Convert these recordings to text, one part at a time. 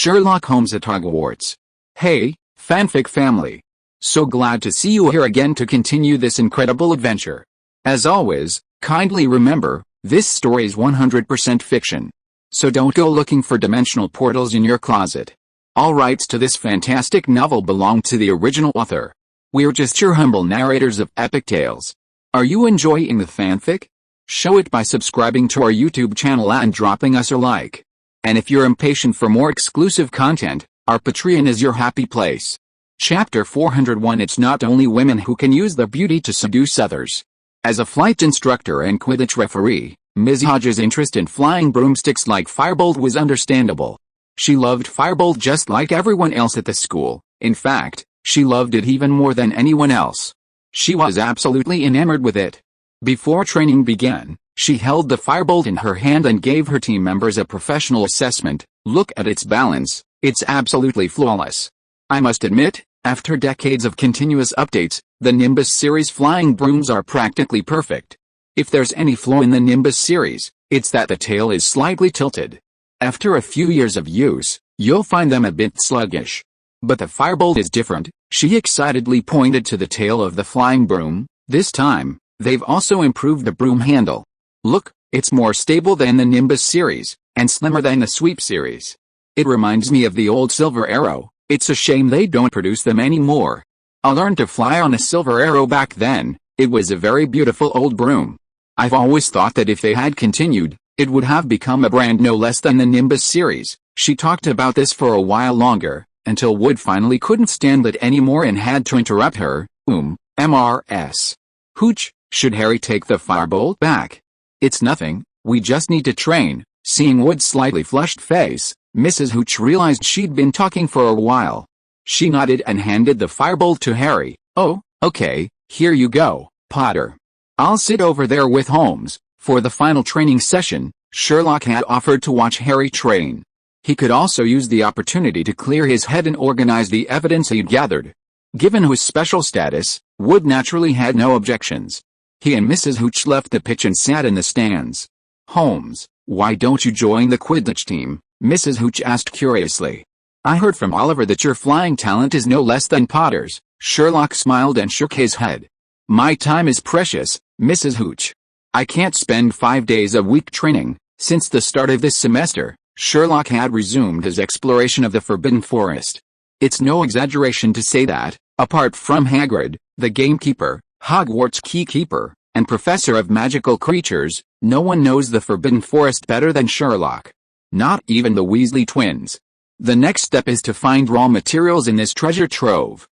Sherlock Holmes at Hogwarts. Hey, fanfic family. So glad to see you here again to continue this incredible adventure. As always, kindly remember, this story is 100% fiction. So don't go looking for dimensional portals in your closet. All rights to this fantastic novel belong to the original author. We're just your humble narrators of epic tales. Are you enjoying the fanfic? Show it by subscribing to our YouTube channel and dropping us a like. And if you're impatient for more exclusive content, our Patreon is your happy place. Chapter 401. It's not only women who can use their beauty to seduce others. As a flight instructor and Quidditch referee, Ms. Hodge's interest in flying broomsticks like Firebolt was understandable. She loved Firebolt just like everyone else at the school. In fact, she loved it even more than anyone else. She was absolutely enamored with it. Before training began, she held the Firebolt in her hand and gave her team members a professional assessment. Look at its balance, it's absolutely flawless. I must admit, after decades of continuous updates, the Nimbus series flying brooms are practically perfect. If there's any flaw in the Nimbus series, it's that the tail is slightly tilted. After a few years of use, you'll find them a bit sluggish. But the Firebolt is different. She excitedly pointed to the tail of the flying broom. This time, they've also improved the broom handle. Look, it's more stable than the Nimbus series, and slimmer than the Sweep series. It reminds me of the old Silver Arrow. It's a shame they don't produce them anymore. I learned to fly on a Silver Arrow back then. It was a very beautiful old broom. I've always thought that if they had continued, it would have become a brand no less than the Nimbus series. She talked about this for a while longer, until Wood finally couldn't stand it anymore and had to interrupt her. MRS. Hooch, should Harry take the Firebolt back? It's nothing, we just need to train. Seeing Wood's slightly flushed face, Mrs. Hooch realized she'd been talking for a while. She nodded and handed the Firebolt to Harry. Oh, okay, here you go, Potter. I'll sit over there with Holmes. For the final training session, Sherlock had offered to watch Harry train. He could also use the opportunity to clear his head and organize the evidence he'd gathered. Given his special status, Wood naturally had no objections. He and Mrs. Hooch left the pitch and sat in the stands. Holmes, why don't you join the Quidditch team? Mrs. Hooch asked curiously. I heard from Oliver that your flying talent is no less than Potter's. Sherlock smiled and shook his head. My time is precious, Mrs. Hooch. I can't spend 5 days a week training. Since the start of this semester, Sherlock had resumed his exploration of the Forbidden Forest. It's no exaggeration to say that, apart from Hagrid, the gamekeeper, Hogwarts keykeeper, and professor of magical creatures, no one knows the Forbidden Forest better than Sherlock. Not even the Weasley twins. The next step is to find raw materials in this treasure trove.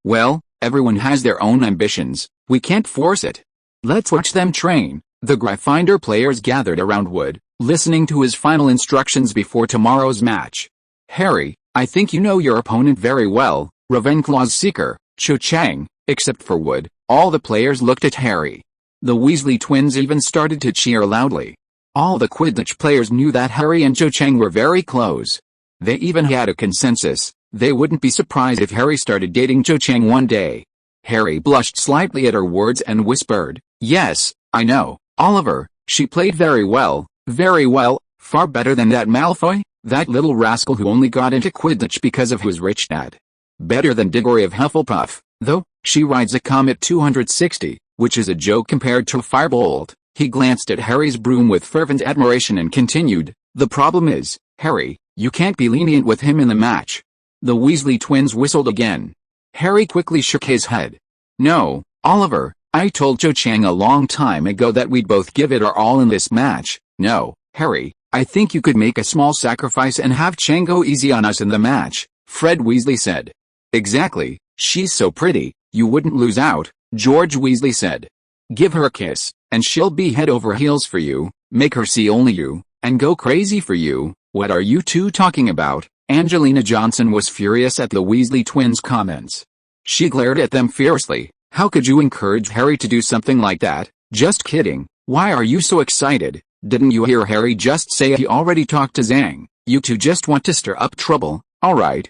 Well, everyone has their own ambitions, we can't force it. Let's watch them train. The Gryffindor players gathered around Wood, listening to his final instructions before tomorrow's match. Harry, I think you know your opponent very well, Ravenclaw's seeker, Cho Chang. Except for Wood, all the players looked at Harry. The Weasley twins even started to cheer loudly. All the Quidditch players knew that Harry and Cho Chang were very close. They even had a consensus. They wouldn't be surprised if Harry started dating Cho Chang one day. Harry blushed slightly at her words and whispered, Yes, I know, Oliver, she played very well, far better than that Malfoy, that little rascal who only got into Quidditch because of his rich dad. Better than Diggory of Hufflepuff, though, she rides a Comet 260, which is a joke compared to Firebolt. He glanced at Harry's broom with fervent admiration and continued, The problem is, Harry, you can't be lenient with him in the match. The Weasley twins whistled again. Harry quickly shook his head. No, Oliver, I told Cho Chang a long time ago that we'd both give it our all in this match. No, Harry, I think you could make a small sacrifice and have Chang go easy on us in the match, Fred Weasley said. Exactly, she's so pretty, you wouldn't lose out, George Weasley said. Give her a kiss, and she'll be head over heels for you, make her see only you, and go crazy for you. What are you two talking about? Angelina Johnson was furious at the Weasley twins' comments. She glared at them fiercely. How could you encourage Harry to do something like that? Just kidding. Why are you so excited? Didn't you hear Harry just say he already talked to Zhang? You two just want to stir up trouble. Alright,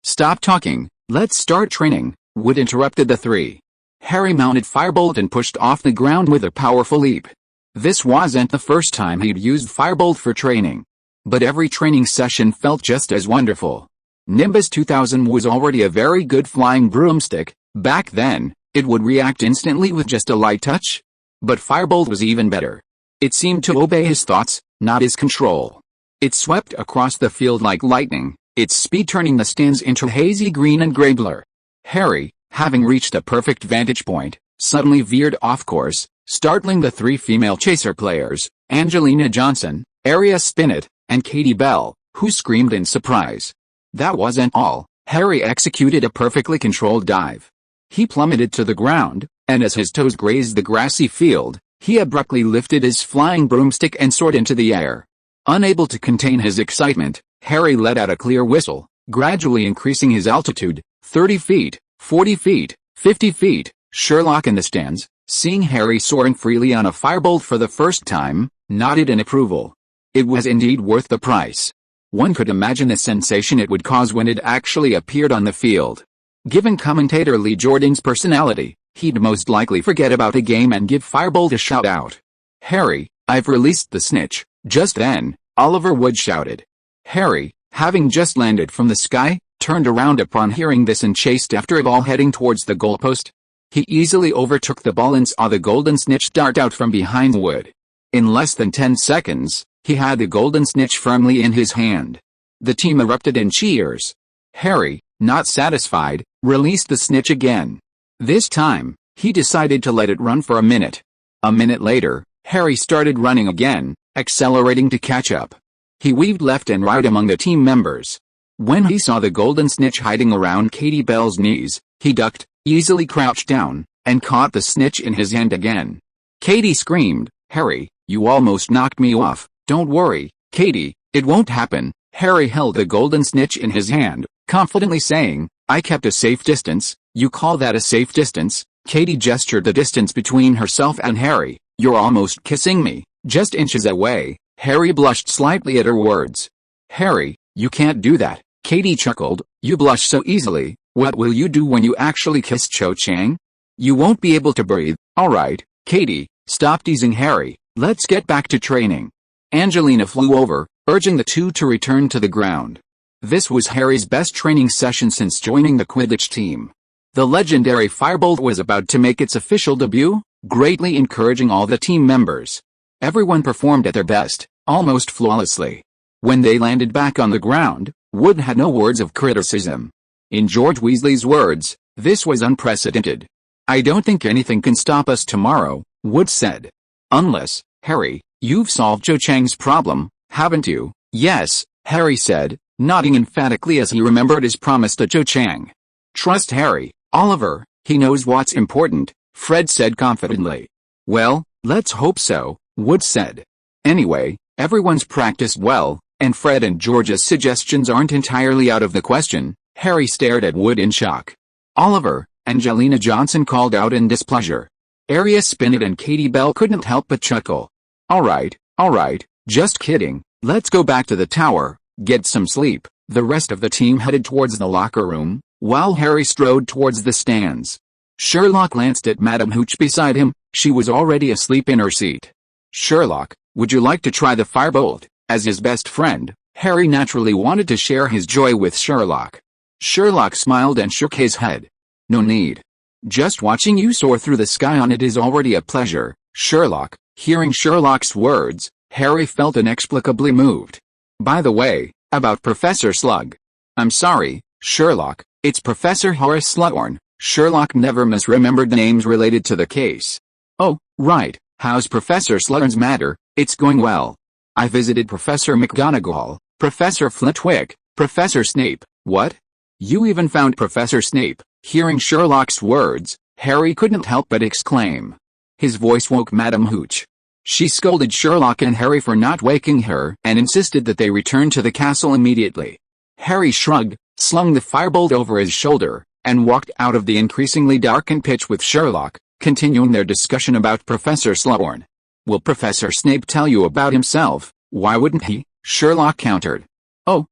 stop talking, let's start training. Wood interrupted the three. Harry mounted Firebolt and pushed off the ground with a powerful leap. This wasn't the first time he'd used Firebolt for training. But every training session felt just as wonderful. Nimbus 2000 was already a very good flying broomstick. Back then, it would react instantly with just a light touch. But Firebolt was even better. It seemed to obey his thoughts, not his control. It swept across the field like lightning, its speed turning the stands into hazy green and gray blur. Harry, having reached a perfect vantage point, suddenly veered off course, startling the three female chaser players, Angelina Johnson, Aria Spinnet, and Katie Bell, who screamed in surprise. That wasn't all. Harry executed a perfectly controlled dive. He plummeted to the ground, and as his toes grazed the grassy field, he abruptly lifted his flying broomstick and soared into the air. Unable to contain his excitement, Harry let out a clear whistle, gradually increasing his altitude. 30 feet, 40 feet, 50 feet. Sherlock in the stands, seeing Harry soaring freely on a firebolt for the first time, nodded in approval. It was indeed worth the price. One could imagine the sensation it would cause when it actually appeared on the field. Given commentator Lee Jordan's personality, he'd most likely forget about the game and give Firebolt a shout-out. "Harry, I've released the snitch." Just then, Oliver Wood shouted. Harry, having just landed from the sky, turned around upon hearing this and chased after it all, heading towards the goalpost. He easily overtook the ball and saw the golden snitch dart out from behind Wood. In less than 10 seconds, he had the golden snitch firmly in his hand. The team erupted in cheers. Harry, not satisfied, released the snitch again. This time, he decided to let it run for a minute. A minute later, Harry started running again, accelerating to catch up. He weaved left and right among the team members. When he saw the golden snitch hiding around Katie Bell's knees, he ducked, easily crouched down, and caught the snitch in his hand again. Katie screamed, "Harry, you almost knocked me off." "Don't worry, Katie, it won't happen." Harry held the golden snitch in his hand, confidently saying, "I kept a safe distance." "You call that a safe distance?" Katie gestured the distance between herself and Harry. "You're almost kissing me, just inches away." Harry blushed slightly at her words. "Harry, you can't do that." Katie chuckled. "You blush so easily. What will you do when you actually kiss Cho Chang? You won't be able to breathe." "All right, Katie, stop teasing Harry. Let's get back to training." Angelina flew over, urging the two to return to the ground. This was Harry's best training session since joining the Quidditch team. The legendary Firebolt was about to make its official debut, greatly encouraging all the team members. Everyone performed at their best, almost flawlessly. When they landed back on the ground, Wood had no words of criticism. In George Weasley's words, this was unprecedented. "I don't think anything can stop us tomorrow," Wood said. "Unless, Harry, you've solved Cho Chang's problem, haven't you?" "Yes," Harry said, nodding emphatically as he remembered his promise to Cho Chang. "Trust Harry, Oliver, he knows what's important," Fred said confidently. "Well, let's hope so," Wood said. "Anyway, everyone's practiced well, and Fred and George's suggestions aren't entirely out of the question." Harry stared at Wood in shock. "Oliver," Angelina Johnson called out in displeasure. Aria Spinnet and Katie Bell couldn't help but chuckle. All right, just kidding. Let's go back to the tower, get some sleep." The rest of the team headed towards the locker room, while Harry strode towards the stands. Sherlock glanced at Madame Hooch beside him. She was already asleep in her seat. "Sherlock, would you like to try the firebolt?" As his best friend, Harry naturally wanted to share his joy with Sherlock. Sherlock smiled and shook his head. "No need. Just watching you soar through the sky on it is already a pleasure." Sherlock, hearing Sherlock's words, Harry felt inexplicably moved. "By the way, about Professor Slug." "I'm sorry, Sherlock, it's Professor Horace Slughorn." Sherlock never misremembered the names related to the case. "Oh, right, how's Professor Slughorn's matter?" "It's going well. I visited Professor McGonagall, Professor Flitwick, Professor Snape." "What? You even found Professor Snape?" Hearing Sherlock's words, Harry couldn't help but exclaim. His voice woke Madame Hooch. She scolded Sherlock and Harry for not waking her and insisted that they return to the castle immediately. Harry shrugged, slung the firebolt over his shoulder, and walked out of the increasingly darkened pitch with Sherlock, continuing their discussion about Professor Slughorn. "Will Professor Snape tell you about himself?" "Why wouldn't he?" Sherlock countered. "Oh,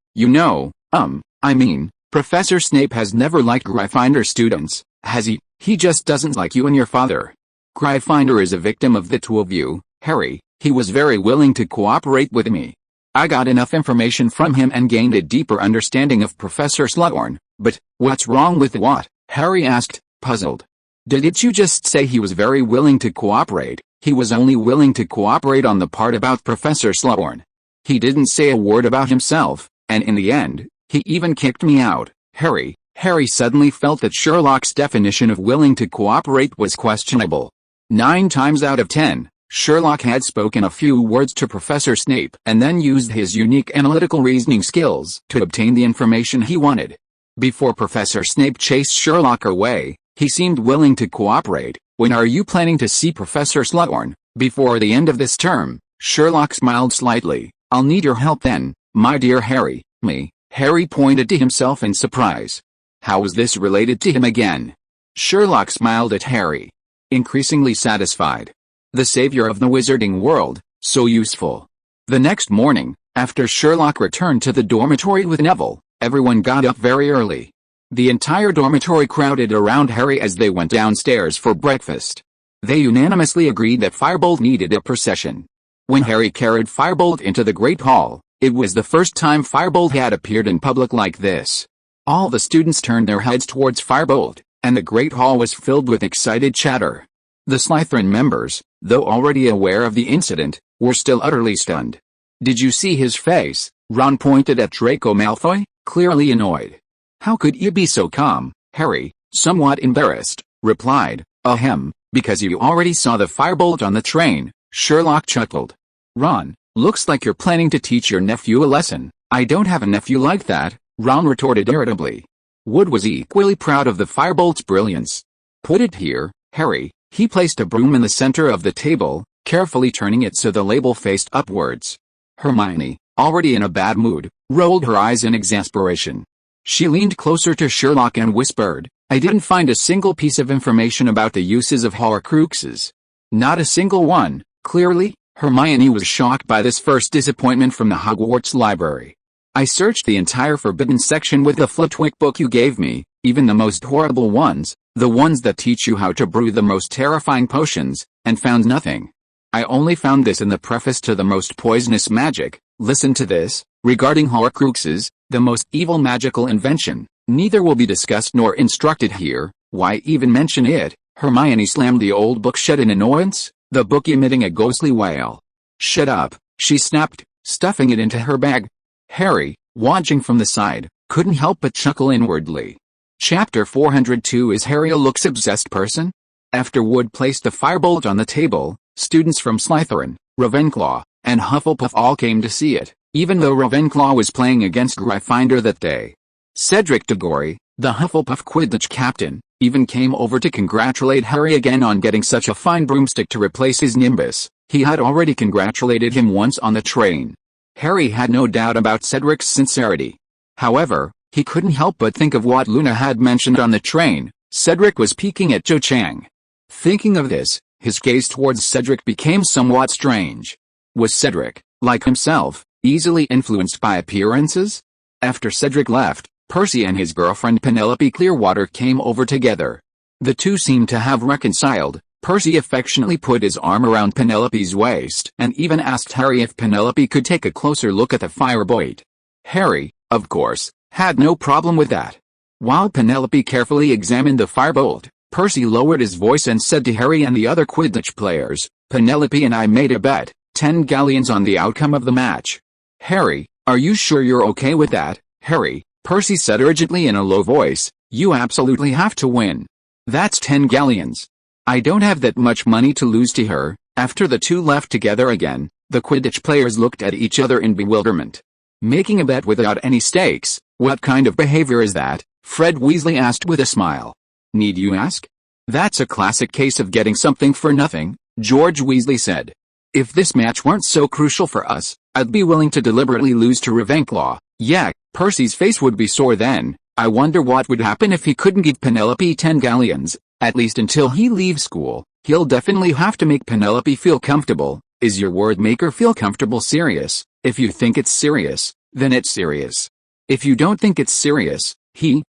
I mean, Professor Snape has never liked Gryffindor students, has he?" "He just doesn't like you and your father. Gryffindor is a victim of the two of you, Harry. He was very willing to cooperate with me." I got enough information from him and gained a deeper understanding of Professor Slughorn. But, what's wrong with what? Harry asked, puzzled. Didn't you just say he was very willing to cooperate? He was only willing to cooperate on the part about Professor Slughorn. He didn't say a word about himself, and in the end, he even kicked me out. Harry suddenly felt that Sherlock's definition of willing to cooperate was questionable. 9 times out of 10, Sherlock had spoken a few words to Professor Snape and then used his unique analytical reasoning skills to obtain the information he wanted. Before Professor Snape chased Sherlock away, he seemed willing to cooperate. When are you planning to see Professor Slughorn? Before the end of this term. Sherlock smiled slightly. I'll need your help then, my dear Harry. Me? Harry pointed to himself in surprise. How was this related to him again? Sherlock smiled at Harry, increasingly satisfied. The savior of the wizarding world, so useful. The next morning, after Sherlock returned to the dormitory with Neville, everyone got up very early. The entire dormitory crowded around Harry as they went downstairs for breakfast. They unanimously agreed that Firebolt needed a procession. When Harry carried Firebolt into the Great Hall, it was the first time Firebolt had appeared in public like this. All the students turned their heads towards Firebolt, and the Great Hall was filled with excited chatter. The Slytherin members, though already aware of the incident, were still utterly stunned. Did you see his face? Ron pointed at Draco Malfoy, clearly annoyed. How could you be so calm? Harry, somewhat embarrassed, replied, ahem, because you already saw the Firebolt on the train. Sherlock chuckled. Ron, looks like you're planning to teach your nephew a lesson. I don't have a nephew like that, Ron retorted irritably. Wood was equally proud of the Firebolt's brilliance. Put it here, Harry. He placed a broom in the center of the table, carefully turning it so the label faced upwards. Hermione, already in a bad mood, rolled her eyes in exasperation. She leaned closer to Sherlock and whispered, I didn't find a single piece of information about the uses of Horcruxes. Not a single one, clearly. Hermione was shocked by this first disappointment from the Hogwarts library. I searched the entire forbidden section with the Flitwick book you gave me, even the most horrible ones, the ones that teach you how to brew the most terrifying potions, and found nothing. I only found this in the preface to the most poisonous magic. Listen to this, regarding Horcruxes, the most evil magical invention, neither will be discussed nor instructed here. Why even mention it? Hermione slammed the old book shut in annoyance, the book emitting a ghostly wail. Shut up, she snapped, stuffing it into her bag. Harry, watching from the side, couldn't help but chuckle inwardly. Chapter 402 Is Harry a looks-obsessed person? After Wood placed the Firebolt on the table, students from Slytherin, Ravenclaw, and Hufflepuff all came to see it, even though Ravenclaw was playing against Gryffindor that day. Cedric Diggory, the Hufflepuff Quidditch captain, even came over to congratulate Harry again on getting such a fine broomstick to replace his Nimbus. He had already congratulated him once on the train. Harry had no doubt about Cedric's sincerity. However, he couldn't help but think of what Luna had mentioned on the train. Cedric was peeking at Cho Chang. Thinking of this, his gaze towards Cedric became somewhat strange. Was Cedric, like himself, easily influenced by appearances? After Cedric left, Percy and his girlfriend Penelope Clearwater came over together. The two seemed to have reconciled. Percy affectionately put his arm around Penelope's waist and even asked Harry if Penelope could take a closer look at the Firebolt. Harry, of course, had no problem with that. While Penelope carefully examined the Firebolt, Percy lowered his voice and said to Harry and the other Quidditch players, Penelope and I made a bet, 10 galleons on the outcome of the match. Harry, are you sure you're okay with that? Harry, Percy said urgently in a low voice, you absolutely have to win. That's 10 galleons. I don't have that much money to lose to her. After the two left together again, the Quidditch players looked at each other in bewilderment. Making a bet without any stakes, what kind of behavior is that? Fred Weasley asked with a smile. Need you ask? That's a classic case of getting something for nothing, George Weasley said. If this match weren't so crucial for us, I'd be willing to deliberately lose to Ravenclaw. Yeah, Percy's face would be sore then. I wonder what would happen if he couldn't give Penelope 10 galleons, at least until he leaves school. He'll definitely have to make Penelope feel comfortable. Is your word maker feel comfortable serious? If you think it's serious, then it's serious. If you don't think it's serious,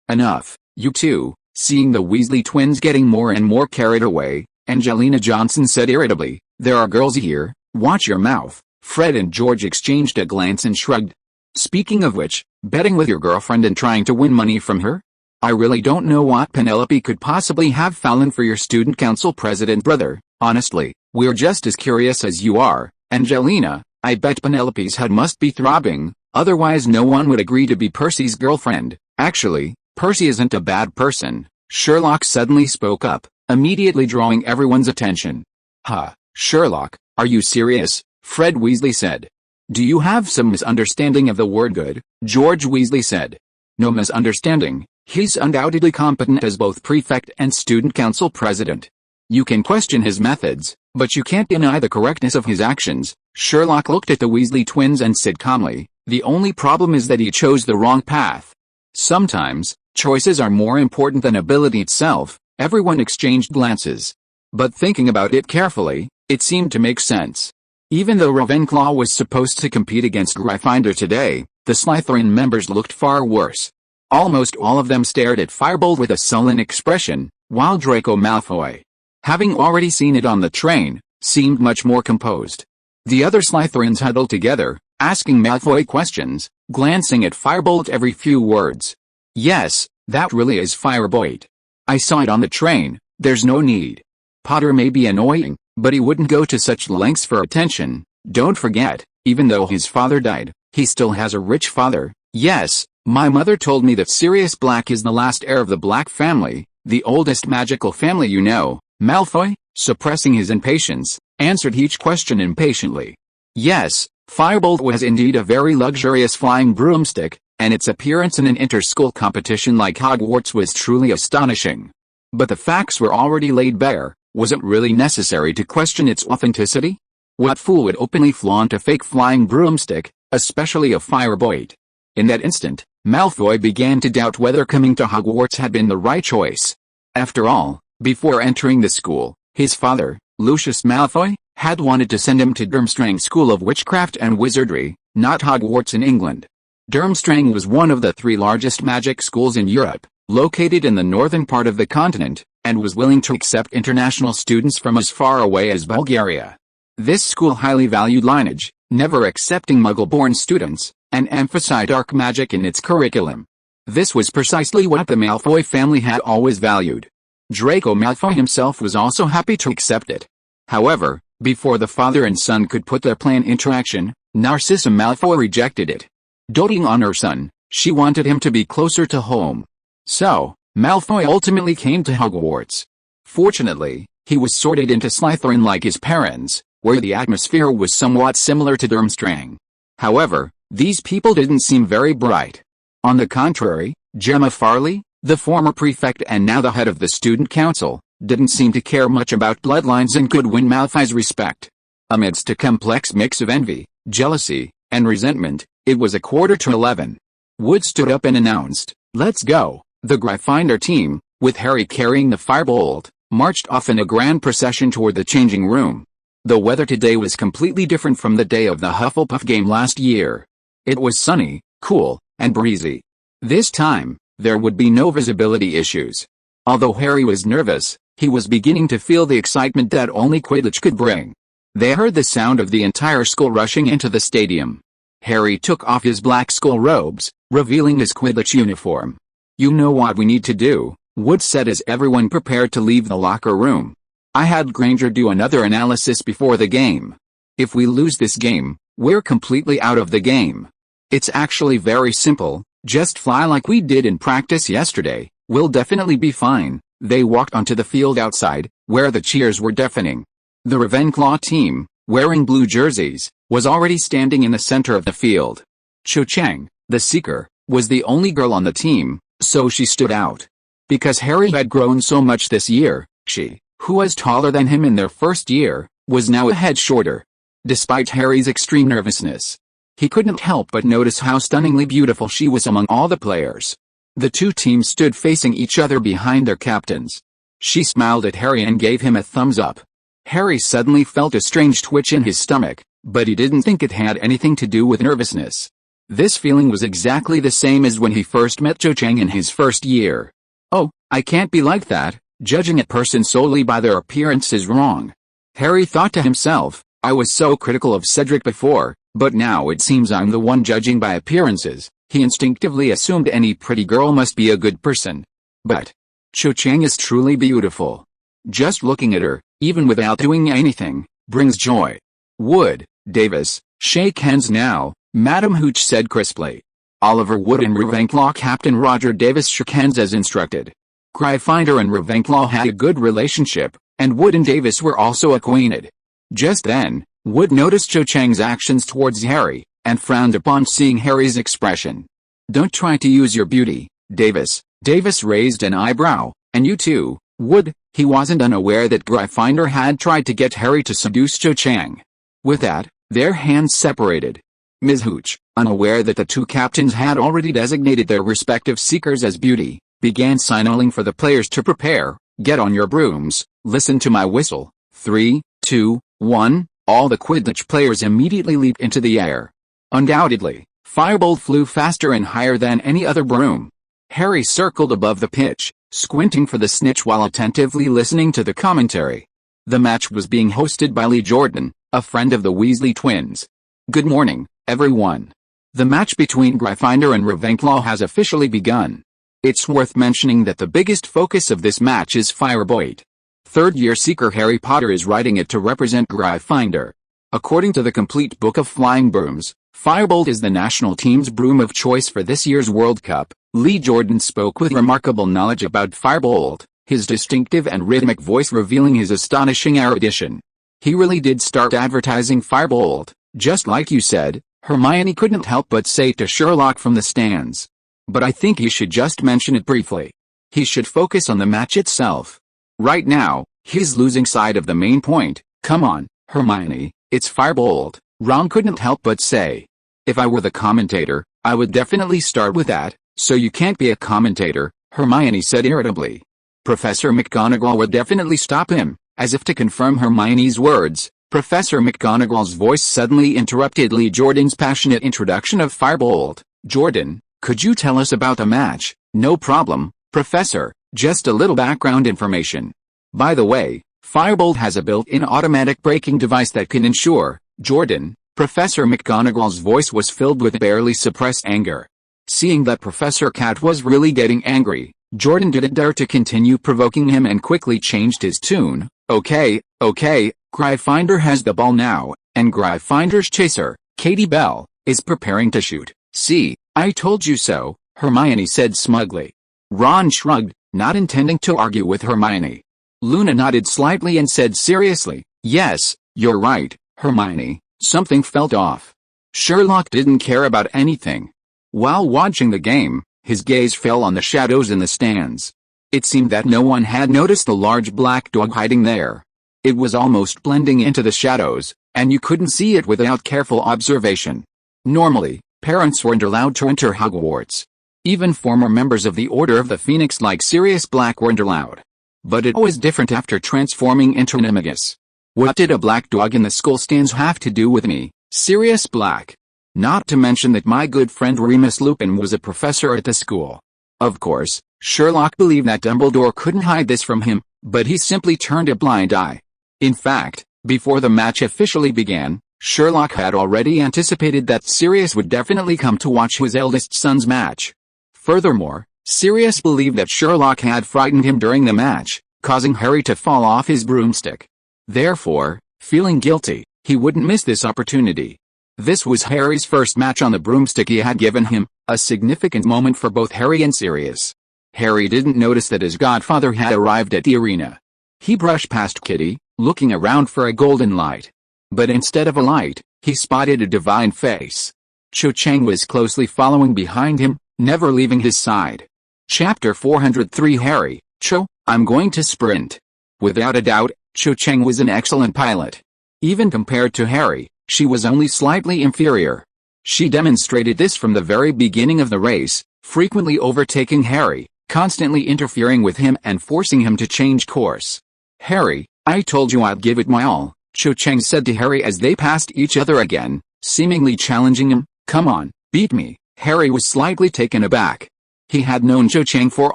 enough. You too. Seeing the Weasley twins getting more and more carried away, Angelina Johnson said irritably, there are girls here, watch your mouth. Fred and George exchanged a glance and shrugged. Speaking of which, betting with your girlfriend and trying to win money from her? I really don't know what Penelope could possibly have fallen for your student council president brother. Honestly, we're just as curious as you are. Angelina, I bet Penelope's head must be throbbing, otherwise no one would agree to be Percy's girlfriend. Actually, Percy isn't a bad person. Sherlock suddenly spoke up, immediately drawing everyone's attention. Huh, Sherlock, are you serious? Fred Weasley said. Do you have some misunderstanding of the word good? George Weasley said. No misunderstanding, he's undoubtedly competent as both prefect and student council president. You can question his methods, but you can't deny the correctness of his actions. Sherlock looked at the Weasley twins and said calmly, the only problem is that he chose the wrong path. Sometimes, choices are more important than ability itself. Everyone exchanged glances. But thinking about it carefully, it seemed to make sense. Even though Ravenclaw was supposed to compete against Gryffindor today, the Slytherin members looked far worse. Almost all of them stared at Firebolt with a sullen expression, while Draco Malfoy, having already seen it on the train, seemed much more composed. The other Slytherins huddled together, asking Malfoy questions, glancing at Firebolt every few words. Yes, that really is Firebolt. I saw it on the train, there's no need. Potter may be annoying, but he wouldn't go to such lengths for attention. Don't forget, even though his father died, he still has a rich father. Yes, my mother told me that Sirius Black is the last heir of the Black family, the oldest magical family you know. Malfoy, suppressing his impatience, answered each question impatiently. Yes, Firebolt was indeed a very luxurious flying broomstick, and its appearance in an inter-school competition like Hogwarts was truly astonishing. But the facts were already laid bare. Was it really necessary to question its authenticity? What fool would openly flaunt a fake flying broomstick, especially a Firebolt? In that instant, Malfoy began to doubt whether coming to Hogwarts had been the right choice. After all, before entering the school, his father, Lucius Malfoy, had wanted to send him to Durmstrang School of Witchcraft and Wizardry, not Hogwarts in England. Durmstrang was one of the 3 largest magic schools in Europe, located in the northern part of the continent, and was willing to accept international students from as far away as Bulgaria. This school highly valued lineage, never accepting Muggle-born students, and emphasized dark magic in its curriculum. This was precisely what the Malfoy family had always valued. Draco Malfoy himself was also happy to accept it. However, before the father and son could put their plan into action, Narcissa Malfoy rejected it. Doting on her son, she wanted him to be closer to home. So, Malfoy ultimately came to Hogwarts. Fortunately, he was sorted into Slytherin like his parents, where the atmosphere was somewhat similar to Durmstrang. However, these people didn't seem very bright. On the contrary, Gemma Farley, the former prefect and now the head of the student council, didn't seem to care much about bloodlines and could win Malfoy's respect. Amidst a complex mix of envy, jealousy, and resentment, it was 11:15. Wood stood up and announced, "Let's go." The Gryffindor team, with Harry carrying the firebolt, marched off in a grand procession toward the changing room. The weather today was completely different from the day of the Hufflepuff game last year. It was sunny, cool, and breezy. This time, there would be no visibility issues. Although Harry was nervous, he was beginning to feel the excitement that only Quidditch could bring. They heard the sound of the entire school rushing into the stadium. Harry took off his black school robes, revealing his Quidditch uniform. "You know what we need to do," Wood said as everyone prepared to leave the locker room. "I had Granger do another analysis before the game. If we lose this game, we're completely out of the game. It's actually very simple, just fly like we did in practice yesterday, we'll definitely be fine." They walked onto the field outside, where the cheers were deafening. The Ravenclaw team, wearing blue jerseys, was already standing in the center of the field. Cho Chang, the Seeker, was the only girl on the team, so she stood out. Because Harry had grown so much this year, she, who was taller than him in their first year, was now a head shorter. Despite Harry's extreme nervousness, he couldn't help but notice how stunningly beautiful she was among all the players. The two teams stood facing each other behind their captains. She smiled at Harry and gave him a thumbs up. Harry suddenly felt a strange twitch in his stomach, but he didn't think it had anything to do with nervousness. This feeling was exactly the same as when he first met Cho Chang in his first year. "Oh, I can't be like that, judging a person solely by their appearance is wrong," Harry thought to himself, I was so critical of Cedric before, but now it seems I'm the one judging by appearances. He instinctively assumed any pretty girl must be a good person. But Cho Chang is truly beautiful. Just looking at her, even without doing anything, brings joy. Wood, Davis, shake hands now, Madam Hooch said crisply. Oliver Wood and Ravenclaw Captain Roger Davis shook hands as instructed. Gryffindor and Ravenclaw had a good relationship, and Wood and Davis were also acquainted. Just then, Wood noticed Cho Chang's actions towards Harry, and frowned upon seeing Harry's expression. Don't try to use your beauty, Davis. Davis raised an eyebrow, and you too, Wood. He wasn't unaware that Gryffindor had tried to get Harry to seduce Cho Chang. With that, their hands separated. Ms. Hooch, unaware that the two captains had already designated their respective seekers as beauty, began signaling for the players to prepare. Get on your brooms, listen to my whistle. 3, 2, 1, all the Quidditch players immediately leaped into the air. Undoubtedly, Firebolt flew faster and higher than any other broom. Harry circled above the pitch, squinting for the snitch while attentively listening to the commentary. The match was being hosted by Lee Jordan, a friend of the Weasley twins. Good morning, everyone. The match between Gryffindor and Ravenclaw has officially begun. It's worth mentioning that the biggest focus of this match is Firebolt. Third-year seeker Harry Potter is riding it to represent Gryffindor. According to the complete book of flying brooms, Firebolt is the national team's broom of choice for this year's World Cup. Lee Jordan spoke with remarkable knowledge about Firebolt, his distinctive and rhythmic voice revealing his astonishing erudition. He really did start advertising Firebolt, just like you said, Hermione couldn't help but say to Sherlock from the stands. But I think he should just mention it briefly. He should focus on the match itself. Right now, he's losing sight of the main point. Come on, Hermione, it's Firebolt, Ron couldn't help but say. If I were the commentator, I would definitely start with that. So you can't be a commentator, Hermione said irritably. Professor McGonagall would definitely stop him, as if to confirm Hermione's words. Professor McGonagall's voice suddenly interrupted Lee Jordan's passionate introduction of Firebolt. Jordan, could you tell us about the match? No problem, Professor, just a little background information. By the way, Firebolt has a built-in automatic braking device that can ensure, Jordan, Professor McGonagall's voice was filled with barely suppressed anger. Seeing that Professor Cat was really getting angry, Jordan didn't dare to continue provoking him and quickly changed his tune. Okay, Gryffindor has the ball now, and Gryffindor's chaser, Katie Bell, is preparing to shoot. See, I told you so, Hermione said smugly. Ron shrugged, not intending to argue with Hermione. Luna nodded slightly and said seriously, yes, you're right, Hermione, something felt off. Sherlock didn't care about anything. While watching the game, his gaze fell on the shadows in the stands. It seemed that no one had noticed the large black dog hiding there. It was almost blending into the shadows, and you couldn't see it without careful observation. Normally, parents weren't allowed to enter Hogwarts. Even former members of the Order of the Phoenix like Sirius Black weren't allowed. But it was different after transforming into Animagus. What did a black dog in the school stands have to do with me, Sirius Black? Not to mention that my good friend Remus Lupin was a professor at the school. Of course, Sherlock believed that Dumbledore couldn't hide this from him, but he simply turned a blind eye. In fact, before the match officially began, Sherlock had already anticipated that Sirius would definitely come to watch his eldest son's match. Furthermore, Sirius believed that Sherlock had frightened him during the match, causing Harry to fall off his broomstick. Therefore, feeling guilty, he wouldn't miss this opportunity. This was Harry's first match on the broomstick he had given him, a significant moment for both Harry and Sirius. Harry didn't notice that his godfather had arrived at the arena. He brushed past Kitty, looking around for a golden light. But instead of a light, he spotted a divine face. Cho Chang was closely following behind him, never leaving his side. Chapter 403 Harry, Cho, I'm going to sprint. Without a doubt, Cho Chang was an excellent pilot. Even compared to Harry, she was only slightly inferior. She demonstrated this from the very beginning of the race, frequently overtaking Harry, constantly interfering with him and forcing him to change course. Harry, I told you I'd give it my all, Cho Chang said to Harry as they passed each other again, seemingly challenging him. Come on, beat me. Harry was slightly taken aback. He had known Cho Chang for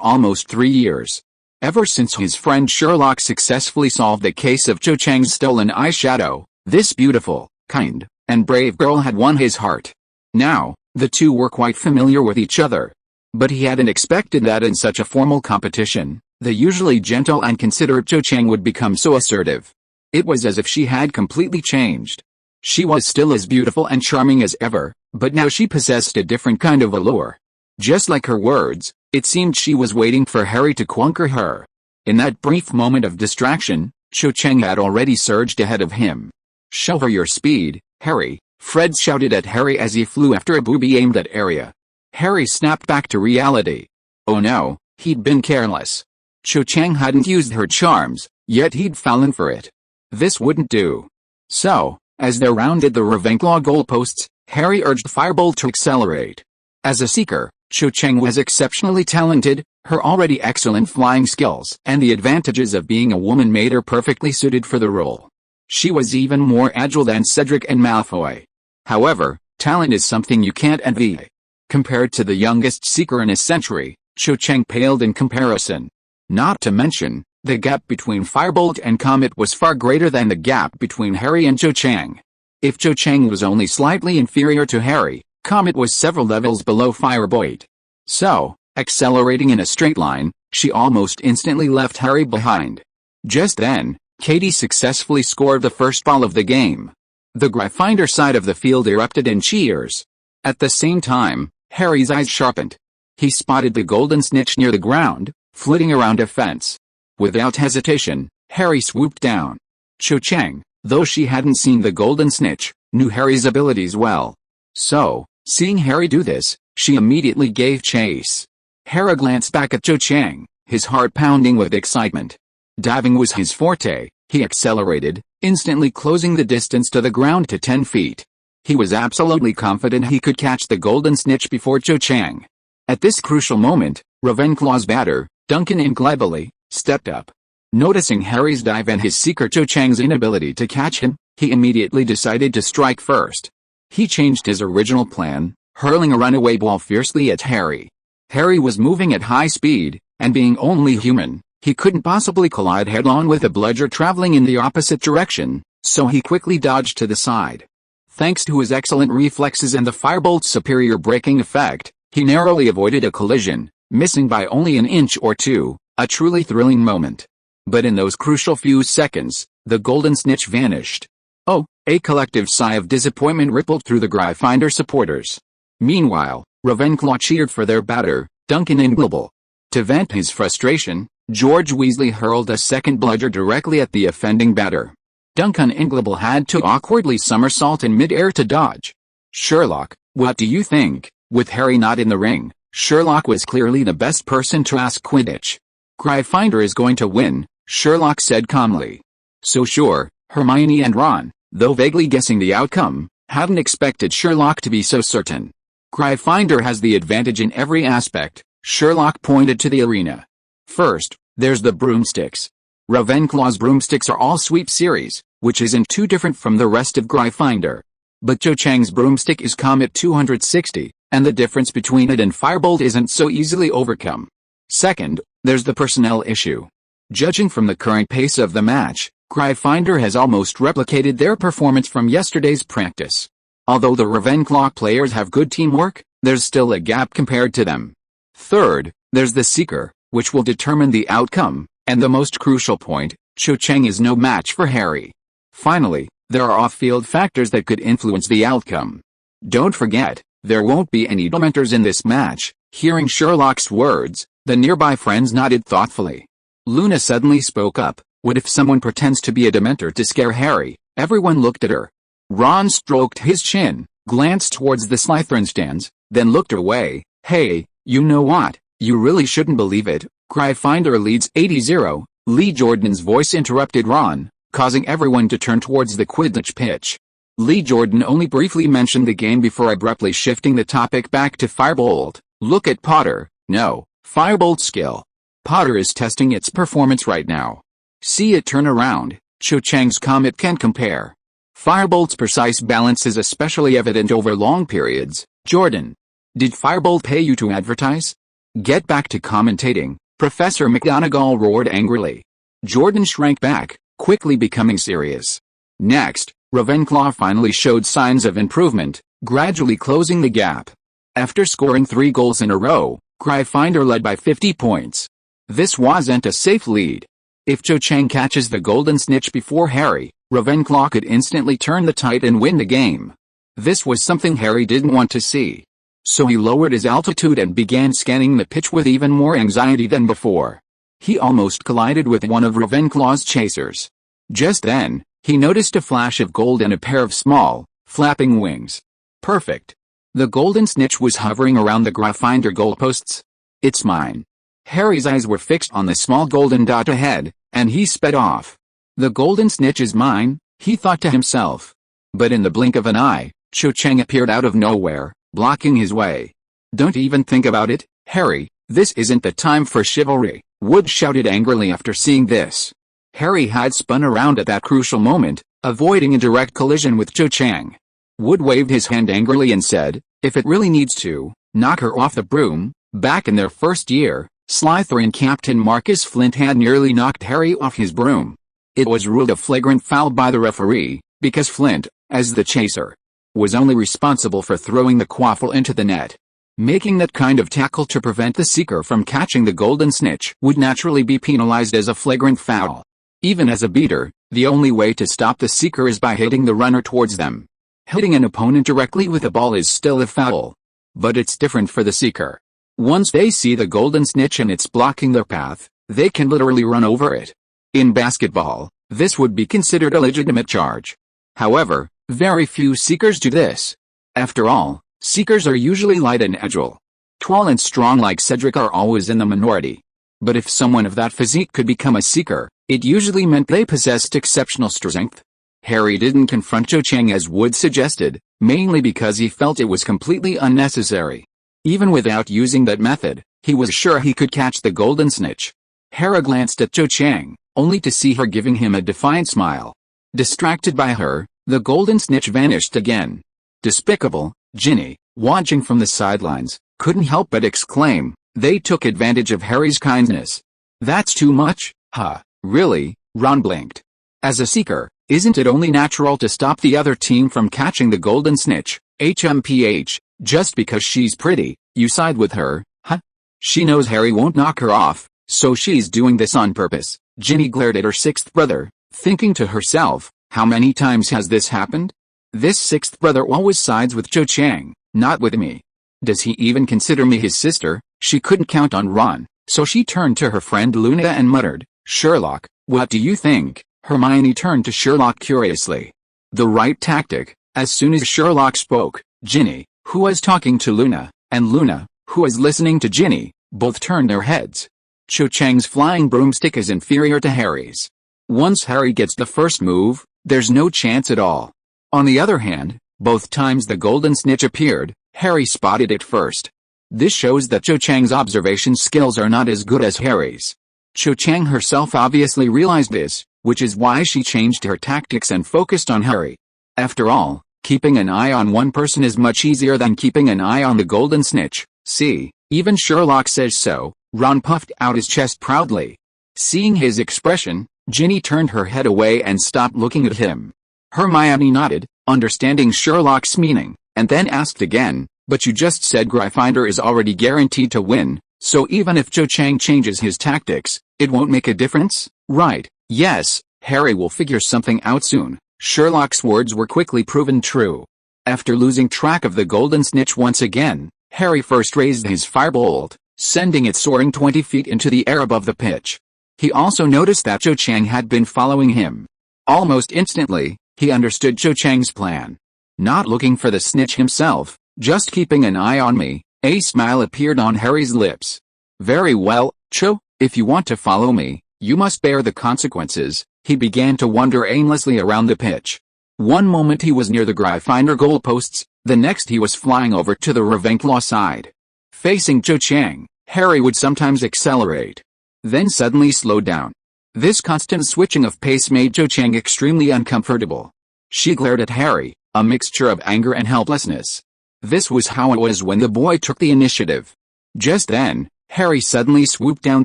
almost 3 years. Ever since his friend Sherlock successfully solved the case of Cho Chang's stolen eyeshadow, This beautiful, kind, and brave girl had won his heart. Now, the two were quite familiar with each other. But he hadn't expected that in such a formal competition, the usually gentle and considerate Cho Chang would become so assertive. It was as if she had completely changed. She was still as beautiful and charming as ever, but now she possessed a different kind of allure. Just like her words, it seemed she was waiting for Harry to conquer her. In that brief moment of distraction, Cho Chang had already surged ahead of him. "Show her your speed, Harry," Fred shouted at Harry as he flew after a booby aimed at area. Harry snapped back to reality. Oh no, he'd been careless. Cho Chang hadn't used her charms, yet he'd fallen for it. This wouldn't do. So, as they rounded the Ravenclaw goalposts, Harry urged Firebolt to accelerate. As a seeker, Cho Chang was exceptionally talented. Her already excellent flying skills and the advantages of being a woman made her perfectly suited for the role. She was even more agile than Cedric and Malfoy. However, talent is something you can't envy. Compared to the youngest seeker in a century, Cho Chang paled in comparison. Not to mention, the gap between Firebolt and Comet was far greater than the gap between Harry and Cho Chang. If Cho Chang was only slightly inferior to Harry, Comet was several levels below Firebolt. So, accelerating in a straight line, she almost instantly left Harry behind. Just then, Katie successfully scored the first ball of the game. The Gryffindor side of the field erupted in cheers. At the same time, Harry's eyes sharpened. He spotted the golden snitch near the ground, flitting around a fence. Without hesitation, Harry swooped down. Cho Chang, though she hadn't seen the golden snitch, knew Harry's abilities well. So, seeing Harry do this, she immediately gave chase. Harry glanced back at Cho Chang, his heart pounding with excitement. Diving was his forte. He accelerated, instantly closing the distance to the ground to 10 feet. He was absolutely confident he could catch the golden snitch before Cho Chang. At this crucial moment, Ravenclaw's batter, Duncan Inglebly, stepped up. Noticing Harry's dive and his seeker Cho Chang's inability to catch him, he immediately decided to strike first. He changed his original plan, hurling a runaway ball fiercely at Harry. Harry was moving at high speed, and being only human, he couldn't possibly collide head-on with a bludger traveling in the opposite direction, so he quickly dodged to the side. Thanks to his excellent reflexes and the Firebolt's superior braking effect, he narrowly avoided a collision, missing by only an inch or two, a truly thrilling moment. But in those crucial few seconds, the golden snitch vanished. Oh, a collective sigh of disappointment rippled through the Gryffindor supporters. Meanwhile, Ravenclaw cheered for their batter, Duncan Inglebly. To vent his frustration, George Weasley hurled a second bludger directly at the offending batter. Duncan Inglebly had to awkwardly somersault in mid-air to dodge. Sherlock, what do you think? With Harry not in the ring, Sherlock was clearly the best person to ask Quidditch. Gryffindor is going to win, Sherlock said calmly. So sure, Hermione and Ron, though vaguely guessing the outcome, hadn't expected Sherlock to be so certain. Gryffindor has the advantage in every aspect, Sherlock pointed to the arena. First, there's the broomsticks. Ravenclaw's broomsticks are all sweep series, which isn't too different from the rest of Gryffindor. But Cho Chang's broomstick is Comet 260, and the difference between it and Firebolt isn't so easily overcome. Second, there's the personnel issue. Judging from the current pace of the match, Gryffindor has almost replicated their performance from yesterday's practice. Although the Ravenclaw players have good teamwork, there's still a gap compared to them. Third, there's the Seeker, which will determine the outcome, and the most crucial point, Cho Chang is no match for Harry. Finally, there are off-field factors that could influence the outcome. Don't forget, there won't be any Dementors in this match. Hearing Sherlock's words, the nearby friends nodded thoughtfully. Luna suddenly spoke up. What if someone pretends to be a Dementor to scare Harry? Everyone looked at her. Ron stroked his chin, glanced towards the Slytherin stands, then looked away. Hey, you know what? You really shouldn't believe it. Gryffindor leads 80-0. Lee Jordan's voice interrupted Ron, causing everyone to turn towards the Quidditch pitch. Lee Jordan only briefly mentioned the game before abruptly shifting the topic back to Firebolt. Look at Potter. No, Firebolt's skill. Potter is testing its performance right now. See it turn around. Cho Chang's Comet can compare. Firebolt's precise balance is especially evident over long periods. Jordan, did Firebolt pay you to advertise? Get back to commentating, Professor McGonagall roared angrily. Jordan shrank back, quickly becoming serious. Next, Ravenclaw finally showed signs of improvement, gradually closing the gap. After scoring 3 goals in a row, Gryffindor led by 50 points. This wasn't a safe lead. If Cho Chang catches the golden snitch before Harry, Ravenclaw could instantly turn the tide and win the game. This was something Harry didn't want to see. So he lowered his altitude and began scanning the pitch with even more anxiety than before. He almost collided with one of Ravenclaw's chasers. Just then, he noticed a flash of gold and a pair of small, flapping wings. Perfect. The golden snitch was hovering around the Gryffindor goalposts. It's mine. Harry's eyes were fixed on the small golden dot ahead, and he sped off. The golden snitch is mine, he thought to himself. But in the blink of an eye, Cho Chang appeared out of nowhere, blocking his way. Don't even think about it, Harry, this isn't the time for chivalry, Wood shouted angrily after seeing this. Harry had spun around at that crucial moment, avoiding a direct collision with Cho Chang. Wood waved his hand angrily and said, if it really needs to, knock her off the broom. Back in their first year, Slytherin Captain Marcus Flint had nearly knocked Harry off his broom. It was ruled a flagrant foul by the referee, because Flint, as the chaser, was only responsible for throwing the quaffle into the net. Making that kind of tackle to prevent the seeker from catching the golden snitch would naturally be penalized as a flagrant foul. Even as a beater, the only way to stop the seeker is by hitting the runner towards them. Hitting an opponent directly with a ball is still a foul. But it's different for the seeker. Once they see the golden snitch and it's blocking their path, they can literally run over it. In basketball, this would be considered a legitimate charge. However, very few seekers do this. After all, seekers are usually light and agile. Tall and strong like Cedric are always in the minority. But if someone of that physique could become a seeker, it usually meant they possessed exceptional strength. Harry didn't confront Cho Chang as Wood suggested, mainly because he felt it was completely unnecessary. Even without using that method, he was sure he could catch the golden snitch. Harry glanced at Cho Chang, only to see her giving him a defiant smile. Distracted by her, the golden snitch vanished again. Despicable, Ginny, watching from the sidelines, couldn't help but exclaim, they took advantage of Harry's kindness. That's too much, huh? Really? Ron blinked. As a seeker, isn't it only natural to stop the other team from catching the golden snitch? HMPH, just because she's pretty, you side with her, huh? She knows Harry won't knock her off, so she's doing this on purpose. Ginny glared at her sixth brother, thinking to herself, how many times has this happened? This sixth brother always sides with Cho Chang, not with me. Does he even consider me his sister? She couldn't count on Ron, so she turned to her friend Luna and muttered, Sherlock, what do you think? Hermione turned to Sherlock curiously. The right tactic. As soon as Sherlock spoke, Ginny, who was talking to Luna, and Luna, who was listening to Ginny, both turned their heads. Cho Chang's flying broomstick is inferior to Harry's. Once Harry gets the first move, there's no chance at all. On the other hand, both times the golden snitch appeared, Harry spotted it first. This shows that Cho Chang's observation skills are not as good as Harry's. Cho Chang herself obviously realized this, which is why she changed her tactics and focused on Harry. After all, keeping an eye on one person is much easier than keeping an eye on the golden snitch. See, even Sherlock says so. Ron puffed out his chest proudly. Seeing his expression, Ginny turned her head away and stopped looking at him. Hermione nodded, understanding Sherlock's meaning, and then asked again, but you just said Gryffindor is already guaranteed to win, so even if Cho Chang changes his tactics, it won't make a difference, right? Yes, Harry will figure something out soon. Sherlock's words were quickly proven true. After losing track of the golden snitch once again, Harry first raised his firebolt, sending it soaring 20 feet into the air above the pitch. He also noticed that Cho Chang had been following him. Almost instantly, he understood Cho Chang's plan. Not looking for the snitch himself, just keeping an eye on me. A smile appeared on Harry's lips. Very well, Cho, if you want to follow me, you must bear the consequences. He began to wander aimlessly around the pitch. One moment he was near the Gryffindor goalposts, the next he was flying over to the Ravenclaw side. Facing Cho Chang, Harry would sometimes accelerate, then suddenly slow down. This constant switching of pace made Cho Chang extremely uncomfortable. She glared at Harry, a mixture of anger and helplessness. This was how it was when the boy took the initiative. Just then, Harry suddenly swooped down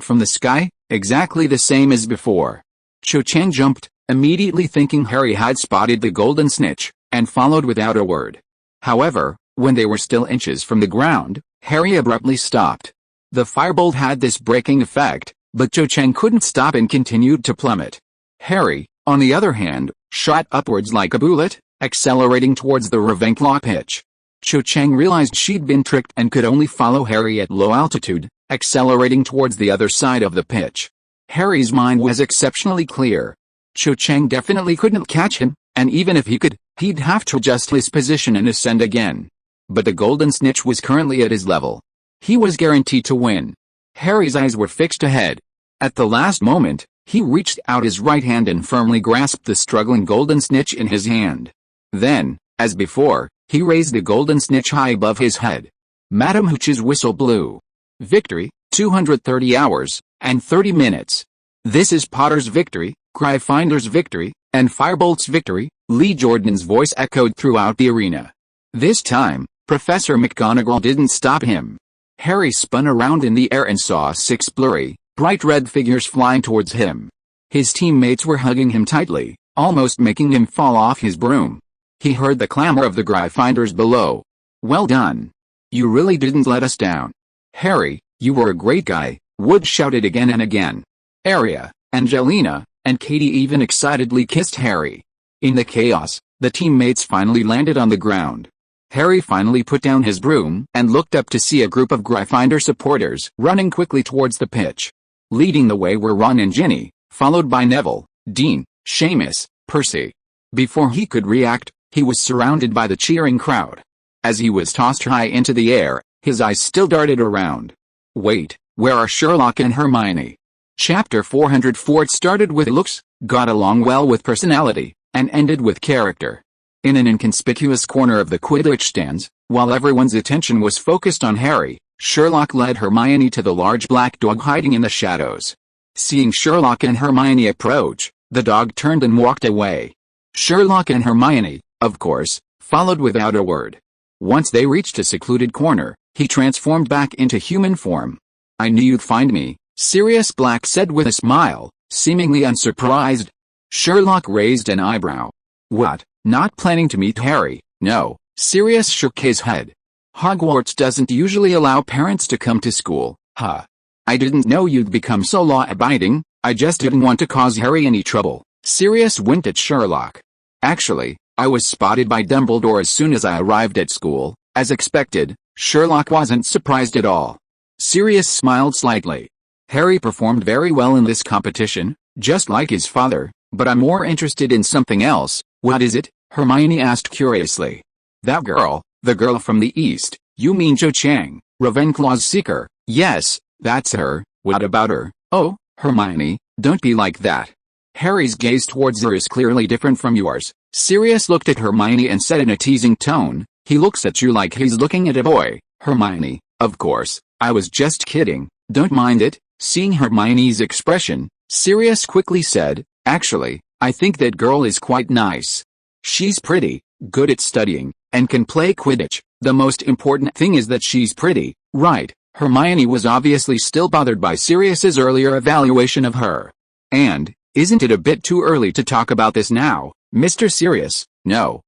from the sky, exactly the same as before. Cho Chang jumped, immediately thinking Harry had spotted the golden snitch, and followed without a word. However, when they were still inches from the ground, Harry abruptly stopped. The firebolt had this braking effect, but Cho Chang couldn't stop and continued to plummet. Harry, on the other hand, shot upwards like a bullet, accelerating towards the Ravenclaw pitch. Cho Chang realized she'd been tricked and could only follow Harry at low altitude, accelerating towards the other side of the pitch. Harry's mind was exceptionally clear. Cho Chang definitely couldn't catch him, and even if he could, he'd have to adjust his position and ascend again. But the golden snitch was currently at his level. He was guaranteed to win. Harry's eyes were fixed ahead. At the last moment, he reached out his right hand and firmly grasped the struggling golden snitch in his hand. Then, as before, he raised the golden snitch high above his head. Madam Hooch's whistle blew. Victory, 230 hours, and 30 minutes. This is Potter's victory, Gryffindor's victory, and Firebolt's victory, Lee Jordan's voice echoed throughout the arena. This time, Professor McGonagall didn't stop him. Harry spun around in the air and saw 6 blurry, bright red figures flying towards him. His teammates were hugging him tightly, almost making him fall off his broom. He heard the clamor of the Gryffindors below. Well done. You really didn't let us down. Harry, you were a great guy, Wood shouted again and again. Arya, Angelina, and Katie even excitedly kissed Harry. In the chaos, the teammates finally landed on the ground. Harry finally put down his broom and looked up to see a group of Gryffindor supporters running quickly towards the pitch. Leading the way were Ron and Ginny, followed by Neville, Dean, Seamus, Percy. Before he could react, he was surrounded by the cheering crowd. As he was tossed high into the air, his eyes still darted around. Wait, where are Sherlock and Hermione? Chapter 404. It started with looks, got along well with personality, and ended with character. In an inconspicuous corner of the Quidditch stands, while everyone's attention was focused on Harry, Sherlock led Hermione to the large black dog hiding in the shadows. Seeing Sherlock and Hermione approach, the dog turned and walked away. Sherlock and Hermione, of course, followed without a word. Once they reached a secluded corner, he transformed back into human form. I knew you'd find me, Sirius Black said with a smile, seemingly unsurprised. Sherlock raised an eyebrow. What, not planning to meet Harry? No, Sirius shook his head. Hogwarts doesn't usually allow parents to come to school, huh? I didn't know you'd become so law-abiding, I just didn't want to cause Harry any trouble. Sirius winked at Sherlock. Actually, I was spotted by Dumbledore as soon as I arrived at school. As expected, Sherlock wasn't surprised at all. Sirius smiled slightly. Harry performed very well in this competition, just like his father, but I'm more interested in something else. What is it? Hermione asked curiously. That girl, the girl from the east, you mean Cho Chang, Ravenclaw's seeker? Yes, that's her. What about her? Oh, Hermione, don't be like that. Harry's gaze towards her is clearly different from yours. Sirius looked at Hermione and said in a teasing tone, he looks at you like he's looking at a boy. Hermione, of course, I was just kidding, don't mind it. Seeing Hermione's expression, Sirius quickly said, actually, I think that girl is quite nice. She's pretty, good at studying, and can play Quidditch. The most important thing is that she's pretty, right? Hermione was obviously still bothered by Sirius's earlier evaluation of her. And, isn't it a bit too early to talk about this now, Mr. Sirius? No,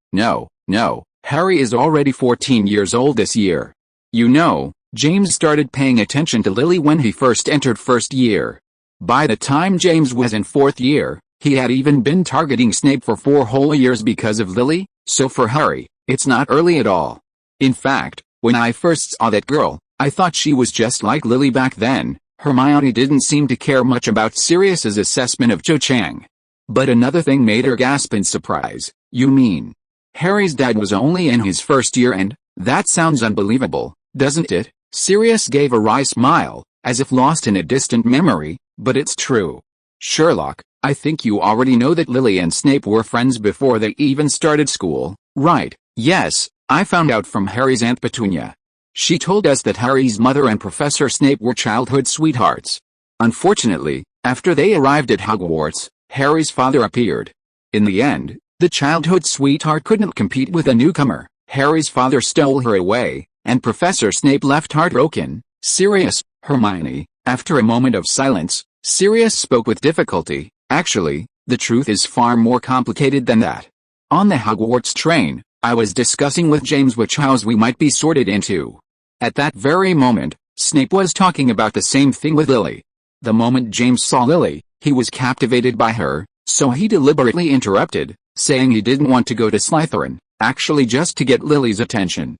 Harry is already 14 years old this year. You know, James started paying attention to Lily when he first entered first year. By the time James was in fourth year, he had even been targeting Snape for 4 whole years because of Lily, so for Harry, it's not early at all. In fact, when I first saw that girl, I thought she was just like Lily back then. Hermione didn't seem to care much about Sirius's assessment of Cho Chang. But another thing made her gasp in surprise. You mean, Harry's dad was only in his first year and, that sounds unbelievable, doesn't it? Sirius gave a wry smile, as if lost in a distant memory, but it's true. Sherlock, I think you already know that Lily and Snape were friends before they even started school, right? Yes, I found out from Harry's Aunt Petunia. She told us that Harry's mother and Professor Snape were childhood sweethearts. Unfortunately, after they arrived at Hogwarts, Harry's father appeared. In the end, the childhood sweetheart couldn't compete with a newcomer. Harry's father stole her away, and Professor Snape left heartbroken. Sirius, Hermione, after a moment of silence, Sirius spoke with difficulty. Actually, The truth is far more complicated than that. On the Hogwarts train, I was discussing with James which house we might be sorted into. At that very moment, Snape was talking about the same thing with Lily. The moment James saw Lily, he was captivated by her, so he deliberately interrupted, saying he didn't want to go to Slytherin, actually just to get Lily's attention.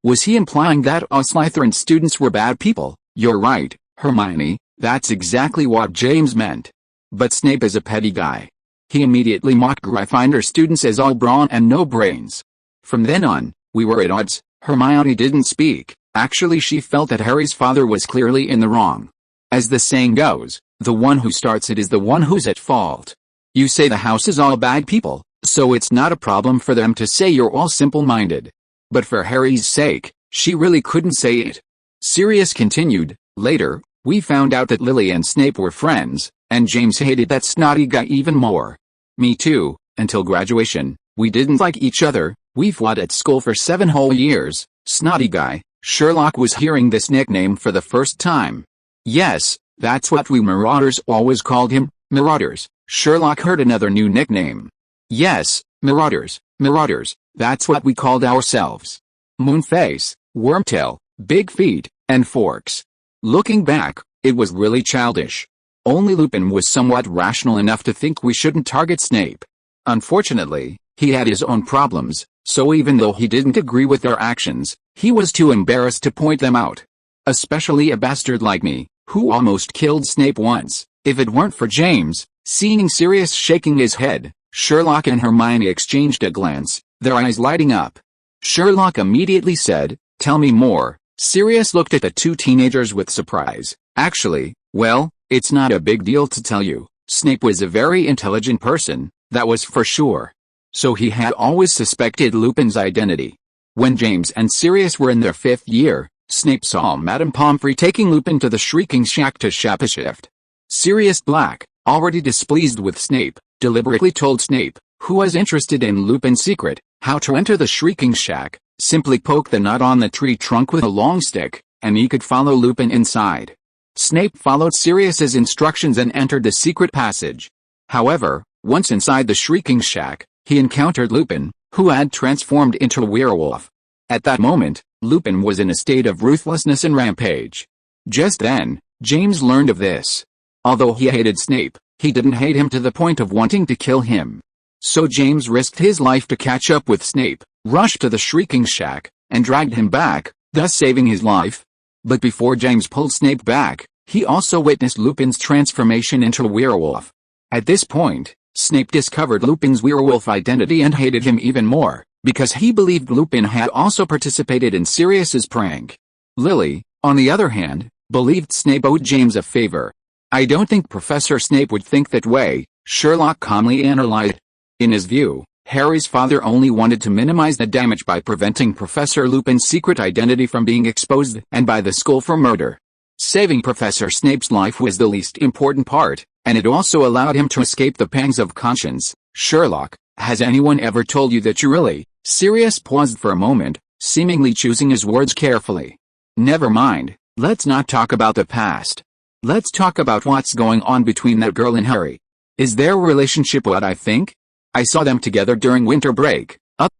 Was he implying that all Slytherin students were bad people? You're right, Hermione, that's exactly what James meant. But Snape is a petty guy. He immediately mocked Gryffindor students as all brawn and no brains. From then on, we were at odds. Hermione didn't speak. Actually, she felt that Harry's father was clearly in the wrong. As the saying goes, the one who starts it is the one who's at fault. You say the house is all bad people, so it's not a problem for them to say you're all simple-minded. But for Harry's sake, she really couldn't say it. Sirius continued, later, we found out that Lily and Snape were friends, and James hated that snotty guy even more. Me too, until graduation, we didn't like each other, we fought at school for 7 whole years, snotty guy. Sherlock was hearing this nickname for the first time. Yes, that's what we Marauders always called him, Marauders. Sherlock heard another new nickname. Yes, Marauders, Marauders, that's what we called ourselves. Moonface, Wormtail, Big Feet, and Forks. Looking back, it was really childish. Only Lupin was somewhat rational enough to think we shouldn't target Snape. Unfortunately, he had his own problems, so even though he didn't agree with their actions, he was too embarrassed to point them out. Especially a bastard like me, who almost killed Snape once. If it weren't for James, seeing Sirius shaking his head, Sherlock and Hermione exchanged a glance, their eyes lighting up. Sherlock immediately said, "Tell me more." Sirius looked at the two teenagers with surprise. Actually, well, it's not a big deal to tell you. Snape was a very intelligent person, that was for sure. So he had always suspected Lupin's identity. When James and Sirius were in their 5th year, Snape saw Madame Pomfrey taking Lupin to the Shrieking Shack to shapeshift. Sirius Black, already displeased with Snape, deliberately told Snape, who was interested in Lupin's secret, how to enter the Shrieking Shack. Simply poke the nut on the tree trunk with a long stick, and he could follow Lupin inside. Snape followed Sirius's instructions and entered the secret passage. However, once inside the Shrieking Shack, he encountered Lupin, who had transformed into a werewolf. At that moment, Lupin was in a state of ruthlessness and rampage. Just then, James learned of this. Although he hated Snape, he didn't hate him to the point of wanting to kill him. So James risked his life to catch up with Snape, rushed to the Shrieking Shack, and dragged him back, thus saving his life. But before James pulled Snape back, he also witnessed Lupin's transformation into a werewolf. At this point, Snape discovered Lupin's werewolf identity and hated him even more, because he believed Lupin had also participated in Sirius's prank. Lily, on the other hand, believed Snape owed James a favor. I don't think Professor Snape would think that way, Sherlock calmly analyzed. In his view, Harry's father only wanted to minimize the damage by preventing Professor Lupin's secret identity from being exposed and by the school for murder. Saving Professor Snape's life was the least important part, and it also allowed him to escape the pangs of conscience. Sherlock, has anyone ever told you that you really? Sirius paused for a moment, seemingly choosing his words carefully. Never mind, let's not talk about the past. Let's talk about what's going on between that girl and Harry. Is their relationship what I think? I saw them together during winter break.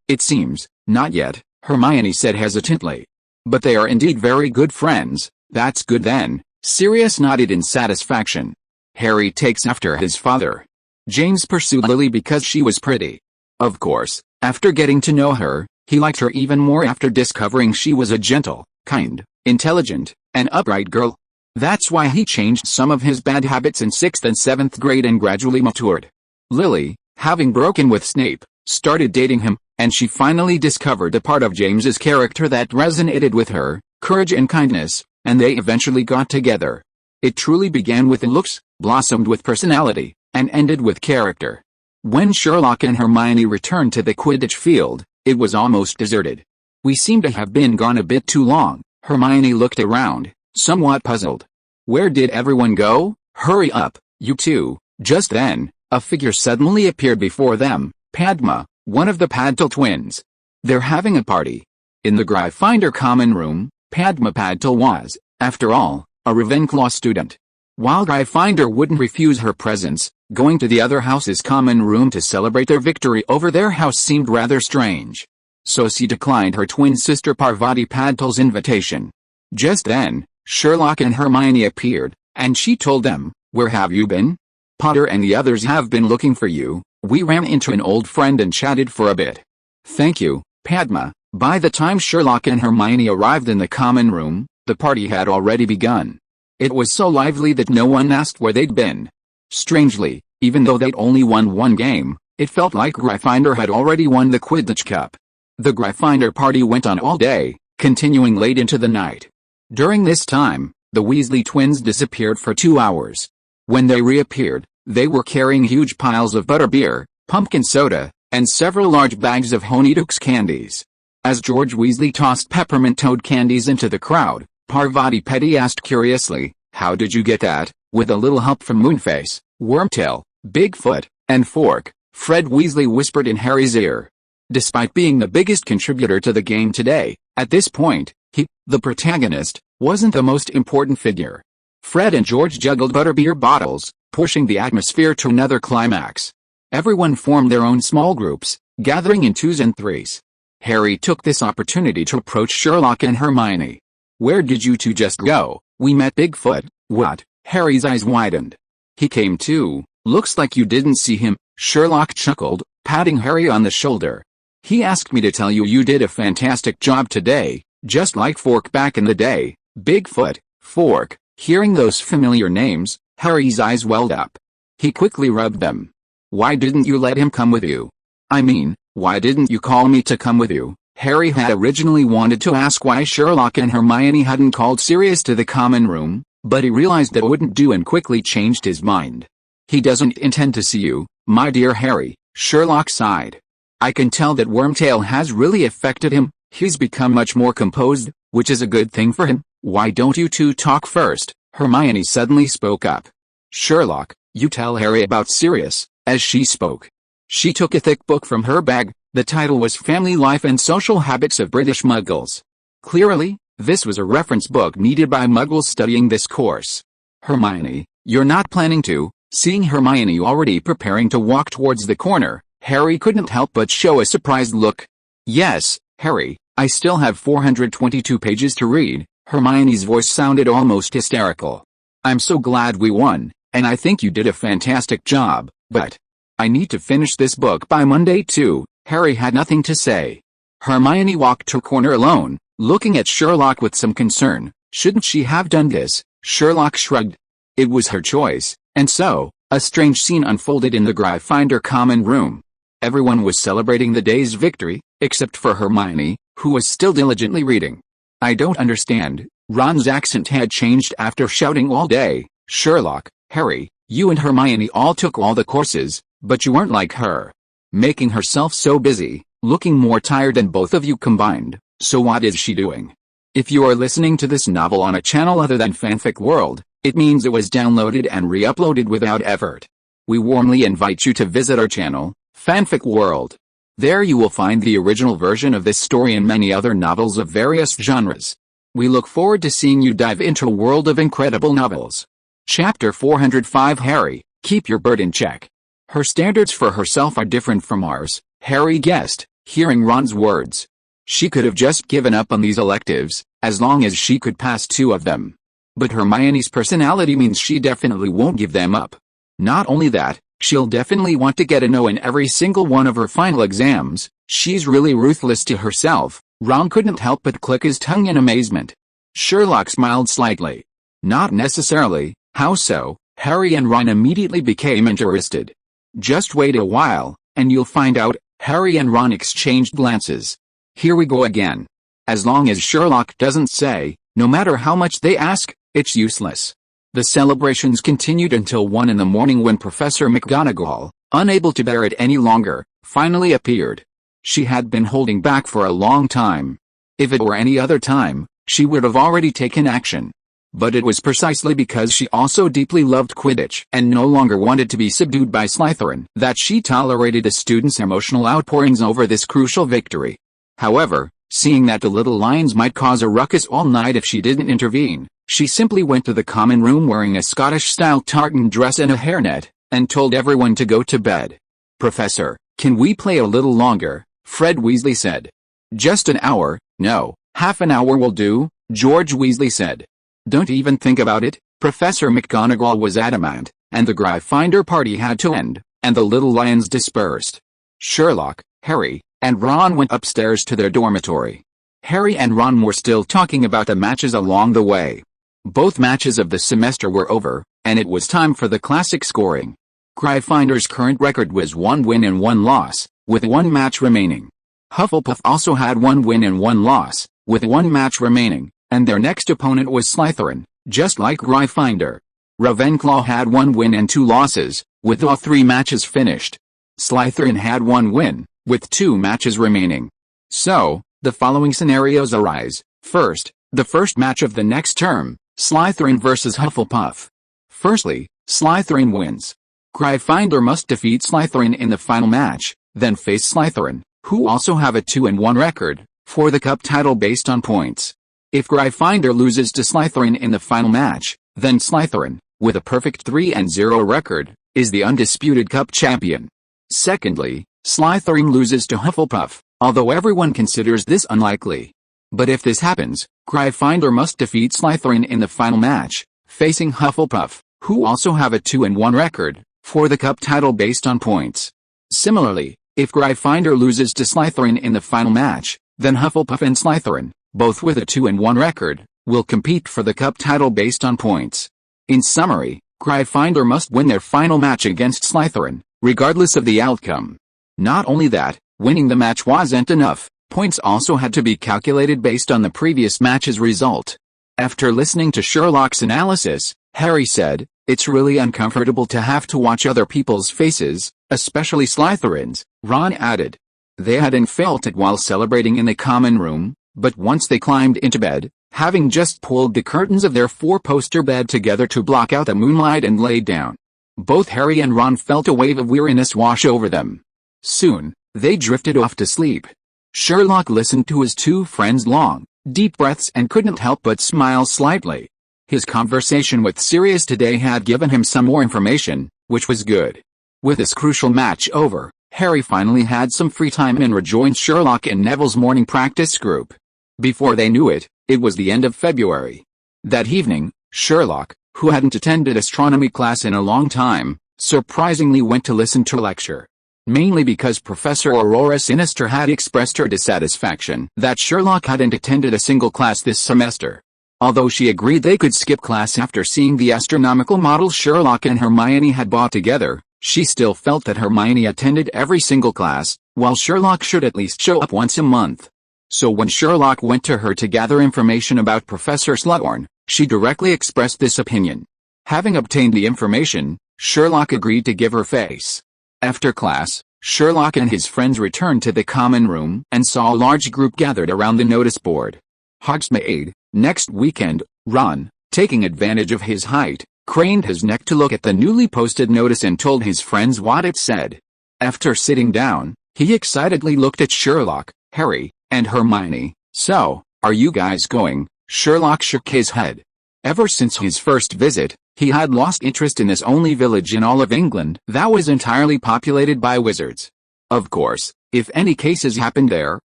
It seems, not yet, Hermione said hesitantly. But they are indeed very good friends. That's good then. Sirius nodded in satisfaction. Harry takes after his father. James pursued Lily because she was pretty. Of course, after getting to know her, he liked her even more after discovering she was a gentle, kind, intelligent, and upright girl. That's why he changed some of his bad habits in 6th and 7th grade and gradually matured. Lily, having broken with Snape, started dating him, and she finally discovered a part of James's character that resonated with her, courage and kindness, and they eventually got together. It truly began with looks, blossomed with personality, and ended with character. When Sherlock and Hermione returned to the Quidditch field, it was almost deserted. We seem to have been gone a bit too long. Hermione looked around, somewhat puzzled. Where did everyone go? Hurry up, you two. Just then, a figure suddenly appeared before them, Padma, one of the Padtal twins. They're having a party. In the Gryffindor common room, Padma Padtal was, after all, a Ravenclaw student. While Gryffindor wouldn't refuse her presence, Going to the other house's common room to celebrate their victory over their house seemed rather strange. So she declined her twin sister Parvati Padtal's invitation. Just then, Sherlock and Hermione appeared, and she told them, "Where have you been? Potter and the others have been looking for you. We ran into an old friend and chatted for a bit." "Thank you, Padma." By the time Sherlock and Hermione arrived in the common room, the party had already begun. It was so lively that no one asked where they'd been. Strangely, even though they'd only won one game, it felt like Gryffindor had already won the Quidditch Cup. The Gryffindor party went on all day, continuing late into the night. During this time, the Weasley twins disappeared for 2 hours. When they reappeared, they were carrying huge piles of butterbeer, pumpkin soda, and several large bags of Honeydukes candies. As George Weasley tossed peppermint toad candies into the crowd, Parvati Petty asked curiously, "How did you get that?" With a little help from Moonface, Wormtail, Bigfoot, and Fork, Fred Weasley whispered in Harry's ear. Despite being the biggest contributor to the game today, at this point, he, the protagonist, wasn't the most important figure. Fred and George juggled butterbeer bottles, pushing the atmosphere to another climax. Everyone formed their own small groups, gathering in 2s and 3s. Harry took this opportunity to approach Sherlock and Hermione. "Where did you two just go?" "We met Bigfoot." "What?" Harry's eyes widened. "He came too. Looks like you didn't see him." Sherlock chuckled, patting Harry on the shoulder. "He asked me to tell you you did a fantastic job today, just like Fork back in the day." Bigfoot, Fork. Hearing those familiar names, Harry's eyes welled up. He quickly rubbed them. "Why didn't you let him come with you? I mean, why didn't you call me to come with you?" Harry had originally wanted to ask why Sherlock and Hermione hadn't called Sirius to the common room, but he realized that wouldn't do and quickly changed his mind. "He doesn't intend to see you, my dear Harry," Sherlock sighed. "I can tell that Wormtail has really affected him. He's become much more composed, which is a good thing for him." "Why don't you two talk first?" Hermione suddenly spoke up. "Sherlock, you tell Harry about Sirius." As she spoke, she took a thick book from her bag. The title was Family Life and Social Habits of British Muggles. Clearly, this was a reference book needed by Muggles studying this course. "Hermione, you're not planning to?" Seeing Hermione already preparing to walk towards the corner, Harry couldn't help but show a surprised look. "Yes, Harry, I still have 422 pages to read." Hermione's voice sounded almost hysterical. "I'm so glad we won, and I think you did a fantastic job, but I need to finish this book by Monday too." Harry had nothing to say. Hermione walked to a corner alone, looking at Sherlock with some concern. Shouldn't she have done this? Sherlock shrugged. It was her choice, and so, a strange scene unfolded in the Gryffindor common room. Everyone was celebrating the day's victory, except for Hermione, who was still diligently reading. "I don't understand." Ron's accent had changed after shouting all day. "Sherlock, Harry, you and Hermione all took all the courses, but you weren't like her. Making herself so busy, looking more tired than both of you combined. So what is she doing?" If you are listening to this novel on a channel other than Fanfic World, it means it was downloaded and re-uploaded without effort. We warmly invite you to visit our channel, Fanfic World. There you will find the original version of this story and many other novels of various genres. We look forward to seeing you dive into a world of incredible novels. Chapter 405 Harry, keep your bird in check. Her standards for herself are different from ours, Harry guessed, hearing Ron's words. She could have just given up on these electives, as long as she could pass 2 of them. But Hermione's personality means she definitely won't give them up. Not only that, she'll definitely want to get a no in every single one of her final exams. She's really ruthless to herself. Ron couldn't help but click his tongue in amazement. Sherlock smiled slightly. "Not necessarily." "How so?" Harry and Ron immediately became interested. "Just wait a while, and you'll find out." Harry and Ron exchanged glances. Here we go again. As long as Sherlock doesn't say, no matter how much they ask, it's useless. The celebrations continued until 1 in the morning when Professor McGonagall, unable to bear it any longer, finally appeared. She had been holding back for a long time. If it were any other time, she would have already taken action. But it was precisely because she also deeply loved Quidditch and no longer wanted to be subdued by Slytherin that she tolerated the students' emotional outpourings over this crucial victory. However, seeing that the little lions might cause a ruckus all night if she didn't intervene, she simply went to the common room wearing a Scottish-style tartan dress and a hairnet, and told everyone to go to bed. "Professor, can we play a little longer?" Fred Weasley said. "Just an hour." "No, half an hour will do," George Weasley said. "Don't even think about it." Professor McGonagall was adamant, and the Gryffindor party had to end, and the little lions dispersed. Sherlock, Harry, and Ron went upstairs to their dormitory. Harry and Ron were still talking about the matches along the way. Both matches of the semester were over, and it was time for the classic scoring. Gryffindor's current record was 1 win and 1 loss, with 1 match remaining. Hufflepuff also had 1 win and 1 loss, with 1 match remaining, and their next opponent was Slytherin, just like Gryffindor. Ravenclaw had 1 win and 2 losses, with all 3 matches finished. Slytherin had 1 win, with 2 matches remaining. So, the following scenarios arise. First, the first match of the next term, Slytherin versus Hufflepuff. Firstly, Slytherin wins. Gryffindor must defeat Slytherin in the final match, then face Slytherin, who also have a 2-1 record, for the cup title based on points. If Gryffindor loses to Slytherin in the final match, then Slytherin, with a perfect 3-0 record, is the undisputed cup champion. Secondly, Slytherin loses to Hufflepuff, although everyone considers this unlikely. But if this happens, Gryffindor must defeat Slytherin in the final match, facing Hufflepuff, who also have a 2-1 record, for the cup title based on points. Similarly, if Gryffindor loses to Slytherin in the final match, then Hufflepuff and Slytherin, both with a 2-1 record, will compete for the cup title based on points. In summary, Gryffindor must win their final match against Slytherin, regardless of the outcome. Not only that, winning the match wasn't enough, points also had to be calculated based on the previous match's result. After listening to Sherlock's analysis, Harry said, "It's really uncomfortable to have to watch other people's faces, especially Slytherin's," Ron added. They hadn't felt it while celebrating in the common room, but once they climbed into bed, having just pulled the curtains of their 4-poster bed together to block out the moonlight and laid down, both Harry and Ron felt a wave of weariness wash over them. Soon, they drifted off to sleep. Sherlock listened to his 2 friends' long, deep breaths and couldn't help but smile slightly. His conversation with Sirius today had given him some more information, which was good. With this crucial match over, Harry finally had some free time and rejoined Sherlock and Neville's morning practice group. Before they knew it, it was the end of February. That evening, Sherlock, who hadn't attended astronomy class in a long time, surprisingly went to listen to a lecture. Mainly because Professor Aurora Sinister had expressed her dissatisfaction that Sherlock hadn't attended a single class this semester. Although she agreed they could skip class after seeing the astronomical models Sherlock and Hermione had bought together, she still felt that Hermione attended every single class, while Sherlock should at least show up once a month. So when Sherlock went to her to gather information about Professor Slughorn, she directly expressed this opinion. Having obtained the information, Sherlock agreed to give her face. After class, Sherlock and his friends returned to the common room and saw a large group gathered around the notice board. Hogsmeade, next weekend. Ron, taking advantage of his height, craned his neck to look at the newly posted notice and told his friends what it said. After sitting down, he excitedly looked at Sherlock, Harry, and Hermione. "So, are you guys going?" Sherlock shook his head. Ever since his first visit, he had lost interest in this only village in all of England that was entirely populated by wizards. Of course, if any cases happened there,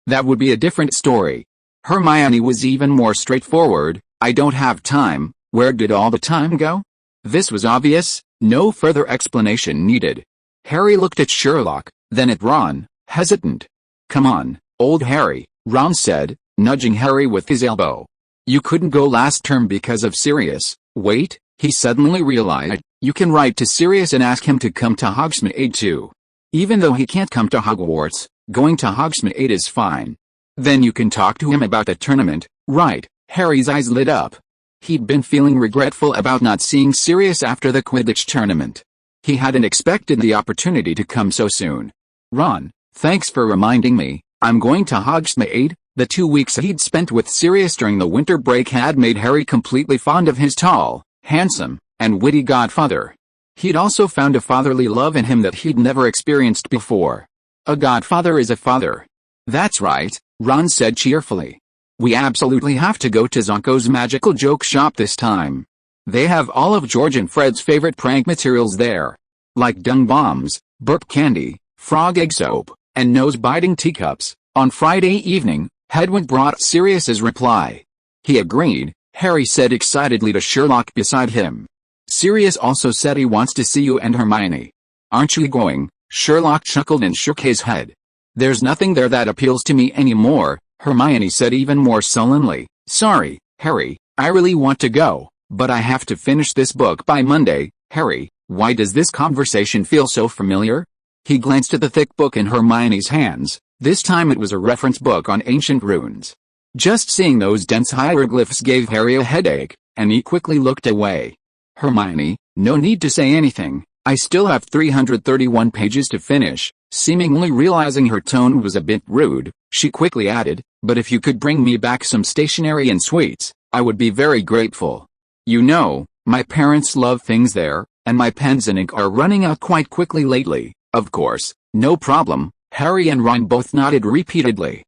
that would be a different story. Hermione was even more straightforward. "I don't have time." Where did all the time go? This was obvious, no further explanation needed. Harry looked at Sherlock, then at Ron, hesitant. "Come on, old Harry," Ron said, nudging Harry with his elbow. "You couldn't go last term because of Sirius." Wait, he suddenly realized, you can write to Sirius and ask him to come to Hogsmeade too. Even though he can't come to Hogwarts, going to Hogsmeade is fine. Then you can talk to him about the tournament, right? Harry's eyes lit up. He'd been feeling regretful about not seeing Sirius after the Quidditch tournament. He hadn't expected the opportunity to come so soon. "Ron, thanks for reminding me, I'm going to Hogsmeade." The 2 weeks he'd spent with Sirius during the winter break had made Harry completely fond of his tall, handsome, and witty godfather. He'd also found a fatherly love in him that he'd never experienced before. A godfather is a father. "That's right," Ron said cheerfully. "We absolutely have to go to Zonko's magical joke shop this time. They have all of George and Fred's favorite prank materials there." like dung bombs, burp candy, frog egg soap, and nose-biting teacups. On Friday evening, Hedwig brought Sirius's reply. He agreed, Harry said excitedly to Sherlock beside him. Sirius also said he wants to see you and Hermione. Aren't you going? Sherlock chuckled and shook his head. There's nothing there that appeals to me anymore, Hermione said even more sullenly. Sorry, Harry, I really want to go, but I have to finish this book by Monday. Harry, why does this conversation feel so familiar? He glanced at the thick book in Hermione's hands. This time it was a reference book on ancient runes. Just seeing those dense hieroglyphs gave Harry a headache, and he quickly looked away. Hermione, no need to say anything. I still have 331 pages to finish. Seemingly realizing her tone was a bit rude, she quickly added, but if you could bring me back some stationery and sweets, I would be very grateful. You know, my parents love things there, and my pens and ink are running out quite quickly lately. Of course, no problem. Harry and Ron both nodded repeatedly.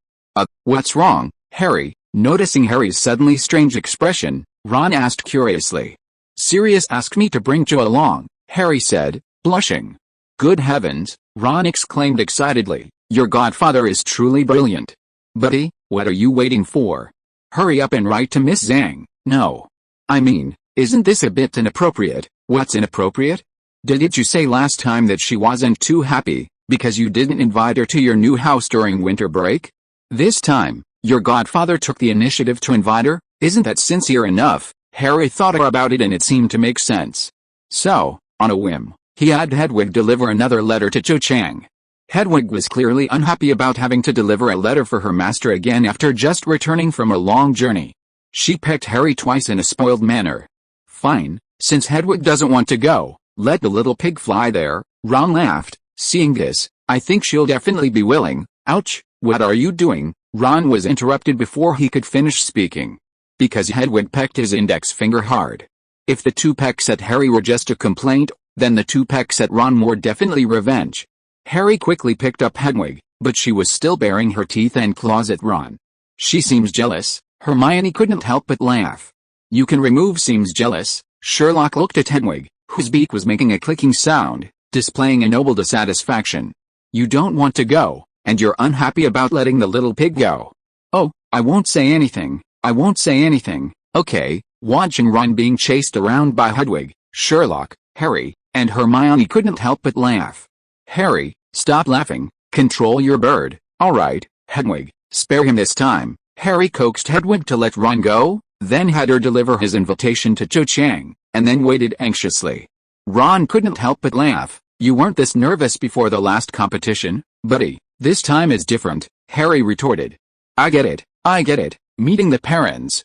What's wrong, Harry? Noticing Harry's suddenly strange expression, Ron asked curiously. Sirius asked me to bring Jo along, Harry said, blushing. Good heavens, Ron exclaimed excitedly, your godfather is truly brilliant. Buddy, what are you waiting for? Hurry up and write to Miss Zhang. No. I mean, isn't this a bit inappropriate? What's inappropriate? Didn't you say last time that she wasn't too happy, because you didn't invite her to your new house during winter break? This time, your godfather took the initiative to invite her? Isn't that sincere enough? Harry thought about it and it seemed to make sense. So, on a whim, he had Hedwig deliver another letter to Cho Chang. Hedwig was clearly unhappy about having to deliver a letter for her master again after just returning from a long journey. She pecked Harry twice in a spoiled manner. Fine, since Hedwig doesn't want to go, let the little pig fly there, Ron laughed. Seeing this, I think she'll definitely be willing. Ouch, what are you doing? Ron was interrupted before he could finish speaking. Because Hedwig pecked his index finger hard. If the 2 pecks at Harry were just a complaint, then the 2 pecks at Ron were definitely revenge. Harry quickly picked up Hedwig, but she was still baring her teeth and claws at Ron. She seems jealous, Hermione couldn't help but laugh. You can remove seems jealous. Sherlock looked at Hedwig, whose beak was making a clicking sound, displaying a noble dissatisfaction. You don't want to go, and you're unhappy about letting the little pig go. Oh, I won't say anything, I won't say anything, okay. Watching Ron being chased around by Hedwig, Sherlock, Harry, and Hermione couldn't help but laugh. Harry, stop laughing, control your bird, alright, Hedwig, spare him this time. Harry coaxed Hedwig to let Ron go, then had her deliver his invitation to Cho Chang, and then waited anxiously. Ron couldn't help but laugh. You weren't this nervous before the last competition, buddy. This time is different, Harry retorted. I get it. Meeting the parents,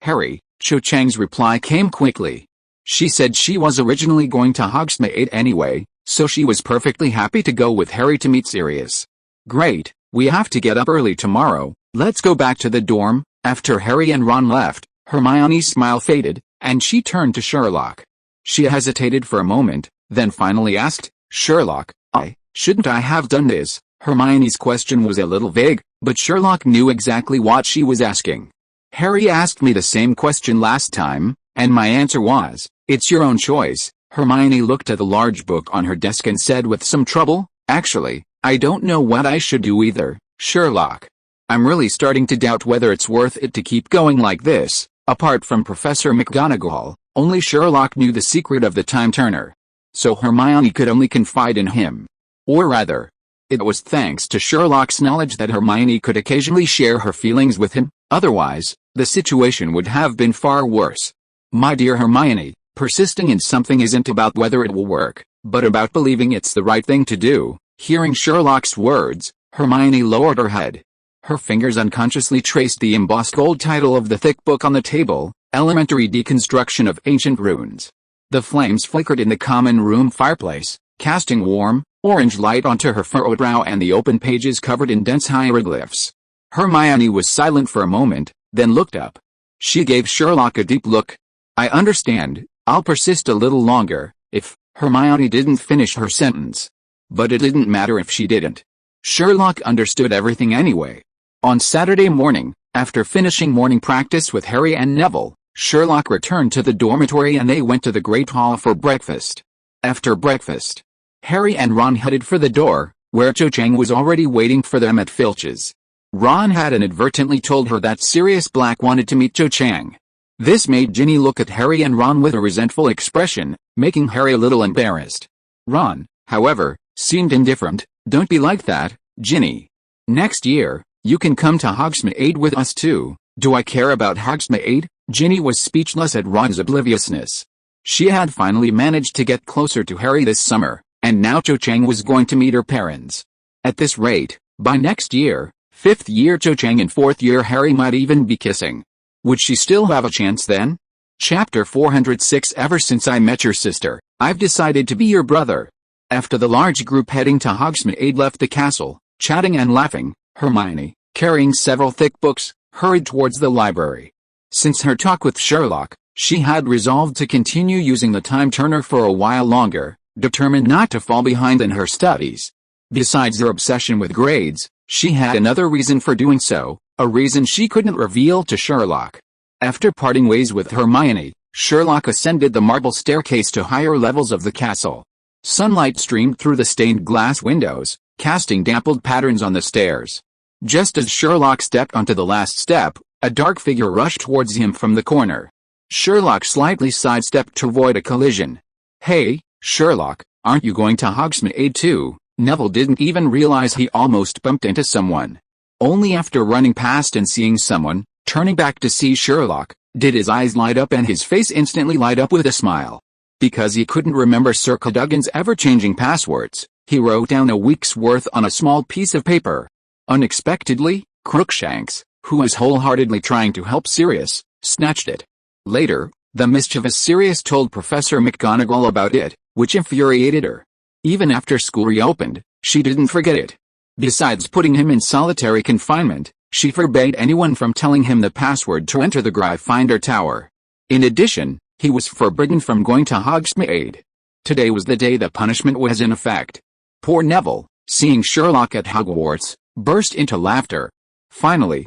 Harry, Cho Chang's reply came quickly. She said she was originally going to Hogsmeade anyway, so she was perfectly happy to go with Harry to meet Sirius. Great, we have to get up early tomorrow, let's go back to the dorm. After Harry and Ron left, Hermione's smile faded, and she turned to Sherlock. She hesitated for a moment, then finally asked, Sherlock, shouldn't I have done this? Hermione's question was a little vague, but Sherlock knew exactly what she was asking. Harry asked me the same question last time, and my answer was, it's your own choice. Hermione looked at the large book on her desk and said with some trouble, actually, I don't know what I should do either, Sherlock. I'm really starting to doubt whether it's worth it to keep going like this. Apart from Professor McGonagall, only Sherlock knew the secret of the time turner. So Hermione could only confide in him. Or rather, it was thanks to Sherlock's knowledge that Hermione could occasionally share her feelings with him, otherwise, the situation would have been far worse. My dear Hermione, persisting in something isn't about whether it will work, but about believing it's the right thing to do. Hearing Sherlock's words, Hermione lowered her head. Her fingers unconsciously traced the embossed gold title of the thick book on the table, Elementary Deconstruction of Ancient Runes. The flames flickered in the common room fireplace, casting warm, orange light onto her furrowed brow and the open pages covered in dense hieroglyphs. Hermione was silent for a moment, then looked up. She gave Sherlock a deep look. I understand, I'll persist a little longer, if... Hermione didn't finish her sentence. But it didn't matter if she didn't. Sherlock understood everything anyway. On Saturday morning, after finishing morning practice with Harry and Neville, Sherlock returned to the dormitory and they went to the Great Hall for breakfast. After breakfast, Harry and Ron headed for the door, where Cho Chang was already waiting for them at Filch's. Ron had inadvertently told her that Sirius Black wanted to meet Cho Chang. This made Ginny look at Harry and Ron with a resentful expression, making Harry a little embarrassed. Ron, however, seemed indifferent. "Don't be like that, Ginny. Next year, you can come to Hogsmeade with us too." "Do I care about Hogsmeade?" Ginny was speechless at Ron's obliviousness. She had finally managed to get closer to Harry this summer, and now Cho Chang was going to meet her parents. At this rate, by next year, 5th year Cho Chang and 4th year Harry might even be kissing. Would she still have a chance then? Chapter 406 Ever since I met your sister, I've decided to be your brother. After the large group heading to Hogsmeade left the castle, chatting and laughing, Hermione, carrying several thick books, hurried towards the library. Since her talk with Sherlock, she had resolved to continue using the time turner for a while longer, determined not to fall behind in her studies. Besides her obsession with grades, she had another reason for doing so, a reason she couldn't reveal to Sherlock. After parting ways with Hermione, Sherlock ascended the marble staircase to higher levels of the castle. Sunlight streamed through the stained glass windows, casting dappled patterns on the stairs. Just as Sherlock stepped onto the last step, a dark figure rushed towards him from the corner. Sherlock slightly sidestepped to avoid a collision. "Hey, Sherlock, aren't you going to Hogsmeade too?" Neville didn't even realize he almost bumped into someone. Only after running past and seeing someone, turning back to see Sherlock, did his eyes light up and his face instantly light up with a smile. Because he couldn't remember Sir Cadogan's ever-changing passwords, he wrote down a week's worth on a small piece of paper. Unexpectedly, Crookshanks, who was wholeheartedly trying to help Sirius, snatched it. Later, the mischievous Sirius told Professor McGonagall about it, which infuriated her. Even after school reopened, she didn't forget it. Besides putting him in solitary confinement, she forbade anyone from telling him the password to enter the Gryffindor Tower. In addition, he was forbidden from going to Hogsmeade. Today was the day the punishment was in effect. Poor Neville, seeing Sherlock at Hogwarts, burst into laughter. Finally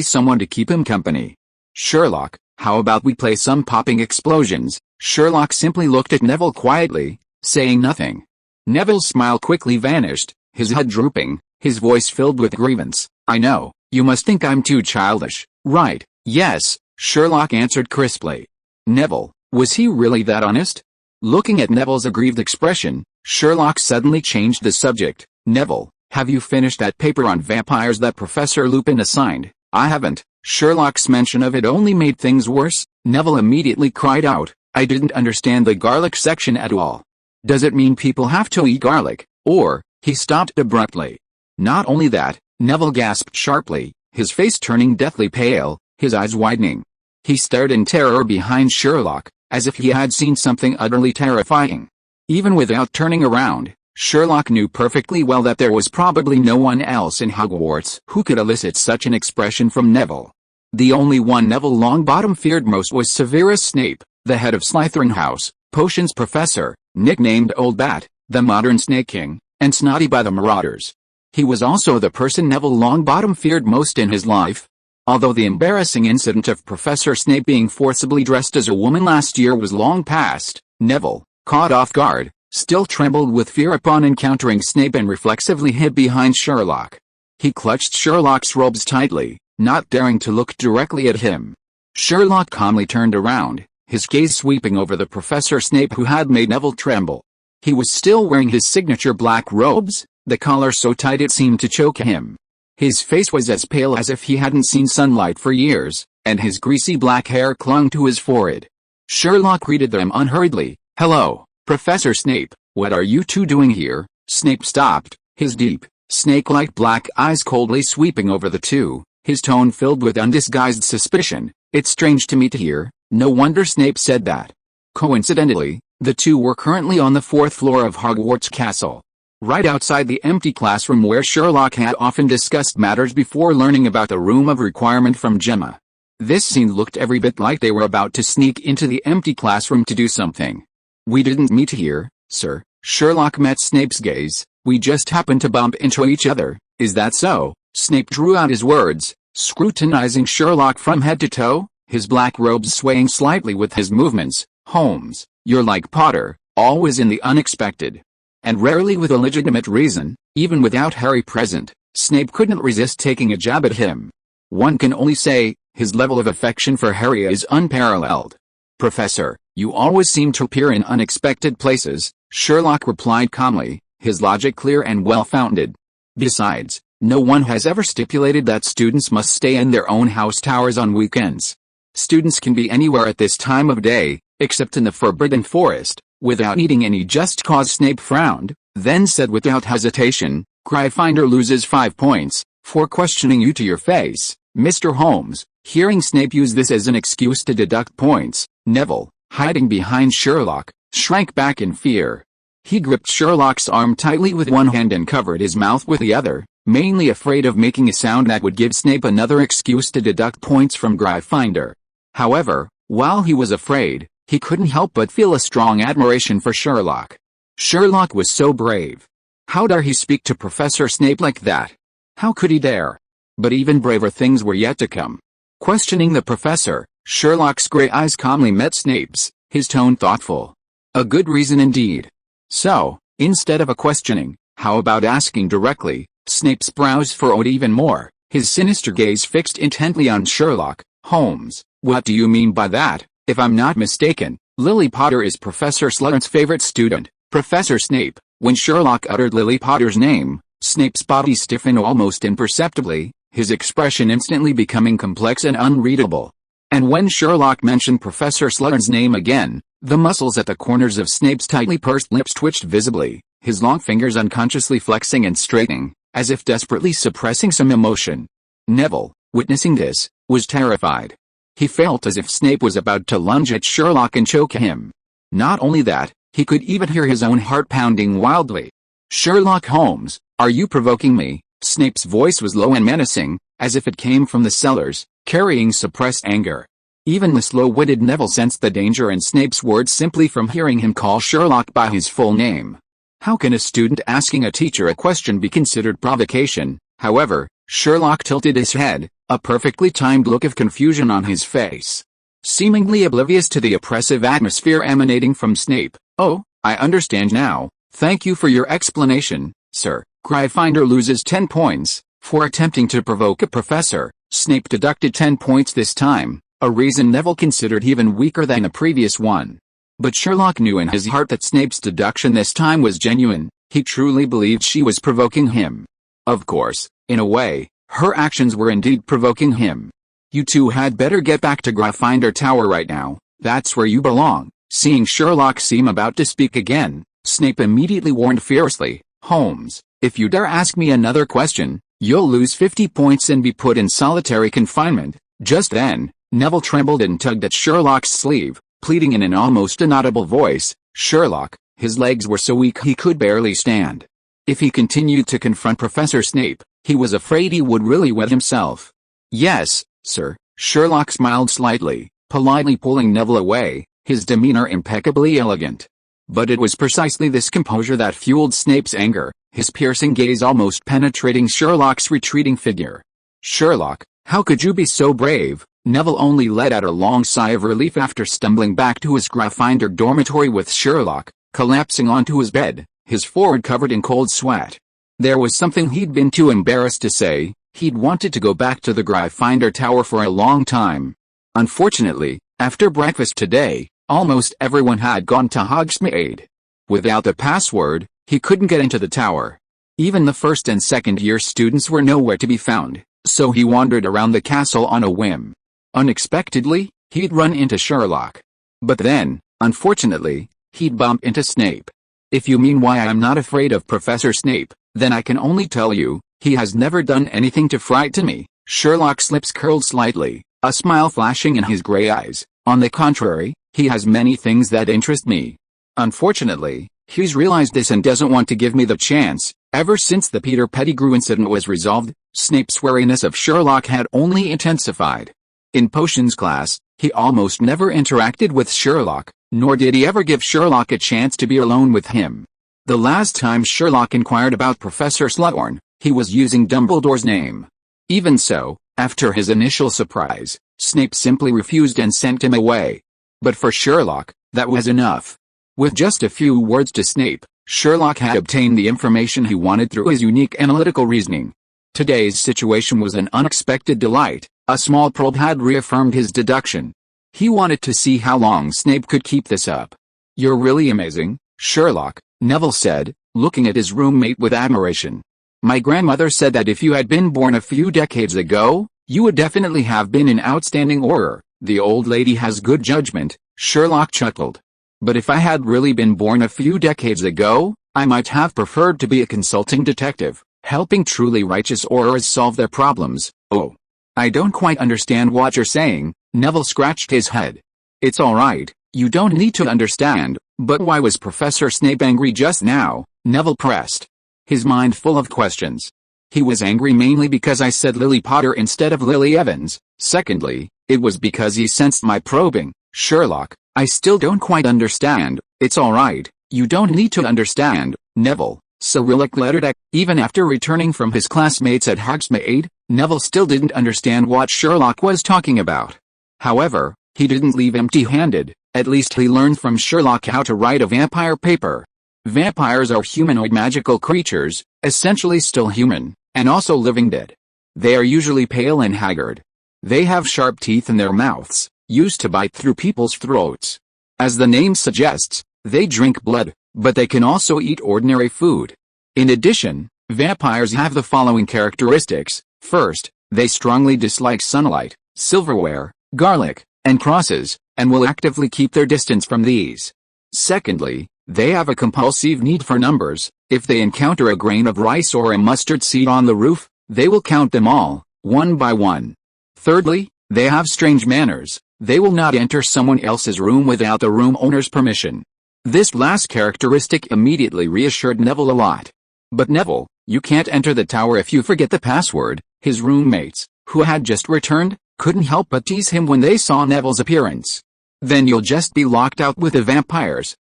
someone to keep him company. "Sherlock, how about we play some popping explosions?" Sherlock simply looked at Neville quietly, saying nothing. Neville's smile quickly vanished, his head drooping, his voice filled with grievance. "I know, you must think I'm too childish, right?" "Yes," Sherlock answered crisply. Neville, was he really that honest? Looking at Neville's aggrieved expression, Sherlock suddenly changed the subject. "Neville, have you finished that paper on vampires that Professor Lupin assigned?" "I haven't." Sherlock's mention of it only made things worse. Neville immediately cried out, "I didn't understand the garlic section at all. Does it mean people have to eat garlic, or—" He stopped abruptly. "Not only that," Neville gasped sharply, his face turning deathly pale, his eyes widening. He stared in terror behind Sherlock, as if he had seen something utterly terrifying. Even without turning around, Sherlock knew perfectly well that there was probably no one else in Hogwarts who could elicit such an expression from Neville. The only one Neville Longbottom feared most was Severus Snape, the head of Slytherin House, Potions Professor, nicknamed Old Bat, the modern Snake King, and Snotty by the Marauders. He was also the person Neville Longbottom feared most in his life. Although the embarrassing incident of Professor Snape being forcibly dressed as a woman last year was long past, Neville, caught off guard, still trembled with fear upon encountering Snape and reflexively hid behind Sherlock. He clutched Sherlock's robes tightly, not daring to look directly at him. Sherlock calmly turned around, his gaze sweeping over the Professor Snape who had made Neville tremble. He was still wearing his signature black robes, the collar so tight it seemed to choke him. His face was as pale as if he hadn't seen sunlight for years, and his greasy black hair clung to his forehead. Sherlock greeted them unhurriedly. "Hello, Professor Snape, what are you two doing here?" Snape stopped, his deep, snake-like black eyes coldly sweeping over the two, his tone filled with undisguised suspicion. "It's strange to meet here." No wonder Snape said that. Coincidentally, the two were currently on the 4th floor of Hogwarts Castle, right outside the empty classroom where Sherlock had often discussed matters before learning about the Room of Requirement from Gemma. This scene looked every bit like they were about to sneak into the empty classroom to do something. "We didn't meet here, sir." Sherlock met Snape's gaze. "We just happened to bump into each other." "Is that so?" Snape drew out his words, scrutinizing Sherlock from head to toe, his black robes swaying slightly with his movements. "Holmes, you're like Potter, always in the unexpected. And rarely with a legitimate reason. Even without Harry present, Snape couldn't resist taking a jab at him. One can only say, his level of affection for Harry is unparalleled. "Professor, you always seem to appear in unexpected places," Sherlock replied calmly, his logic clear and well-founded. "Besides, no one has ever stipulated that students must stay in their own house towers on weekends. Students can be anywhere at this time of day, except in the Forbidden Forest, without needing any just cause." Snape frowned, then said without hesitation, "Gryffindor loses 5 points, for questioning you to your face, Mr. Holmes." Hearing Snape use this as an excuse to deduct points, Neville, hiding behind Sherlock, shrank back in fear. He gripped Sherlock's arm tightly with one hand and covered his mouth with the other, mainly afraid of making a sound that would give Snape another excuse to deduct points from Gryffindor. However, while he was afraid, he couldn't help but feel a strong admiration for Sherlock. Sherlock was so brave. How dare he speak to Professor Snape like that? How could he dare? But even braver things were yet to come. Questioning the professor, Sherlock's gray eyes calmly met Snape's, his tone thoughtful. A good reason indeed. So, instead of a questioning, how about asking directly? Snape's brows furrowed even more, his sinister gaze fixed intently on Sherlock. "Holmes, what do you mean by that? If I'm not mistaken, Lily Potter is Professor Slughorn's favorite student." "Professor Snape." When Sherlock uttered Lily Potter's name, Snape's body stiffened almost imperceptibly, his expression instantly becoming complex and unreadable. And when Sherlock mentioned Professor Slughorn's name again, the muscles at the corners of Snape's tightly pursed lips twitched visibly, his long fingers unconsciously flexing and straightening, as if desperately suppressing some emotion. Neville, witnessing this, was terrified. He felt as if Snape was about to lunge at Sherlock and choke him. Not only that, he could even hear his own heart pounding wildly. "Sherlock Holmes, are you provoking me?" Snape's voice was low and menacing, as if it came from the cellars, carrying suppressed anger. Even the slow-witted Neville sensed the danger in Snape's words simply from hearing him call Sherlock by his full name. How can a student asking a teacher a question be considered provocation? However, Sherlock tilted his head, a perfectly timed look of confusion on his face. Seemingly oblivious to the oppressive atmosphere emanating from Snape. "Oh, I understand now. Thank you for your explanation, sir. Gryffindor loses 10 points, for attempting to provoke a professor." Snape deducted 10 points this time, a reason Neville considered even weaker than the previous one. But Sherlock knew in his heart that Snape's deduction this time was genuine. He truly believed she was provoking him. Of course, in a way, her actions were indeed provoking him. "You two had better get back to Gryffindor Tower right now. That's where you belong." Seeing Sherlock seem about to speak again, Snape immediately warned fiercely, "Holmes, if you dare ask me another question, you'll lose 50 points and be put in solitary confinement." Just then, Neville trembled and tugged at Sherlock's sleeve, pleading in an almost inaudible voice. Sherlock, his legs were so weak he could barely stand. If he continued to confront Professor Snape, he was afraid he would really wet himself. "Yes, sir." Sherlock smiled slightly, politely pulling Neville away, his demeanor impeccably elegant. But it was precisely this composure that fueled Snape's anger, his piercing gaze almost penetrating Sherlock's retreating figure. "Sherlock, how could you be so brave?" Neville only let out a long sigh of relief after stumbling back to his Gryffindor dormitory with Sherlock, collapsing onto his bed, his forehead covered in cold sweat. There was something he'd been too embarrassed to say. He'd wanted to go back to the Gryffindor Tower for a long time. Unfortunately, after breakfast today, almost everyone had gone to Hogsmeade. Without the password, he couldn't get into the tower. Even the first and second year students were nowhere to be found, so he wandered around the castle on a whim. Unexpectedly, he'd run into Sherlock. But then, unfortunately, he'd bump into Snape. "If you mean why I'm not afraid of Professor Snape, then I can only tell you, he has never done anything to frighten me." Sherlock's lips curled slightly, a smile flashing in his gray eyes. "On the contrary, he has many things that interest me. Unfortunately, he's realized this and doesn't want to give me the chance." Ever since the Peter Pettigrew incident was resolved, Snape's wariness of Sherlock had only intensified. In potions class, he almost never interacted with Sherlock, nor did he ever give Sherlock a chance to be alone with him. The last time Sherlock inquired about Professor Slughorn, he was using Dumbledore's name. Even so, after his initial surprise, Snape simply refused and sent him away. But for Sherlock, that was enough. With just a few words to Snape, Sherlock had obtained the information he wanted through his unique analytical reasoning. Today's situation was an unexpected delight. A small probe had reaffirmed his deduction. He wanted to see how long Snape could keep this up. "You're really amazing, Sherlock," Neville said, looking at his roommate with admiration. "My grandmother said that if you had been born a few decades ago, you would definitely have been an outstanding orer." "The old lady has good judgment," Sherlock chuckled. "But if I had really been born a few decades ago, I might have preferred to be a consulting detective, helping truly righteous orers solve their problems." "Oh. I don't quite understand what you're saying," Neville scratched his head. "It's alright, you don't need to understand, but why was Professor Snape angry just now?" Neville pressed, his mind full of questions. "He was angry mainly because I said Lily Potter instead of Lily Evans. Secondly, it was because he sensed my probing." "Sherlock, I still don't quite understand." "It's alright, you don't need to understand, Neville," Cyrillic lettered at. Even after returning from his classmates at Hogsmeade, Neville still didn't understand what Sherlock was talking about. However, he didn't leave empty-handed. At least he learned from Sherlock how to write a vampire paper. Vampires are humanoid magical creatures, essentially still human, and also living dead. They are usually pale and haggard. They have sharp teeth in their mouths, used to bite through people's throats. As the name suggests, they drink blood, but they can also eat ordinary food. In addition, vampires have the following characteristics. First, they strongly dislike sunlight, silverware, garlic, and crosses, and will actively keep their distance from these. Secondly, they have a compulsive need for numbers. If they encounter a grain of rice or a mustard seed on the roof, they will count them all, one by one. Thirdly, they have strange manners. They will not enter someone else's room without the room owner's permission. This last characteristic immediately reassured Neville a lot. "But Neville, you can't enter the tower if you forget the password." His roommates, who had just returned, couldn't help but tease him when they saw Neville's appearance. "Then you'll just be locked out with the vampires."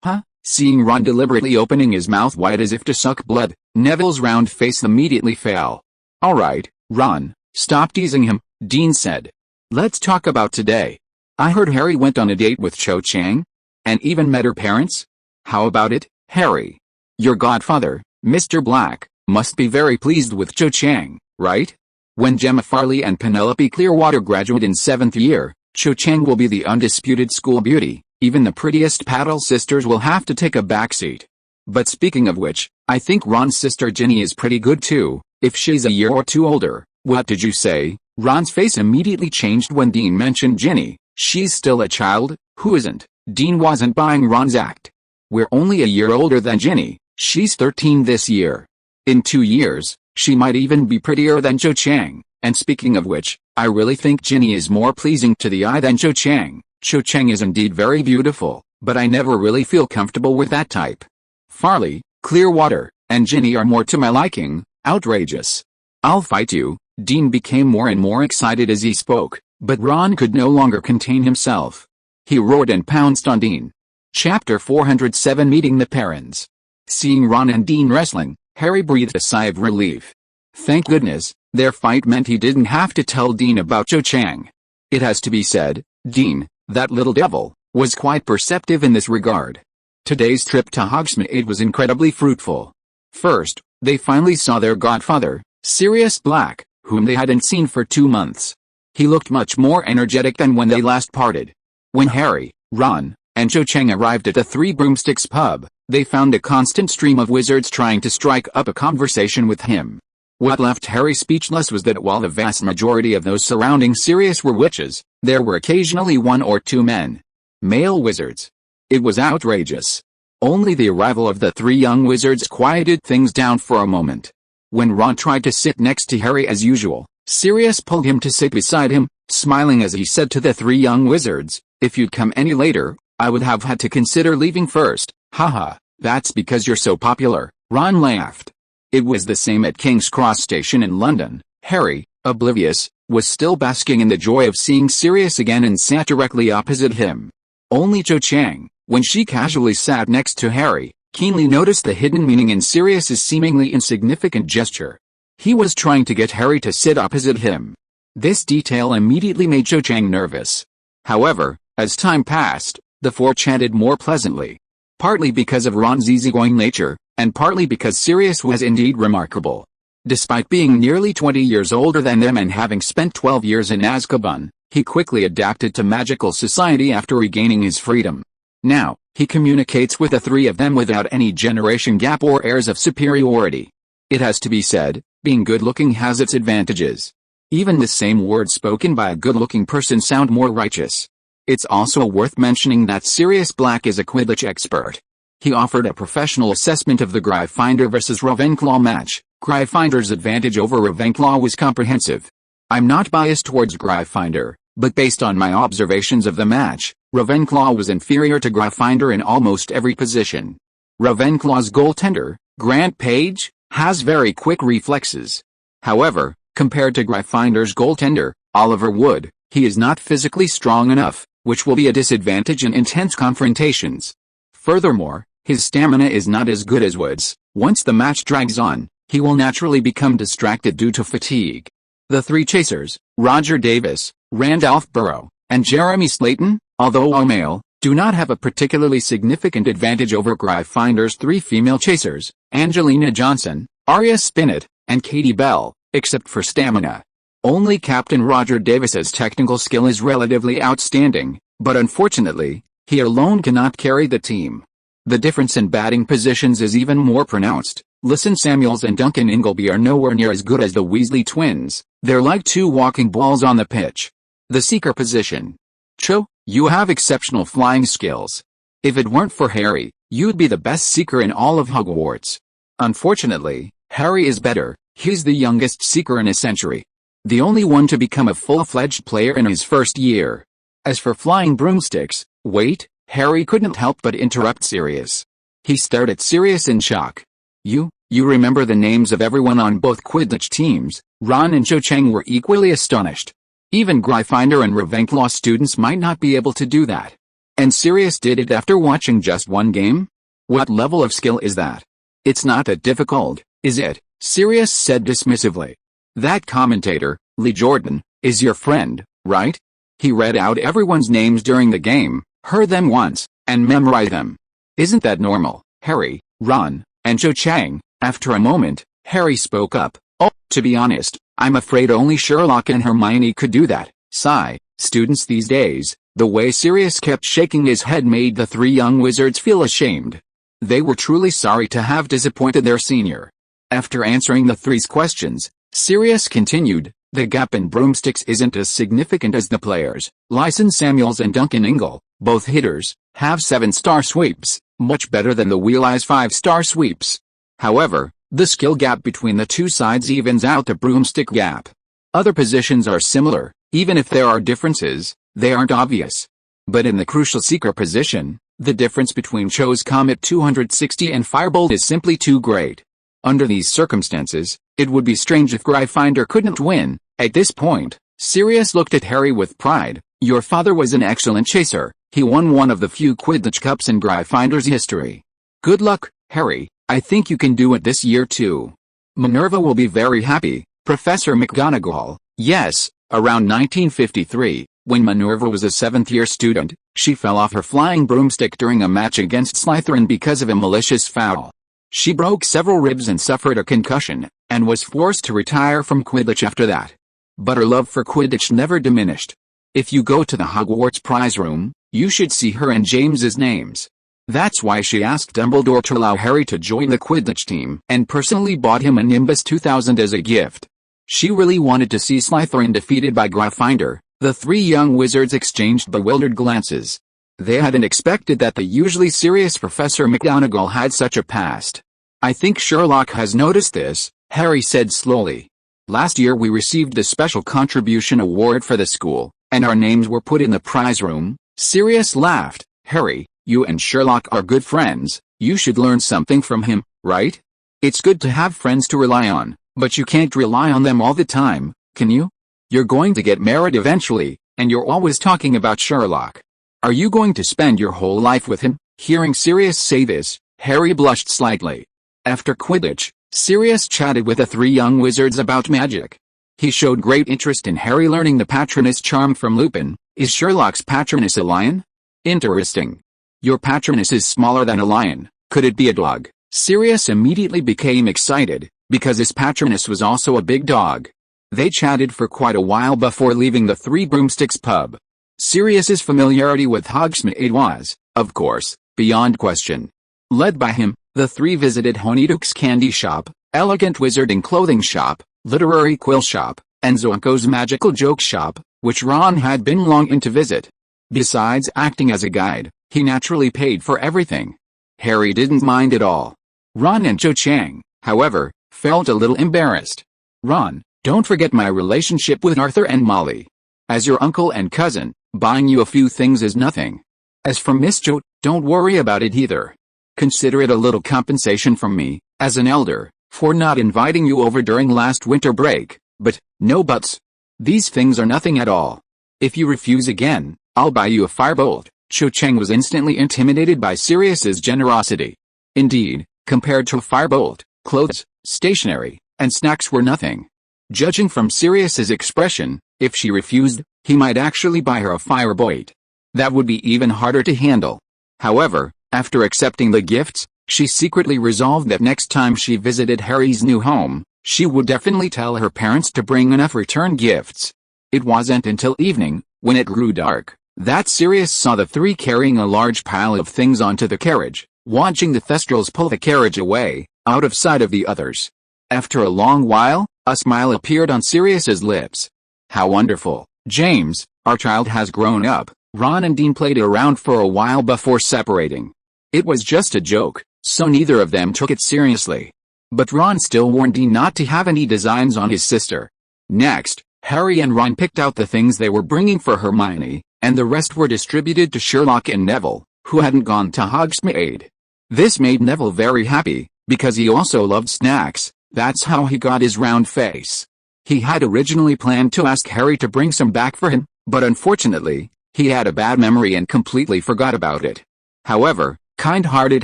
Huh? Seeing Ron deliberately opening his mouth wide as if to suck blood, Neville's round face immediately fell. "Alright, Ron, stop teasing him," Dean said. "Let's talk about today. I heard Harry went on a date with Cho Chang, and even met her parents. How about it, Harry? Your godfather, Mr. Black, must be very pleased with Cho Chang, right? When Gemma Farley and Penelope Clearwater graduate in 7th year, Cho Chang will be the undisputed school beauty. Even the prettiest Paddle sisters will have to take a backseat. But speaking of which, I think Ron's sister Ginny is pretty good too, if she's a year or two older." "What did you say?" Ron's face immediately changed when Dean mentioned Ginny. "She's still a child, who isn't?" Dean wasn't buying Ron's act. "We're only a year older than Ginny. She's 13 this year. In 2 years, she might even be prettier than Cho Chang. And speaking of which, I really think Ginny is more pleasing to the eye than Cho Chang. Cho Chang is indeed very beautiful, but I never really feel comfortable with that type. Farley, Clearwater, and Ginny are more to my liking." "Outrageous. I'll fight you." Dean became more and more excited as he spoke, but Ron could no longer contain himself. He roared and pounced on Dean. Chapter 407 Meeting the Parents. Seeing Ron and Dean wrestling, Harry breathed a sigh of relief. Thank goodness, their fight meant he didn't have to tell Dean about Cho Chang. It has to be said, Dean, that little devil, was quite perceptive in this regard. Today's trip to Hogsmeade was incredibly fruitful. First, they finally saw their godfather, Sirius Black, whom they hadn't seen for 2 months. He looked much more energetic than when they last parted. When Harry, Ron, and Cho Chang arrived at the Three Broomsticks pub, they found a constant stream of wizards trying to strike up a conversation with him. What left Harry speechless was that while the vast majority of those surrounding Sirius were witches, there were occasionally 1 or 2 men. Male wizards. It was outrageous. Only the arrival of the 3 young wizards quieted things down for a moment. When Ron tried to sit next to Harry as usual, Sirius pulled him to sit beside him, smiling as he said to the 3 young wizards, "If you'd come any later, I would have had to consider leaving first." "Haha, that's because you're so popular," Ron laughed. It was the same at King's Cross Station in London. Harry, oblivious, was still basking in the joy of seeing Sirius again and sat directly opposite him. Only Cho Chang, when she casually sat next to Harry, keenly noticed the hidden meaning in Sirius's seemingly insignificant gesture. He was trying to get Harry to sit opposite him. This detail immediately made Cho Chang nervous. However, as time passed, the 4 chatted more pleasantly. partly because of Ron's easygoing nature, and partly because Sirius was indeed remarkable. Despite being nearly 20 years older than them and having spent 12 years in Azkaban, he quickly adapted to magical society after regaining his freedom. Now, he communicates with the three of them without any generation gap or airs of superiority. It has to be said, being good-looking has its advantages. Even the same words spoken by a good-looking person sound more righteous. It's also worth mentioning that Sirius Black is a Quidditch expert. He offered a professional assessment of the Gryffindor vs. Ravenclaw match. Gryffinder's advantage over Ravenclaw was comprehensive. I'm not biased towards Gryffindor, but based on my observations of the match, Ravenclaw was inferior to Gryffindor in almost every position. Ravenclaw's goaltender, Grant Page, has very quick reflexes. However, compared to Gryffindor's goaltender, Oliver Wood, he is not physically strong enough, which will be a disadvantage in intense confrontations. Furthermore, his stamina is not as good as Wood's. Once the match drags on, he will naturally become distracted due to fatigue. The three chasers, Roger Davis, Randolph Burrow, and Jeremy Slayton, although all male, do not have a particularly significant advantage over Gryffindor's three female chasers, Angelina Johnson, Arya Spinnet, and Katie Bell, except for stamina. Only Captain Roger Davis's technical skill is relatively outstanding, but unfortunately, he alone cannot carry the team. The difference in batting positions is even more pronounced. Listen, Samuels and Duncan Ingleby are nowhere near as good as the Weasley twins. They're like two walking balls on the pitch. The seeker position. Cho, you have exceptional flying skills. If it weren't for Harry, you'd be the best seeker in all of Hogwarts. Unfortunately, Harry is better. He's the youngest seeker in a century. The only one to become a full-fledged player in his first year. As for flying broomsticks, wait, Harry couldn't help but interrupt Sirius. He stared at Sirius in shock. You remember the names of everyone on both Quidditch teams. Ron and Cho Chang were equally astonished. Even Gryffindor and Ravenclaw students might not be able to do that. And Sirius did it after watching just one game? What level of skill is that? It's not that difficult, is it? Sirius said dismissively. That commentator, Lee Jordan, is your friend, right? He read out everyone's names during the game, heard them once, and memorized them. Isn't that normal, Harry, Ron, and Cho Chang? After a moment, Harry spoke up. Oh, to be honest, I'm afraid only Sherlock and Hermione could do that. Sigh. Students these days. The way Sirius kept shaking his head made the three young wizards feel ashamed. They were truly sorry to have disappointed their senior. After answering the three's questions, Sirius continued, the gap in broomsticks isn't as significant as the players. Lyson Samuels and Duncan Ingle, both hitters, have 7-star sweeps, much better than the Wheeleyes 5-star sweeps. However, the skill gap between the two sides evens out the broomstick gap. Other positions are similar, even if there are differences, they aren't obvious. But in the crucial seeker position, the difference between Cho's Comet 260 and Firebolt is simply too great. Under these circumstances, it would be strange if Gryffindor couldn't win. At this point, Sirius looked at Harry with pride. Your father was an excellent chaser. He won one of the few Quidditch Cups in Gryffindor's history. Good luck, Harry. I think you can do it this year too. Minerva will be very happy. Professor McGonagall. Yes, around 1953, when Minerva was a 7th-year student, she fell off her flying broomstick during a match against Slytherin because of a malicious foul. She broke several ribs and suffered a concussion, and was forced to retire from Quidditch after that. But her love for Quidditch never diminished. If you go to the Hogwarts prize room, you should see her and James's names. That's why she asked Dumbledore to allow Harry to join the Quidditch team and personally bought him a Nimbus 2000 as a gift. She really wanted to see Slytherin defeated by Gryffindor. The three young wizards exchanged bewildered glances. They hadn't expected that the usually serious Professor McGonagall had such a past. I think Sherlock has noticed this, Harry said slowly. Last year we received the Special Contribution Award for the school, and our names were put in the prize room. Sirius laughed. Harry, you and Sherlock are good friends. You should learn something from him, right? It's good to have friends to rely on, but you can't rely on them all the time, can you? You're going to get married eventually, and you're always talking about Sherlock. Are you going to spend your whole life with him? Hearing Sirius say this, Harry blushed slightly. After Quidditch, Sirius chatted with the three young wizards about magic. He showed great interest in Harry learning the Patronus charm from Lupin. Is Sherlock's Patronus a lion? Interesting. Your patroness is smaller than a lion. Could it be a dog? Sirius immediately became excited, because his patroness was also a big dog. They chatted for quite a while before leaving the Three Broomsticks pub. Sirius's familiarity with Hogsmeade was, of course, beyond question. Led by him, the three visited Honeydukes candy shop, elegant wizarding clothing shop, literary quill shop, and Zonko's magical joke shop, which Ron had been longing to visit. Besides acting as a guide, he naturally paid for everything. Harry didn't mind at all. Ron and Cho Chang, however, felt a little embarrassed. Ron, don't forget my relationship with Arthur and Molly. As your uncle and cousin, buying you a few things is nothing. As for Miss Cho, don't worry about it either. Consider it a little compensation from me, as an elder, for not inviting you over during last winter break, but, no buts. These things are nothing at all. If you refuse again, I'll buy you a firebolt. Cho Chang was instantly intimidated by Sirius's generosity. Indeed, compared to a firebolt, clothes, stationery, and snacks were nothing. Judging from Sirius's expression, if she refused, he might actually buy her a firebolt. That would be even harder to handle. However, after accepting the gifts, she secretly resolved that next time she visited Harry's new home, she would definitely tell her parents to bring enough return gifts. It wasn't until evening, when it grew dark, that Sirius saw the three carrying a large pile of things onto the carriage, watching the Thestrals pull the carriage away, out of sight of the others. After a long while, a smile appeared on Sirius's lips. How wonderful, James, our child has grown up. Ron and Dean played around for a while before separating. It was just a joke, so neither of them took it seriously. But Ron still warned Dean not to have any designs on his sister. Next, Harry and Ron picked out the things they were bringing for Hermione, and the rest were distributed to Sherlock and Neville, who hadn't gone to Hogsmeade. This made Neville very happy, because he also loved snacks. That's how he got his round face. He had originally planned to ask Harry to bring some back for him, but unfortunately, he had a bad memory and completely forgot about it. However, kind-hearted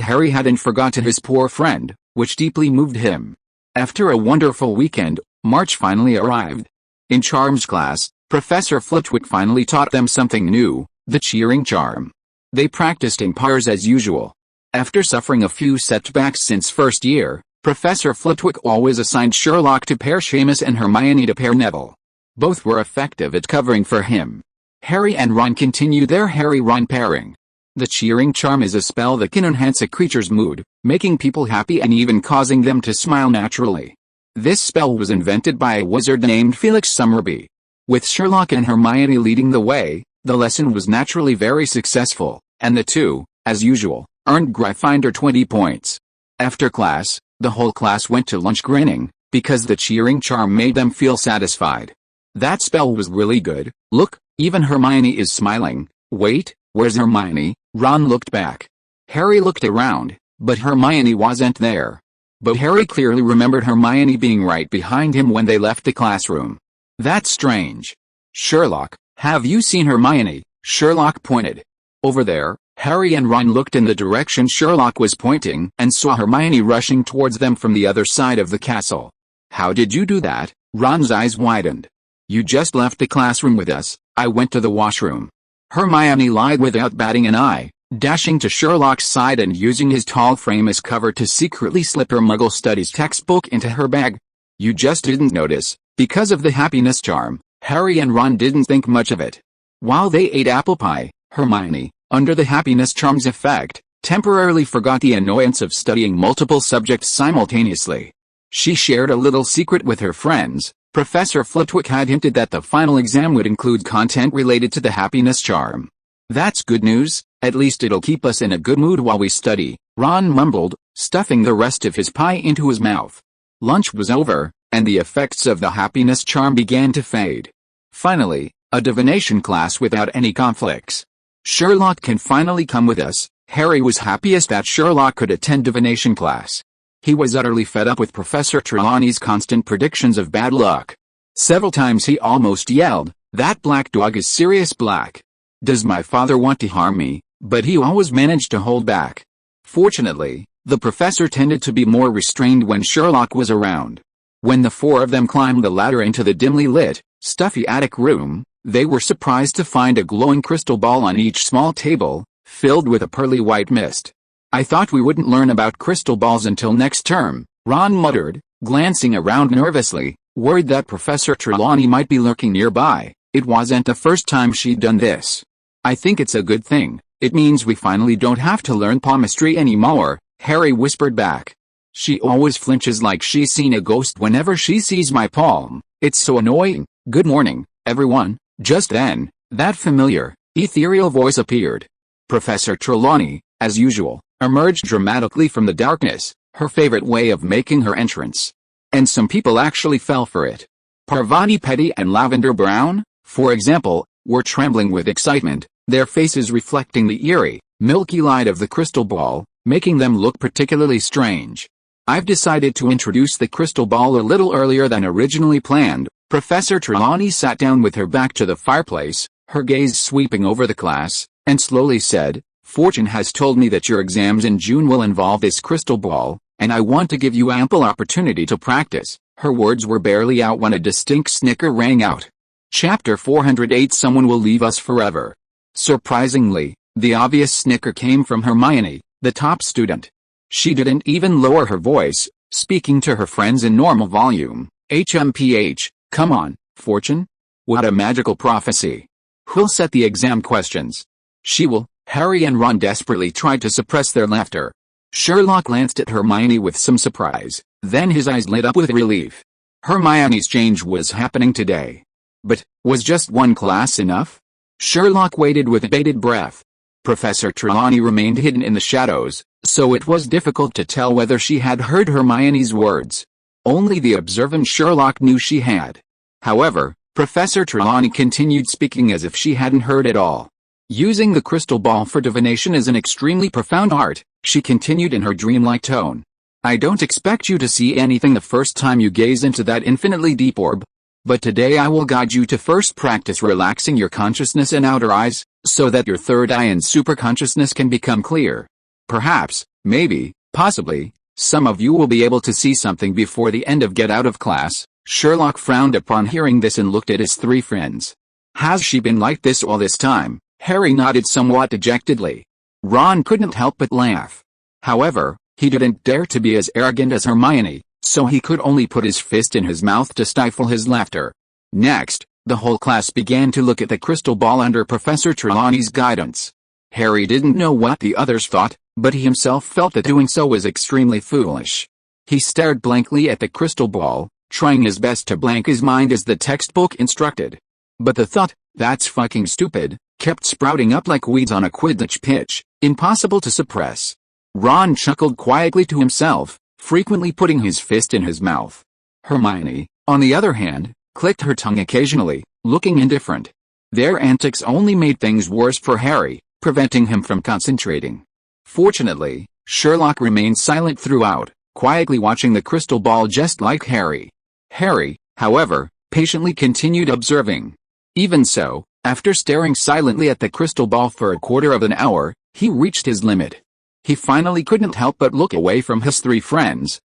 Harry hadn't forgotten his poor friend, which deeply moved him. After a wonderful weekend, March finally arrived. In Charms class, Professor Flitwick finally taught them something new, the cheering charm. They practiced in pairs as usual. After suffering a few setbacks since first year, Professor Flitwick always assigned Sherlock to pair Seamus and Hermione to pair Neville. Both were effective at covering for him. Harry and Ron continue their Harry-Ron pairing. The cheering charm is a spell that can enhance a creature's mood, making people happy and even causing them to smile naturally. This spell was invented by a wizard named Felix Summerby. With Sherlock and Hermione leading the way, the lesson was naturally very successful, and the two, as usual, earned Gryffindor 20 points. After class, the whole class went to lunch grinning, because the cheering charm made them feel satisfied. That spell was really good. Look, even Hermione is smiling. Wait, where's Hermione? Ron looked back. Harry looked around, but Hermione wasn't there. But Harry clearly remembered Hermione being right behind him when they left the classroom. That's strange. Sherlock, have you seen Hermione? Sherlock pointed. Over there. Harry and Ron looked in the direction Sherlock was pointing and saw Hermione rushing towards them from the other side of the castle. How did you do that? Ron's eyes widened. You just left the classroom with us. I went to the washroom. Hermione lied without batting an eye, dashing to Sherlock's side and using his tall frame as cover to secretly slip her Muggle Studies textbook into her bag. You just didn't notice. Because of the happiness charm, Harry and Ron didn't think much of it. While they ate apple pie, Hermione, under the happiness charm's effect, temporarily forgot the annoyance of studying multiple subjects simultaneously. She shared a little secret with her friends. Professor Flitwick had hinted that the final exam would include content related to the happiness charm. That's good news, at least it'll keep us in a good mood while we study, Ron mumbled, stuffing the rest of his pie into his mouth. Lunch was over, and the effects of the happiness charm began to fade. Finally, a divination class without any conflicts. Sherlock can finally come with us. Harry was happiest that Sherlock could attend divination class. He was utterly fed up with Professor Trelawney's constant predictions of bad luck. Several times he almost yelled, "That black dog is Sirius Black. Does my father want to harm me?" But he always managed to hold back. Fortunately, the professor tended to be more restrained when Sherlock was around. When the four of them climbed the ladder into the dimly lit, stuffy attic room, they were surprised to find a glowing crystal ball on each small table, filled with a pearly white mist. I thought we wouldn't learn about crystal balls until next term, Ron muttered, glancing around nervously, worried that Professor Trelawney might be lurking nearby. It wasn't the first time she'd done this. I think it's a good thing. It means we finally don't have to learn palmistry anymore, Harry whispered back. She always flinches like she's seen a ghost whenever she sees my palm. It's so annoying. Good morning, everyone. Just then, that familiar, ethereal voice appeared. Professor Trelawney, as usual, emerged dramatically from the darkness, her favorite way of making her entrance. And some people actually fell for it. Parvati Petty and Lavender Brown, for example, were trembling with excitement, their faces reflecting the eerie, milky light of the crystal ball, making them look particularly strange. I've decided to introduce the crystal ball a little earlier than originally planned. Professor Trelawney sat down with her back to the fireplace, her gaze sweeping over the class, and slowly said, Fortune has told me that your exams in June will involve this crystal ball, and I want to give you ample opportunity to practice. Her words were barely out when a distinct snicker rang out. Chapter 408 Someone will leave us forever. Surprisingly, the obvious snicker came from Hermione, the top student. She didn't even lower her voice, speaking to her friends in normal volume. HMPH, come on, Fortune? What a magical prophecy. Who'll set the exam questions? She will. Harry and Ron desperately tried to suppress their laughter. Sherlock glanced at Hermione with some surprise, then his eyes lit up with relief. Hermione's change was happening today. But, was just one class enough? Sherlock waited with bated breath. Professor Trelawney remained hidden in the shadows, so it was difficult to tell whether she had heard Hermione's words. Only the observant Sherlock knew she had. However, Professor Trelawney continued speaking as if she hadn't heard at all. Using the crystal ball for divination is an extremely profound art, she continued in her dreamlike tone. I don't expect you to see anything the first time you gaze into that infinitely deep orb. But today I will guide you to first practice relaxing your consciousness and outer eyes, so that your third eye and superconsciousness can become clear. Perhaps, maybe, possibly, some of you will be able to see something before the end of get out of class. Sherlock frowned upon hearing this and looked at his three friends. Has she been like this all this time? Harry nodded somewhat dejectedly. Ron couldn't help but laugh. However, he didn't dare to be as arrogant as Hermione, so he could only put his fist in his mouth to stifle his laughter. Next, the whole class began to look at the crystal ball under Professor Trelawney's guidance. Harry didn't know what the others thought, but he himself felt that doing so was extremely foolish. He stared blankly at the crystal ball, trying his best to blank his mind as the textbook instructed. But the thought, that's fucking stupid, kept sprouting up like weeds on a Quidditch pitch, impossible to suppress. Ron chuckled quietly to himself, frequently putting his fist in his mouth. Hermione, on the other hand, clicked her tongue occasionally, looking indifferent. Their antics only made things worse for Harry, preventing him from concentrating. Fortunately, Sherlock remained silent throughout, quietly watching the crystal ball just like Harry. Harry, however, patiently continued observing. Even so, after staring silently at the crystal ball for a quarter of an hour, he reached his limit. He finally couldn't help but look away from his three friends.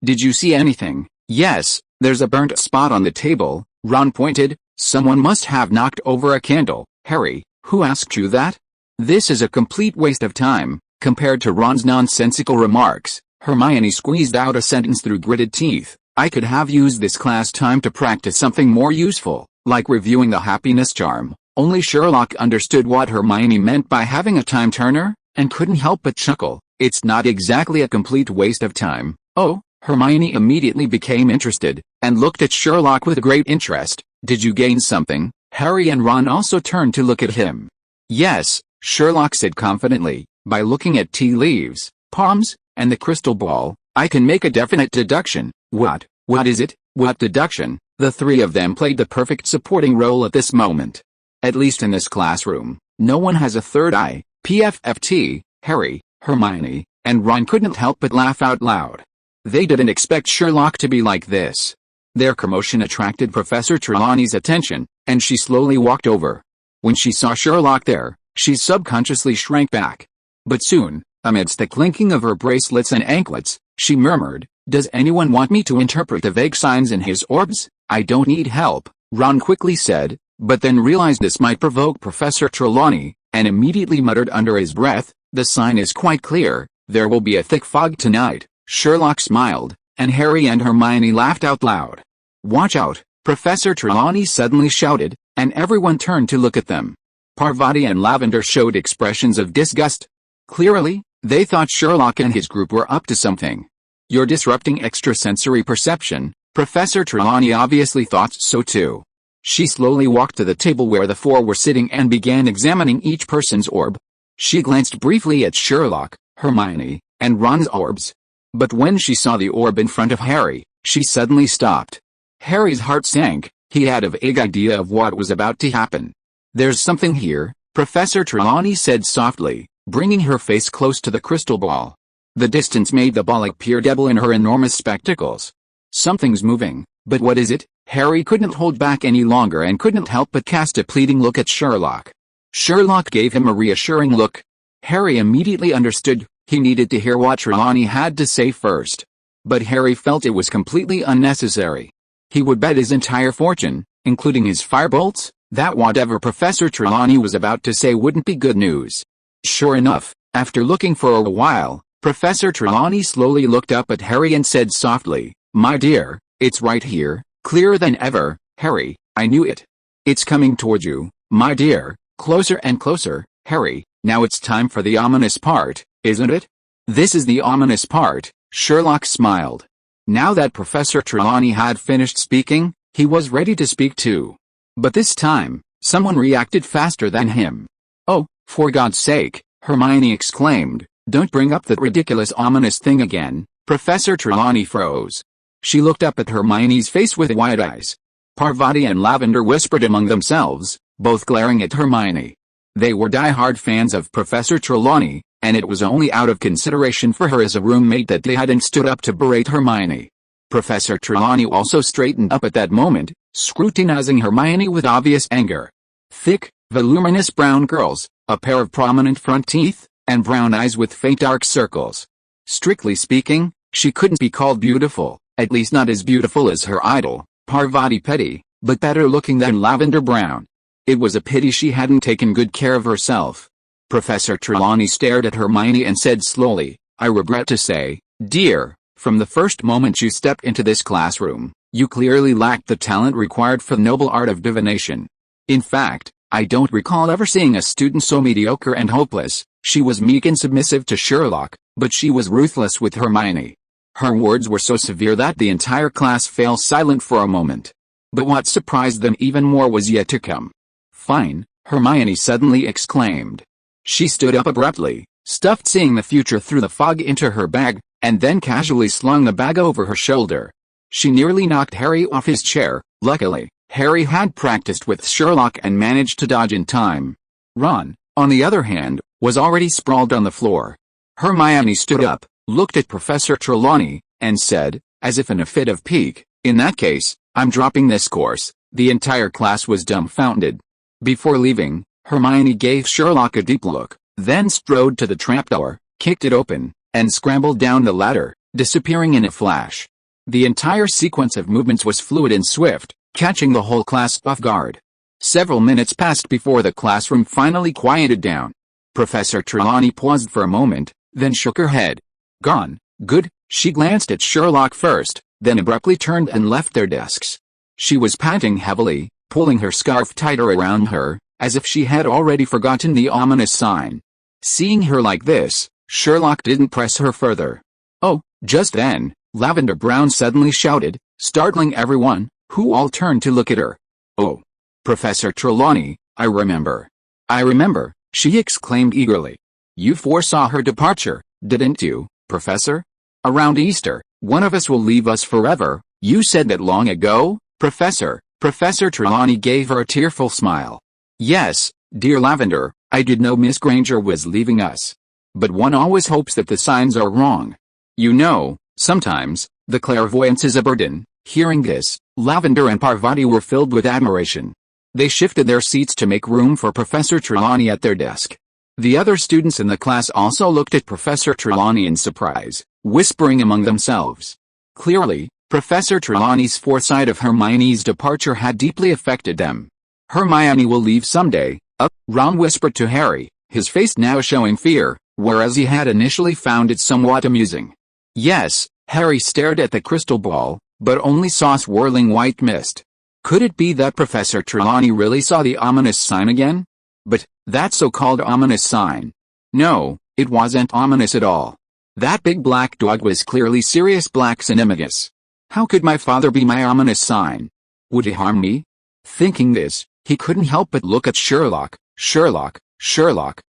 Did you see anything? Yes, there's a burnt spot on the table, Ron pointed. Someone must have knocked over a candle. Harry, who asked you that? This is a complete waste of time, compared to Ron's nonsensical remarks. Hermione squeezed out a sentence through gritted teeth. I could have used this class time to practice something more useful, like reviewing the happiness charm. Only Sherlock understood what Hermione meant by having a time turner, and couldn't help but chuckle. It's not exactly a complete waste of time. Oh, Hermione immediately became interested, and looked at Sherlock with great interest. Did you gain something? Harry and Ron also turned to look at him. Yes, Sherlock said confidently, by looking at tea leaves, palms, and the crystal ball, I can make a definite deduction. What is it? What deduction? The three of them played the perfect supporting role at this moment. At least in this classroom, no one has a third eye. PFFT, Harry, Hermione, and Ron couldn't help but laugh out loud. They didn't expect Sherlock to be like this. Their commotion attracted Professor Trelawney's attention, and she slowly walked over. When she saw Sherlock there, she subconsciously shrank back. But soon, amidst the clinking of her bracelets and anklets, she murmured, Does anyone want me to interpret the vague signs in his orbs? I don't need help, Ron quickly said, but then realized this might provoke Professor Trelawney, and immediately muttered under his breath, "The sign is quite clear, there will be a thick fog tonight." Sherlock smiled, and Harry and Hermione laughed out loud. "Watch out," Professor Trelawney suddenly shouted, and everyone turned to look at them. Parvati and Lavender showed expressions of disgust. Clearly, they thought Sherlock and his group were up to something. "You're disrupting extrasensory perception." Professor Trelawney obviously thought so too. She slowly walked to the table where the four were sitting and began examining each person's orb. She glanced briefly at Sherlock, Hermione, and Ron's orbs. But when she saw the orb in front of Harry, she suddenly stopped. Harry's heart sank. He had a vague idea of what was about to happen. "There's something here," Professor Trelawney said softly, bringing her face close to the crystal ball. The distance made the ball appear double in her enormous spectacles. "Something's moving, but what is it?" Harry couldn't hold back any longer and couldn't help but cast a pleading look at Sherlock. Sherlock gave him a reassuring look. Harry immediately understood. He needed to hear what Trelawney had to say first. But Harry felt it was completely unnecessary. He would bet his entire fortune, including his firebolts, that whatever Professor Trelawney was about to say wouldn't be good news. Sure enough, after looking for a while, Professor Trelawney slowly looked up at Harry and said softly, "My dear, it's right here, clearer than ever." "Harry, I knew it. It's coming toward you, my dear, closer and closer." "Harry, now it's time for the ominous part, isn't it?" "This is the ominous part," Sherlock smiled. Now that Professor Trelawney had finished speaking, he was ready to speak too. But this time, someone reacted faster than him. "Oh, for God's sake," Hermione exclaimed, "don't bring up that ridiculous ominous thing again." Professor Trelawney froze. She looked up at Hermione's face with wide eyes. Parvati and Lavender whispered among themselves, both glaring at Hermione. They were die-hard fans of Professor Trelawney, and it was only out of consideration for her as a roommate that they hadn't stood up to berate Hermione. Professor Trelawney also straightened up at that moment, scrutinizing Hermione with obvious anger. Thick, voluminous brown curls, a pair of prominent front teeth, and brown eyes with faint dark circles. Strictly speaking, she couldn't be called beautiful, at least not as beautiful as her idol, Parvati Petty, but better looking than Lavender Brown. It was a pity she hadn't taken good care of herself. Professor Trelawney stared at Hermione and said slowly, "I regret to say, dear, from the first moment you stepped into this classroom, you clearly lacked the talent required for the noble art of divination. In fact, I don't recall ever seeing a student so mediocre and hopeless." She was meek and submissive to Sherlock, but she was ruthless with Hermione. Her words were so severe that the entire class fell silent for a moment. But what surprised them even more was yet to come. "Fine," Hermione suddenly exclaimed. She stood up abruptly, stuffed Seeing the Future through the fog into her bag, and then casually slung the bag over her shoulder. She nearly knocked Harry off his chair. Luckily, Harry had practiced with Sherlock and managed to dodge in time. Ron, on the other hand, was already sprawled on the floor. Hermione stood up, looked at Professor Trelawney, and said, as if in a fit of pique, "In that case, I'm dropping this course." The entire class was dumbfounded. Before leaving, Hermione gave Sherlock a deep look, then strode to the trapdoor, kicked it open, and scrambled down the ladder, disappearing in a flash. The entire sequence of movements was fluid and swift, catching the whole class off guard. Several minutes passed before the classroom finally quieted down. Professor Trelawney paused for a moment, then shook her head. "Gone, good." She glanced at Sherlock first, then abruptly turned and left their desks. She was panting heavily, pulling her scarf tighter around her, as if she had already forgotten the ominous sign. Seeing her like this, Sherlock didn't press her further. "Oh!" Just then, Lavender Brown suddenly shouted, startling everyone, who all turned to look at her. "Oh! Professor Trelawney, I remember. I remember," she exclaimed eagerly. "You foresaw her departure, didn't you, Professor? Around Easter, one of us will leave us forever. You said that long ago, Professor." Professor Trelawney gave her a tearful smile. "Yes, dear Lavender, I did know Miss Granger was leaving us. But one always hopes that the signs are wrong. You know, sometimes, the clairvoyance is a burden." Hearing this, Lavender and Parvati were filled with admiration. They shifted their seats to make room for Professor Trelawney at their desk. The other students in the class also looked at Professor Trelawney in surprise, whispering among themselves. Clearly, Professor Trelawney's foresight of Hermione's departure had deeply affected them. "Hermione will leave someday," Ron whispered to Harry, his face now showing fear, whereas he had initially found it somewhat amusing. Yes, Harry stared at the crystal ball, but only saw swirling white mist. Could it be that Professor Trelawney really saw the ominous sign again? But, that so-called ominous sign. No, it wasn't ominous at all. That big black dog was clearly Sirius Black's animagus. How could my father be my ominous sign? Would he harm me? Thinking this, he couldn't help but look at Sherlock. Sherlock,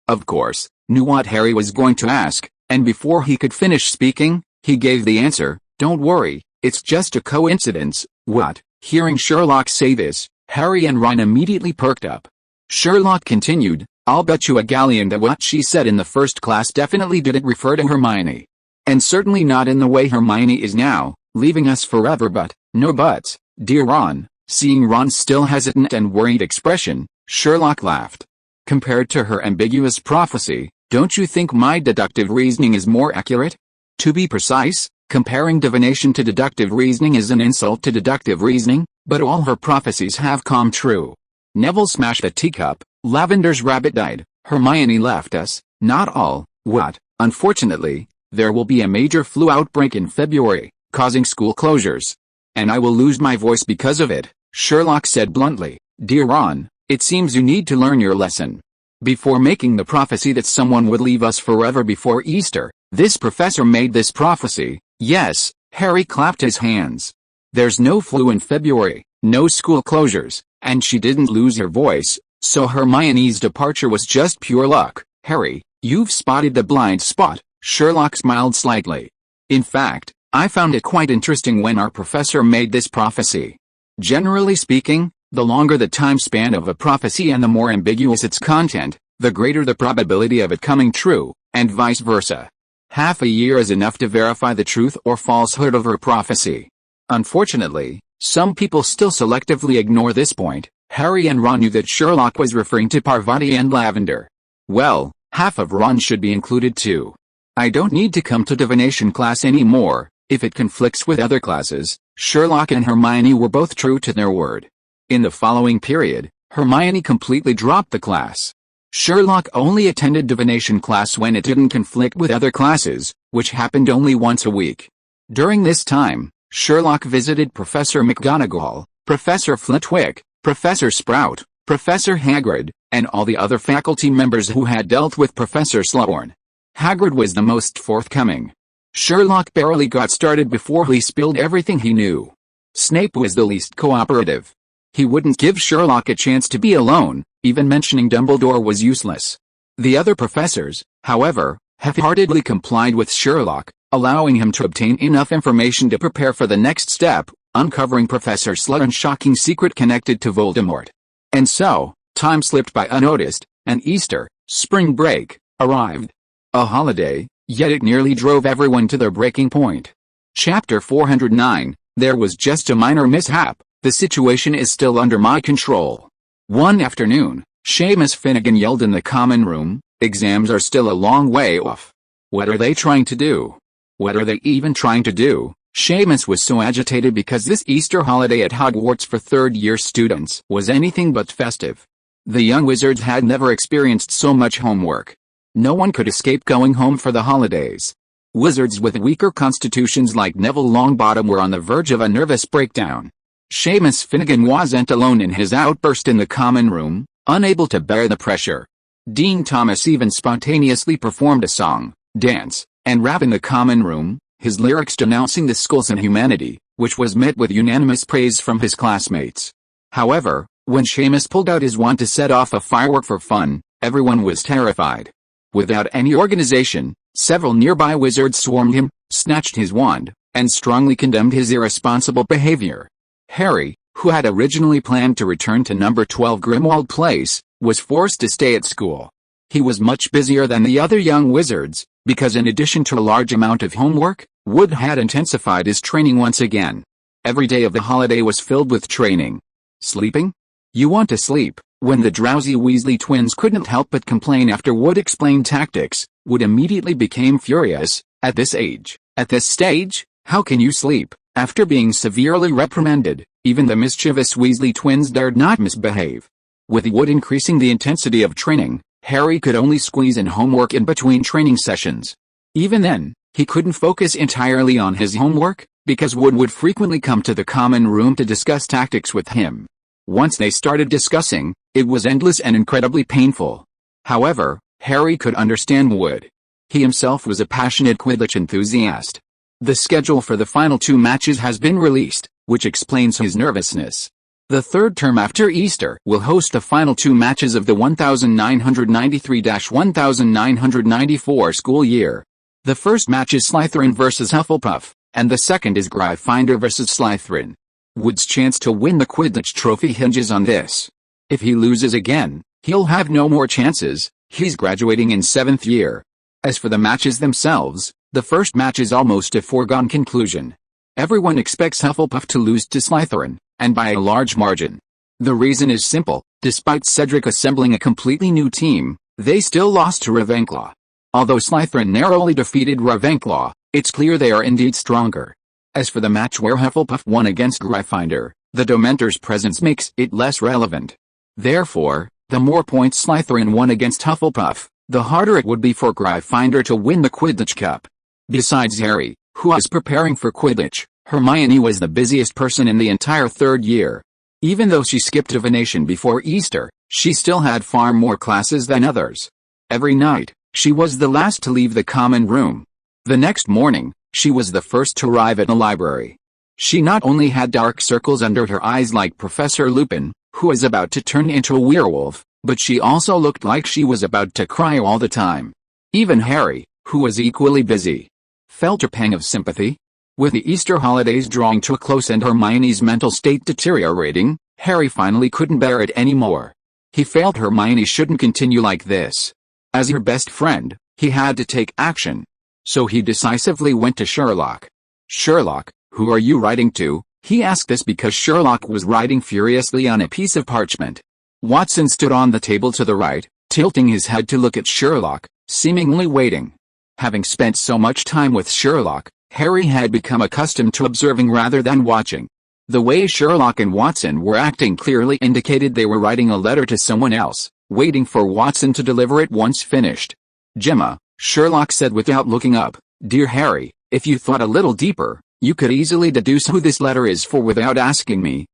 of course, knew what Harry was going to ask, and before he could finish speaking, he gave the answer, "Don't worry, it's just a coincidence." What? Hearing Sherlock say this, Harry and Ron immediately perked up. Sherlock continued, "I'll bet you a galleon that what she said in the first class definitely didn't refer to Hermione. And certainly not in the way Hermione is now, leaving us forever, but, no buts, dear Ron." Seeing Ron's still hesitant and worried expression, Sherlock laughed. "Compared to her ambiguous prophecy, don't you think my deductive reasoning is more accurate? To be precise, comparing divination to deductive reasoning is an insult to deductive reasoning, but all her prophecies have come true. Neville smashed a teacup, Lavender's rabbit died, Hermione left us, not all, what? Unfortunately, there will be a major flu outbreak in February, causing school closures. And I will lose my voice because of it," Sherlock said bluntly. "Dear Ron, it seems you need to learn your lesson. Before making the prophecy that someone would leave us forever before Easter, this professor made this prophecy." "Yes," Harry clapped his hands. "There's no flu in February, no school closures, and she didn't lose her voice, so Hermione's departure was just pure luck." "Harry, you've spotted the blind spot," Sherlock smiled slightly. "In fact, I found it quite interesting when our professor made this prophecy. Generally speaking, the longer the time span of a prophecy and the more ambiguous its content, the greater the probability of it coming true, and vice versa. Half a year is enough to verify the truth or falsehood of her prophecy. Unfortunately, some people still selectively ignore this point." Harry and Ron knew that Sherlock was referring to Parvati and Lavender. "Well, half of Ron should be included too. I don't need to come to divination class anymore, if it conflicts with other classes." Sherlock and Hermione were both true to their word. In the following period, Hermione completely dropped the class. Sherlock only attended divination class when it didn't conflict with other classes, which happened only once a week. During this time, Sherlock visited Professor McGonagall, Professor Flitwick, Professor Sprout, Professor Hagrid, and all the other faculty members who had dealt with Professor Slughorn. Hagrid was the most forthcoming. Sherlock barely got started before he spilled everything he knew. Snape was the least cooperative. He wouldn't give Sherlock a chance to be alone, even mentioning Dumbledore was useless. The other professors, however, half-heartedly complied with Sherlock, allowing him to obtain enough information to prepare for the next step, uncovering Professor Slughorn's shocking secret connected to Voldemort. And so, time slipped by unnoticed, and Easter, spring break, arrived. A holiday, yet it nearly drove everyone to their breaking point. Chapter 409, There was just a minor mishap, the situation is still under my control. One afternoon, Seamus Finnegan yelled in the common room, "Exams are still a long way off. What are they trying to do? What are they even trying to do?" Seamus was so agitated because this Easter holiday at Hogwarts for third-year students was anything but festive. The young wizards had never experienced so much homework. No one could escape going home for the holidays. Wizards with weaker constitutions like Neville Longbottom were on the verge of a nervous breakdown. Seamus Finnegan wasn't alone in his outburst in the common room, unable to bear the pressure. Dean Thomas even spontaneously performed a song, dance, and rap in the common room, his lyrics denouncing the schools and humanity, which was met with unanimous praise from his classmates. However, when Seamus pulled out his wand to set off a firework for fun, everyone was terrified. Without any organization, several nearby wizards swarmed him, snatched his wand, and strongly condemned his irresponsible behavior. Harry, who had originally planned to return to number 12 Grimwald Place, was forced to stay at school. He was much busier than the other young wizards, because in addition to a large amount of homework, Wood had intensified his training once again. Every day of the holiday was filled with training. Sleeping? You want to sleep. When the drowsy Weasley twins couldn't help but complain after Wood explained tactics, Wood immediately became furious. At this stage, how can you sleep? After being severely reprimanded, even the mischievous Weasley twins dared not misbehave. With Wood increasing the intensity of training, Harry could only squeeze in homework in between training sessions. Even then, he couldn't focus entirely on his homework, because Wood would frequently come to the common room to discuss tactics with him. Once they started discussing, it was endless and incredibly painful. However, Harry could understand Wood. He himself was a passionate Quidditch enthusiast. The schedule for the final 2 matches has been released, which explains his nervousness. The third term after Easter will host the final 2 matches of the 1993-1994 school year. The first match is Slytherin vs Hufflepuff, and the second is Gryffindor vs Slytherin. Wood's chance to win the Quidditch trophy hinges on this. If he loses again, he'll have no more chances. He's graduating in 7th year. As for the matches themselves, the first match is almost a foregone conclusion. Everyone expects Hufflepuff to lose to Slytherin, and by a large margin. The reason is simple: despite Cedric assembling a completely new team, they still lost to Ravenclaw. Although Slytherin narrowly defeated Ravenclaw, it's clear they are indeed stronger. As for the match where Hufflepuff won against Gryffindor, the Dementor's presence makes it less relevant. Therefore, the more points Slytherin won against Hufflepuff, the harder it would be for Gryffindor to win the Quidditch Cup. Besides Harry, who was preparing for Quidditch, Hermione was the busiest person in the entire 3rd year. Even though she skipped divination before Easter, she still had far more classes than others. Every night, she was the last to leave the common room. The next morning, she was the first to arrive at the library. She not only had dark circles under her eyes like Professor Lupin, who was about to turn into a werewolf, but she also looked like she was about to cry all the time. Even Harry, who was equally busy, felt a pang of sympathy. With the Easter holidays drawing to a close and Hermione's mental state deteriorating, Harry finally couldn't bear it anymore. He felt Hermione shouldn't continue like this. As her best friend, he had to take action. So he decisively went to Sherlock. "Sherlock, who are you writing to?" He asked this because Sherlock was writing furiously on a piece of parchment. Watson stood on the table to the right, tilting his head to look at Sherlock, seemingly waiting. Having spent so much time with Sherlock, Harry had become accustomed to observing rather than watching. The way Sherlock and Watson were acting clearly indicated they were writing a letter to someone else, waiting for Watson to deliver it once finished. "Gemma," Sherlock said without looking up, "Dear Harry, if you thought a little deeper, you could easily deduce who this letter is for without asking me."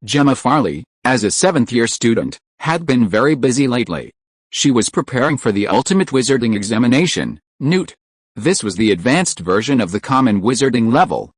Gemma Farley, as a 7th-year student, had been very busy lately. She was preparing for the ultimate wizarding examination, Newt. This was the advanced version of the common wizarding level,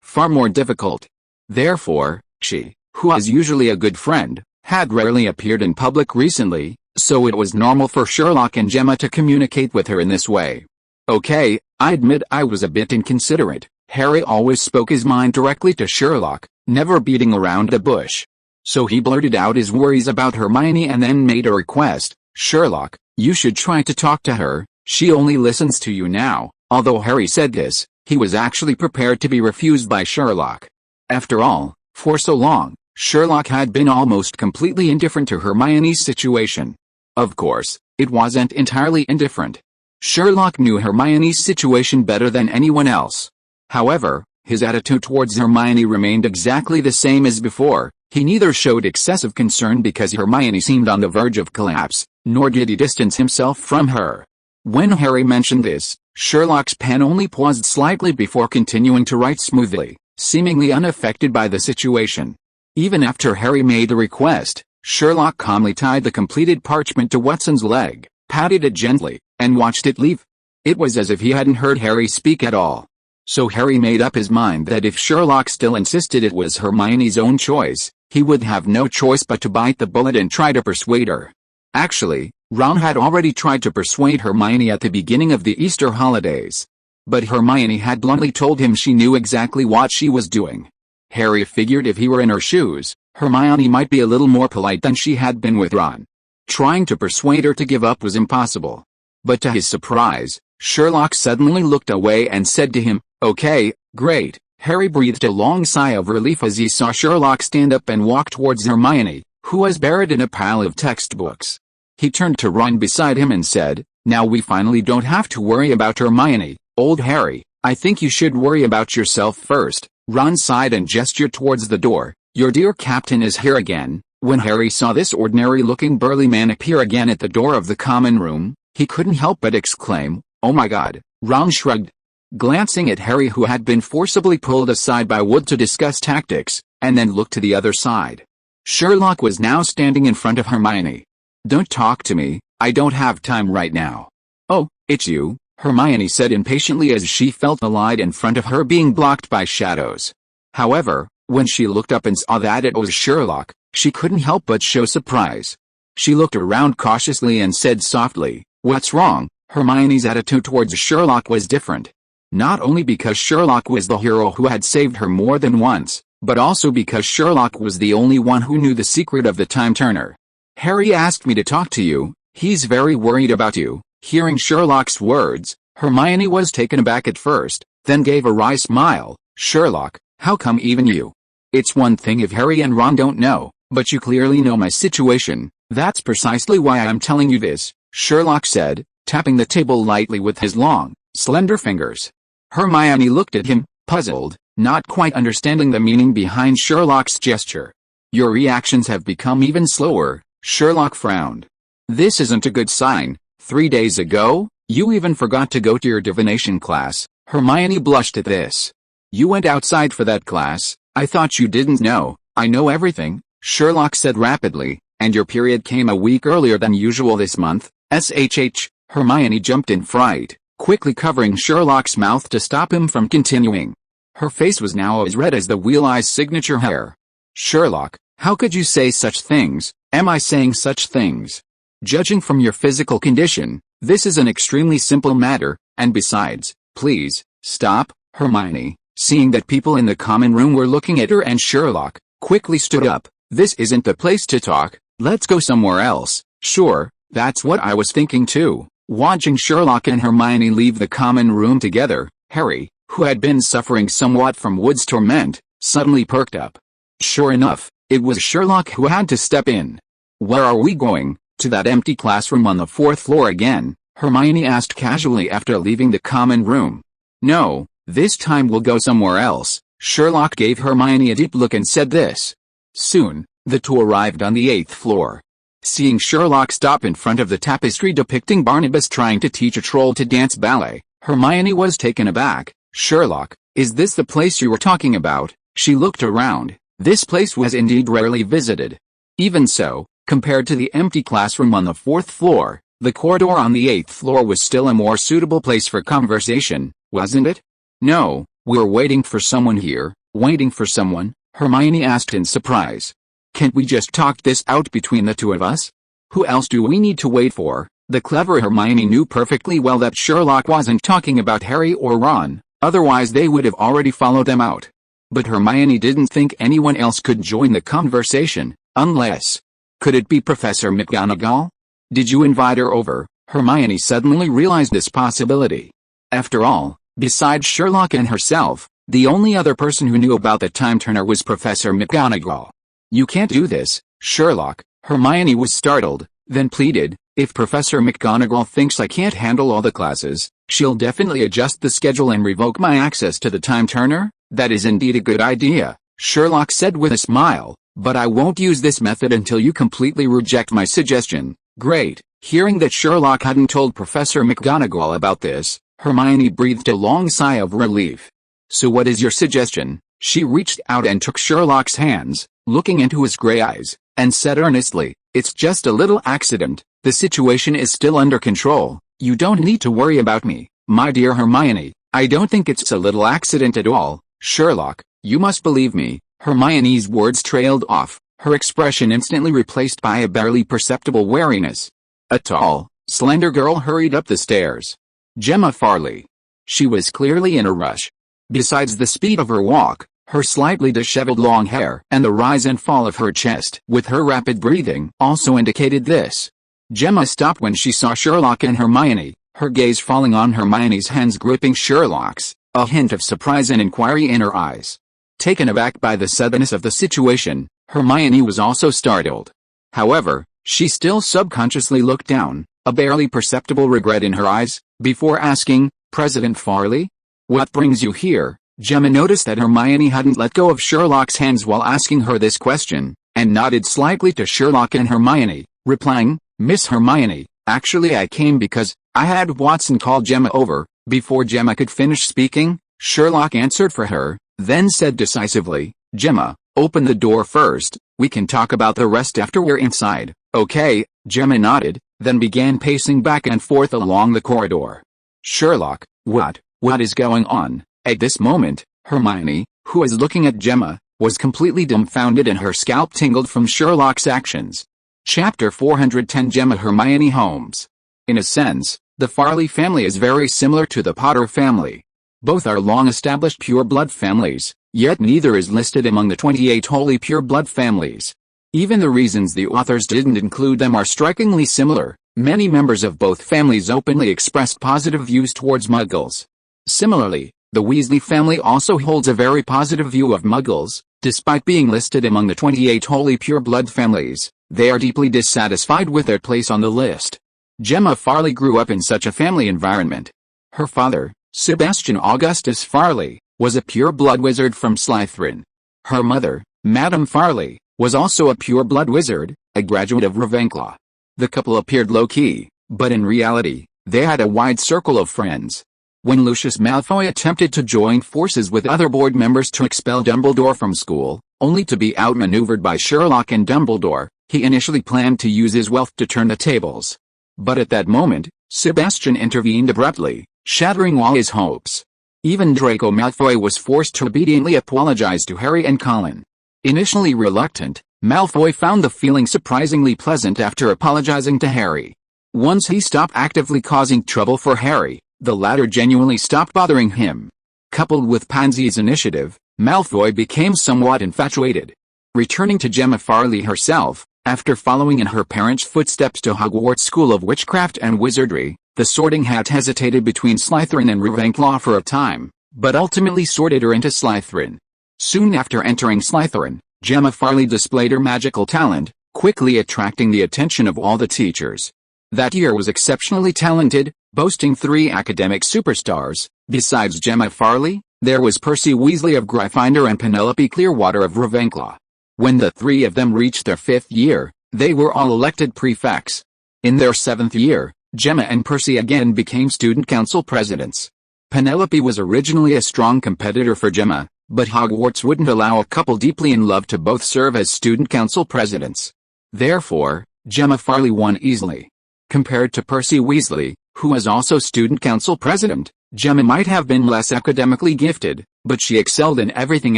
far more difficult. Therefore, she, who was usually a good friend, had rarely appeared in public recently, so it was normal for Sherlock and Gemma to communicate with her in this way. "Okay, I admit I was a bit inconsiderate." Harry always spoke his mind directly to Sherlock, never beating around the bush. So he blurted out his worries about Hermione and then made a request: "Sherlock, you should try to talk to her, she only listens to you now." Although Harry said this, he was actually prepared to be refused by Sherlock. After all, for so long, Sherlock had been almost completely indifferent to Hermione's situation. Of course, it wasn't entirely indifferent. Sherlock knew Hermione's situation better than anyone else. However, his attitude towards Hermione remained exactly the same as before. He neither showed excessive concern because Hermione seemed on the verge of collapse, nor did he distance himself from her. When Harry mentioned this, Sherlock's pen only paused slightly before continuing to write smoothly, seemingly unaffected by the situation. Even after Harry made the request, Sherlock calmly tied the completed parchment to Watson's leg, patted it gently, and watched it leave. It was as if he hadn't heard Harry speak at all. So Harry made up his mind that if Sherlock still insisted it was Hermione's own choice, he would have no choice but to bite the bullet and try to persuade her. Actually, Ron had already tried to persuade Hermione at the beginning of the Easter holidays. But Hermione had bluntly told him she knew exactly what she was doing. Harry figured if he were in her shoes, Hermione might be a little more polite than she had been with Ron. Trying to persuade her to give up was impossible. But to his surprise, Sherlock suddenly looked away and said to him, "Okay, great." Harry breathed a long sigh of relief as he saw Sherlock stand up and walk towards Hermione, who was buried in a pile of textbooks. He turned to Ron beside him and said, "Now we finally don't have to worry about Hermione, old Harry. I think you should worry about yourself first." Ron sighed and gestured towards the door. "Your dear captain is here again, When Harry saw this ordinary-looking burly man appear again at the door of the common room, he couldn't help but exclaim, "Oh my God!" Ron shrugged, glancing at Harry, who had been forcibly pulled aside by Wood to discuss tactics, and then looked to the other side. Sherlock was now standing in front of Hermione. "Don't talk to me, I don't have time right now." "Oh, it's you," Hermione said impatiently as she felt the light in front of her being blocked by shadows. However, when she looked up and saw that it was Sherlock, she couldn't help but show surprise. She looked around cautiously and said softly, "What's wrong?" Hermione's attitude towards Sherlock was different. Not only because Sherlock was the hero who had saved her more than once, but also because Sherlock was the only one who knew the secret of the time turner. "Harry asked me to talk to you, he's very worried about you." Hearing Sherlock's words, Hermione was taken aback at first, then gave a wry smile. "Sherlock, how come even you? It's one thing if Harry and Ron don't know, but you clearly know my situation." "That's precisely why I'm telling you this," Sherlock said, tapping the table lightly with his long, slender fingers. Hermione looked at him, puzzled, not quite understanding the meaning behind Sherlock's gesture. "Your reactions have become even slower," Sherlock frowned. "This isn't a good sign. 3 days ago, you even forgot to go to your divination class." Hermione blushed at this. "You went outside for that class. I thought you didn't know." "I know everything," Sherlock said rapidly, "and your period came a week earlier than usual this month." SHH, Hermione jumped in fright, quickly covering Sherlock's mouth to stop him from continuing. Her face was now as red as the Wheel Eye's signature hair. "Sherlock, how could you say such things?" "Am I saying such things? Judging from your physical condition, this is an extremely simple matter, and besides, please, stop." Hermione, seeing that people in the common room were looking at her and Sherlock, quickly stood up. "This isn't the place to talk, let's go somewhere else." "Sure, that's what I was thinking too." Watching Sherlock and Hermione leave the common room together, Harry, who had been suffering somewhat from Wood's torment, suddenly perked up. Sure enough, it was Sherlock who had to step in. "Where are we going?" "To that empty classroom on the 4th floor again?" Hermione asked casually after leaving the common room. "No, this time we'll go somewhere else." Sherlock gave Hermione a deep look and said this. Soon, the two arrived on the 8th floor. Seeing Sherlock stop in front of the tapestry depicting Barnabas trying to teach a troll to dance ballet, Hermione was taken aback. "Sherlock, is this the place you were talking about?" She looked around. This place was indeed rarely visited. Even so, compared to the empty classroom on the 4th floor, the corridor on the 8th floor was still a more suitable place for conversation, wasn't it? "No, we're waiting for someone here." "Waiting for someone?" Hermione asked in surprise. "Can't we just talk this out between the two of us? Who else do we need to wait for?" The clever Hermione knew perfectly well that Sherlock wasn't talking about Harry or Ron, otherwise they would have already followed them out. But Hermione didn't think anyone else could join the conversation, unless... Could it be Professor McGonagall? Did you invite her over? Hermione suddenly realized this possibility. After all, besides Sherlock and herself, the only other person who knew about the time turner was Professor McGonagall. "You can't do this, Sherlock." Hermione was startled, then pleaded, "If Professor McGonagall thinks I can't handle all the classes, she'll definitely adjust the schedule and revoke my access to the time turner." "That is indeed a good idea," Sherlock said with a smile, "but I won't use this method until you completely reject my suggestion." "Great." Hearing that Sherlock hadn't told Professor McGonagall about this, Hermione breathed a long sigh of relief. "So what is your suggestion?" She reached out and took Sherlock's hands, looking into his gray eyes, and said earnestly, "It's just a little accident. The situation is still under control. You don't need to worry about me, my dear Hermione. I don't think it's a little accident at all. Sherlock, you must believe me." Hermione's words trailed off, her expression instantly replaced by a barely perceptible wariness. A tall, slender girl hurried up the stairs. Gemma Farley. She was clearly in a rush. Besides the speed of her walk, her slightly disheveled long hair and the rise and fall of her chest with her rapid breathing also indicated this. Gemma stopped when she saw Sherlock and Hermione, her gaze falling on Hermione's hands gripping Sherlock's, a hint of surprise and inquiry in her eyes. Taken aback by the suddenness of the situation, Hermione was also startled. However, she still subconsciously looked down, a barely perceptible regret in her eyes, before asking, "President Farley? What brings you here?" Gemma noticed that Hermione hadn't let go of Sherlock's hands while asking her this question, and nodded slightly to Sherlock and Hermione, replying, "Miss Hermione, actually I came because I had Watson call Gemma over." Before Gemma could finish speaking, Sherlock answered for her, then said decisively, "Gemma, open the door first, we can talk about the rest after we're inside." "Okay," Gemma nodded, then began pacing back and forth along the corridor. Sherlock, what is going on? At this moment, Hermione, who was looking at Gemma, was completely dumbfounded and her scalp tingled from Sherlock's actions. Chapter 410 Gemma Hermione Holmes. In a sense, the Farley family is very similar to the Potter family. Both are long-established pure-blood families, yet neither is listed among the 28 holy pure-blood families. Even the reasons the authors didn't include them are strikingly similar. Many members of both families openly expressed positive views towards Muggles. Similarly, the Weasley family also holds a very positive view of Muggles. Despite being listed among the 28 holy pure-blood families, they are deeply dissatisfied with their place on the list. Gemma Farley grew up in such a family environment. Her father, Sebastian Augustus Farley, was a pure-blood wizard from Slytherin. Her mother, Madame Farley, was also a pure-blood wizard, a graduate of Ravenclaw. The couple appeared low-key, but in reality, they had a wide circle of friends. When Lucius Malfoy attempted to join forces with other board members to expel Dumbledore from school, only to be outmaneuvered by Sherlock and Dumbledore, he initially planned to use his wealth to turn the tables. But at that moment, Sebastian intervened abruptly, shattering all his hopes. Even Draco Malfoy was forced to obediently apologize to Harry and Colin. Initially reluctant, Malfoy found the feeling surprisingly pleasant after apologizing to Harry. Once he stopped actively causing trouble for Harry, the latter genuinely stopped bothering him. Coupled with Pansy's initiative, Malfoy became somewhat infatuated. Returning to Gemma Farley herself, after following in her parents' footsteps to Hogwarts School of Witchcraft and Wizardry, the Sorting Hat hesitated between Slytherin and Ravenclaw for a time, but ultimately sorted her into Slytherin. Soon after entering Slytherin, Gemma Farley displayed her magical talent, quickly attracting the attention of all the teachers. That year was exceptionally talented, boasting 3 academic superstars. Besides Gemma Farley, there was Percy Weasley of Gryffindor and Penelope Clearwater of Ravenclaw. When the 3 of them reached their 5th year, they were all elected prefects. In their 7th year, Gemma and Percy again became student council presidents. Penelope was originally a strong competitor for Gemma, but Hogwarts wouldn't allow a couple deeply in love to both serve as student council presidents. Therefore, Gemma Farley won easily. Compared to Percy Weasley, who was also student council president, Gemma might have been less academically gifted, but she excelled in everything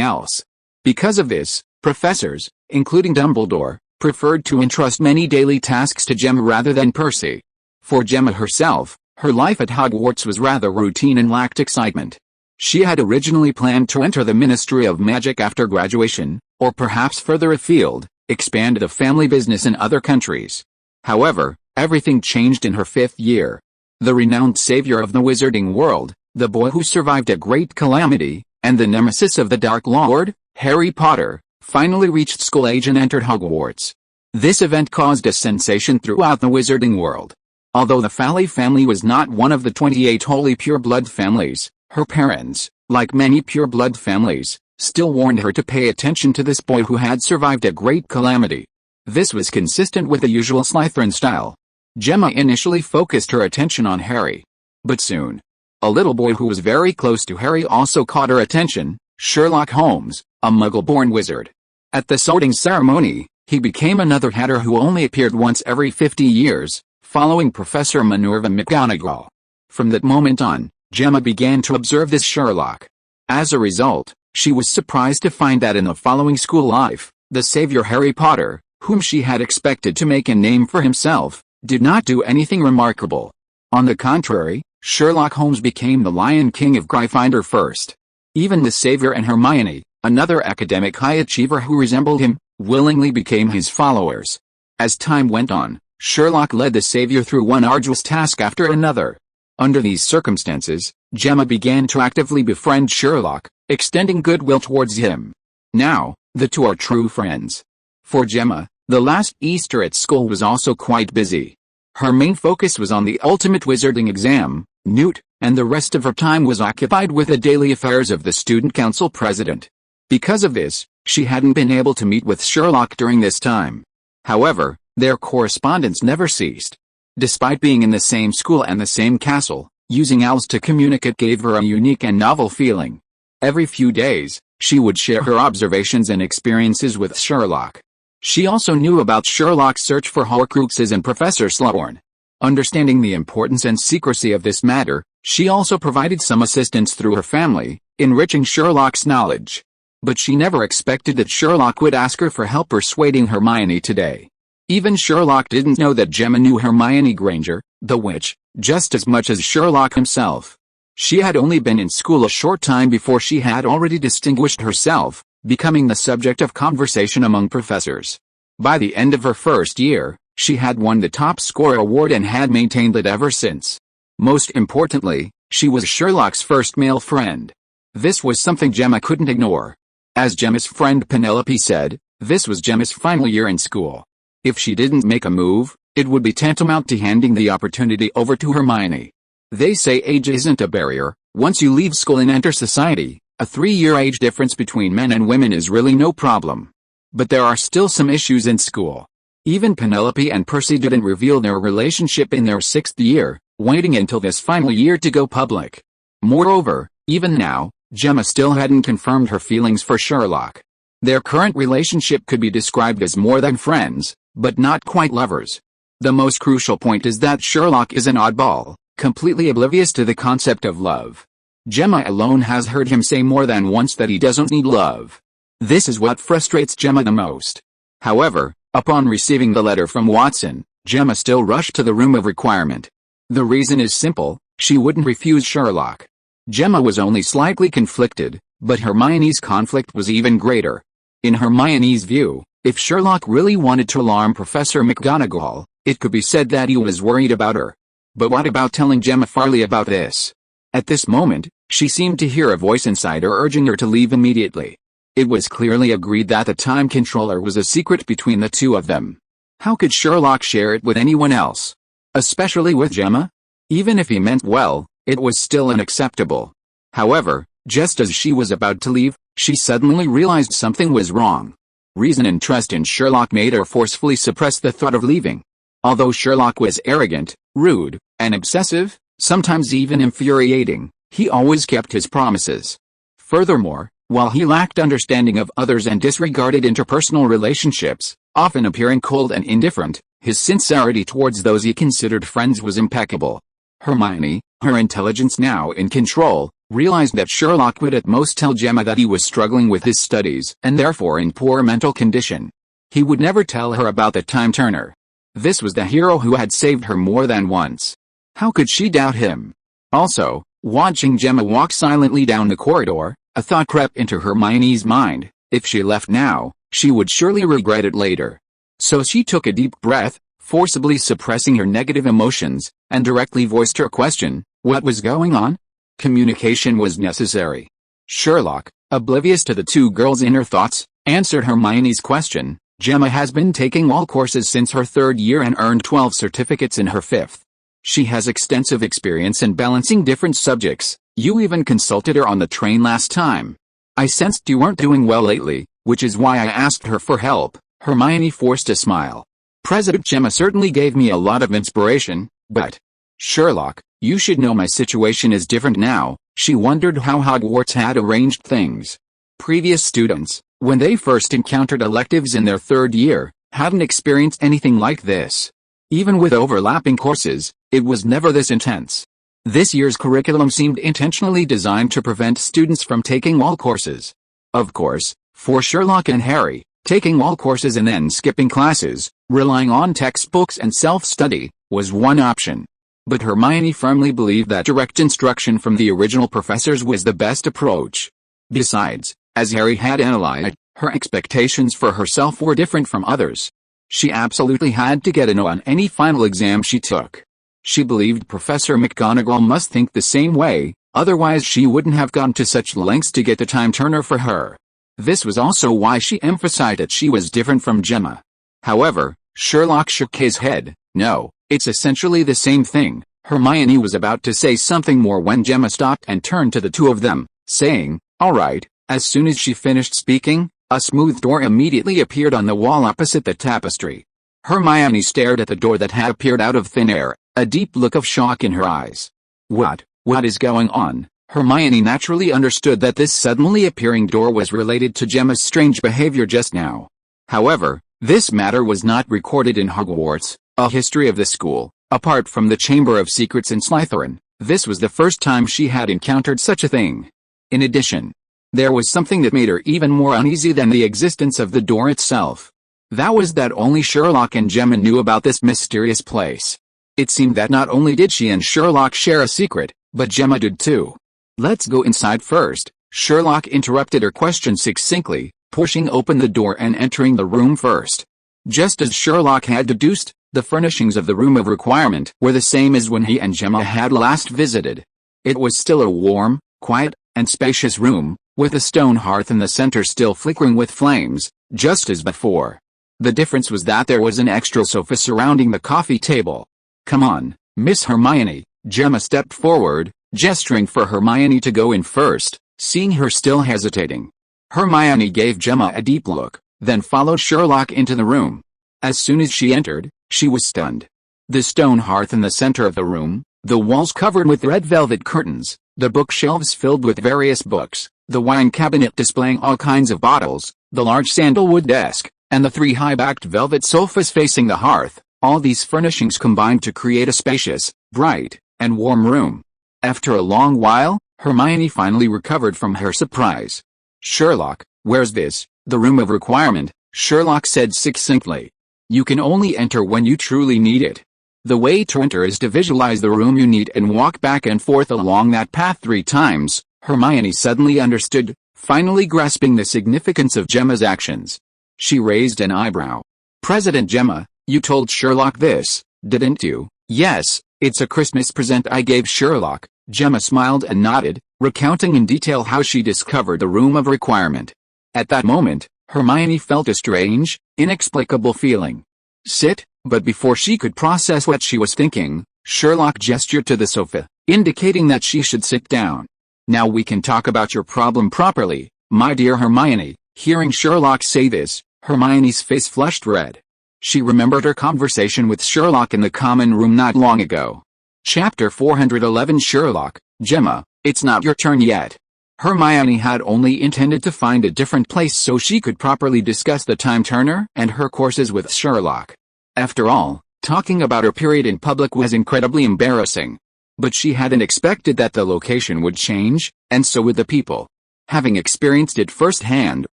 else. Because of this, professors, including Dumbledore, preferred to entrust many daily tasks to Gemma rather than Percy. For Gemma herself, her life at Hogwarts was rather routine and lacked excitement. She had originally planned to enter the Ministry of Magic after graduation, or perhaps further afield, expand the family business in other countries. However, everything changed in her 5th year. The renowned savior of the wizarding world, the boy who survived a great calamity, and the nemesis of the Dark Lord, Harry Potter, finally reached school age and entered Hogwarts. This event caused a sensation throughout the wizarding world. Although the Farley family was not one of the 28 holy pure-blood families, her parents, like many pure-blood families, still warned her to pay attention to this boy who had survived a great calamity. This was consistent with the usual Slytherin style. Gemma initially focused her attention on Harry. But soon, a little boy who was very close to Harry also caught her attention, Sherlock Holmes, a Muggle-born wizard. At the sorting ceremony, he became another Hatter who only appeared once every 50 years, following Professor Minerva McGonagall. From that moment on, Gemma began to observe this Sherlock. As a result, she was surprised to find that in the following school life, the savior Harry Potter, whom she had expected to make a name for himself, did not do anything remarkable. On the contrary, Sherlock Holmes became the Lion King of Gryffindor first. Even the savior and Hermione, another academic high achiever who resembled him, willingly became his followers. As time went on, Sherlock led the savior through one arduous task after another. Under these circumstances, Gemma began to actively befriend Sherlock, extending goodwill towards him. Now, the two are true friends. For Gemma, the last Easter at school was also quite busy. Her main focus was on the ultimate wizarding exam, Newt, and the rest of her time was occupied with the daily affairs of the student council president. Because of this, She hadn't been able to meet with Sherlock during this time. However, their correspondence never ceased. Despite being in the same school and the same castle, using owls to communicate gave her a unique and novel feeling. Every few days, she would share her observations and experiences with Sherlock. She also knew about Sherlock's search for Horcruxes and Professor Slughorn. Understanding the importance and secrecy of this matter, she also provided some assistance through her family, enriching Sherlock's knowledge. But she never expected that Sherlock would ask her for help persuading Hermione today. Even Sherlock didn't know that Gemma knew Hermione Granger, the witch, just as much as Sherlock himself. She had only been in school a short time before she had already distinguished herself, becoming the subject of conversation among professors. By the end of her first year, she had won the top scorer award and had maintained it ever since. Most importantly, she was Sherlock's first male friend. This was something Gemma couldn't ignore. As Gemma's friend Penelope said, this was Gemma's final year in school. If she didn't make a move, it would be tantamount to handing the opportunity over to Hermione. They say age isn't a barrier. Once you leave school and enter society, a 3-year age difference between men and women is really no problem. But there are still some issues in school. Even Penelope and Percy didn't reveal their relationship in their 6th year, waiting until this final year to go public. Moreover, even now, Gemma still hadn't confirmed her feelings for Sherlock. Their current relationship could be described as more than friends, but not quite lovers. The most crucial point is that Sherlock is an oddball, completely oblivious to the concept of love. Gemma alone has heard him say more than once that he doesn't need love. This is what frustrates Gemma the most. However, upon receiving the letter from Watson, Gemma still rushed to the room of requirement. The reason is simple: she wouldn't refuse Sherlock. Gemma was only slightly conflicted, but Hermione's conflict was even greater. In Hermione's view, if Sherlock really wanted to alarm Professor McGonagall, it could be said that he was worried about her. But what about telling Gemma Farley about this? At this moment, she seemed to hear a voice inside her urging her to leave immediately. It was clearly agreed that the time controller was a secret between the two of them. How could Sherlock share it with anyone else? Especially with Gemma? Even if he meant well, it was still unacceptable. However, just as she was about to leave, she suddenly realized something was wrong. Reason and trust in Sherlock made her forcefully suppress the thought of leaving. Although Sherlock was arrogant, rude, and obsessive, sometimes even infuriating, he always kept his promises. Furthermore, while he lacked understanding of others and disregarded interpersonal relationships, often appearing cold and indifferent, his sincerity towards those he considered friends was impeccable. Hermione, her intelligence now in control, realized that Sherlock would at most tell Gemma that he was struggling with his studies and therefore in poor mental condition. He would never tell her about the time turner. This was the hero who had saved her more than once. How could she doubt him? Also, watching Gemma walk silently down the corridor, a thought crept into Hermione's mind: if she left now, she would surely regret it later. So she took a deep breath, forcibly suppressing her negative emotions, and directly voiced her question: what was going on? Communication was necessary. Sherlock, oblivious to the two girls' inner thoughts, answered Hermione's question. Gemma has been taking all courses since her 3rd year and earned 12 certificates in her 5th. She has extensive experience in balancing different subjects. You even consulted her on the train last time. I sensed you weren't doing well lately, which is why I asked her for help. Hermione forced a smile. President Gemma certainly gave me a lot of inspiration, but... Sherlock, you should know my situation is different now. She wondered how Hogwarts had arranged things. Previous students, when they first encountered electives in their 3rd year, hadn't experienced anything like this. Even with overlapping courses, it was never this intense. This year's curriculum seemed intentionally designed to prevent students from taking all courses. Of course, for Sherlock and Harry, taking all courses and then skipping classes, relying on textbooks and self-study, was one option. But Hermione firmly believed that direct instruction from the original professors was the best approach. Besides, as Harry had analyzed, her expectations for herself were different from others. She absolutely had to get an O on any final exam she took. She believed Professor McGonagall must think the same way, otherwise she wouldn't have gone to such lengths to get the time turner for her. This was also why she emphasized that she was different from Gemma. However, Sherlock shook his head. No, it's essentially the same thing. Hermione was about to say something more when Gemma stopped and turned to the two of them, saying, "All right." As soon as she finished speaking, A smooth door immediately appeared on the wall opposite the tapestry. Hermione stared at the door that had appeared out of thin air, a deep look of shock in her eyes. What is going on? Hermione naturally understood that this suddenly appearing door was related to Gemma's strange behavior just now. However, this matter was not recorded in Hogwarts, a history of the school. Apart from the Chamber of Secrets in Slytherin, this was the first time she had encountered such a thing. In addition, there was something that made her even more uneasy than the existence of the door itself. That was that only Sherlock and Gemma knew about this mysterious place. It seemed that not only did she and Sherlock share a secret, but Gemma did too. "Let's go inside first," Sherlock interrupted her question succinctly, pushing open the door and entering the room first. Just as Sherlock had deduced, the furnishings of the room of requirement were the same as when he and Gemma had last visited. It was still a warm, quiet, and spacious room, with a stone hearth in the center still flickering with flames, just as before. The difference was that there was an extra sofa surrounding the coffee table. "Come on, Miss Hermione," Gemma stepped forward, gesturing for Hermione to go in first, seeing her still hesitating. Hermione gave Gemma a deep look, then followed Sherlock into the room. As soon as she entered, she was stunned. The stone hearth in the center of the room, the walls covered with red velvet curtains, the bookshelves filled with various books, the wine cabinet displaying all kinds of bottles, the large sandalwood desk, and the 3 high-backed velvet sofas facing the hearth, all these furnishings combined to create a spacious, bright, and warm room. After a long while, Hermione finally recovered from her surprise. "Sherlock, where's this, the room of requirement?" Sherlock said succinctly. "You can only enter when you truly need it. The way to enter is to visualize the room you need and walk back and forth along that path 3 times. Hermione suddenly understood, finally grasping the significance of Gemma's actions. She raised an eyebrow. "President Gemma, you told Sherlock this, didn't you?" "Yes, it's a Christmas present I gave Sherlock." Gemma smiled and nodded, recounting in detail how she discovered the room of requirement. At that moment, Hermione felt a strange, inexplicable feeling. "Sit," but before she could process what she was thinking, Sherlock gestured to the sofa, indicating that she should sit down. "Now we can talk about your problem properly, my dear Hermione." Hearing Sherlock say this, Hermione's face flushed red. She remembered her conversation with Sherlock in the common room not long ago. Chapter 411 Sherlock, Gemma, it's not your turn yet. Hermione had only intended to find a different place so she could properly discuss the time turner and her courses with Sherlock. After all, talking about her period in public was incredibly embarrassing. But she hadn't expected that the location would change, and so would the people. Having experienced it firsthand,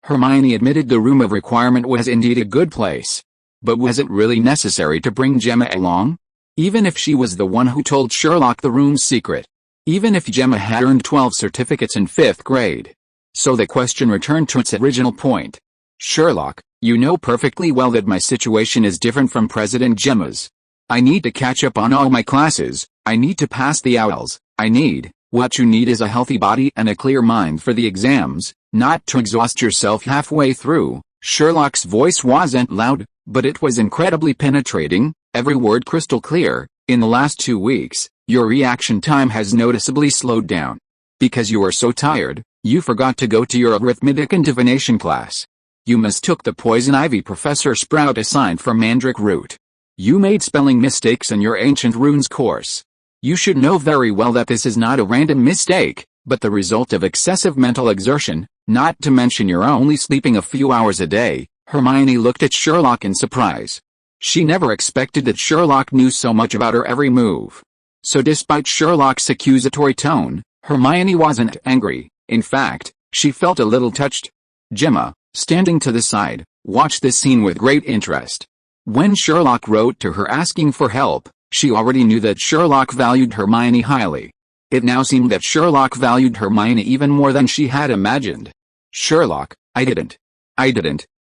Hermione admitted the room of requirement was indeed a good place. But was it really necessary to bring Gemma along? Even if she was the one who told Sherlock the room's secret. Even if Gemma had earned 12 certificates in 5th grade. So the question returned to its original point. "Sherlock, you know perfectly well that my situation is different from President Gemma's. I need to catch up on all my classes, I need to pass the OWLs, what you need is a healthy body and a clear mind for the exams, not to exhaust yourself halfway through." Sherlock's voice wasn't loud, but it was incredibly penetrating, every word crystal clear. "In the last 2 weeks, your reaction time has noticeably slowed down. Because you are so tired, you forgot to go to your arithmetic and divination class. You mistook the poison ivy Professor Sprout assigned for mandrake root. You made spelling mistakes in your ancient runes course. You should know very well that this is not a random mistake, but the result of excessive mental exertion, not to mention you're only sleeping a few hours a day." Hermione looked at Sherlock in surprise. She never expected that Sherlock knew so much about her every move. So despite Sherlock's accusatory tone, Hermione wasn't angry. In fact, she felt a little touched. Gemma, standing to the side, watched this scene with great interest. When Sherlock wrote to her asking for help, she already knew that Sherlock valued Hermione highly. It now seemed that Sherlock valued Hermione even more than she had imagined. "Sherlock, I didn't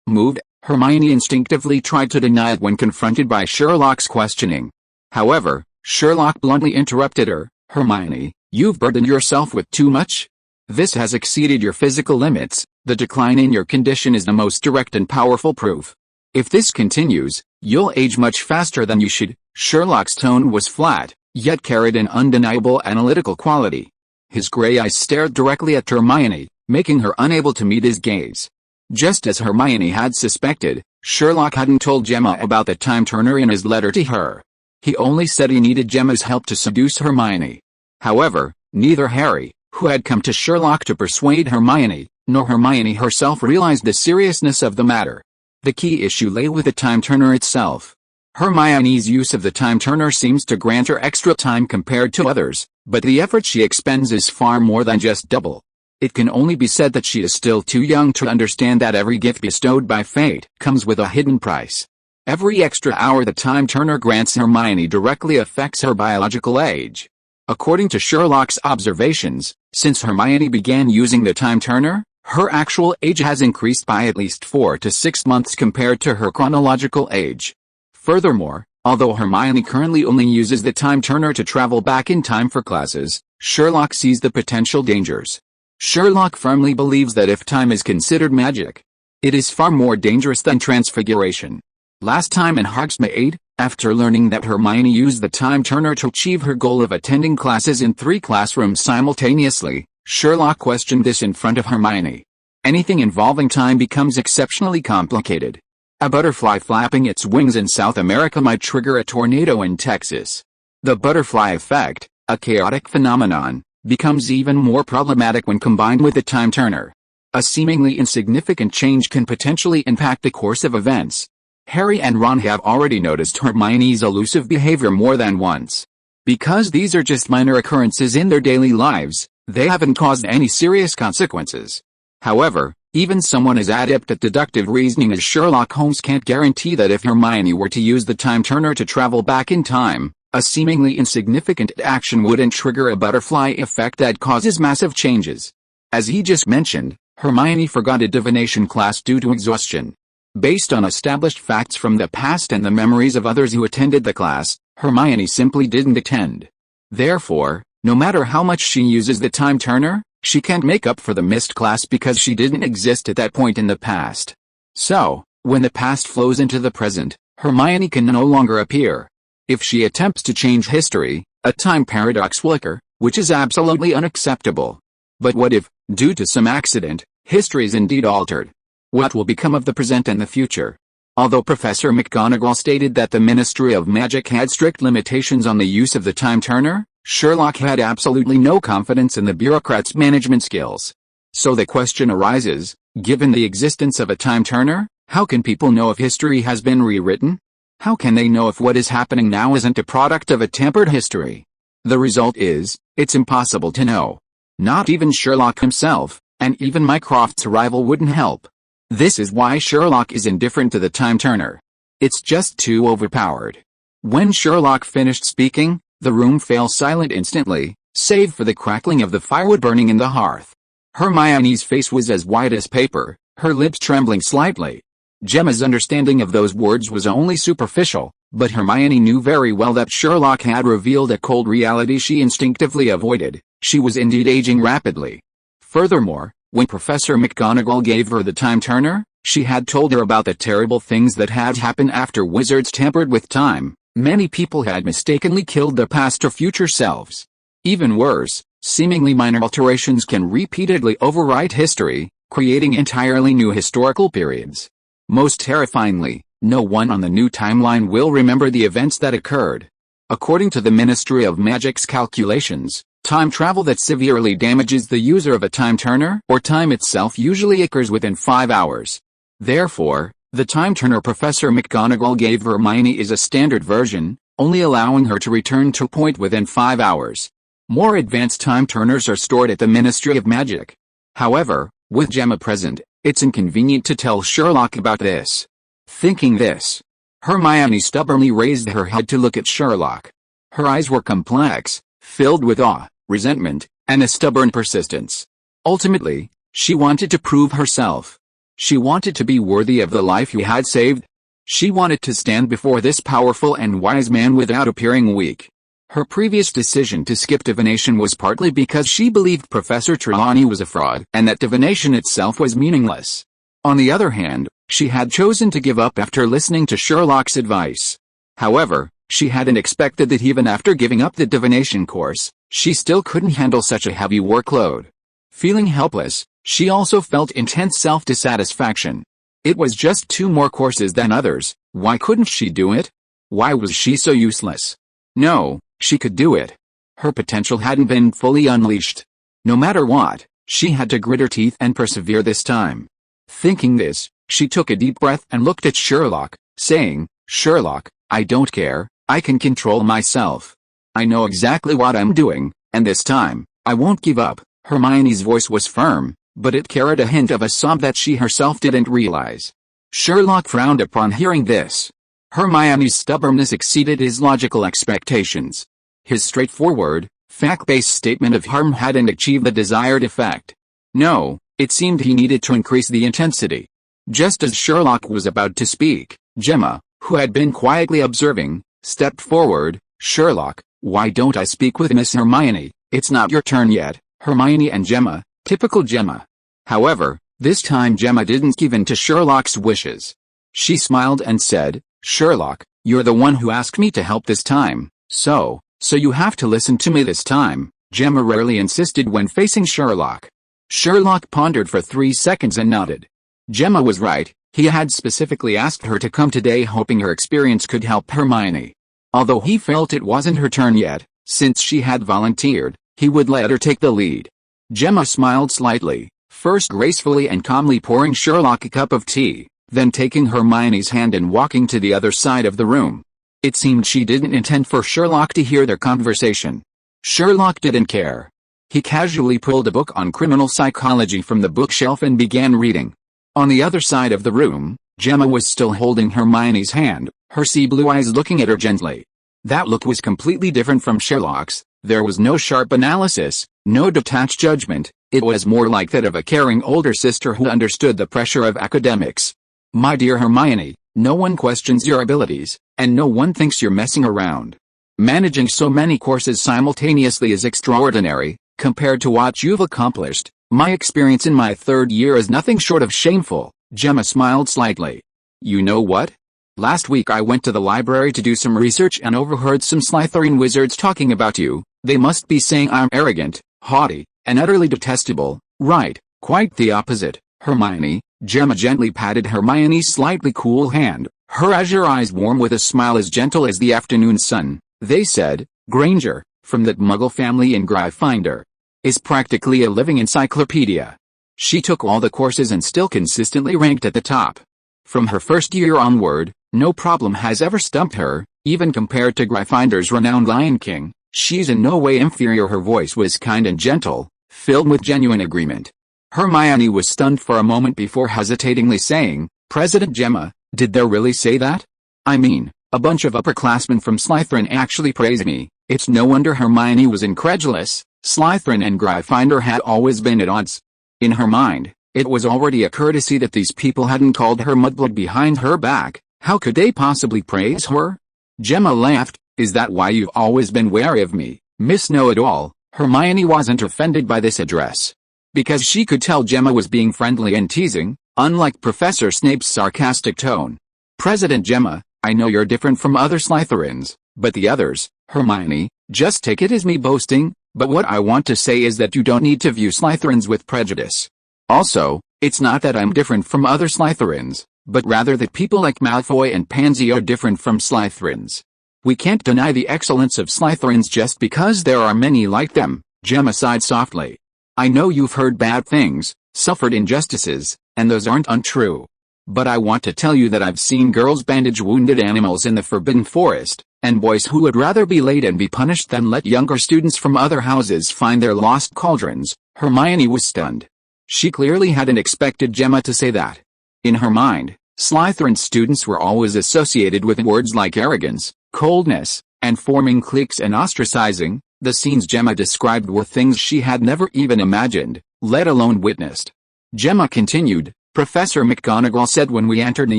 move." Hermione instinctively tried to deny it when confronted by Sherlock's questioning. However, Sherlock bluntly interrupted her. "Hermione, you've burdened yourself with too much. This has exceeded your physical limits. The decline in your condition is the most direct and powerful proof. If this continues, you'll age much faster than you should." Sherlock's tone was flat, yet carried an undeniable analytical quality. His gray eyes stared directly at Hermione, making her unable to meet his gaze. Just as Hermione had suspected, Sherlock hadn't told Gemma about the time turner in his letter to her. He only said he needed Gemma's help to seduce Hermione. However, neither Harry, who had come to Sherlock to persuade Hermione, nor Hermione herself realized the seriousness of the matter. The key issue lay with the time turner itself. Hermione's use of the time turner seems to grant her extra time compared to others, but the effort she expends is far more than just double. It can only be said that she is still too young to understand that every gift bestowed by fate comes with a hidden price. Every extra hour the time turner grants Hermione directly affects her biological age. According to Sherlock's observations, since Hermione began using the time turner, her actual age has increased by at least 4 to 6 months compared to her chronological age. Furthermore, although Hermione currently only uses the time turner to travel back in time for classes, Sherlock sees the potential dangers. Sherlock firmly believes that if time is considered magic, it is far more dangerous than transfiguration. Last time in Hogsmeade, after learning that Hermione used the time turner to achieve her goal of attending classes in 3 classrooms simultaneously, Sherlock questioned this in front of Hermione. Anything involving time becomes exceptionally complicated. A butterfly flapping its wings in South America might trigger a tornado in Texas. The butterfly effect, a chaotic phenomenon, becomes even more problematic when combined with the time turner. A seemingly insignificant change can potentially impact the course of events. Harry and Ron have already noticed Hermione's elusive behavior more than once. Because these are just minor occurrences in their daily lives, they haven't caused any serious consequences. However, even someone as adept at deductive reasoning as Sherlock Holmes can't guarantee that if Hermione were to use the time turner to travel back in time, a seemingly insignificant action wouldn't trigger a butterfly effect that causes massive changes. As he just mentioned, Hermione forgot a divination class due to exhaustion. Based on established facts from the past and the memories of others who attended the class, Hermione simply didn't attend. Therefore, no matter how much she uses the time turner, she can't make up for the missed class because she didn't exist at that point in the past. So, when the past flows into the present, Hermione can no longer appear. If she attempts to change history, a time paradox will occur, which is absolutely unacceptable. But what if, due to some accident, history is indeed altered? What will become of the present and the future? Although Professor McGonagall stated that the Ministry of Magic had strict limitations on the use of the time turner, Sherlock had absolutely no confidence in the bureaucrats' management skills. So the question arises, given the existence of a time turner, how can people know if history has been rewritten? How can they know if what is happening now isn't a product of a tampered history? The result is, it's impossible to know. Not even Sherlock himself, and even Mycroft's arrival wouldn't help. This is why Sherlock is indifferent to the time turner. It's just too overpowered. When Sherlock finished speaking, the room fell silent instantly, save for the crackling of the firewood burning in the hearth. Hermione's face was as white as paper, her lips trembling slightly. Gemma's understanding of those words was only superficial, but Hermione knew very well that Sherlock had revealed a cold reality she instinctively avoided. She was indeed aging rapidly. Furthermore, when Professor McGonagall gave her the time turner, she had told her about the terrible things that had happened after wizards tampered with time. Many people had mistakenly killed their past or future selves. Even worse, seemingly minor alterations can repeatedly overwrite history, creating entirely new historical periods. Most terrifyingly, no one on the new timeline will remember the events that occurred. According to the Ministry of Magic's calculations, time travel that severely damages the user of a time turner or time itself usually occurs within 5 hours. Therefore, the time turner Professor McGonagall gave Hermione is a standard version, only allowing her to return to point within 5 hours. More advanced time turners are stored at the Ministry of Magic. However, with Gemma present, it's inconvenient to tell Sherlock about this. Thinking this, Hermione stubbornly raised her head to look at Sherlock. Her eyes were complex, filled with awe, resentment, and a stubborn persistence. Ultimately, she wanted to prove herself. She wanted to be worthy of the life he had saved. She wanted to stand before this powerful and wise man without appearing weak. Her previous decision to skip divination was partly because she believed Professor Trelawney was a fraud and that divination itself was meaningless. On the other hand, she had chosen to give up after listening to Sherlock's advice. However, she hadn't expected that even after giving up the divination course, she still couldn't handle such a heavy workload. Feeling helpless, She also felt intense self-dissatisfaction. It was just 2 more courses than others. Why couldn't she do it? Why was she so useless? No, she could do it. Her potential hadn't been fully unleashed. No matter what, she had to grit her teeth and persevere this time. Thinking this, she took a deep breath and looked at Sherlock, saying, "Sherlock, I don't care, I can control myself. I know exactly what I'm doing, and this time, I won't give up." Hermione's voice was firm, but it carried a hint of a sob that she herself didn't realize. Sherlock frowned upon hearing this. Hermione's stubbornness exceeded his logical expectations. His straightforward, fact-based statement of harm hadn't achieved the desired effect. No, it seemed he needed to increase the intensity. Just as Sherlock was about to speak, Gemma, who had been quietly observing, stepped forward. "Sherlock, why don't I speak with Miss Hermione? It's not your turn yet." Hermione and Gemma, typical Gemma. However, this time Gemma didn't give in to Sherlock's wishes. She smiled and said, "Sherlock, you're the one who asked me to help this time, so you have to listen to me this time." Gemma rarely insisted when facing Sherlock. Sherlock pondered for 3 seconds and nodded. Gemma was right, he had specifically asked her to come today hoping her experience could help Hermione. Although he felt it wasn't her turn yet, since she had volunteered, he would let her take the lead. Gemma smiled slightly, first gracefully and calmly pouring Sherlock a cup of tea, then taking Hermione's hand and walking to the other side of the room. It seemed she didn't intend for Sherlock to hear their conversation. Sherlock didn't care. He casually pulled a book on criminal psychology from the bookshelf and began reading. On the other side of the room, Gemma was still holding Hermione's hand, her sea blue eyes looking at her gently. That look was completely different from Sherlock's. There was no sharp analysis, no detached judgment. It was more like that of a caring older sister who understood the pressure of academics. "My dear Hermione, no one questions your abilities, and no one thinks you're messing around. Managing so many courses simultaneously is extraordinary, compared to what you've accomplished. My experience in my 3rd year is nothing short of shameful." Gemma smiled slightly. "You know what? Last week I went to the library to do some research and overheard some Slytherin wizards talking about you. They must be saying I'm arrogant, haughty, and utterly detestable, right? Quite the opposite, Hermione." Gemma gently patted Hermione's slightly cool hand, her azure eyes warm with a smile as gentle as the afternoon sun. "They said, Granger, from that Muggle family in Gryffindor, is practically a living encyclopedia. She took all the courses and still consistently ranked at the top. From her 1st year onward, no problem has ever stumped her, even compared to Gryffindor's renowned Lion King. She's in no way inferior." Her voice was kind and gentle, filled with genuine agreement. Hermione was stunned for a moment before hesitatingly saying, "President Gemma, did they really say that? I mean, a bunch of upperclassmen from Slytherin actually praise me." It's no wonder Hermione was incredulous. Slytherin and Gryffindor had always been at odds. In her mind, it was already a courtesy that these people hadn't called her mudblood behind her back. How could they possibly praise her? Gemma laughed. "Is that why you've always been wary of me, Miss Know-It-All?" Hermione wasn't offended by this address, because she could tell Gemma was being friendly and teasing, unlike Professor Snape's sarcastic tone. "President Gemma, I know you're different from other Slytherins, but the others, Hermione, just take it as me boasting, but what I want to say is that you don't need to view Slytherins with prejudice. Also, it's not that I'm different from other Slytherins, but rather that people like Malfoy and Pansy are different from Slytherins. We can't deny the excellence of Slytherins just because there are many like them." Gemma sighed softly. "I know you've heard bad things, suffered injustices, and those aren't untrue. But I want to tell you that I've seen girls bandage wounded animals in the Forbidden Forest, and boys who would rather be late and be punished than let younger students from other houses find their lost cauldrons." Hermione was stunned. She clearly hadn't expected Gemma to say that. In her mind, Slytherin students were always associated with words like arrogance, coldness, and forming cliques and ostracizing. The scenes Gemma described were things she had never even imagined, let alone witnessed. Gemma continued, "Professor McGonagall said when we entered the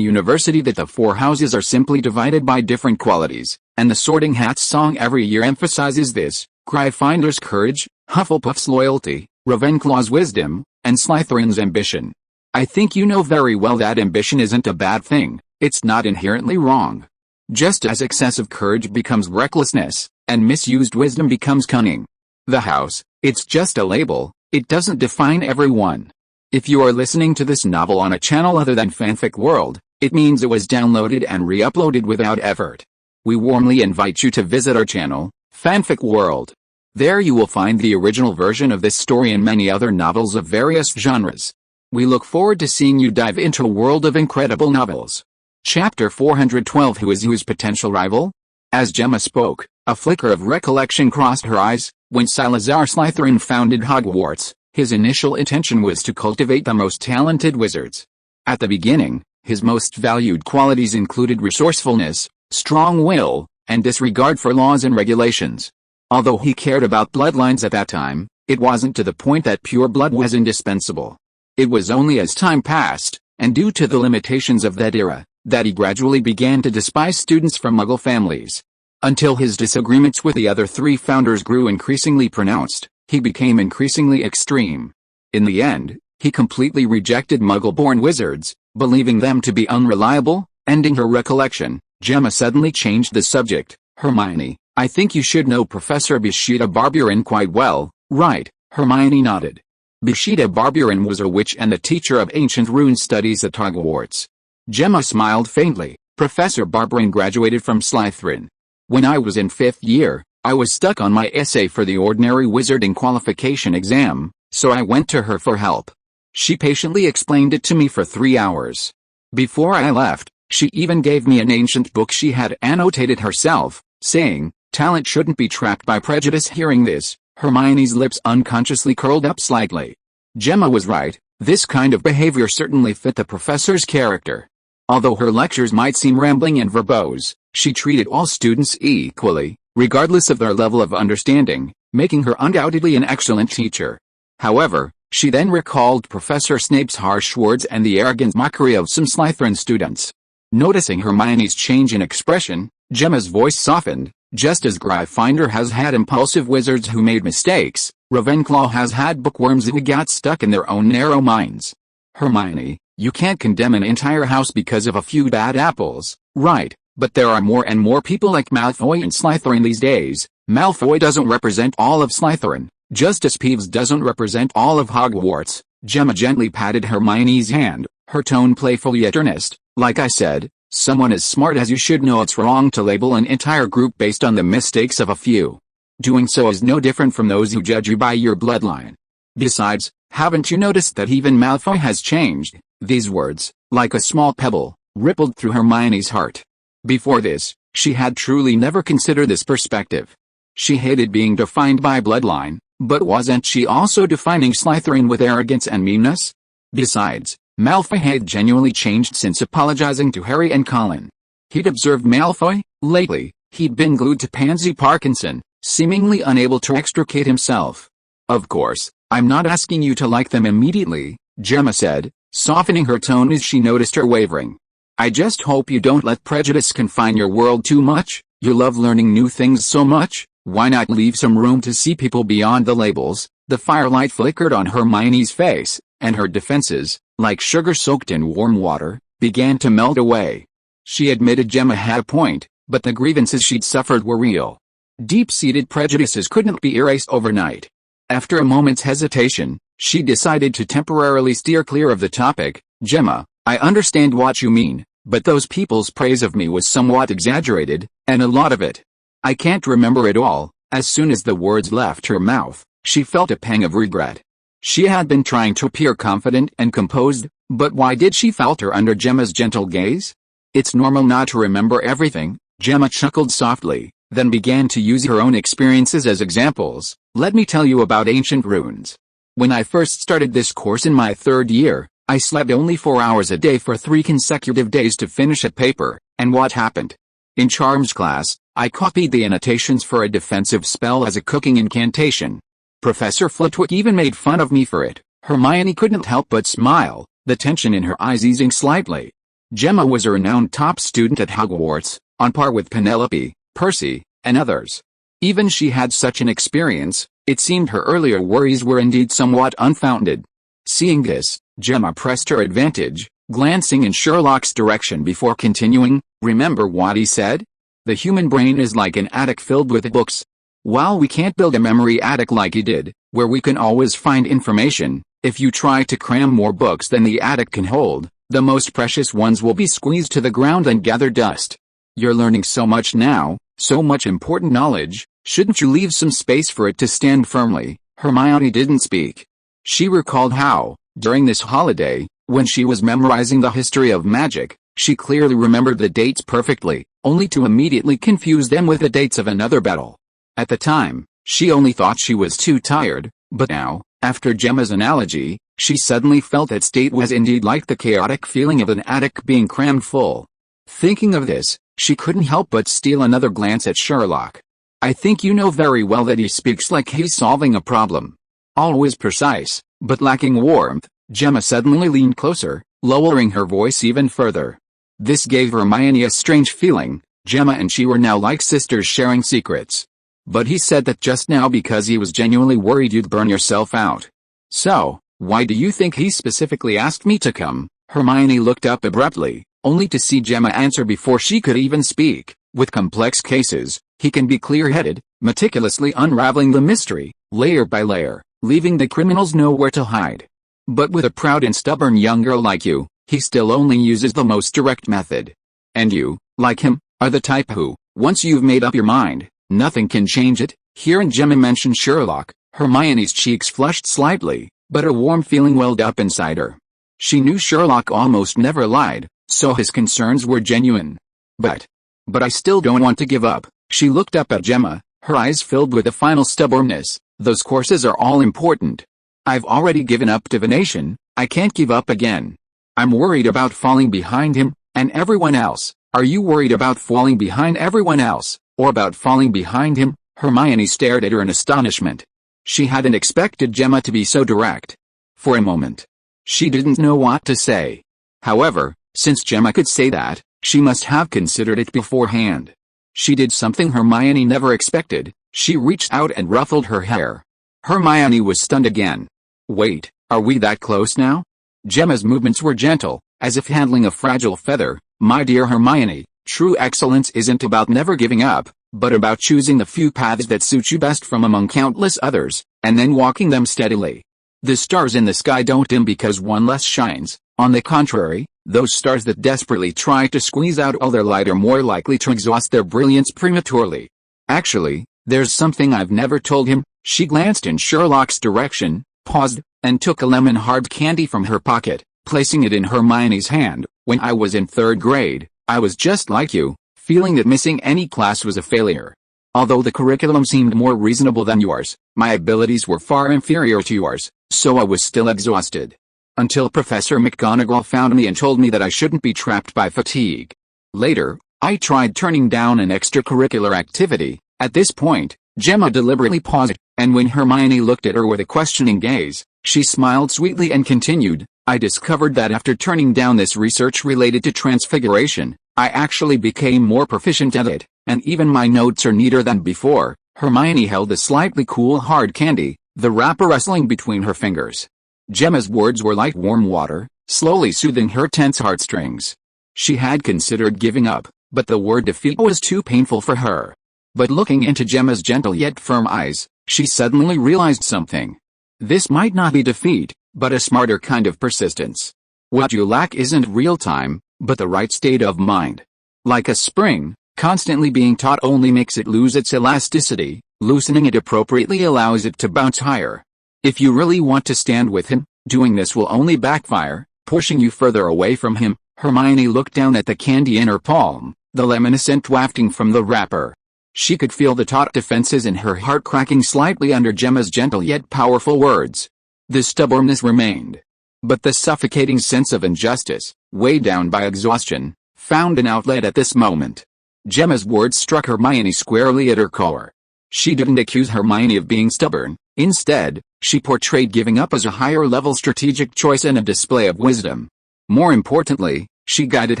university that the 4 houses are simply divided by different qualities, and the Sorting Hat's song every year emphasizes this: Gryffindor's courage, Hufflepuff's loyalty, Ravenclaw's wisdom, and Slytherin's ambition. I think you know very well that ambition isn't a bad thing. It's not inherently wrong. Just as excessive courage becomes recklessness, and misused wisdom becomes cunning. The house, it's just a label, it doesn't define everyone. If you are listening to this novel on a channel other than Fanfic World, it means it was downloaded and re-uploaded without effort. We warmly invite you to visit our channel, Fanfic World. There you will find the original version of this story and many other novels of various genres. We look forward to seeing you dive into a world of incredible novels. Chapter 412. Who is whose potential rival? As Gemma spoke, a flicker of recollection crossed her eyes. When Salazar Slytherin founded Hogwarts, his initial intention was to cultivate the most talented wizards. At the beginning, his most valued qualities included resourcefulness, strong will, and disregard for laws and regulations. Although he cared about bloodlines at that time, it wasn't to the point that pure blood was indispensable. It was only as time passed, and due to the limitations of that era, that he gradually began to despise students from Muggle families. Until his disagreements with the other three founders grew increasingly pronounced, he became increasingly extreme. In the end, he completely rejected Muggle-born wizards, believing them to be unreliable. Ending her recollection, Gemma suddenly changed the subject. Hermione, I think you should know Professor Bishita Barburin quite well, right? Hermione nodded. Bishita Barburin was a witch and the teacher of ancient rune studies at Hogwarts. Gemma smiled faintly. Professor Barburin graduated from Slytherin. When I was in 5th year, I was stuck on my essay for the ordinary wizarding qualification exam, so I went to her for help. She patiently explained it to me for 3 hours. Before I left, she even gave me an ancient book she had annotated herself, saying, "Talent shouldn't be trapped by prejudice." Hearing this, Hermione's lips unconsciously curled up slightly. Gemma was right, this kind of behavior certainly fit the professor's character. Although her lectures might seem rambling and verbose, she treated all students equally, regardless of their level of understanding, making her undoubtedly an excellent teacher. However, she then recalled Professor Snape's harsh words and the arrogant mockery of some Slytherin students. Noticing Hermione's change in expression, Gemma's voice softened. Just as Gryffindor has had impulsive wizards who made mistakes, Ravenclaw has had bookworms who got stuck in their own narrow minds. Hermione, you can't condemn an entire house because of a few bad apples, right? But there are more and more people like Malfoy in Slytherin these days. Malfoy doesn't represent all of Slytherin, just as Peeves doesn't represent all of Hogwarts. Gemma gently patted Hermione's hand, her tone playful yet earnest. Like I said, someone as smart as you should know it's wrong to label an entire group based on the mistakes of a few. Doing so is no different from those who judge you by your bloodline. Besides, haven't you noticed that even Malfoy has changed? These words, like a small pebble, rippled through Hermione's heart. Before this, she had truly never considered this perspective. She hated being defined by bloodline, but wasn't she also defining Slytherin with arrogance and meanness? Besides, Malfoy had genuinely changed since apologizing to Harry and Colin. He'd observed Malfoy. Lately, he'd been glued to Pansy Parkinson, seemingly unable to extricate himself. Of course, I'm not asking you to like them immediately, Gemma said, softening her tone as she noticed her wavering. I just hope you don't let prejudice confine your world too much. You love learning new things so much, why not leave some room to see people beyond the labels? The firelight flickered on Hermione's face, and her defenses, like sugar soaked in warm water, began to melt away. She admitted Gemma had a point, but the grievances she'd suffered were real. Deep-seated prejudices couldn't be erased overnight. After a moment's hesitation, she decided to temporarily steer clear of the topic. Gemma, I understand what you mean, but those people's praise of me was somewhat exaggerated, and a lot of it. I can't remember it all. As soon as the words left her mouth, she felt a pang of regret. She had been trying to appear confident and composed, but why did she falter under Gemma's gentle gaze? It's normal not to remember everything, Gemma chuckled softly, then began to use her own experiences as examples. Let me tell you about ancient runes. When I first started this course in my 3rd year, I slept only 4 hours a day for 3 consecutive days to finish a paper, and what happened? In Charms class, I copied the annotations for a defensive spell as a cooking incantation. Professor Flitwick even made fun of me for it. Hermione couldn't help but smile, the tension in her eyes easing slightly. Gemma was a renowned top student at Hogwarts, on par with Penelope, Percy, and others. Even she had such an experience, it seemed her earlier worries were indeed somewhat unfounded. Seeing this, Gemma pressed her advantage, glancing in Sherlock's direction before continuing. Remember what he said? The human brain is like an attic filled with books. While we can't build a memory attic like he did, where we can always find information, If you try to cram more books than the attic can hold, the most precious ones will be squeezed to the ground and gather dust. You're learning so much now, so much important knowledge, shouldn't you leave some space for it to stand firmly? Hermione didn't speak. She recalled how, during this holiday, when she was memorizing the history of magic, she clearly remembered the dates perfectly, only to immediately confuse them with the dates of another battle. At the time, she only thought she was too tired, but now, after Gemma's analogy, she suddenly felt that state was indeed like the chaotic feeling of an attic being crammed full. Thinking of this, she couldn't help but steal another glance at Sherlock. I think you know very well that he speaks like he's solving a problem. Always precise, but lacking warmth. Gemma suddenly leaned closer, lowering her voice even further. This gave Hermione a strange feeling. Gemma and she were now like sisters sharing secrets. But he said that just now because he was genuinely worried you'd burn yourself out. So, why do you think he specifically asked me to come? Hermione looked up abruptly, only to see Gemma answer before she could even speak. With complex cases, he can be clear-headed, meticulously unraveling the mystery, layer by layer, leaving the criminals nowhere to hide. But with a proud and stubborn young girl like you, he still only uses the most direct method. And you, like him, are the type who, once you've made up your mind, nothing can change it. Hearing Gemma mention Sherlock, Hermione's cheeks flushed slightly, but a warm feeling welled up inside her. She knew Sherlock almost never lied, so his concerns were genuine. But I still don't want to give up. She looked up at Gemma, her eyes filled with a final stubbornness. Those courses are all important. I've already given up divination, I can't give up again. I'm worried about falling behind him, and everyone else. Are you worried about falling behind everyone else, or about falling behind him? Hermione stared at her in astonishment. She hadn't expected Gemma to be so direct. For a moment, she didn't know what to say. However, since Gemma could say that, she must have considered it beforehand. She did something Hermione never expected. She reached out and ruffled her hair. Hermione was stunned again. Wait, are we that close now? Gemma's movements were gentle, as if handling a fragile feather. My dear Hermione, true excellence isn't about never giving up, but about choosing the few paths that suit you best from among countless others, and then walking them steadily. The stars in the sky don't dim because one less shines. On the contrary, those stars that desperately try to squeeze out all their light are more likely to exhaust their brilliance prematurely. Actually, there's something I've never told him. She glanced in Sherlock's direction, paused, and took a lemon hard candy from her pocket, placing it in Hermione's hand. When I was in 3rd grade, I was just like you, feeling that missing any class was a failure. Although the curriculum seemed more reasonable than yours, my abilities were far inferior to yours, so I was still exhausted. Until Professor McGonagall found me and told me that I shouldn't be trapped by fatigue. Later, I tried turning down an extracurricular activity. At this point, Gemma deliberately paused, and when Hermione looked at her with a questioning gaze, she smiled sweetly and continued, I discovered that after turning down this research related to transfiguration, I actually became more proficient at it, and even my notes are neater than before. Hermione held the slightly cool hard candy, the wrapper rustling between her fingers. Gemma's words were like warm water, slowly soothing her tense heartstrings. She had considered giving up, but the word defeat was too painful for her. But looking into Gemma's gentle yet firm eyes, she suddenly realized something. This might not be defeat, but a smarter kind of persistence. What you lack isn't real time, but the right state of mind. Like a spring, constantly being taut only makes it lose its elasticity. Loosening it appropriately allows it to bounce higher. If you really want to stand with him, doing this will only backfire, pushing you further away from him. Hermione looked down at the candy in her palm, the lemon scent wafting from the wrapper. She could feel the taut defenses in her heart cracking slightly under Gemma's gentle yet powerful words. The stubbornness remained. But the suffocating sense of injustice, weighed down by exhaustion, found an outlet at this moment. Gemma's words struck Hermione squarely at her core. She didn't accuse Hermione of being stubborn. Instead, she portrayed giving up as a higher-level strategic choice and a display of wisdom. More importantly, she guided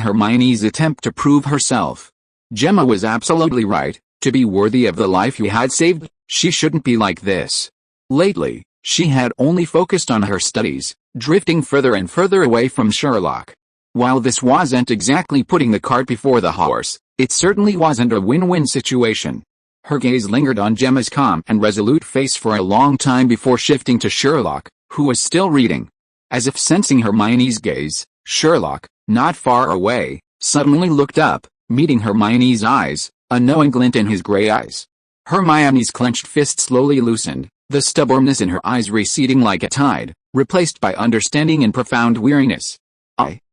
Hermione's attempt to prove herself. Gemma was absolutely right. To be worthy of the life you had saved, she shouldn't be like this. Lately, she had only focused on her studies, drifting further and further away from Sherlock. While this wasn't exactly putting the cart before the horse, it certainly wasn't a win-win situation. Her gaze lingered on Gemma's calm and resolute face for a long time before shifting to Sherlock, who was still reading. As if sensing Hermione's gaze, Sherlock, not far away, suddenly looked up, meeting Hermione's eyes, a knowing glint in his gray eyes. Hermione's clenched fist slowly loosened, the stubbornness in her eyes receding like a tide, replaced by understanding and profound weariness.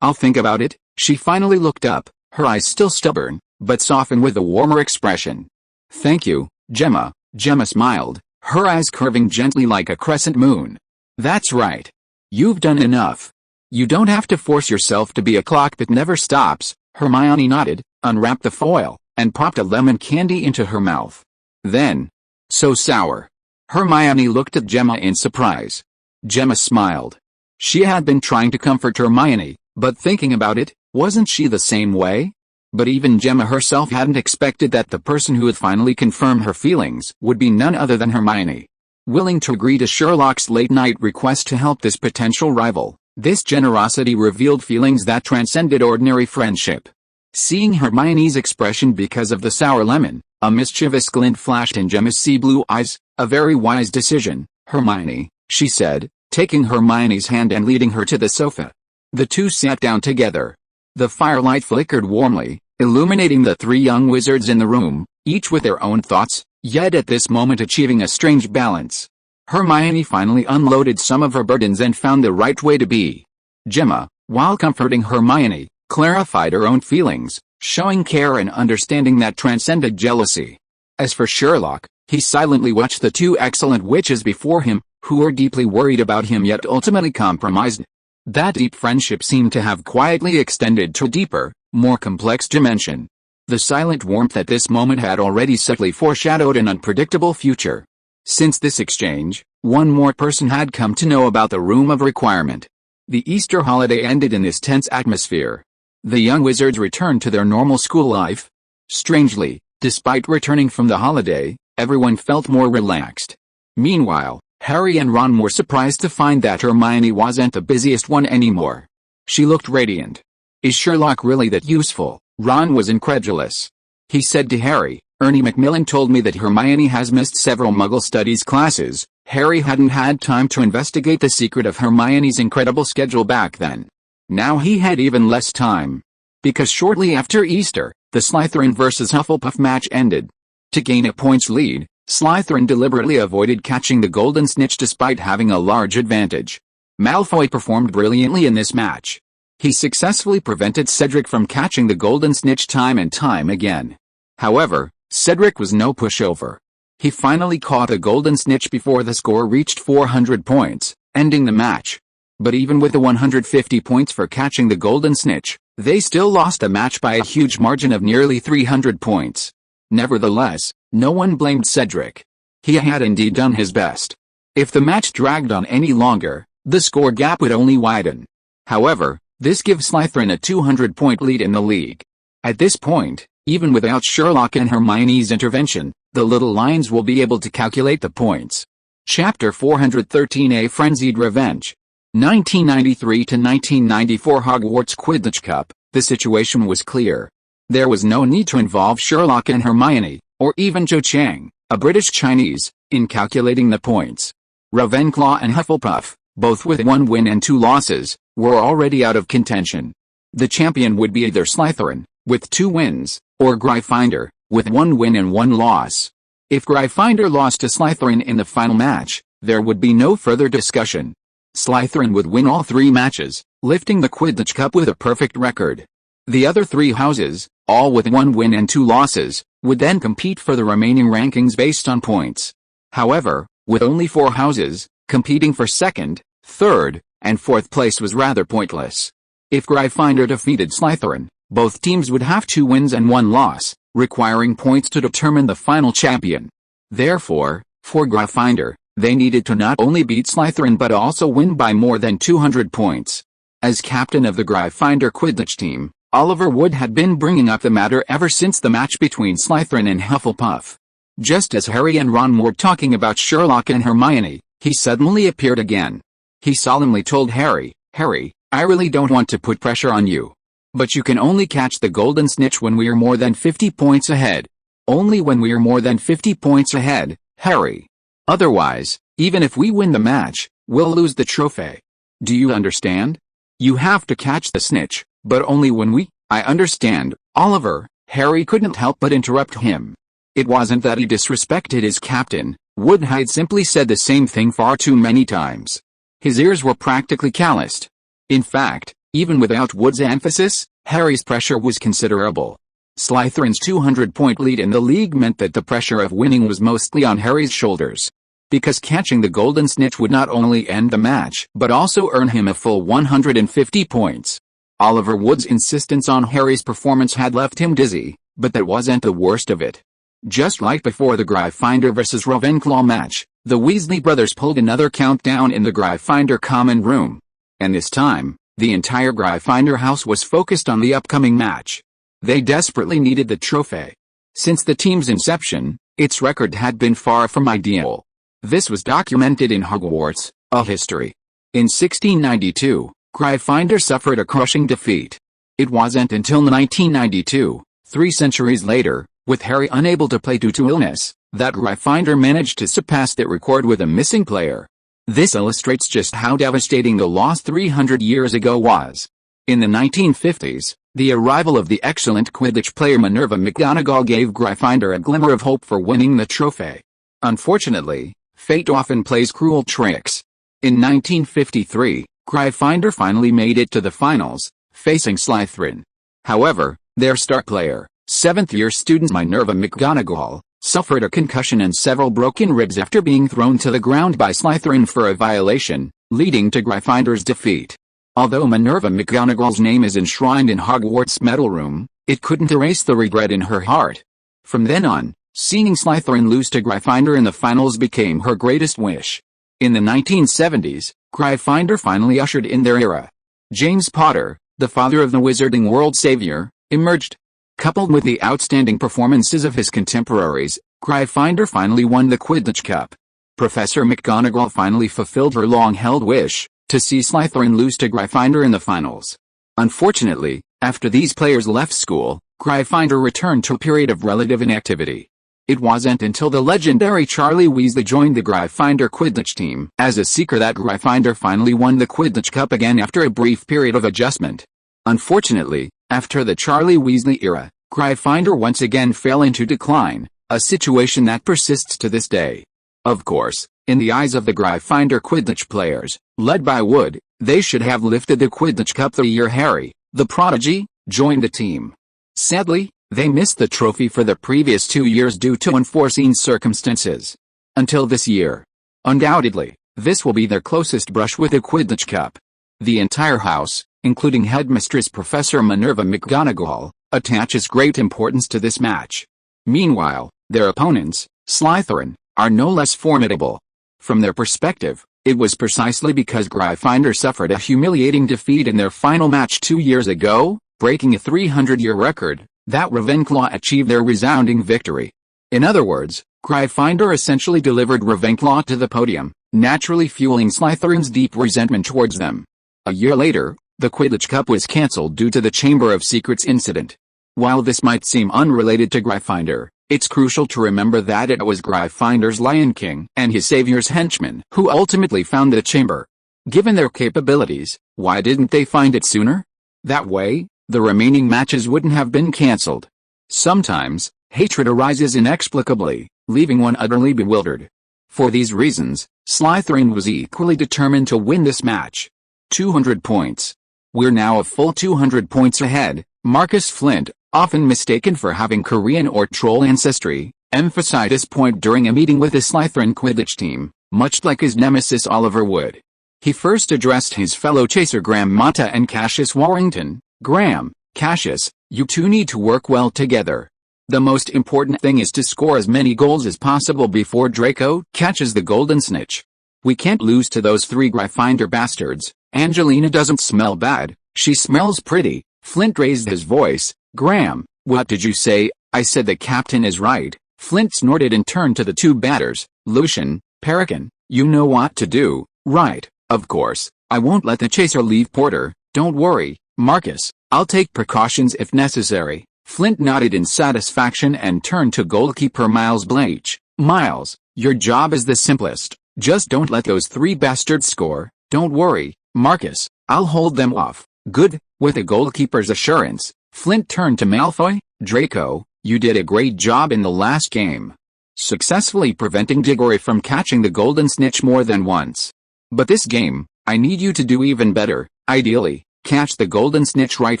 I'll think about it." She finally looked up, her eyes still stubborn, but softened with a warmer expression. "Thank you, Gemma." Gemma smiled, her eyes curving gently like a crescent moon. "That's right. You've done enough. You don't have to force yourself to be a clock that never stops." Hermione nodded, unwrapped the foil, and popped a lemon candy into her mouth. Then, "So sour." Hermione looked at Gemma in surprise. Gemma smiled. She had been trying to comfort Hermione, but thinking about it, wasn't she the same way? But even Gemma herself hadn't expected that the person who would finally confirm her feelings would be none other than Hermione. Willing to agree to Sherlock's late-night request to help this potential rival, this generosity revealed feelings that transcended ordinary friendship. Seeing Hermione's expression because of the sour lemon, a mischievous glint flashed in Gemma's sea-blue eyes. "A very wise decision, Hermione," she said, taking Hermione's hand and leading her to the sofa. The two sat down together. The firelight flickered warmly, illuminating the three young wizards in the room, each with their own thoughts, yet at this moment achieving a strange balance. Hermione finally unloaded some of her burdens and found the right way to be. Gemma, while comforting Hermione, clarified her own feelings, showing care and understanding that transcended jealousy. As for Sherlock, he silently watched the two excellent witches before him, who were deeply worried about him yet ultimately compromised. That deep friendship seemed to have quietly extended to a deeper, more complex dimension. The silent warmth at this moment had already subtly foreshadowed an unpredictable future. Since this exchange, one more person had come to know about the Room of Requirement. The Easter holiday ended in this tense atmosphere. The young wizards returned to their normal school life. Strangely, despite returning from the holiday, everyone felt more relaxed. Meanwhile, Harry and Ron were surprised to find that Hermione wasn't the busiest one anymore. She looked radiant. "Is Sherlock really that useful?" Ron was incredulous. He said to Harry, "Ernie Macmillan told me that Hermione has missed several Muggle studies classes." Harry hadn't had time to investigate the secret of Hermione's incredible schedule back then. Now he had even less time. Because shortly after Easter, the Slytherin vs. Hufflepuff match ended. To gain a points lead, Slytherin deliberately avoided catching the Golden Snitch despite having a large advantage. Malfoy performed brilliantly in this match. He successfully prevented Cedric from catching the Golden Snitch time and time again. However, Cedric was no pushover. He finally caught a Golden Snitch before the score reached 400 points, ending the match. But even with the 150 points for catching the Golden Snitch, they still lost the match by a huge margin of nearly 300 points. Nevertheless, no one blamed Cedric. He had indeed done his best. If the match dragged on any longer, the score gap would only widen. However, this gives Slytherin a 200-point lead in the league. At this point, even without Sherlock and Hermione's intervention, the little lions will be able to calculate the points. Chapter 413: A Frenzied Revenge. 1993 to 1994 Hogwarts Quidditch Cup. The situation was clear. There was no need to involve Sherlock and Hermione, or even Cho Chang, a British Chinese, in calculating the points. Ravenclaw and Hufflepuff, both with 1 win and 2 losses, were already out of contention. The champion would be either Slytherin, with 2 wins, or Gryffindor, with 1 win and 1 loss. If Gryffindor lost to Slytherin in the final match, there would be no further discussion. Slytherin would win all 3 matches, lifting the Quidditch Cup with a perfect record. The other 3 houses, all with 1 win and 2 losses, would then compete for the remaining rankings based on points. However, with only 4 houses, competing for 2nd, 3rd, and 4th place was rather pointless. If Gryffindor defeated Slytherin, both teams would have 2 wins and 1 loss, requiring points to determine the final champion. Therefore, for Gryffindor, they needed to not only beat Slytherin but also win by more than 200 points. As captain of the Gryffindor Quidditch team, Oliver Wood had been bringing up the matter ever since the match between Slytherin and Hufflepuff. Just as Harry and Ron were talking about Sherlock and Hermione, he suddenly appeared again. He solemnly told Harry, "Harry, I really don't want to put pressure on you. But you can only catch the Golden Snitch when we're more than 50 points ahead. Only when we're more than 50 points ahead, Harry. Otherwise, even if we win the match, we'll lose the trophy. Do you understand? You have to catch the snitch, but only when I understand, Oliver. Harry couldn't help but interrupt him. It wasn't that he disrespected his captain. Wood had simply said the same thing far too many times. His ears were practically calloused. In fact, even without Wood's emphasis, Harry's pressure was considerable. Slytherin's 200-point lead in the league meant that the pressure of winning was mostly on Harry's shoulders. Because catching the golden snitch would not only end the match but also earn him a full 150 points. Oliver Wood's insistence on Harry's performance had left him dizzy, but that wasn't the worst of it. Just right before the Gryffindor vs Ravenclaw match, the Weasley brothers pulled another countdown in the Gryffindor common room. And this time, the entire Gryffindor house was focused on the upcoming match. They desperately needed the trophy. Since the team's inception, its record had been far from ideal. This was documented in Hogwarts, a history. In 1692, Gryffindor suffered a crushing defeat. It wasn't until 1992, 3 centuries later, with Harry unable to play due to illness, that Gryffindor managed to surpass that record with a missing player. This illustrates just how devastating the loss 300 years ago was. In the 1950s, the arrival of the excellent Quidditch player Minerva McGonagall gave Gryffindor a glimmer of hope for winning the trophy. Unfortunately, fate often plays cruel tricks. In 1953, Gryffindor finally made it to the finals, facing Slytherin. However, their star player, 7th-year student Minerva McGonagall, suffered a concussion and several broken ribs after being thrown to the ground by Slytherin for a violation, leading to Gryffindor's defeat. Although Minerva McGonagall's name is enshrined in Hogwarts' Medal Room, it couldn't erase the regret in her heart. From then on, seeing Slytherin lose to Gryffindor in the finals became her greatest wish. In the 1970s, Gryffindor finally ushered in their era. James Potter, the father of the Wizarding World savior, emerged. Coupled with the outstanding performances of his contemporaries, Gryffindor finally won the Quidditch Cup. Professor McGonagall finally fulfilled her long-held wish, to see Slytherin lose to Gryffindor in the finals. Unfortunately, after these players left school, Gryffindor returned to a period of relative inactivity. It wasn't until the legendary Charlie Weasley joined the Gryffindor Quidditch team as a seeker that Gryffindor finally won the Quidditch Cup again after a brief period of adjustment. Unfortunately, after the Charlie Weasley era, Gryffindor once again fell into decline, a situation that persists to this day. Of course, in the eyes of the Gryffindor Quidditch players, led by Wood, they should have lifted the Quidditch Cup the year Harry, the prodigy, joined the team. Sadly, they missed the trophy for the previous 2 years due to unforeseen circumstances. Until this year. Undoubtedly, this will be their closest brush with the Quidditch Cup. The entire house, including Headmistress Professor Minerva McGonagall, attaches great importance to this match. Meanwhile, their opponents, Slytherin, are no less formidable. From their perspective, it was precisely because Gryffindor suffered a humiliating defeat in their final match 2 years ago, breaking a 300-year record, that Ravenclaw achieved their resounding victory. In other words, Gryffindor essentially delivered Ravenclaw to the podium, naturally fueling Slytherin's deep resentment towards them. A year later, the Quidditch Cup was cancelled due to the Chamber of Secrets incident. While this might seem unrelated to Gryffindor, it's crucial to remember that it was Gryffindor's Lion King and his savior's henchmen who ultimately found the chamber. Given their capabilities, why didn't they find it sooner? That way, the remaining matches wouldn't have been cancelled. Sometimes, hatred arises inexplicably, leaving one utterly bewildered. For these reasons, Slytherin was equally determined to win this match. 200 points. We're now a full 200 points ahead. Marcus Flint, often mistaken for having Korean or Troll ancestry, emphasized this point during a meeting with the Slytherin Quidditch team, much like his nemesis Oliver Wood. He first addressed his fellow chaser Graham Mata and Cassius Warrington. Graham, Cassius, you two need to work well together. The most important thing is to score as many goals as possible before Draco catches the golden snitch. We can't lose to those 3 Gryffindor bastards. Angelina doesn't smell bad, she smells pretty. Flint raised his voice. Graham, what did you say? I said the captain is right. Flint snorted and turned to the 2 batters. Lucian, Peregrine, you know what to do, right? Of course, I won't let the chaser leave Porter, don't worry, Marcus, I'll take precautions if necessary. Flint nodded in satisfaction and turned to goalkeeper Miles Blanche. Miles, your job is the simplest. Just don't let those three bastards score. Don't worry, Marcus, I'll hold them off. Good. With a goalkeeper's assurance, Flint turned to Malfoy. Draco, you did a great job in the last game, successfully preventing Diggory from catching the golden snitch more than once. But this game, I need you to do even better. Ideally, catch the golden snitch right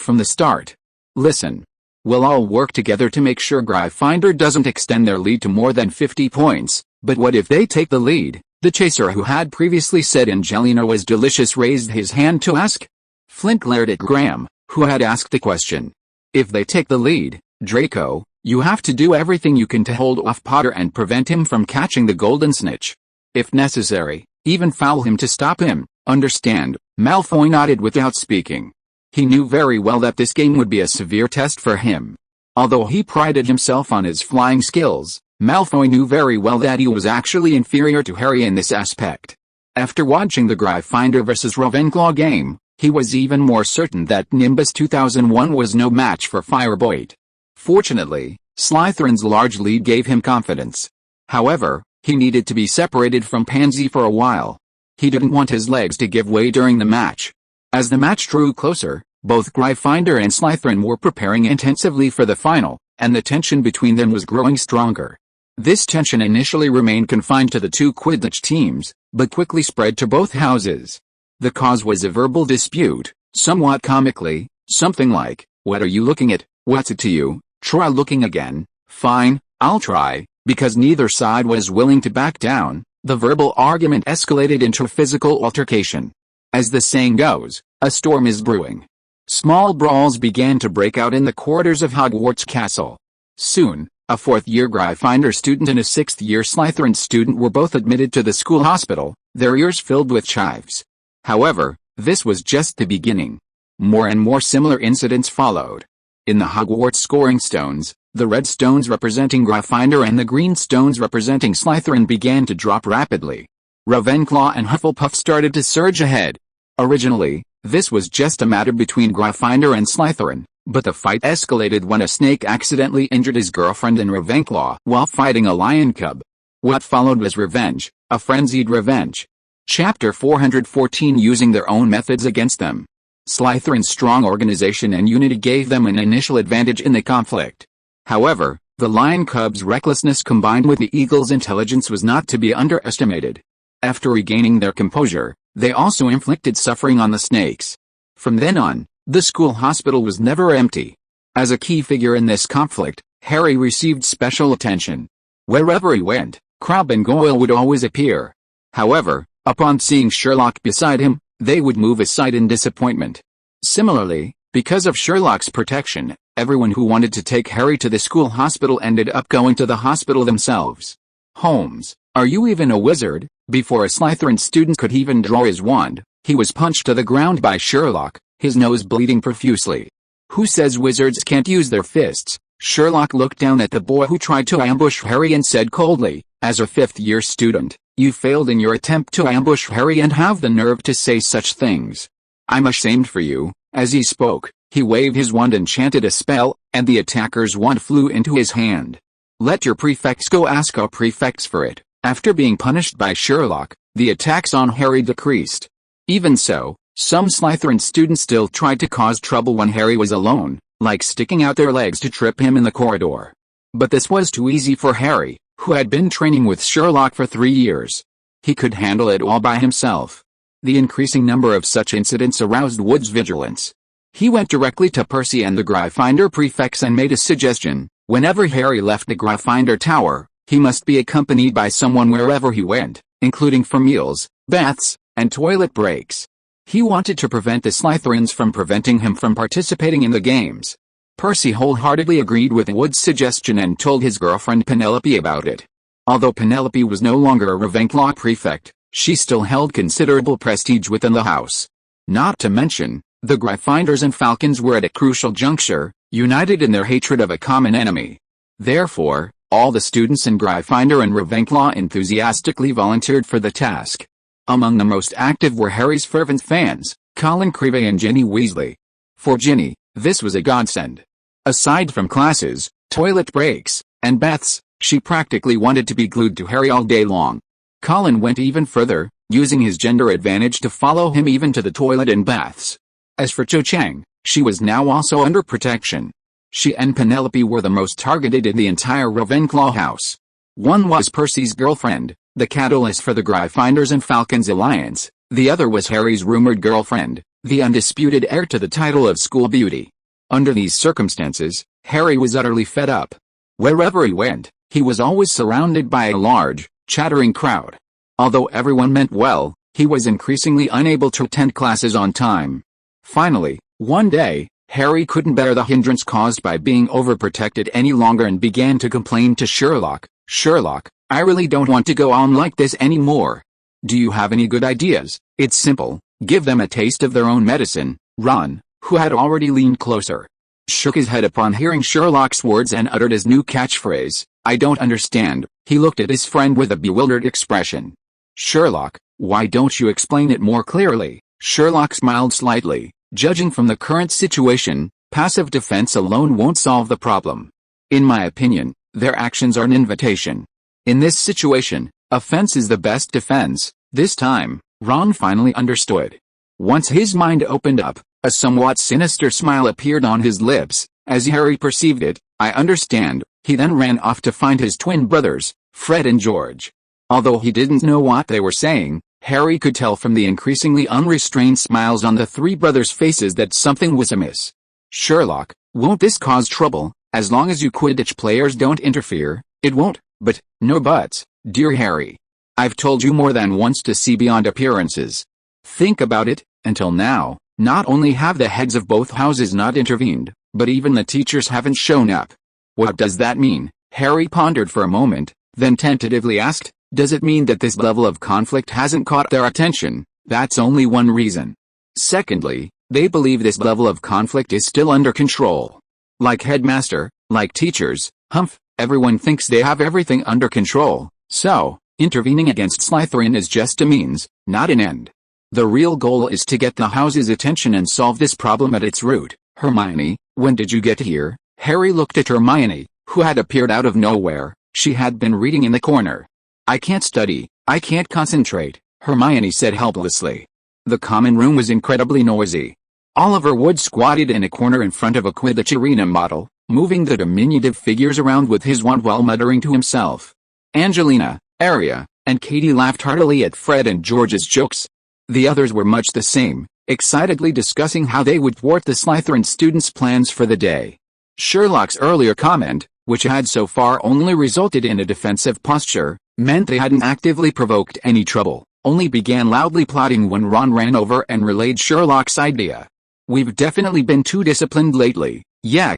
from the start. Listen. We'll all work together to make sure Gryffindor doesn't extend their lead to more than 50 points, but what if they take the lead? The chaser, who had previously said Angelina was delicious, raised his hand to ask. Flint glared at Graham, who had asked the question. If they take the lead, Draco, you have to do everything you can to hold off Potter and prevent him from catching the golden snitch. If necessary, even foul him to stop him. Understand? Malfoy nodded without speaking. He knew very well that this game would be a severe test for him. Although he prided himself on his flying skills, Malfoy knew very well that he was actually inferior to Harry in this aspect. After watching the Gryffindor vs Ravenclaw game, he was even more certain that Nimbus 2001 was no match for Firebolt. Fortunately, Slytherin's large lead gave him confidence. However, he needed to be separated from Pansy for a while. He didn't want his legs to give way during the match. As the match drew closer, both Gryffindor and Slytherin were preparing intensively for the final, and the tension between them was growing stronger. This tension initially remained confined to the two Quidditch teams, but quickly spread to both houses. The cause was a verbal dispute, somewhat comically, something like, "What are you looking at? What's it to you? Try looking again." "Fine, I'll try." Because neither side was willing to back down, the verbal argument escalated into a physical altercation. As the saying goes, a storm is brewing. Small brawls began to break out in the corridors of Hogwarts Castle. Soon, a fourth-year Gryffindor student and a sixth-year Slytherin student were both admitted to the school hospital, their ears filled with chives. However, this was just the beginning. More and more similar incidents followed. In the Hogwarts scoring stones, the red stones representing Gryffindor and the green stones representing Slytherin began to drop rapidly. Ravenclaw and Hufflepuff started to surge ahead. Originally, this was just a matter between Gryffindor and Slytherin, but the fight escalated when a snake accidentally injured his girlfriend in Ravenclaw while fighting a lion cub. What followed was revenge, a frenzied revenge. Chapter 414. Using their own methods against them. Slytherin's strong organization and unity gave them an initial advantage in the conflict. However, the lion cub's recklessness combined with the eagle's intelligence was not to be underestimated. After regaining their composure, they also inflicted suffering on the snakes. From then on, the school hospital was never empty. As a key figure in this conflict, Harry received special attention. Wherever he went, Crabbe and Goyle would always appear. However, upon seeing Sherlock beside him, they would move aside in disappointment. Similarly, because of Sherlock's protection, everyone who wanted to take Harry to the school hospital ended up going to the hospital themselves. "Holmes, are you even a wizard?" Before a Slytherin student could even draw his wand, he was punched to the ground by Sherlock, his nose bleeding profusely. "Who says wizards can't use their fists?" Sherlock looked down at the boy who tried to ambush Harry and said coldly, "As a fifth-year student, you failed in your attempt to ambush Harry and have the nerve to say such things. I'm ashamed for you." As he spoke, he waved his wand and chanted a spell, and the attacker's wand flew into his hand. "Let your prefects go ask our prefects for it." After being punished by Sherlock, the attacks on Harry decreased. Even so, some Slytherin students still tried to cause trouble when Harry was alone, like sticking out their legs to trip him in the corridor. But this was too easy for Harry, who had been training with Sherlock for 3 years. He could handle it all by himself. The increasing number of such incidents aroused Wood's vigilance. He went directly to Percy and the Gryffindor prefects and made a suggestion. Whenever Harry left the Gryffindor Tower, he must be accompanied by someone wherever he went, including for meals, baths, and toilet breaks. He wanted to prevent the Slytherins from preventing him from participating in the games. Percy wholeheartedly agreed with Wood's suggestion and told his girlfriend Penelope about it. Although Penelope was no longer a Ravenclaw prefect, she still held considerable prestige within the house. Not to mention, the Gryffindors and Falcons were at a crucial juncture, united in their hatred of a common enemy. Therefore, all the students in Gryffindor and Ravenclaw enthusiastically volunteered for the task. Among the most active were Harry's fervent fans, Colin Creevey and Ginny Weasley. For Ginny, this was a godsend. Aside from classes, toilet breaks, and baths, she practically wanted to be glued to Harry all day long. Colin went even further, using his gender advantage to follow him even to the toilet and baths. As for Cho Chang, she was now also under protection. She and Penelope were the most targeted in the entire Ravenclaw house. One was Percy's girlfriend, the catalyst for the Gryffindors and Falcons alliance. The other was Harry's rumored girlfriend, the undisputed heir to the title of school beauty. Under these circumstances, Harry was utterly fed up. Wherever he went, he was always surrounded by a large, chattering crowd. Although everyone meant well, he was increasingly unable to attend classes on time. Finally, one day, Harry couldn't bear the hindrance caused by being overprotected any longer and began to complain to Sherlock. "Sherlock, I really don't want to go on like this anymore. Do you have any good ideas? It's simple, give them a taste of their own medicine." Ron, who had already leaned closer, shook his head upon hearing Sherlock's words and uttered his new catchphrase, "I don't understand." He looked at his friend with a bewildered expression. "Sherlock, why don't you explain it more clearly?" Sherlock smiled slightly. "Judging from the current situation, passive defense alone won't solve the problem. In my opinion, their actions are an invitation. In this situation, offense is the best defense." This time, Ron finally understood. Once his mind opened up, a somewhat sinister smile appeared on his lips. As Harry perceived it, "I understand." He then ran off to find his twin brothers, Fred and George. Although he didn't know what they were saying, Harry could tell from the increasingly unrestrained smiles on the three brothers' faces that something was amiss. "Sherlock, won't this cause trouble? As long as you Quidditch players don't interfere, it won't." "But, no buts, dear Harry. I've told you more than once to see beyond appearances. Think about it, until now, not only have the heads of both houses not intervened, but even the teachers haven't shown up." "What does that mean?" Harry pondered for a moment, then tentatively asked, "Does it mean that this level of conflict hasn't caught their attention?" "That's only one reason. Secondly, they believe this level of conflict is still under control. Like headmaster, like teachers, humph, everyone thinks they have everything under control, so, intervening against Slytherin is just a means, not an end. The real goal is to get the house's attention and solve this problem at its root." "Hermione, when did you get here?" Harry looked at Hermione, who had appeared out of nowhere. She had been reading in the corner. "I can't study, I can't concentrate," Hermione said helplessly. The common room was incredibly noisy. Oliver Wood squatted in a corner in front of a Quidditch arena model, moving the diminutive figures around with his wand while muttering to himself. Angelina, Arya, and Katie laughed heartily at Fred and George's jokes. The others were much the same, excitedly discussing how they would thwart the Slytherin students' plans for the day. Sherlock's earlier comment, which had so far only resulted in a defensive posture, meant they hadn't actively provoked any trouble, only began loudly plotting when Ron ran over and relayed Sherlock's idea. "We've definitely been too disciplined lately. Yeah,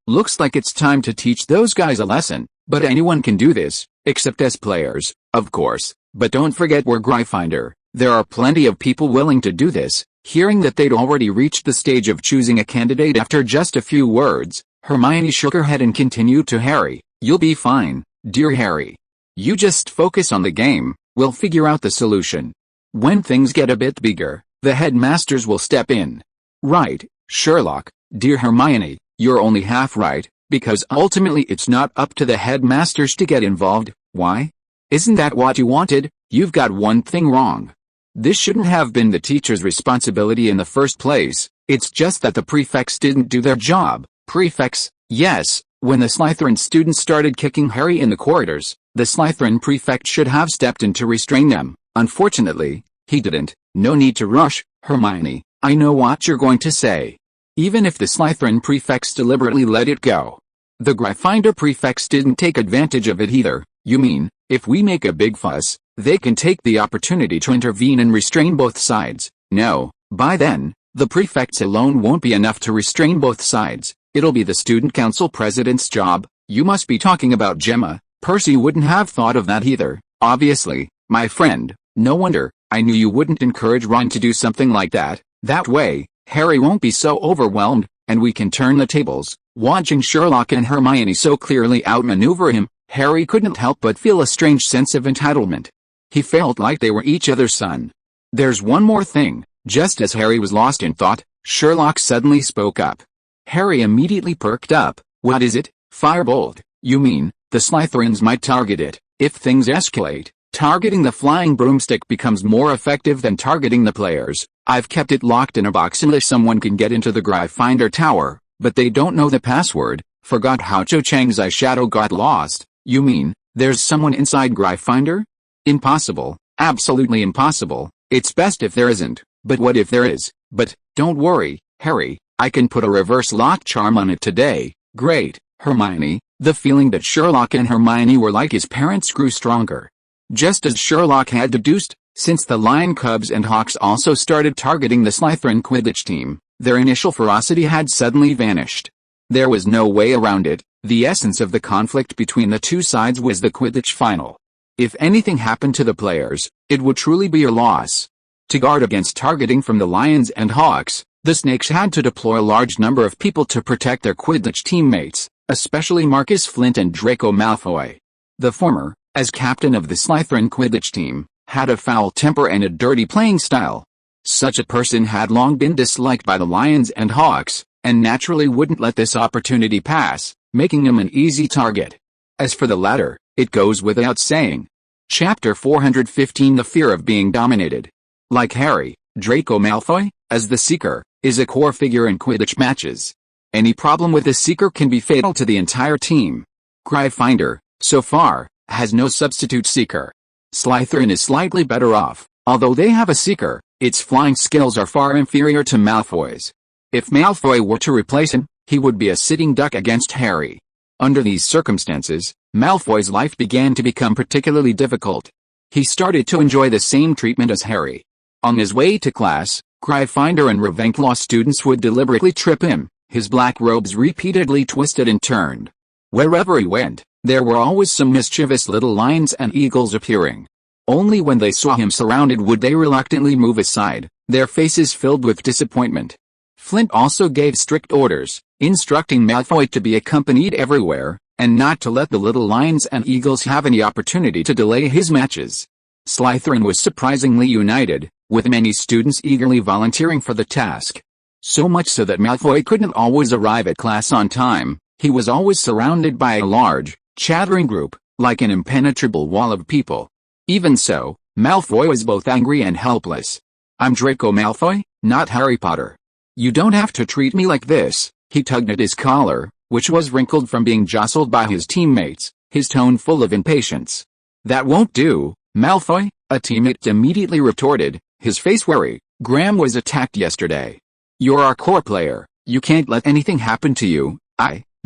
looks like it's time to teach those guys a lesson, but anyone can do this, except as players, of course, but don't forget we're Gryffindor. There are plenty of people willing to do this." Hearing that they'd already reached the stage of choosing a candidate after just a few words, Hermione shook her head and continued to Harry, "You'll be fine, dear Harry. You just focus on the game, we'll figure out the solution. When things get a bit bigger, the headmasters will step in." "Right, Sherlock, dear Hermione, you're only half right, because ultimately it's not up to the headmasters to get involved." "Why? Isn't that what you wanted?" "You've got one thing wrong. This shouldn't have been the teacher's responsibility in the first place. It's just that the prefects didn't do their job." "Prefects?" "Yes, when the Slytherin students started kicking Harry in the corridors, the Slytherin prefect should have stepped in to restrain them. Unfortunately, he didn't." "No need to rush, Hermione, I know what you're going to say. Even if the Slytherin prefects deliberately let it go, the Gryffindor prefects didn't take advantage of it either." "You mean, if we make a big fuss, they can take the opportunity to intervene and restrain both sides?" "No, by then, the prefects alone won't be enough to restrain both sides. It'll be the student council president's job." "You must be talking about Gemma." "Percy wouldn't have thought of that either, obviously, my friend. No wonder, I knew you wouldn't encourage Ron to do something like that. That way, Harry won't be so overwhelmed, and we can turn the tables." Watching Sherlock and Hermione so clearly outmaneuver him, Harry couldn't help but feel a strange sense of entitlement. He felt like they were each other's son. "There's one more thing." Just as Harry was lost in thought, Sherlock suddenly spoke up. Harry immediately perked up. "What is it?" "Firebolt." "You mean, the Slytherins might target it, if things escalate." Targeting the flying broomstick becomes more effective than targeting the players. I've kept it locked in a box unless someone can get into the Gryffindor tower, but they don't know the password. Forgot how Cho Chang's eyeshadow got lost. You mean, there's someone inside Gryffindor? Impossible. Absolutely impossible. It's best if there isn't, but what if there is? But, don't worry, Harry, I can put a reverse lock charm on it today. Great, Hermione. The feeling that Sherlock and Hermione were like his parents grew stronger. Just as Sherlock had deduced, since the Lion Cubs and Hawks also started targeting the Slytherin Quidditch team, their initial ferocity had suddenly vanished. There was no way around it. The essence of the conflict between the two sides was the Quidditch final. If anything happened to the players, it would truly be a loss. To guard against targeting from the Lions and Hawks, the Snakes had to deploy a large number of people to protect their Quidditch teammates, especially Marcus Flint and Draco Malfoy. The former, as captain of the Slytherin Quidditch team, had a foul temper and a dirty playing style. Such a person had long been disliked by the Lions and Hawks, and naturally wouldn't let this opportunity pass, making him an easy target. As for the latter, it goes without saying. Chapter 415 The Fear of Being Dominated. Like Harry, Draco Malfoy, as the Seeker, is a core figure in Quidditch matches. Any problem with the Seeker can be fatal to the entire team. Gryffindor, so far, has no substitute Seeker. Slytherin is slightly better off. Although they have a Seeker, its flying skills are far inferior to Malfoy's. If Malfoy were to replace him, he would be a sitting duck against Harry. Under these circumstances, Malfoy's life began to become particularly difficult. He started to enjoy the same treatment as Harry. On his way to class, Gryffindor and Ravenclaw students would deliberately trip him, his black robes repeatedly twisted and turned. Wherever he went, there were always some mischievous little lions and eagles appearing. Only when they saw him surrounded would they reluctantly move aside, their faces filled with disappointment. Flint also gave strict orders, instructing Malfoy to be accompanied everywhere, and not to let the little lions and eagles have any opportunity to delay his matches. Slytherin was surprisingly united, with many students eagerly volunteering for the task. So much so that Malfoy couldn't always arrive at class on time. He was always surrounded by a large, chattering group, like an impenetrable wall of people. Even so, Malfoy was both angry and helpless. I'm Draco Malfoy, not Harry Potter. You don't have to treat me like this. He tugged at his collar, which was wrinkled from being jostled by his teammates, his tone full of impatience. That won't do, Malfoy, a teammate immediately retorted, his face wary. Graham was attacked yesterday. You're our core player. You can't let anything happen to you.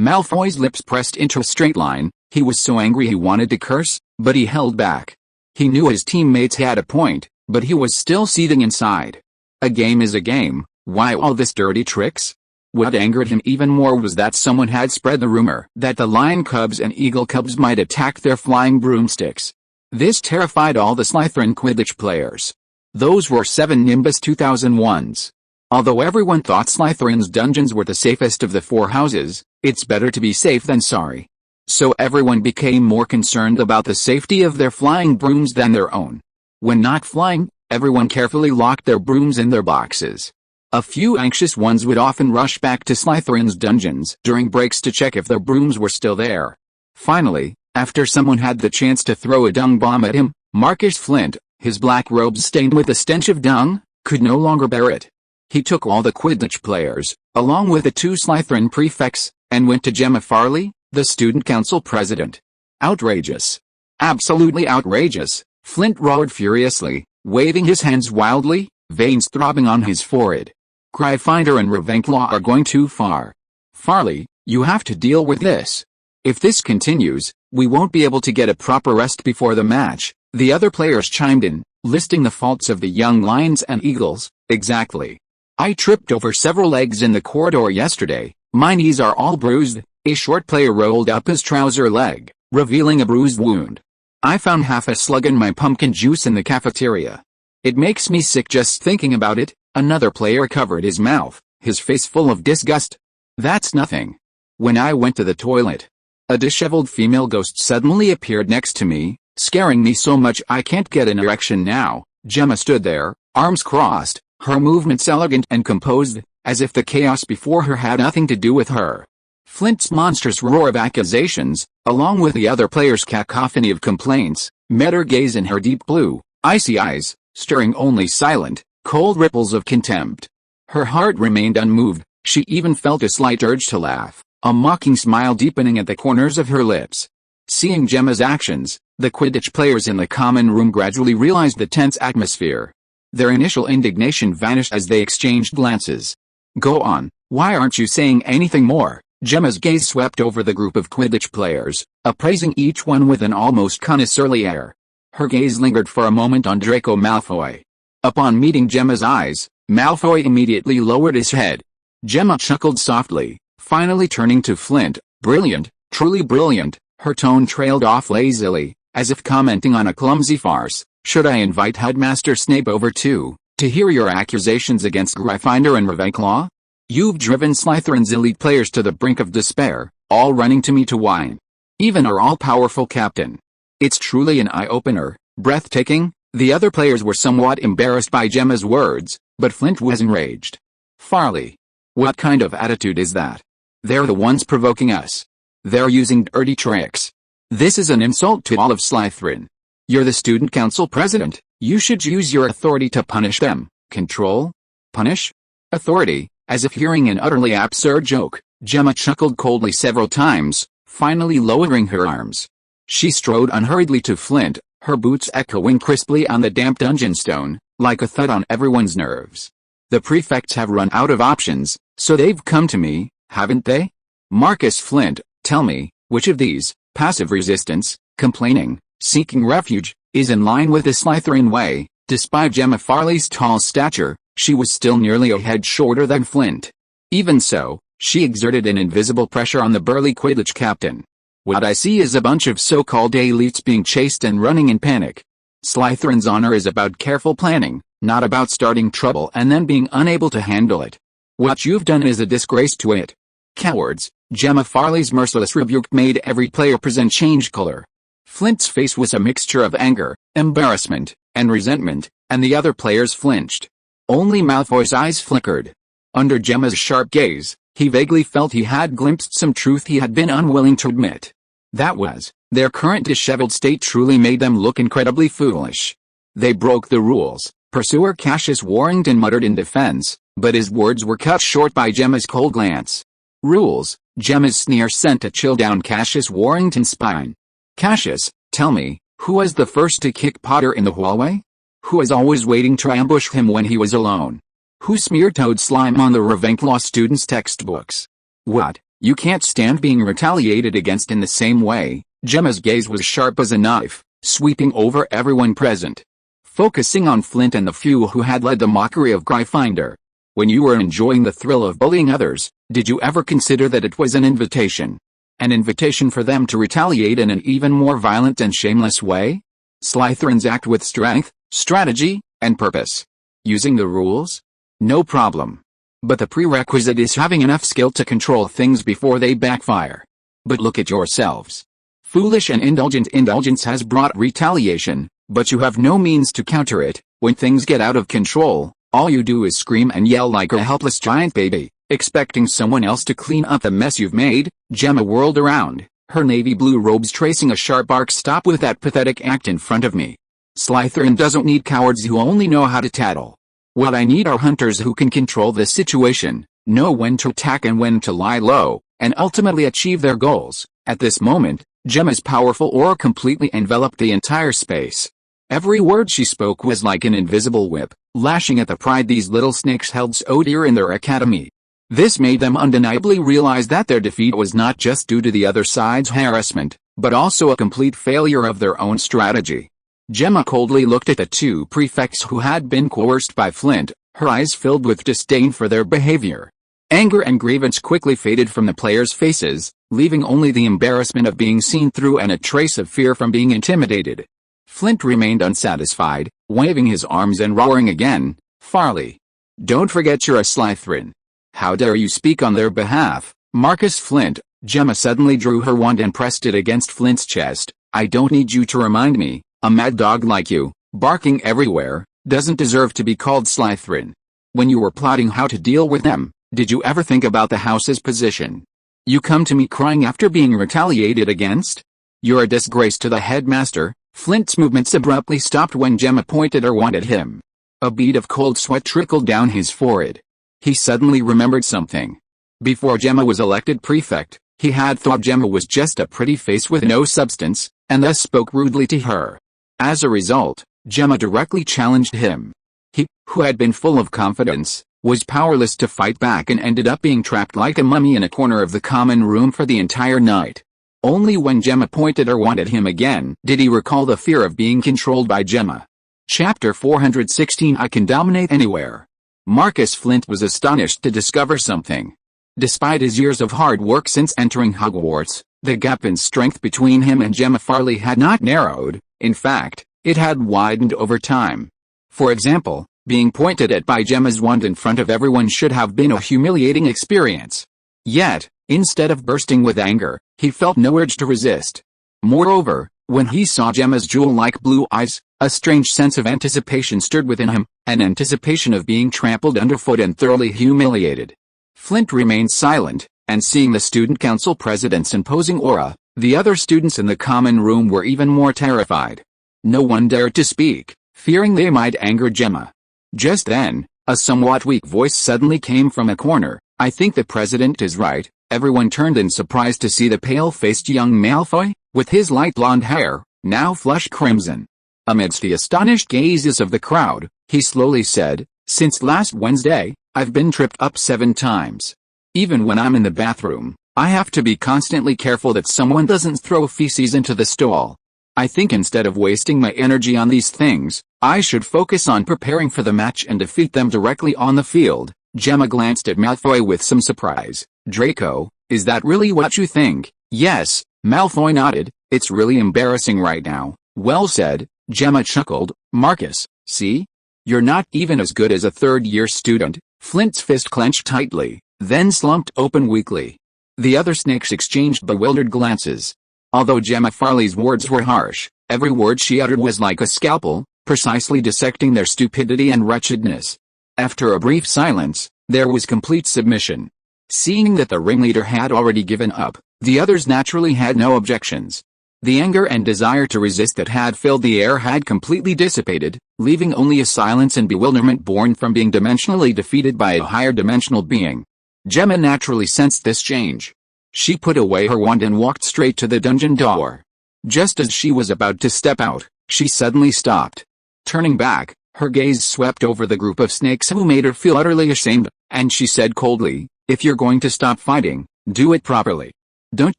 Malfoy's lips pressed into a straight line. He was so angry he wanted to curse, but he held back. He knew his teammates had a point, but he was still seething inside. A game is a game. Why all this dirty tricks? What angered him even more was that someone had spread the rumor that the Lion Cubs and Eagle Cubs might attack their flying broomsticks. This terrified all the Slytherin Quidditch players. Those were 7 Nimbus 2001s. Although everyone thought Slytherin's dungeons were the safest of the 4 houses, it's better to be safe than sorry. So everyone became more concerned about the safety of their flying brooms than their own. When not flying, everyone carefully locked their brooms in their boxes. A few anxious ones would often rush back to Slytherin's dungeons during breaks to check if their brooms were still there. Finally, after someone had the chance to throw a dung bomb at him, Marcus Flint, his black robes stained with the stench of dung, could no longer bear it. He took all the Quidditch players, along with the 2 Slytherin prefects, and went to Gemma Farley, the student council president. Outrageous. Absolutely outrageous, Flint roared furiously, waving his hands wildly, veins throbbing on his forehead. Gryffindor and Ravenclaw are going too far. Farley, you have to deal with this. If this continues, we won't be able to get a proper rest before the match. The other players chimed in, listing the faults of the young Lions and Eagles. Exactly. I tripped over several eggs in the corridor yesterday. My knees are all bruised. A short player rolled up his trouser leg, revealing a bruised wound. I found half a slug in my pumpkin juice in the cafeteria. It makes me sick just thinking about it. Another player covered his mouth, his face full of disgust. That's nothing. When I went to the toilet, a disheveled female ghost suddenly appeared next to me, scaring me so much I can't get an erection now. Gemma stood there, arms crossed, her movements elegant and composed, as if the chaos before her had nothing to do with her. Flint's monstrous roar of accusations, along with the other players' cacophony of complaints, met her gaze in her deep blue, icy eyes, stirring only silent, cold ripples of contempt. Her heart remained unmoved, she even felt a slight urge to laugh, a mocking smile deepening at the corners of her lips. Seeing Gemma's actions, the Quidditch players in the common room gradually realized the tense atmosphere. Their initial indignation vanished as they exchanged glances. "Go on, why aren't you saying anything more?" Gemma's gaze swept over the group of Quidditch players, appraising each one with an almost connoisseurly air. Her gaze lingered for a moment on Draco Malfoy. Upon meeting Gemma's eyes, Malfoy immediately lowered his head. Gemma chuckled softly, finally turning to Flint. "Brilliant, truly brilliant." Her tone trailed off lazily, as if commenting on a clumsy farce. "Should I invite Headmaster Snape over too, to hear your accusations against Gryffindor and Ravenclaw? You've driven Slytherin's elite players to the brink of despair, all running to me to whine. Even our all-powerful captain. It's truly an eye-opener, breathtaking." The other players were somewhat embarrassed by Gemma's words, but Flint was enraged. "Farley, what kind of attitude is that? They're the ones provoking us. They're using dirty tricks. This is an insult to all of Slytherin. You're the student council president, you should use your authority to punish them." "Control? Punish? Authority?" As if hearing an utterly absurd joke, Gemma chuckled coldly several times, finally lowering her arms. She strode unhurriedly to Flint, her boots echoing crisply on the damp dungeon stone, like a thud on everyone's nerves. "The prefects have run out of options, so they've come to me, haven't they? Marcus Flint, tell me, which of these, passive resistance, complaining, seeking refuge, is in line with the Slytherin way?" Despite Gemma Farley's tall stature, she was still nearly a head shorter than Flint. Even so, she exerted an invisible pressure on the burly Quidditch captain. "What I see is a bunch of so-called elites being chased and running in panic. Slytherin's honor is about careful planning, not about starting trouble and then being unable to handle it. What you've done is a disgrace to it. Cowards." Gemma Farley's merciless rebuke made every player present change color. Flint's face was a mixture of anger, embarrassment, and resentment, and the other players flinched. Only Malfoy's eyes flickered. Under Gemma's sharp gaze, he vaguely felt he had glimpsed some truth he had been unwilling to admit. That was, their current disheveled state truly made them look incredibly foolish. They broke the rules, Pursuer Cassius Warrington muttered in defense, but his words were cut short by Gemma's cold glance. "Rules?" Gemma's sneer sent a chill down Cassius Warrington's spine. "Cassius, tell me, who was the first to kick Potter in the hallway? Who was always waiting to ambush him when he was alone? Who smeared toad slime on the Ravenclaw students' textbooks? What, you can't stand being retaliated against in the same way?" Gemma's gaze was sharp as a knife, sweeping over everyone present, focusing on Flint and the few who had led the mockery of Gryffindor. "When you were enjoying the thrill of bullying others, did you ever consider that it was an invitation? An invitation for them to retaliate in an even more violent and shameless way? Slytherins act with strength, strategy, and purpose. Using the rules? No problem. But the prerequisite is having enough skill to control things before they backfire. But look at yourselves. Foolish and indulgent indulgence has brought retaliation, but you have no means to counter it. When things get out of control, all you do is scream and yell like a helpless giant baby, expecting someone else to clean up the mess you've made." Gemma whirled around, her navy blue robes tracing a sharp arc. "Stop with that pathetic act in front of me. Slytherin doesn't need cowards who only know how to tattle. What I need are hunters who can control the situation, know when to attack and when to lie low, and ultimately achieve their goals." At this moment, Gemma's powerful aura completely enveloped the entire space. Every word she spoke was like an invisible whip, lashing at the pride these little snakes held so dear in their academy. This made them undeniably realize that their defeat was not just due to the other side's harassment, but also a complete failure of their own strategy. Gemma coldly looked at the two prefects who had been coerced by Flint, her eyes filled with disdain for their behavior. Anger and grievance quickly faded from the players' faces, leaving only the embarrassment of being seen through and a trace of fear from being intimidated. Flint remained unsatisfied, waving his arms and roaring again, "Farley! Don't forget you're a Slytherin. How dare you speak on their behalf, Marcus Flint?" Gemma suddenly drew her wand and pressed it against Flint's chest. "I don't need you to remind me. A mad dog like you, barking everywhere, doesn't deserve to be called Slytherin. When you were plotting how to deal with them, did you ever think about the house's position? You come to me crying after being retaliated against? You're a disgrace to the headmaster, Flint's movements abruptly stopped when Gemma pointed her wand at him. A bead of cold sweat trickled down his forehead. He suddenly remembered something. Before Gemma was elected prefect, he had thought Gemma was just a pretty face with no substance, and thus spoke rudely to her. As a result, Gemma directly challenged him. He, who had been full of confidence, was powerless to fight back and ended up being trapped like a mummy in a corner of the common room for the entire night. Only when Gemma pointed her wand at him again did he recall the fear of being controlled by Gemma. Chapter 416 I Can Dominate Anywhere. Marcus Flint was astonished to discover something. Despite his years of hard work since entering Hogwarts, the gap in strength between him and Gemma Farley had not narrowed. In fact, it had widened over time. For example, being pointed at by Gemma's wand in front of everyone should have been a humiliating experience. Yet, instead of bursting with anger, he felt no urge to resist. Moreover, when he saw Gemma's jewel-like blue eyes, a strange sense of anticipation stirred within him, an anticipation of being trampled underfoot and thoroughly humiliated. Flint remained silent, and seeing the student council president's imposing aura, the other students in the common room were even more terrified. No one dared to speak, fearing they might anger Gemma. Just then, a somewhat weak voice suddenly came from a corner. I think the president is right. Everyone turned in surprise to see the pale-faced young Malfoy, with his light blonde hair, now flushed crimson. Amidst the astonished gazes of the crowd, he slowly said, "Since last Wednesday, I've been tripped up 7 times. Even when I'm in the bathroom, I have to be constantly careful that someone doesn't throw feces into the stall. I think instead of wasting my energy on these things, I should focus on preparing for the match and defeat them directly on the field." Gemma glanced at Malfoy with some surprise. "Draco, is that really what you think?" "Yes," Malfoy nodded, "it's really embarrassing right now." "Well said," Gemma chuckled. "Marcus, see? You're not even as good as a third-year student." Flint's fist clenched tightly, then slumped open weakly. The other snakes exchanged bewildered glances. Although Gemma Farley's words were harsh, every word she uttered was like a scalpel, precisely dissecting their stupidity and wretchedness. After a brief silence, there was complete submission. Seeing that the ringleader had already given up, the others naturally had no objections. The anger and desire to resist that had filled the air had completely dissipated, leaving only a silence and bewilderment born from being dimensionally defeated by a higher dimensional being. Gemma naturally sensed this change. She put away her wand and walked straight to the dungeon door. Just as she was about to step out, she suddenly stopped. Turning back, her gaze swept over the group of snakes who made her feel utterly ashamed, and she said coldly, "If you're going to stop fighting, do it properly. Don't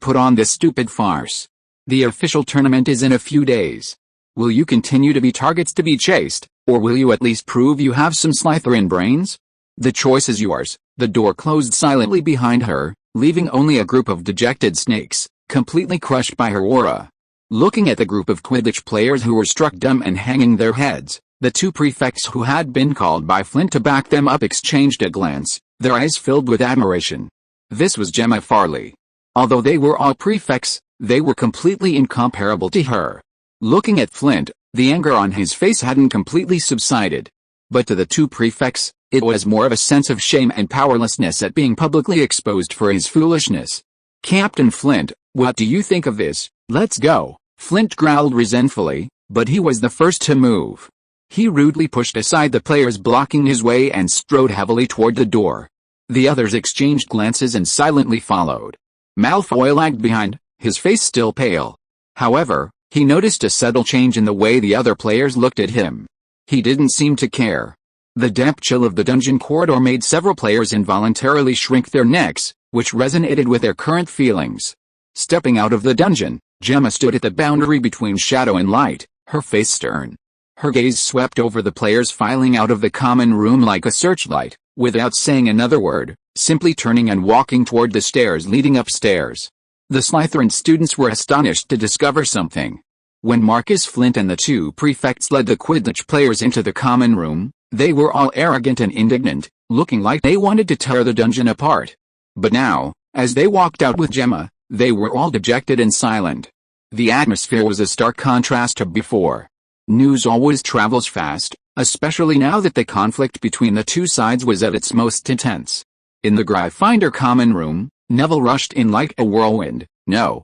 put on this stupid farce. The official tournament is in a few days. Will you continue to be targets to be chased, or will you at least prove you have some Slytherin brains? The choice is yours." The door closed silently behind her, leaving only a group of dejected snakes, completely crushed by her aura. Looking at the group of Quidditch players who were struck dumb and hanging their heads, the 2 prefects who had been called by Flint to back them up exchanged a glance, their eyes filled with admiration. This was Gemma Farley. Although they were all prefects, they were completely incomparable to her. Looking at Flint, the anger on his face hadn't completely subsided. But to the 2 prefects, it was more of a sense of shame and powerlessness at being publicly exposed for his foolishness. "Captain Flint, what do you think of this?" "Let's go," Flint growled resentfully, but he was the first to move. He rudely pushed aside the players blocking his way and strode heavily toward the door. The others exchanged glances and silently followed. Malfoy lagged behind, his face still pale. However, he noticed a subtle change in the way the other players looked at him. He didn't seem to care. The damp chill of the dungeon corridor made several players involuntarily shrink their necks, which resonated with their current feelings. Stepping out of the dungeon, Gemma stood at the boundary between shadow and light, her face stern. Her gaze swept over the players filing out of the common room like a searchlight, without saying another word, simply turning and walking toward the stairs leading upstairs. The Slytherin students were astonished to discover something. When Marcus Flint and the 2 prefects led the Quidditch players into the common room, they were all arrogant and indignant, looking like they wanted to tear the dungeon apart. But now, as they walked out with Gemma, they were all dejected and silent. The atmosphere was a stark contrast to before. News always travels fast, especially now that the conflict between the 2 sides was at its most intense. In the Gryffindor common room, Neville rushed in like a whirlwind. No,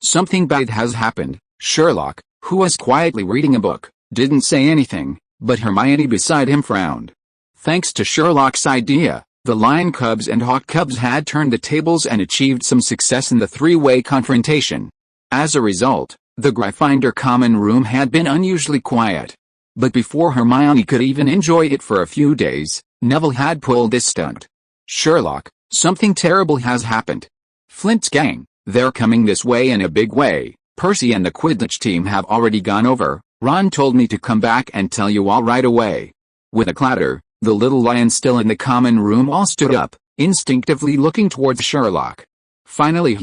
something bad has happened. Sherlock, who was quietly reading a book, didn't say anything, but Hermione beside him frowned. Thanks to Sherlock's idea, the Lion Cubs and Hawk Cubs had turned the tables and achieved some success in the three-way confrontation. As a result, the Gryffindor common room had been unusually quiet. But before Hermione could even enjoy it for a few days, Neville had pulled this stunt. "Sherlock, something terrible has happened. Flint's gang, they're coming this way in a big way. Percy and the Quidditch team have already gone over. Ron told me to come back and tell you all right away." With a clatter, the little lions still in the common room all stood up, instinctively looking towards Sherlock. Finally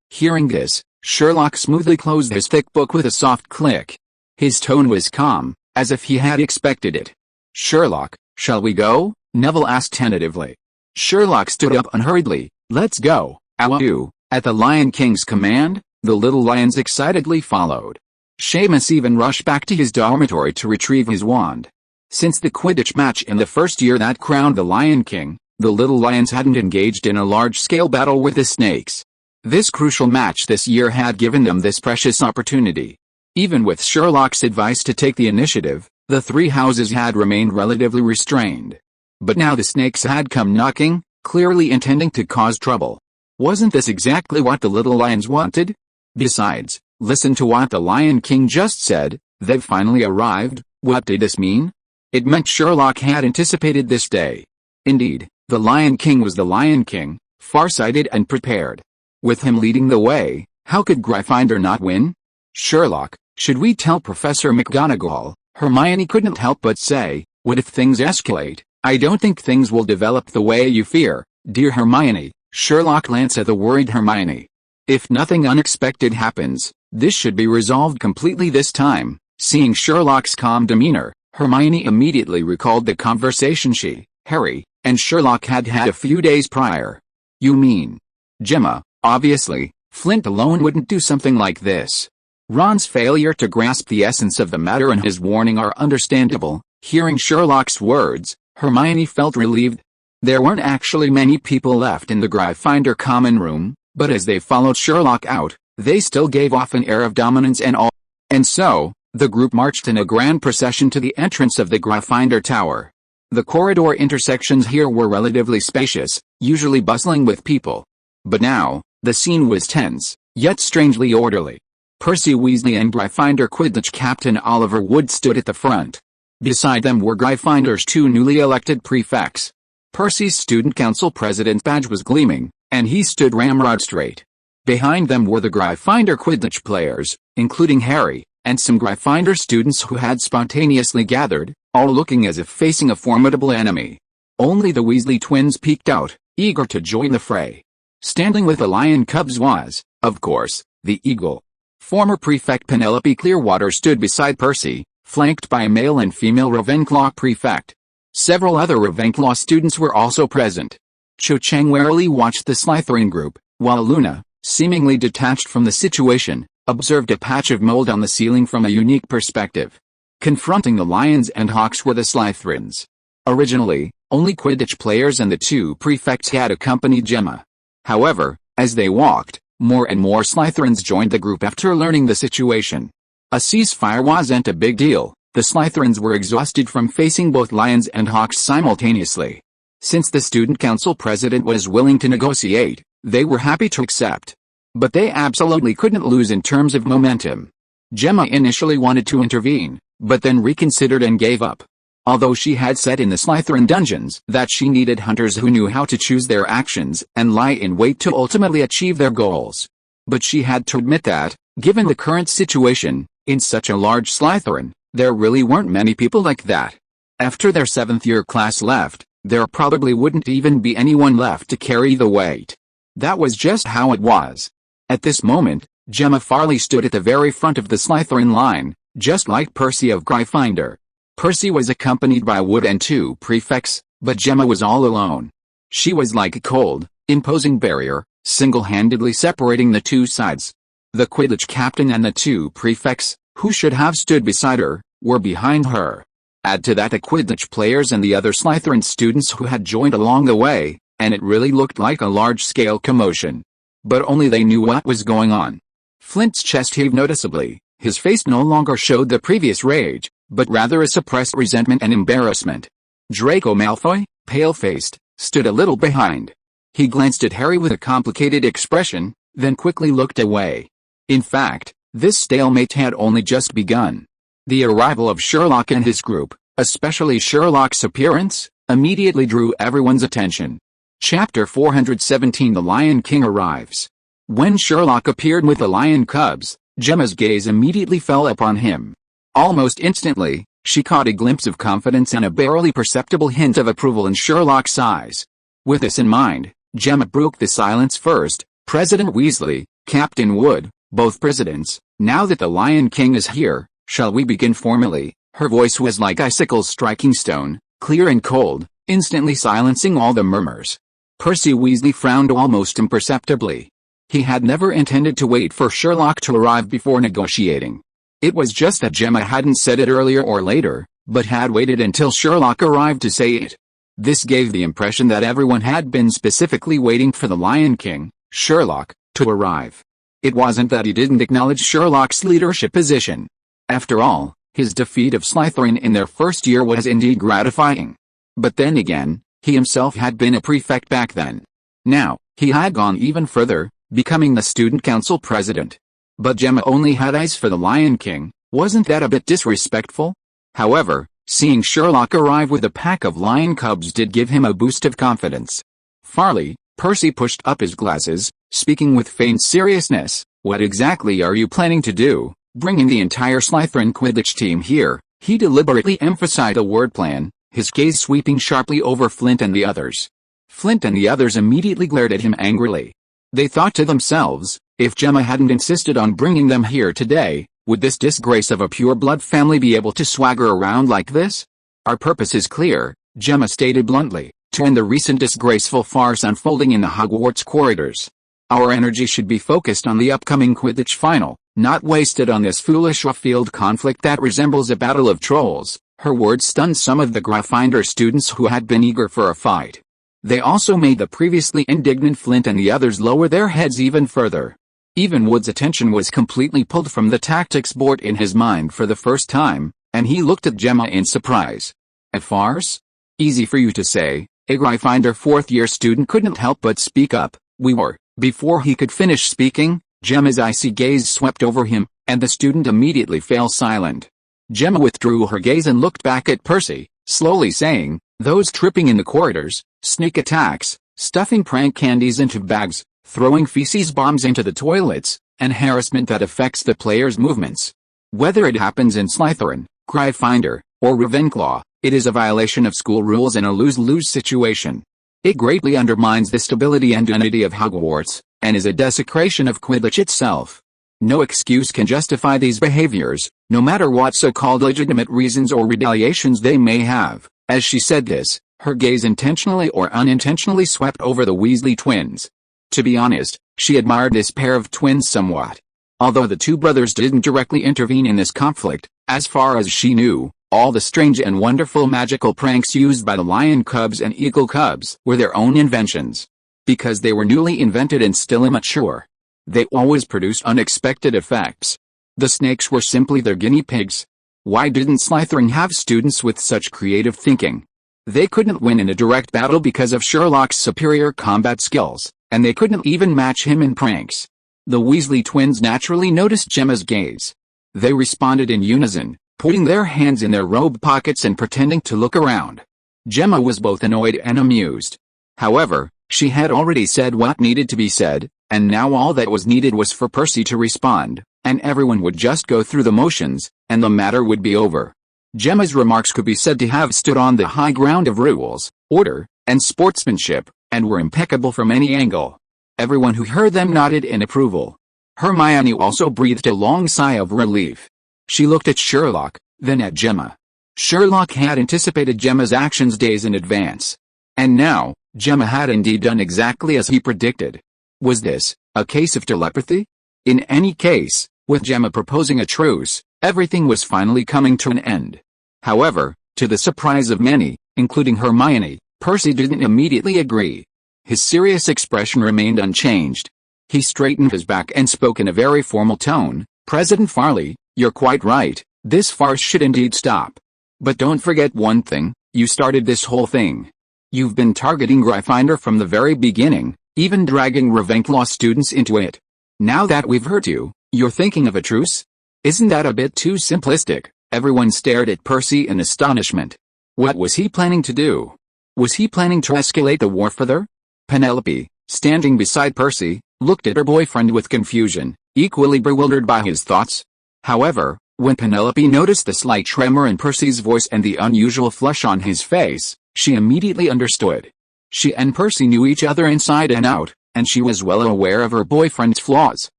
hearing this, Sherlock smoothly closed his thick book with a soft click. His tone was calm, as if he had expected it. "Sherlock, shall we go?" Neville asked tentatively. Sherlock stood up unhurriedly. "Let's go, Ow!" At the Lion King's command, the little lions excitedly followed. Seamus even rushed back to his dormitory to retrieve his wand. Since the Quidditch match in the first year that crowned the Lion King, the little lions hadn't engaged in a large-scale battle with the snakes. This crucial match this year had given them this precious opportunity. Even with Sherlock's advice to take the initiative, the three houses had remained relatively restrained. But now the snakes had come knocking, clearly intending to cause trouble. Wasn't this exactly what the little lions wanted? Besides, listen to what the Lion King just said. They've finally arrived. What did this mean? It meant Sherlock had anticipated this day. Indeed, the Lion King was the Lion King, far-sighted and prepared. With him leading the way, how could Gryffindor not win? "Sherlock, should we tell Professor McGonagall?" Hermione couldn't help but say. "What if things escalate? I don't think things will develop the way you fear, dear Hermione." Sherlock glanced at the worried Hermione. "If nothing unexpected happens, this should be resolved completely this time." Seeing Sherlock's calm demeanor, Hermione immediately recalled the conversation she, Harry, and Sherlock had had a few days prior. "You mean Gemma?" Obviously, Flint alone wouldn't do something like this. Ron's failure to grasp the essence of the matter and his warning are understandable. Hearing Sherlock's words, Hermione felt relieved. There weren't actually many people left in the Gryffindor common room, but as they followed Sherlock out, they still gave off an air of dominance and awe. And so, the group marched in a grand procession to the entrance of the Gryffindor Tower. The corridor intersections here were relatively spacious, usually bustling with people. But now, the scene was tense, yet strangely orderly. Percy Weasley and Gryffindor Quidditch captain Oliver Wood stood at the front. Beside them were Gryffindor's two newly elected prefects. Percy's student council president's badge was gleaming, and he stood ramrod straight. Behind them were the Gryffindor Quidditch players, including Harry, and some Gryffindor students who had spontaneously gathered, all looking as if facing a formidable enemy. Only the Weasley twins peeked out, eager to join the fray. Standing with the Lion Cubs was, of course, the Eagle. Former prefect Penelope Clearwater stood beside Percy, flanked by a male and female Ravenclaw prefect. Several other Ravenclaw students were also present. Cho Chang warily watched the Slytherin group, while Luna, seemingly detached from the situation, observed a patch of mold on the ceiling from a unique perspective. Confronting the Lions and Hawks were the Slytherins. Originally, only Quidditch players and the two prefects had accompanied Gemma. However, as they walked, more and more Slytherins joined the group after learning the situation. A ceasefire wasn't a big deal. The Slytherins were exhausted from facing both Lions and Hawks simultaneously. Since the student council president was willing to negotiate, they were happy to accept. But they absolutely couldn't lose in terms of momentum. Gemma initially wanted to intervene, but then reconsidered and gave up. Although she had said in the Slytherin dungeons that she needed hunters who knew how to choose their actions and lie in wait to ultimately achieve their goals. But she had to admit that, given the current situation, in such a large Slytherin, there really weren't many people like that. After their 7th-year class left, there probably wouldn't even be anyone left to carry the weight. That was just how it was. At this moment, Gemma Farley stood at the very front of the Slytherin line, just like Percy of Gryffindor. Percy was accompanied by Wood and two prefects, but Gemma was all alone. She was like a cold, imposing barrier, single-handedly separating the two sides. The Quidditch captain and the two prefects, who should have stood beside her, were behind her. Add to that the Quidditch players and the other Slytherin students who had joined along the way, and it really looked like a large-scale commotion. But only they knew what was going on. Flint's chest heaved noticeably, His face no longer showed the previous rage, but rather a suppressed resentment and embarrassment. Draco Malfoy, pale-faced, stood a little behind. He glanced at Harry with a complicated expression, then quickly looked away. In fact, this stalemate had only just begun. The arrival of Sherlock and his group, especially Sherlock's appearance, immediately drew everyone's attention. Chapter 417 The Lion King arrives. When Sherlock appeared with the lion cubs, Gemma's gaze immediately fell upon him. Almost instantly, she caught a glimpse of confidence and a barely perceptible hint of approval in Sherlock's eyes. With this in mind, Gemma broke the silence first. President Weasley, Captain Wood, both presidents, now that the Lion King is here, shall we begin formally? Her voice was like icicles striking stone, clear and cold, instantly silencing all the murmurs. Percy Weasley frowned almost imperceptibly. He had never intended to wait for Sherlock to arrive before negotiating. It was just that Gemma hadn't said it earlier or later, but had waited until Sherlock arrived to say it. This gave the impression that everyone had been specifically waiting for the Lion King, Sherlock, to arrive. It wasn't that he didn't acknowledge Sherlock's leadership position. After all, his defeat of Slytherin in their first year was indeed gratifying. But then again, he himself had been a prefect back then. Now, he had gone even further, becoming the student council president. But Gemma only had eyes for the Lion King. Wasn't that a bit disrespectful? However, seeing Sherlock arrive with a pack of lion cubs did give him a boost of confidence. Farley, Percy pushed up his glasses, speaking with feigned seriousness. What exactly are you planning to do, bringing the entire Slytherin Quidditch team here? He deliberately emphasized the word plan, his gaze sweeping sharply over Flint and the others. Flint and the others immediately glared at him angrily. They thought to themselves, if Gemma hadn't insisted on bringing them here today, would this disgrace of a pure-blood family be able to swagger around like this? Our purpose is clear, Gemma stated bluntly, to end the recent disgraceful farce unfolding in the Hogwarts corridors. Our energy should be focused on the upcoming Quidditch final, not wasted on this foolish off-field conflict that resembles a battle of trolls. Her words stunned some of the Gryffindor students who had been eager for a fight. They also made the previously indignant Flint and the others lower their heads even further. Even Wood's attention was completely pulled from the tactics board in his mind for the first time, and he looked at Gemma in surprise. A farce? Easy for you to say. A Gryffindor fourth-year student couldn't help but speak up. We were. Before he could finish speaking, Gemma's icy gaze swept over him, and the student immediately fell silent. Gemma withdrew her gaze and looked back at Percy, slowly saying, those tripping in the corridors, sneak attacks, stuffing prank candies into bags, throwing feces bombs into the toilets, and harassment that affects the players' movements. Whether it happens in Slytherin, Gryffindor, or Ravenclaw, it is a violation of school rules and a lose-lose situation. It greatly undermines the stability and unity of Hogwarts, and is a desecration of Quidditch itself. No excuse can justify these behaviors, no matter what so-called legitimate reasons or retaliations they may have. As she said this, her gaze intentionally or unintentionally swept over the Weasley twins. To be honest, she admired this pair of twins somewhat. Although the two brothers didn't directly intervene in this conflict, as far as she knew, all the strange and wonderful magical pranks used by the lion cubs and eagle cubs were their own inventions. Because they were newly invented and still immature, they always produced unexpected effects. The snakes were simply their guinea pigs. Why didn't Slytherin have students with such creative thinking? They couldn't win in a direct battle because of Sherlock's superior combat skills, and they couldn't even match him in pranks. The Weasley twins naturally noticed Gemma's gaze. They responded in unison, putting their hands in their robe pockets and pretending to look around. Gemma was both annoyed and amused. However, she had already said what needed to be said, and now all that was needed was for Percy to respond, and everyone would just go through the motions, and the matter would be over. Gemma's remarks could be said to have stood on the high ground of rules, order, and sportsmanship, and were impeccable from any angle. Everyone who heard them nodded in approval. Hermione also breathed a long sigh of relief. She looked at Sherlock, then at Gemma. Sherlock had anticipated Gemma's actions days in advance. And now, Gemma had indeed done exactly as he predicted. Was this a case of telepathy? In any case, with Gemma proposing a truce, everything was finally coming to an end. However, to the surprise of many, including Hermione, Percy didn't immediately agree. His serious expression remained unchanged. He straightened his back and spoke in a very formal tone. President Farley, You're quite right, this farce should indeed stop. But don't forget one thing, you started this whole thing. You've been targeting Gryffindor from the very beginning, even dragging Ravenclaw students into it. Now that we've hurt you, you're thinking of a truce? Isn't that a bit too simplistic? Everyone stared at Percy in astonishment. What was he planning to do? Was he planning to escalate the war further? Penelope, standing beside Percy, looked at her boyfriend with confusion, equally bewildered by his thoughts. However, when Penelope noticed the slight tremor in Percy's voice and the unusual flush on his face, she immediately understood. She and Percy knew each other inside and out, and she was well aware of her boyfriend's flaws.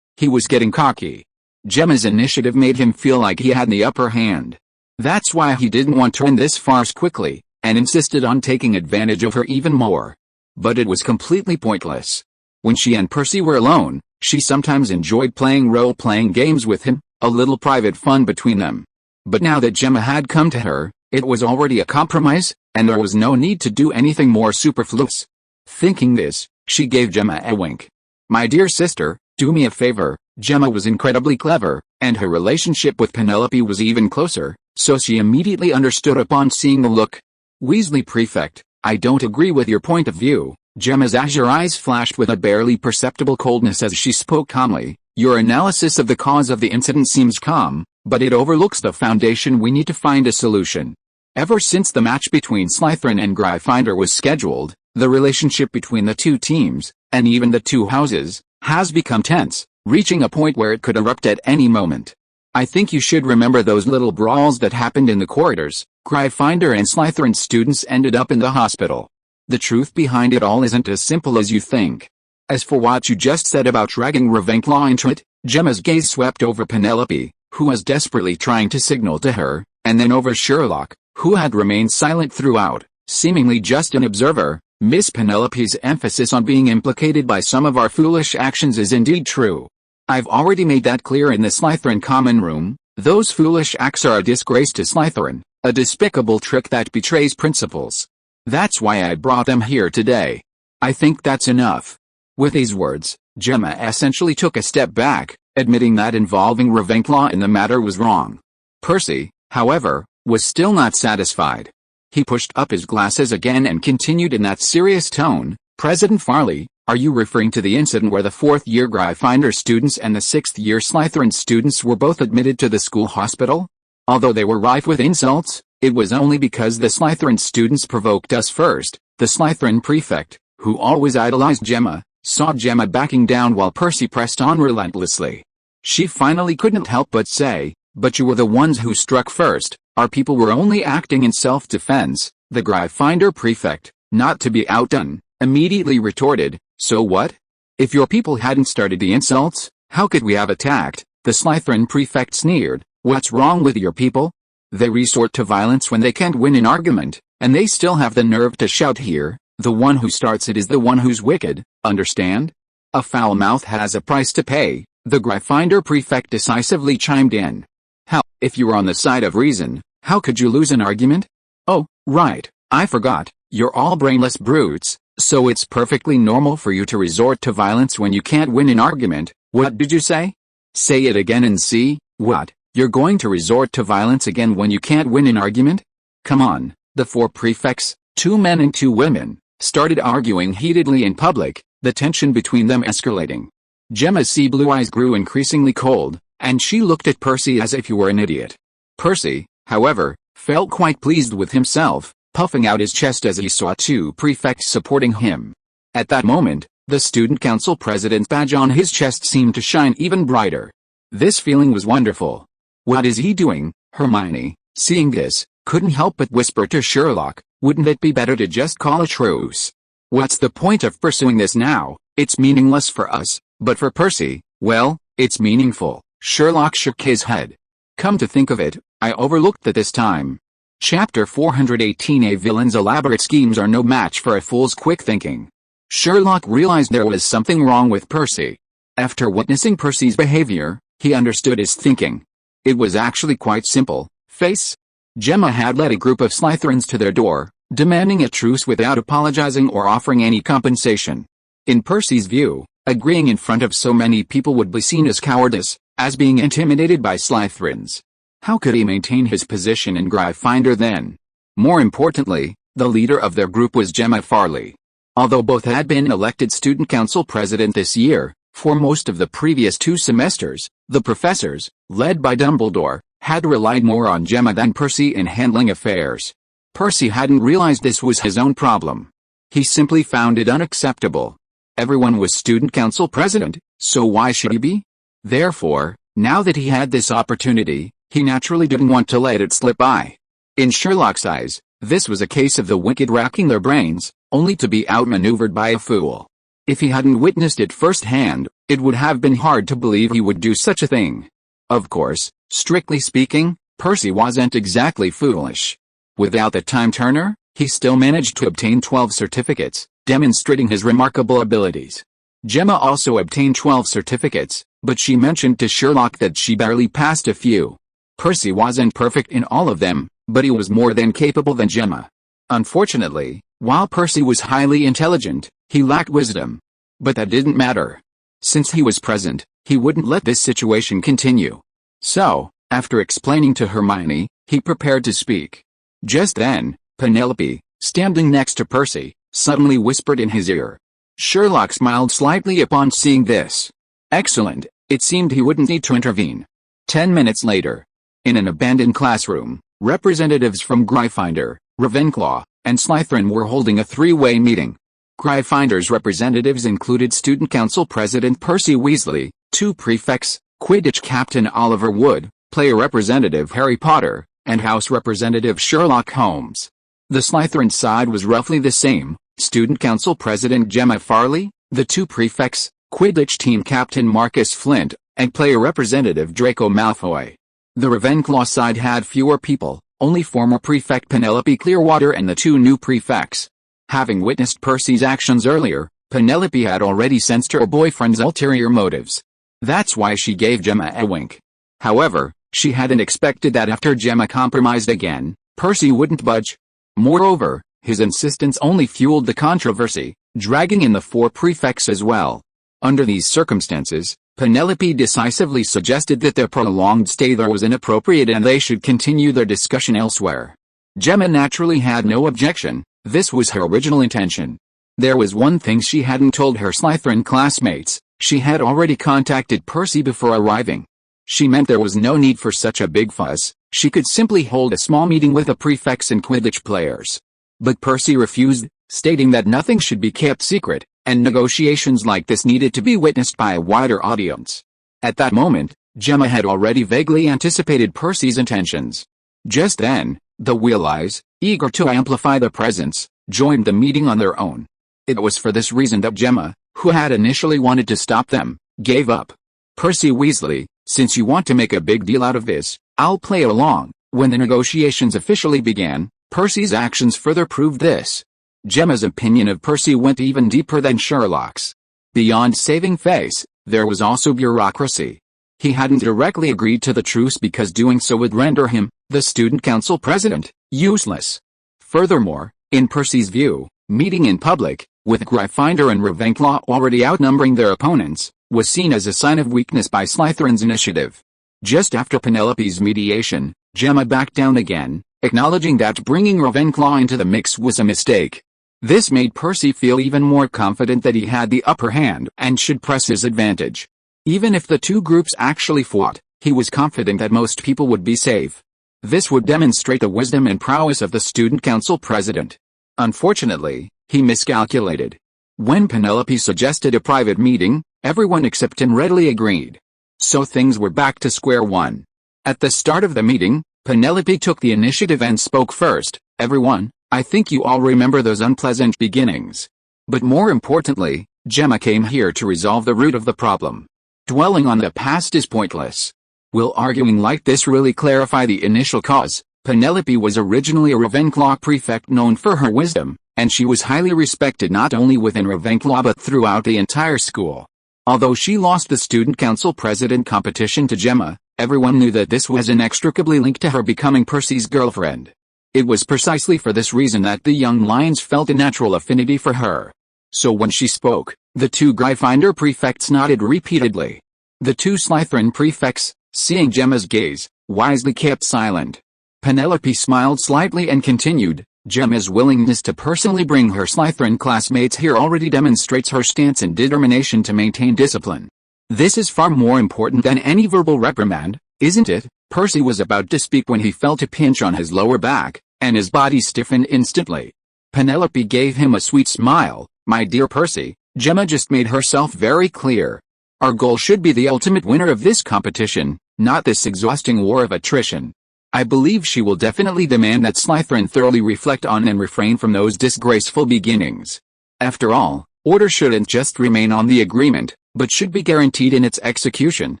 He was getting cocky. Gemma's initiative made him feel like he had the upper hand. That's why he didn't want to end this farce quickly, and insisted on taking advantage of her even more. But it was completely pointless. When she and Percy were alone, she sometimes enjoyed playing role-playing games with him, a little private fun between them. But now that Gemma had come to her, it was already a compromise, and there was no need to do anything more superfluous. Thinking this, she gave Gemma a wink. My dear sister, do me a favor. Gemma was incredibly clever, and her relationship with Penelope was even closer, so she immediately understood upon seeing the look. Weasley Prefect, I don't agree with your point of view. Gemma's azure eyes flashed with a barely perceptible coldness as she spoke calmly. Your analysis of the cause of the incident seems calm, but it overlooks the foundation. We need to find a solution. Ever since the match between Slytherin and Gryffindor was scheduled, the relationship between the two teams, and even the two houses, has become tense, reaching a point where it could erupt at any moment. I think you should remember those little brawls that happened in the corridors. Gryffindor and Slytherin students ended up in the hospital. The truth behind it all isn't as simple as you think. As for what you just said about dragging Ravenclaw into it, Gemma's gaze swept over Penelope, who was desperately trying to signal to her, and then over Sherlock, who had remained silent throughout, seemingly just an observer. Miss Penelope's emphasis on being implicated by some of our foolish actions is indeed true. I've already made that clear in the Slytherin common room. Those foolish acts are a disgrace to Slytherin, a despicable trick that betrays principles. That's why I brought them here today. I think that's enough. With these words, Gemma essentially took a step back, admitting that involving Ravenclaw in the matter was wrong. Percy, however, was still not satisfied. He pushed up his glasses again and continued in that serious tone, President Farley, are you referring to the incident where the fourth-year Gryffindor students and the sixth-year Slytherin students were both admitted to the school hospital? Although they were rife with insults, it was only because the Slytherin students provoked us first. The Slytherin prefect, who always idolized Gemma, saw Gemma backing down while Percy pressed on relentlessly. She finally couldn't help but say, but you were the ones who struck first. Our people were only acting in self-defense. The Gryffindor prefect, not to be outdone, immediately retorted, so what? If your people hadn't started the insults, how could we have attacked? The Slytherin prefect sneered, what's wrong with your people? They resort to violence when they can't win an argument, and they still have the nerve to shout here, the one who starts it is the one who's wicked, understand? A foul mouth has a price to pay, the Gryffindor prefect decisively chimed in. How, if you were on the side of reason, how could you lose an argument? Oh, right, I forgot, you're all brainless brutes, so it's perfectly normal for you to resort to violence when you can't win an argument. What did you say? Say it again and see. What, you're going to resort to violence again when you can't win an argument? Come on. The four prefects, 2 men and 2 women, started arguing heatedly in public, the tension between them escalating. Gemma's sea blue eyes grew increasingly cold, and she looked at Percy as if he were an idiot. Percy, however, felt quite pleased with himself, puffing out his chest as he saw 2 prefects supporting him. At that moment, the student council president's badge on his chest seemed to shine even brighter. This feeling was wonderful. What is he doing? Hermione, seeing this, couldn't help but whisper to Sherlock, wouldn't it be better to just call a truce? What's the point of pursuing this now? It's meaningless for us, but for Percy, well, it's meaningful. Sherlock shook his head. Come to think of it, I overlooked that this time. Chapter 418 A villain's elaborate schemes are no match for a fool's quick thinking. Sherlock realized there was something wrong with Percy. After witnessing Percy's behavior, he understood his thinking. It was actually quite simple. Face. Gemma had led a group of Slytherins to their door, demanding a truce without apologizing or offering any compensation. In Percy's view, agreeing in front of so many people would be seen as cowardice, as being intimidated by Slytherins. How could he maintain his position in Gryffindor then? More importantly, the leader of their group was Gemma Farley. Although both had been elected student council president this year, for most of the previous 2 semesters, the professors, led by Dumbledore, had relied more on Gemma than Percy in handling affairs. Percy hadn't realized this was his own problem. He simply found it unacceptable. Everyone was student council president, so why should he be? Therefore, now that he had this opportunity, he naturally didn't want to let it slip by. In Sherlock's eyes, this was a case of the wicked racking their brains, only to be outmaneuvered by a fool. If he hadn't witnessed it firsthand, it would have been hard to believe he would do such a thing. Of course, strictly speaking, Percy wasn't exactly foolish. Without the time turner, he still managed to obtain 12 certificates, demonstrating his remarkable abilities. Gemma also obtained 12 certificates, but she mentioned to Sherlock that she barely passed a few. Percy wasn't perfect in all of them, but he was more than capable than Gemma. Unfortunately, while Percy was highly intelligent, he lacked wisdom. But that didn't matter. Since he was present, he wouldn't let this situation continue. So, after explaining to Hermione, he prepared to speak. Just then, Penelope, standing next to Percy, suddenly whispered in his ear. Sherlock smiled slightly upon seeing this. Excellent, it seemed he wouldn't need to intervene. 10 minutes later, in an abandoned classroom, representatives from Gryffindor, Ravenclaw, and Slytherin were holding a 3-way meeting. Gryffindor's representatives included Student Council President Percy Weasley, 2 prefects, Quidditch Captain Oliver Wood, Player Representative Harry Potter, and House Representative Sherlock Holmes. The Slytherin side was roughly the same: Student Council President Gemma Farley, the 2 prefects, Quidditch Team Captain Marcus Flint, and Player Representative Draco Malfoy. The Ravenclaw side had fewer people, only former prefect Penelope Clearwater and the 2 new prefects. Having witnessed Percy's actions earlier, Penelope had already sensed her boyfriend's ulterior motives. That's why she gave Gemma a wink. However, she hadn't expected that after Gemma compromised again, Percy wouldn't budge. Moreover, his insistence only fueled the controversy, dragging in the 4 prefects as well. Under these circumstances, Penelope decisively suggested that their prolonged stay there was inappropriate and they should continue their discussion elsewhere. Gemma naturally had no objection. This was her original intention. There was one thing she hadn't told her Slytherin classmates: she had already contacted Percy before arriving. She meant there was no need for such a big fuss, she could simply hold a small meeting with the prefects and Quidditch players. But Percy refused, stating that nothing should be kept secret, and negotiations like this needed to be witnessed by a wider audience. At that moment, Gemma had already vaguely anticipated Percy's intentions. Just then, the Wheeleyes, eager to amplify their presence, joined the meeting on their own. It was for this reason that Gemma, who had initially wanted to stop them, gave up. Percy Weasley, since you want to make a big deal out of this, I'll play along. When the negotiations officially began, Percy's actions further proved this. Gemma's opinion of Percy went even deeper than Sherlock's. Beyond saving face, there was also bureaucracy. He hadn't directly agreed to the truce because doing so would render him, the student council president, useless. Furthermore, in Percy's view, meeting in public, with Gryffindor and Ravenclaw already outnumbering their opponents, was seen as a sign of weakness by Slytherin's initiative. Just after Penelope's mediation, Gemma backed down again, acknowledging that bringing Ravenclaw into the mix was a mistake. This made Percy feel even more confident that he had the upper hand and should press his advantage. Even if the 2 groups actually fought, he was confident that most people would be safe. This would demonstrate the wisdom and prowess of the student council president. Unfortunately, he miscalculated. When Penelope suggested a private meeting, everyone except him readily agreed. So things were back to square one. At the start of the meeting, Penelope took the initiative and spoke first. Everyone, I think you all remember those unpleasant beginnings. But more importantly, Gemma came here to resolve the root of the problem. Dwelling on the past is pointless. Will arguing like this really clarify the initial cause? Penelope was originally a Ravenclaw prefect known for her wisdom, and she was highly respected not only within Ravenclaw but throughout the entire school. Although she lost the student council president competition to Gemma, everyone knew that this was inextricably linked to her becoming Percy's girlfriend. It was precisely for this reason that the young lions felt a natural affinity for her. So when she spoke, the 2 Gryffindor prefects nodded repeatedly. The two Slytherin prefects, seeing Gemma's gaze, wisely kept silent. Penelope smiled slightly and continued, "Gemma's willingness to personally bring her Slytherin classmates here already demonstrates her stance and determination to maintain discipline. This is far more important than any verbal reprimand, isn't it?" Percy was about to speak when he felt a pinch on his lower back, and his body stiffened instantly. Penelope gave him a sweet smile. "My dear Percy, Gemma just made herself very clear. Our goal should be the ultimate winner of this competition, not this exhausting war of attrition. I believe she will definitely demand that Slytherin thoroughly reflect on and refrain from those disgraceful beginnings. After all, order shouldn't just remain on the agreement, but should be guaranteed in its execution."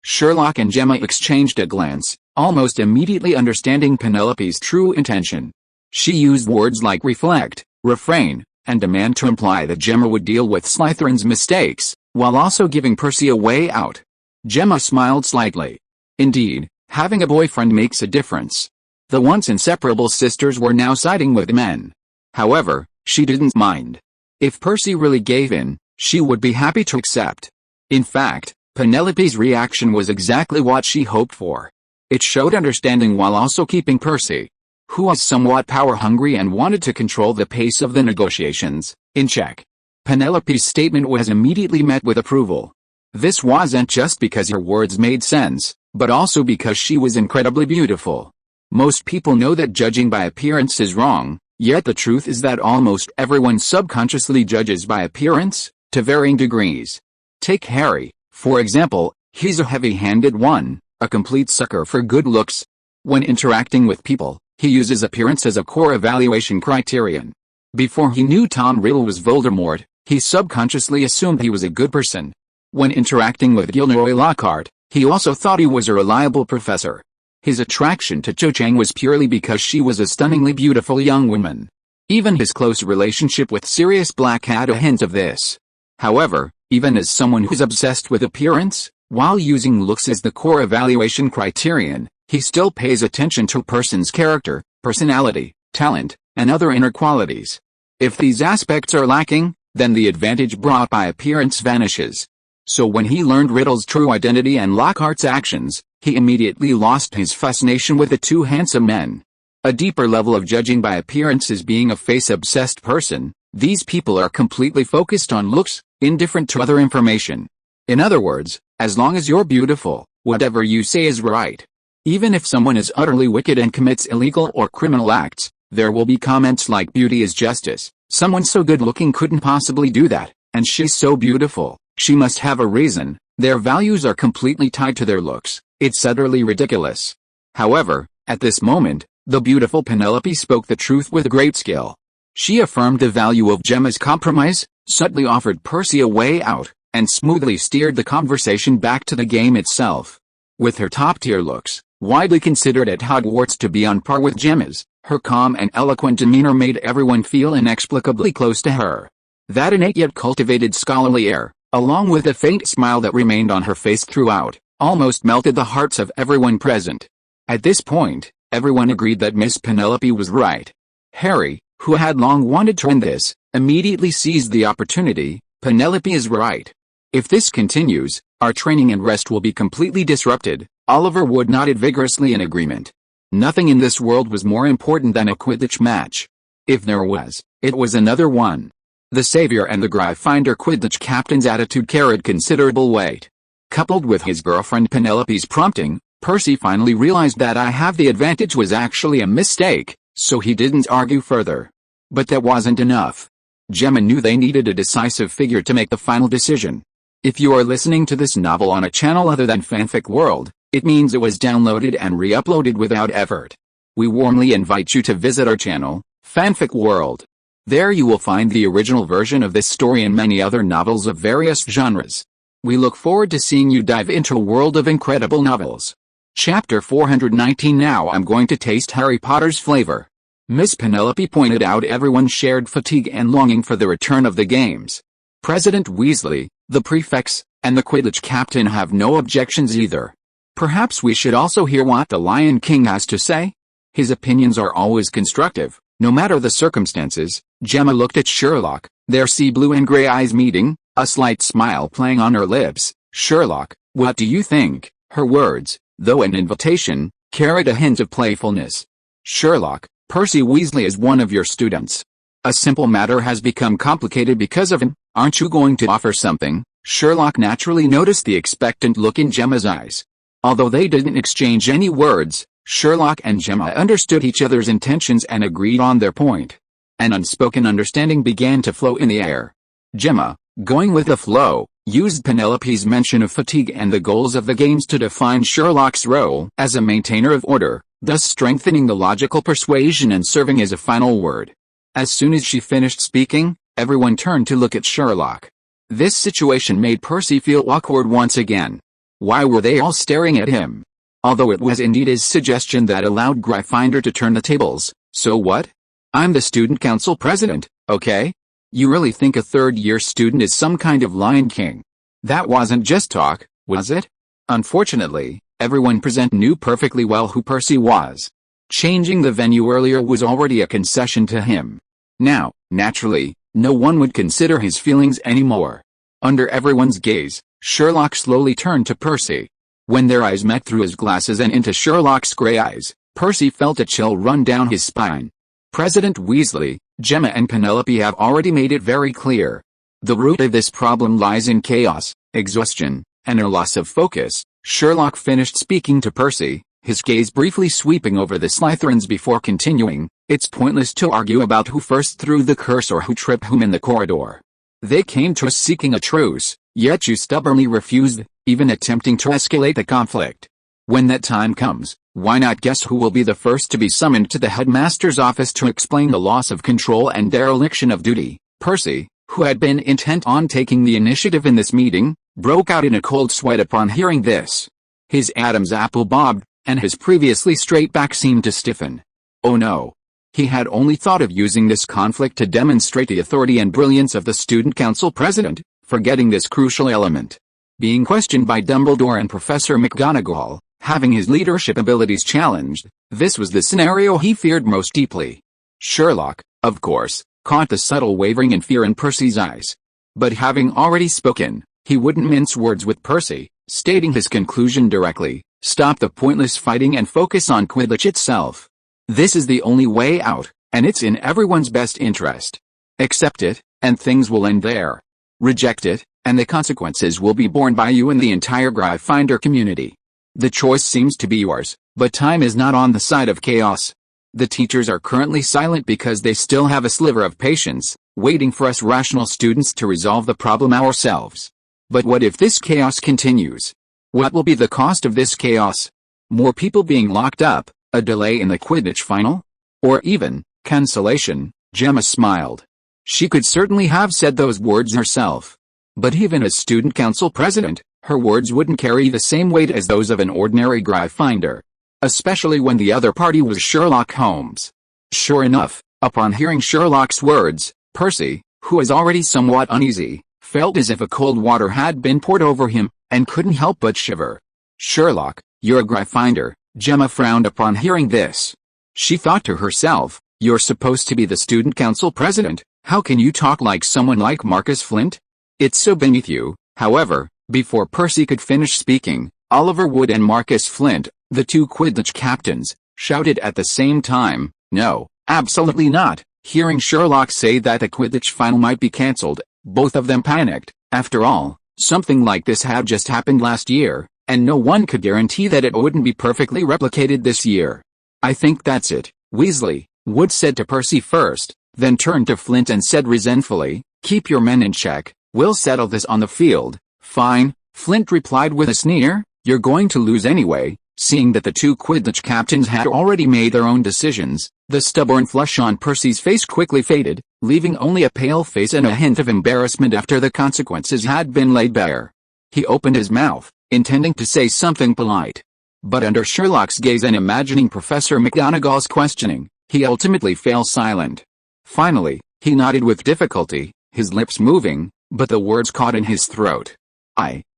Sherlock and Gemma exchanged a glance, almost immediately understanding Penelope's true intention. She used words like reflect, refrain, and demand to imply that Gemma would deal with Slytherin's mistakes, while also giving Percy a way out. Gemma smiled slightly. Indeed, having a boyfriend makes a difference. The once inseparable sisters were now siding with men. However, she didn't mind. If Percy really gave in, she would be happy to accept. In fact, Penelope's reaction was exactly what she hoped for. It showed understanding while also keeping Percy, who was somewhat power-hungry and wanted to control the pace of the negotiations, in check. Penelope's statement was immediately met with approval. This wasn't just because her words made sense, but also because she was incredibly beautiful. Most people know that judging by appearance is wrong, yet the truth is that almost everyone subconsciously judges by appearance, to varying degrees. Take Harry, for example. He's a heavy-handed one, a complete sucker for good looks. When interacting with people, he uses appearance as a core evaluation criterion. Before he knew Tom Riddle was Voldemort, he subconsciously assumed he was a good person. When interacting with Gilderoy Lockhart, he also thought he was a reliable professor. His attraction to Cho Chang was purely because she was a stunningly beautiful young woman. Even his close relationship with Sirius Black had a hint of this. However, even as someone who's obsessed with appearance, while using looks as the core evaluation criterion, he still pays attention to a person's character, personality, talent, and other inner qualities. If these aspects are lacking, then the advantage brought by appearance vanishes. So when he learned Riddle's true identity and Lockhart's actions, he immediately lost his fascination with the two handsome men. A deeper level of judging by appearance is being a face-obsessed person. These people are completely focused on looks, indifferent to other information. In other words, as long as you're beautiful, whatever you say is right. Even if someone is utterly wicked and commits illegal or criminal acts, there will be comments like beauty is justice. Someone so good-looking couldn't possibly do that, and she's so beautiful. She must have a reason. Their values are completely tied to their looks. It's utterly ridiculous. However, at this moment, the beautiful Penelope spoke the truth with great skill. She affirmed the value of Gemma's compromise, subtly offered Percy a way out, and smoothly steered the conversation back to the game itself. With her top-tier looks, widely considered at Hogwarts to be on par with Gemma's, her calm and eloquent demeanor made everyone feel inexplicably close to her. That innate yet cultivated scholarly air, along with the faint smile that remained on her face throughout, almost melted the hearts of everyone present. At this point, everyone agreed that Miss Penelope was right. Harry, who had long wanted to win this, immediately seized the opportunity. Penelope is right. If this continues, our training and rest will be completely disrupted. Oliver Wood nodded vigorously in agreement. Nothing in this world was more important than a Quidditch match. If there was, it was another one. The Savior and the Gryffindor Quidditch captain's attitude carried considerable weight. Coupled with his girlfriend Penelope's prompting, Percy finally realized that "I have the advantage" was actually a mistake, so he didn't argue further. But that wasn't enough. Gemma knew they needed a decisive figure to make the final decision. If you are listening to this novel on a channel other than Fanfic World, it means it was downloaded and re-uploaded without effort. We warmly invite you to visit our channel, Fanfic World. There you will find the original version of this story and many other novels of various genres. We look forward to seeing you dive into a world of incredible novels. Chapter 419. Now I'm going to taste Harry Potter's flavor. Miss Penelope pointed out everyone shared fatigue and longing for the return of the games. President Weasley, the prefects, and the Quidditch captain have no objections either. Perhaps we should also hear what the Lion King has to say? His opinions are always constructive, no matter the circumstances. Gemma looked at Sherlock, their sea blue and grey eyes meeting, a slight smile playing on her lips. Sherlock, What do you think? Her words, though an invitation, carried a hint of playfulness. Sherlock, Percy Weasley is one of your students. A simple matter has become complicated because of him. Aren't you going to offer something? Sherlock naturally noticed the expectant look in Gemma's eyes. Although they didn't exchange any words, Sherlock and Gemma understood each other's intentions and agreed on their point. An unspoken understanding began to flow in the air. Gemma, going with the flow, used Penelope's mention of fatigue and the goals of the games to define Sherlock's role as a maintainer of order, thus strengthening the logical persuasion and serving as a final word. As soon as she finished speaking, everyone turned to look at Sherlock. This situation made Percy feel awkward once again. Why were they all staring at him? Although it was indeed his suggestion that allowed Gryffindor to turn the tables, so what? I'm the student council president, okay? You really think a third-year student is some kind of Lion King? That wasn't just talk, was it? Unfortunately, everyone present knew perfectly well who Percy was. Changing the venue earlier was already a concession to him. Now, naturally, no one would consider his feelings anymore. Under everyone's gaze, Sherlock slowly turned to Percy. When their eyes met through his glasses and into Sherlock's gray eyes, Percy felt a chill run down his spine. President Weasley, Gemma and Penelope have already made it very clear. The root of this problem lies in chaos, exhaustion, and a loss of focus. Sherlock finished speaking to Percy, his gaze briefly sweeping over the Slytherins before continuing. It's pointless to argue about who first threw the curse or who tripped whom in the corridor. They came to us seeking a truce, yet you stubbornly refused, even attempting to escalate the conflict. When that time comes, why not guess who will be the first to be summoned to the headmaster's office to explain the loss of control and dereliction of duty? Percy, who had been intent on taking the initiative in this meeting, broke out in a cold sweat upon hearing this. His Adam's apple bobbed, and his previously straight back seemed to stiffen. Oh no. He had only thought of using this conflict to demonstrate the authority and brilliance of the student council president, forgetting this crucial element. Being questioned by Dumbledore and Professor McGonagall, having his leadership abilities challenged, this was the scenario he feared most deeply. Sherlock, of course, caught the subtle wavering in fear in Percy's eyes. But having already spoken, he wouldn't mince words with Percy, stating his conclusion directly: stop the pointless fighting and focus on Quidditch itself. This is the only way out, and it's in everyone's best interest. Accept it, and things will end there. Reject it, and the consequences will be borne by you and the entire Gryffindor community. The choice seems to be yours, but time is not on the side of chaos. The teachers are currently silent because they still have a sliver of patience, waiting for us rational students to resolve the problem ourselves. But what if this chaos continues? What will be the cost of this chaos? More people being locked up, a delay in the Quidditch final? Or even, cancellation? Gemma smiled. She could certainly have said those words herself. But even as student council president, her words wouldn't carry the same weight as those of an ordinary Gryffindor. Especially when the other party was Sherlock Holmes. Sure enough, upon hearing Sherlock's words, Percy, who was already somewhat uneasy, felt as if a cold water had been poured over him, and couldn't help but shiver. Sherlock, you're a Gryffindor. Gemma frowned upon hearing this. She thought to herself, you're supposed to be the student council president, how can you talk like someone like Marcus Flint? It's so beneath you. However, before Percy could finish speaking, Oliver Wood and Marcus Flint, the two Quidditch captains, shouted at the same time, no, absolutely not. Hearing Sherlock say that the Quidditch final might be cancelled, both of them panicked. After all, something like this had just happened last year, and no one could guarantee that it wouldn't be perfectly replicated this year. I think that's it, Weasley, Wood said to Percy first, then turned to Flint and said resentfully, keep your men in check, we'll settle this on the field. Fine, Flint replied with a sneer, you're going to lose anyway. Seeing that the two Quidditch captains had already made their own decisions, the stubborn flush on Percy's face quickly faded, leaving only a pale face and a hint of embarrassment after the consequences had been laid bare. He opened his mouth, intending to say something polite. But under Sherlock's gaze and imagining Professor McGonagall's questioning, he ultimately fell silent. Finally, he nodded with difficulty, his lips moving, but the words caught in his throat.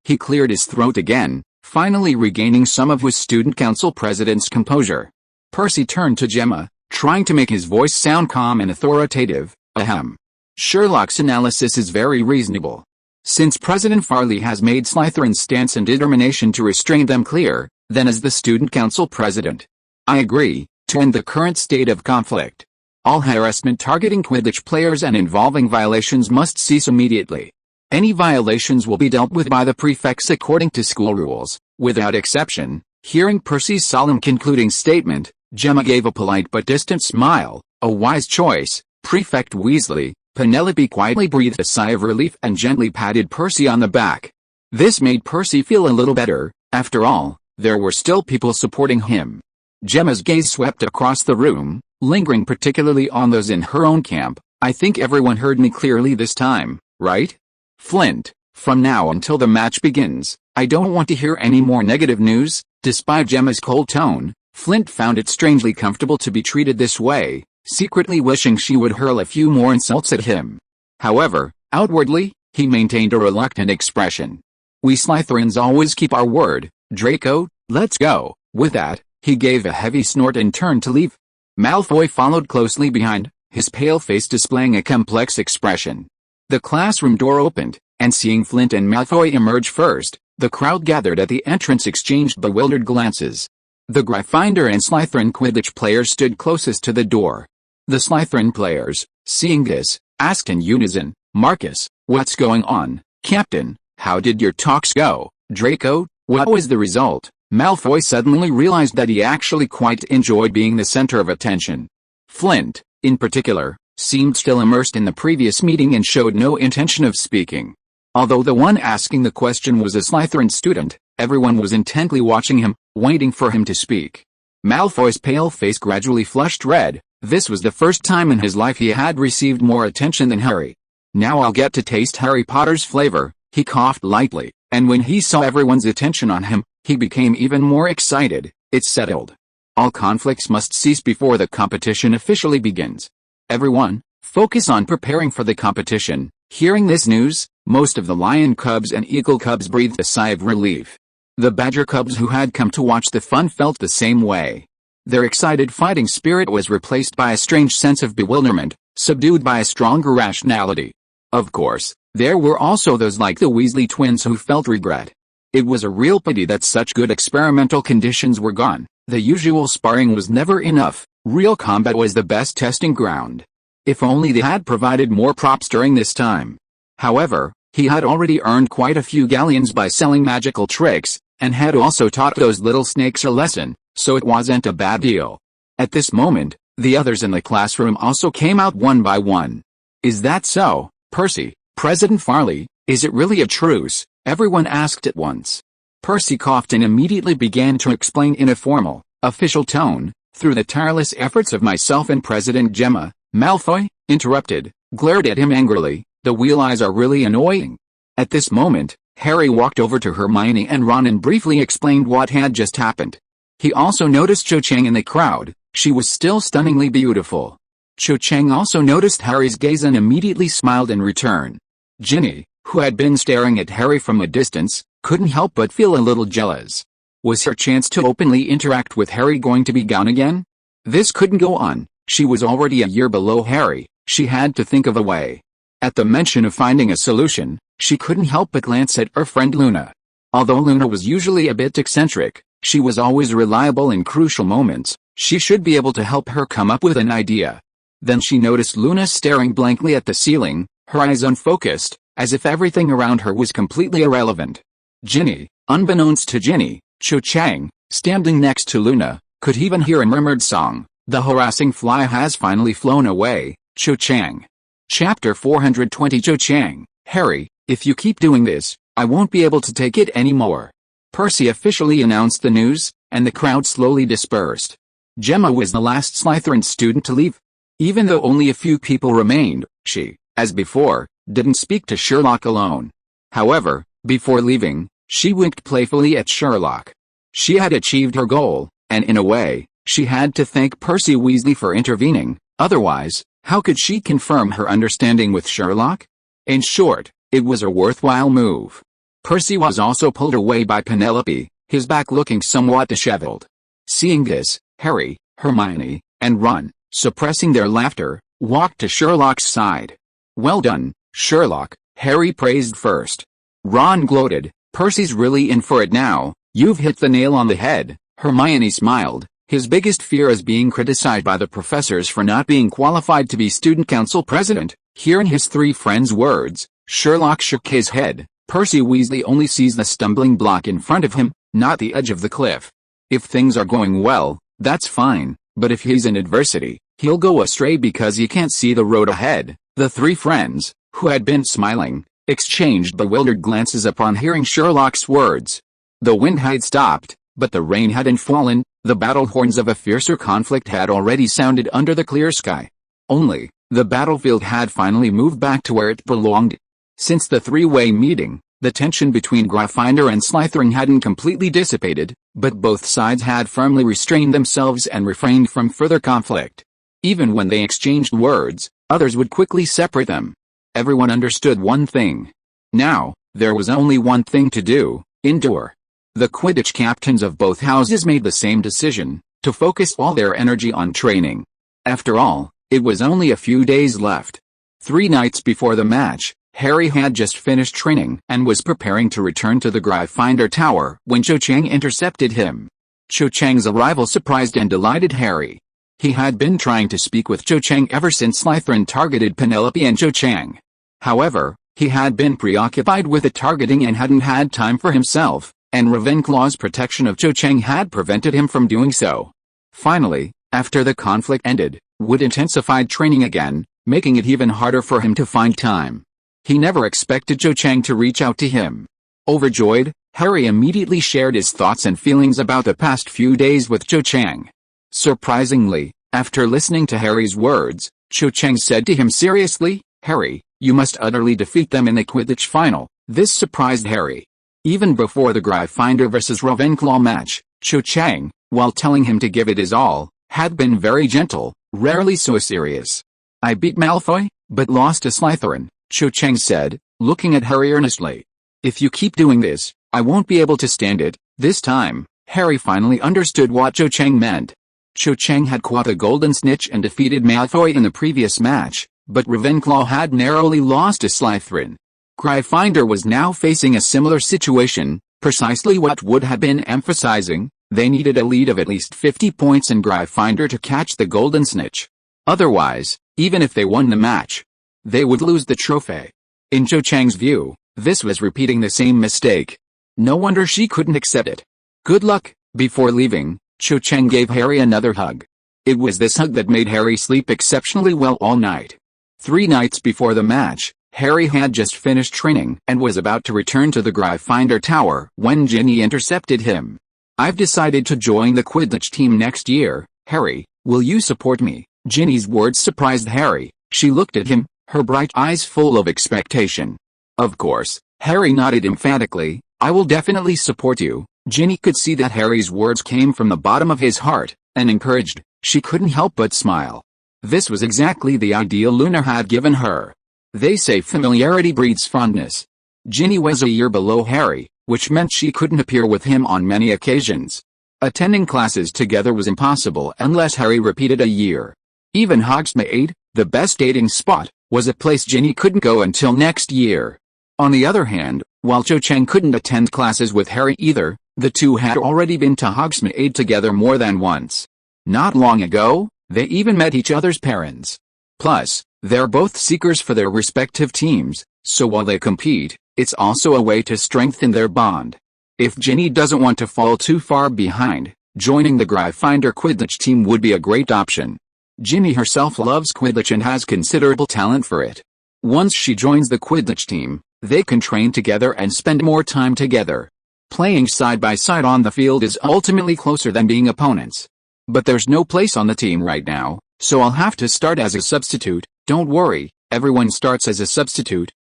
He cleared his throat again, finally regaining some of his student council president's composure. Percy turned to Gemma, trying to make his voice sound calm and authoritative. Ahem. Sherlock's analysis is very reasonable. Since President Farley has made Slytherin's stance and determination to restrain them clear, then as the Student Council President, I agree to end the current state of conflict. All harassment targeting Quidditch players and involving violations must cease immediately. Any violations will be dealt with by the prefects according to school rules, without exception. Hearing Percy's solemn concluding statement, Gemma gave a polite but distant smile. A wise choice, Prefect Weasley. Penelope quietly breathed a sigh of relief and gently patted Percy on the back. This made Percy feel a little better. After all, there were still people supporting him. Gemma's gaze swept across the room, lingering particularly on those in her own camp. I think everyone heard me clearly this time, right? Flint, from now until the match begins, I don't want to hear any more negative news. Despite Gemma's cold tone, Flint found it strangely comfortable to be treated this way, secretly wishing she would hurl a few more insults at him. However, outwardly, he maintained a reluctant expression. We Slytherins always keep our word, Draco, let's go. With that, he gave a heavy snort and turned to leave. Malfoy followed closely behind, his pale face displaying a complex expression. The classroom door opened, and seeing Flint and Malfoy emerge first, the crowd gathered at the entrance exchanged bewildered glances. The Gryffindor and Slytherin Quidditch players stood closest to the door. The Slytherin players, seeing this, asked in unison, Marcus, what's going on? Captain, how did your talks go? Draco, what was the result? Malfoy suddenly realized that he actually quite enjoyed being the center of attention. Flint, in particular, seemed still immersed in the previous meeting and showed no intention of speaking. Although the one asking the question was a Slytherin student, everyone was intently watching him, waiting for him to speak. Malfoy's pale face gradually flushed red. This was the first time in his life he had received more attention than Harry. Now I'll get to taste Harry Potter's flavor, he coughed lightly, and when he saw everyone's attention on him, he became even more excited. It's settled. All conflicts must cease before the competition officially begins. Everyone, focus on preparing for the competition. Hearing this news, most of the Lion Cubs and Eagle Cubs breathed a sigh of relief. The Badger Cubs who had come to watch the fun felt the same way. Their excited fighting spirit was replaced by a strange sense of bewilderment, subdued by a stronger rationality. Of course, there were also those like the Weasley twins who felt regret. It was a real pity that such good experimental conditions were gone. The usual sparring was never enough. Real combat was the best testing ground. If only they had provided more props during this time. However, he had already earned quite a few galleons by selling magical tricks, and had also taught those little snakes a lesson, so it wasn't a bad deal. At this moment, the others in the classroom also came out one by one. Is that so, Percy, President Farley, is it really a truce? Everyone asked at once. Percy coughed and immediately began to explain in a formal, official tone. Through the tireless efforts of myself and President Gemma. Malfoy, interrupted, glared at him angrily. The wheel eyes are really annoying. At this moment, Harry walked over to Hermione and Ron and briefly explained what had just happened. He also noticed Cho Chang in the crowd. She was still stunningly beautiful. Cho Chang also noticed Harry's gaze and immediately smiled in return. Ginny, who had been staring at Harry from a distance, couldn't help but feel a little jealous. Was her chance to openly interact with Harry going to be gone again? This couldn't go on. She was already a year below Harry. She had to think of a way. At the mention of finding a solution, she couldn't help but glance at her friend Luna. Although Luna was usually a bit eccentric, she was always reliable in crucial moments. She should be able to help her come up with an idea. Then she noticed Luna staring blankly at the ceiling, her eyes unfocused, as if everything around her was completely irrelevant. Ginny, unbeknownst to Ginny, Cho Chang, standing next to Luna, could even hear a murmured song. The harassing fly has finally flown away. Cho Chang. Chapter 420. Cho Chang. Harry, if you keep doing this, I won't be able to take it anymore. Percy officially announced the news, and the crowd slowly dispersed. Gemma was the last Slytherin student to leave. Even though only a few people remained, she, as before, didn't speak to Sherlock alone. However, before leaving, she winked playfully at Sherlock. She had achieved her goal, and in a way, she had to thank Percy Weasley for intervening. Otherwise, how could she confirm her understanding with Sherlock? In short, it was a worthwhile move. Percy was also pulled away by Penelope, his back looking somewhat disheveled. Seeing this, Harry, Hermione, and Ron, suppressing their laughter, walked to Sherlock's side. Well done, Sherlock, Harry praised first. Ron gloated, "Percy's really in for it now, you've hit the nail on the head." Hermione smiled. His biggest fear is being criticized by the professors for not being qualified to be student council president. Hearing his three friends' words, Sherlock shook his head. Percy Weasley only sees the stumbling block in front of him, not the edge of the cliff. If things are going well, that's fine, but if he's in adversity, he'll go astray because he can't see the road ahead. The three friends, who had been smiling, exchanged bewildered glances upon hearing Sherlock's words. The wind had stopped, but the rain hadn't fallen. The battle horns of a fiercer conflict had already sounded under the clear sky. Only, the battlefield had finally moved back to where it belonged. Since the three-way meeting, the tension between Gryffindor and Slytherin hadn't completely dissipated, but both sides had firmly restrained themselves and refrained from further conflict. Even when they exchanged words, others would quickly separate them. Everyone understood one thing. Now, there was only one thing to do: endure. The Quidditch captains of both houses made the same decision, to focus all their energy on training. After all, it was only a few days left. 3 nights before the match, Harry had just finished training and was preparing to return to the Gryffindor Tower when Cho Chang intercepted him. Cho Chang's arrival surprised and delighted Harry. He had been trying to speak with Cho Chang ever since Slytherin targeted Penelope and Cho Chang. However, he had been preoccupied with the targeting and hadn't had time for himself, and Ravenclaw's protection of Cho Chang had prevented him from doing so. Finally, after the conflict ended, Wood intensified training again, making it even harder for him to find time. He never expected Cho Chang to reach out to him. Overjoyed, Harry immediately shared his thoughts and feelings about the past few days with Cho Chang. Surprisingly, after listening to Harry's words, Cho Chang said to him seriously, "Harry, you must utterly defeat them in the Quidditch final." This surprised Harry. Even before the Gryffindor vs Ravenclaw match, Cho Chang, while telling him to give it his all, had been very gentle, rarely so serious. "I beat Malfoy, but lost to Slytherin," Cho Chang said, looking at Harry earnestly. "If you keep doing this, I won't be able to stand it." This time, Harry finally understood what Cho Chang meant. Cho Chang had caught a golden snitch and defeated Malfoy in the previous match, but Ravenclaw had narrowly lost to Slytherin. Gryffindor was now facing a similar situation, precisely what Wood had been emphasizing. They needed a lead of at least 50 points in Gryffindor to catch the golden snitch. Otherwise, even if they won the match, they would lose the trophy. In Cho Chang's view, this was repeating the same mistake. No wonder she couldn't accept it. "Good luck." Before leaving, Cho Chang gave Harry another hug. It was this hug that made Harry sleep exceptionally well all night. 3 nights before the match, Harry had just finished training and was about to return to the Gryffindor Tower when Ginny intercepted him. "I've decided to join the Quidditch team next year. Harry, will you support me?" Ginny's words surprised Harry. She looked at him, her bright eyes full of expectation. "Of course," Harry nodded emphatically. "I will definitely support you." Ginny could see that Harry's words came from the bottom of his heart, and encouraged, she couldn't help but smile. This was exactly the ideal Luna had given her. They say familiarity breeds fondness. Ginny was a year below Harry, which meant she couldn't appear with him on many occasions. Attending classes together was impossible unless Harry repeated a year. Even Hogsmeade, the best dating spot, was a place Ginny couldn't go until next year. On the other hand, while Cho Chang couldn't attend classes with Harry either, the two had already been to Hogsmeade together more than once. Not long ago, they even met each other's parents. Plus, they're both seekers for their respective teams, so while they compete, it's also a way to strengthen their bond. If Ginny doesn't want to fall too far behind, joining the Gryffindor Quidditch team would be a great option. Ginny herself loves Quidditch and has considerable talent for it. Once she joins the Quidditch team, they can train together and spend more time together. Playing side by side on the field is ultimately closer than being opponents. But there's no place on the team right now, so I'll have to start as a substitute. "Don't worry, everyone starts as a substitute."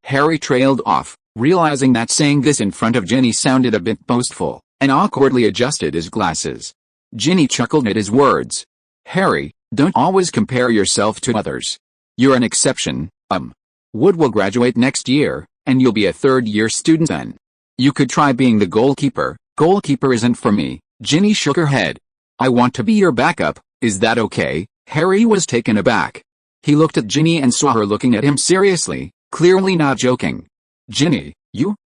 Harry trailed off, realizing that saying this in front of Ginny sounded a bit boastful, and awkwardly adjusted his glasses. Ginny chuckled at his words. "Harry, don't always compare yourself to others. You're an exception. Wood will graduate next year, and you'll be a third-year student then. You could try being the goalkeeper." "Goalkeeper isn't for me." Ginny shook her head. "I want to be your backup. Is that okay?" Harry was taken aback. He looked at Ginny and saw her looking at him seriously. clearly not joking. Ginny,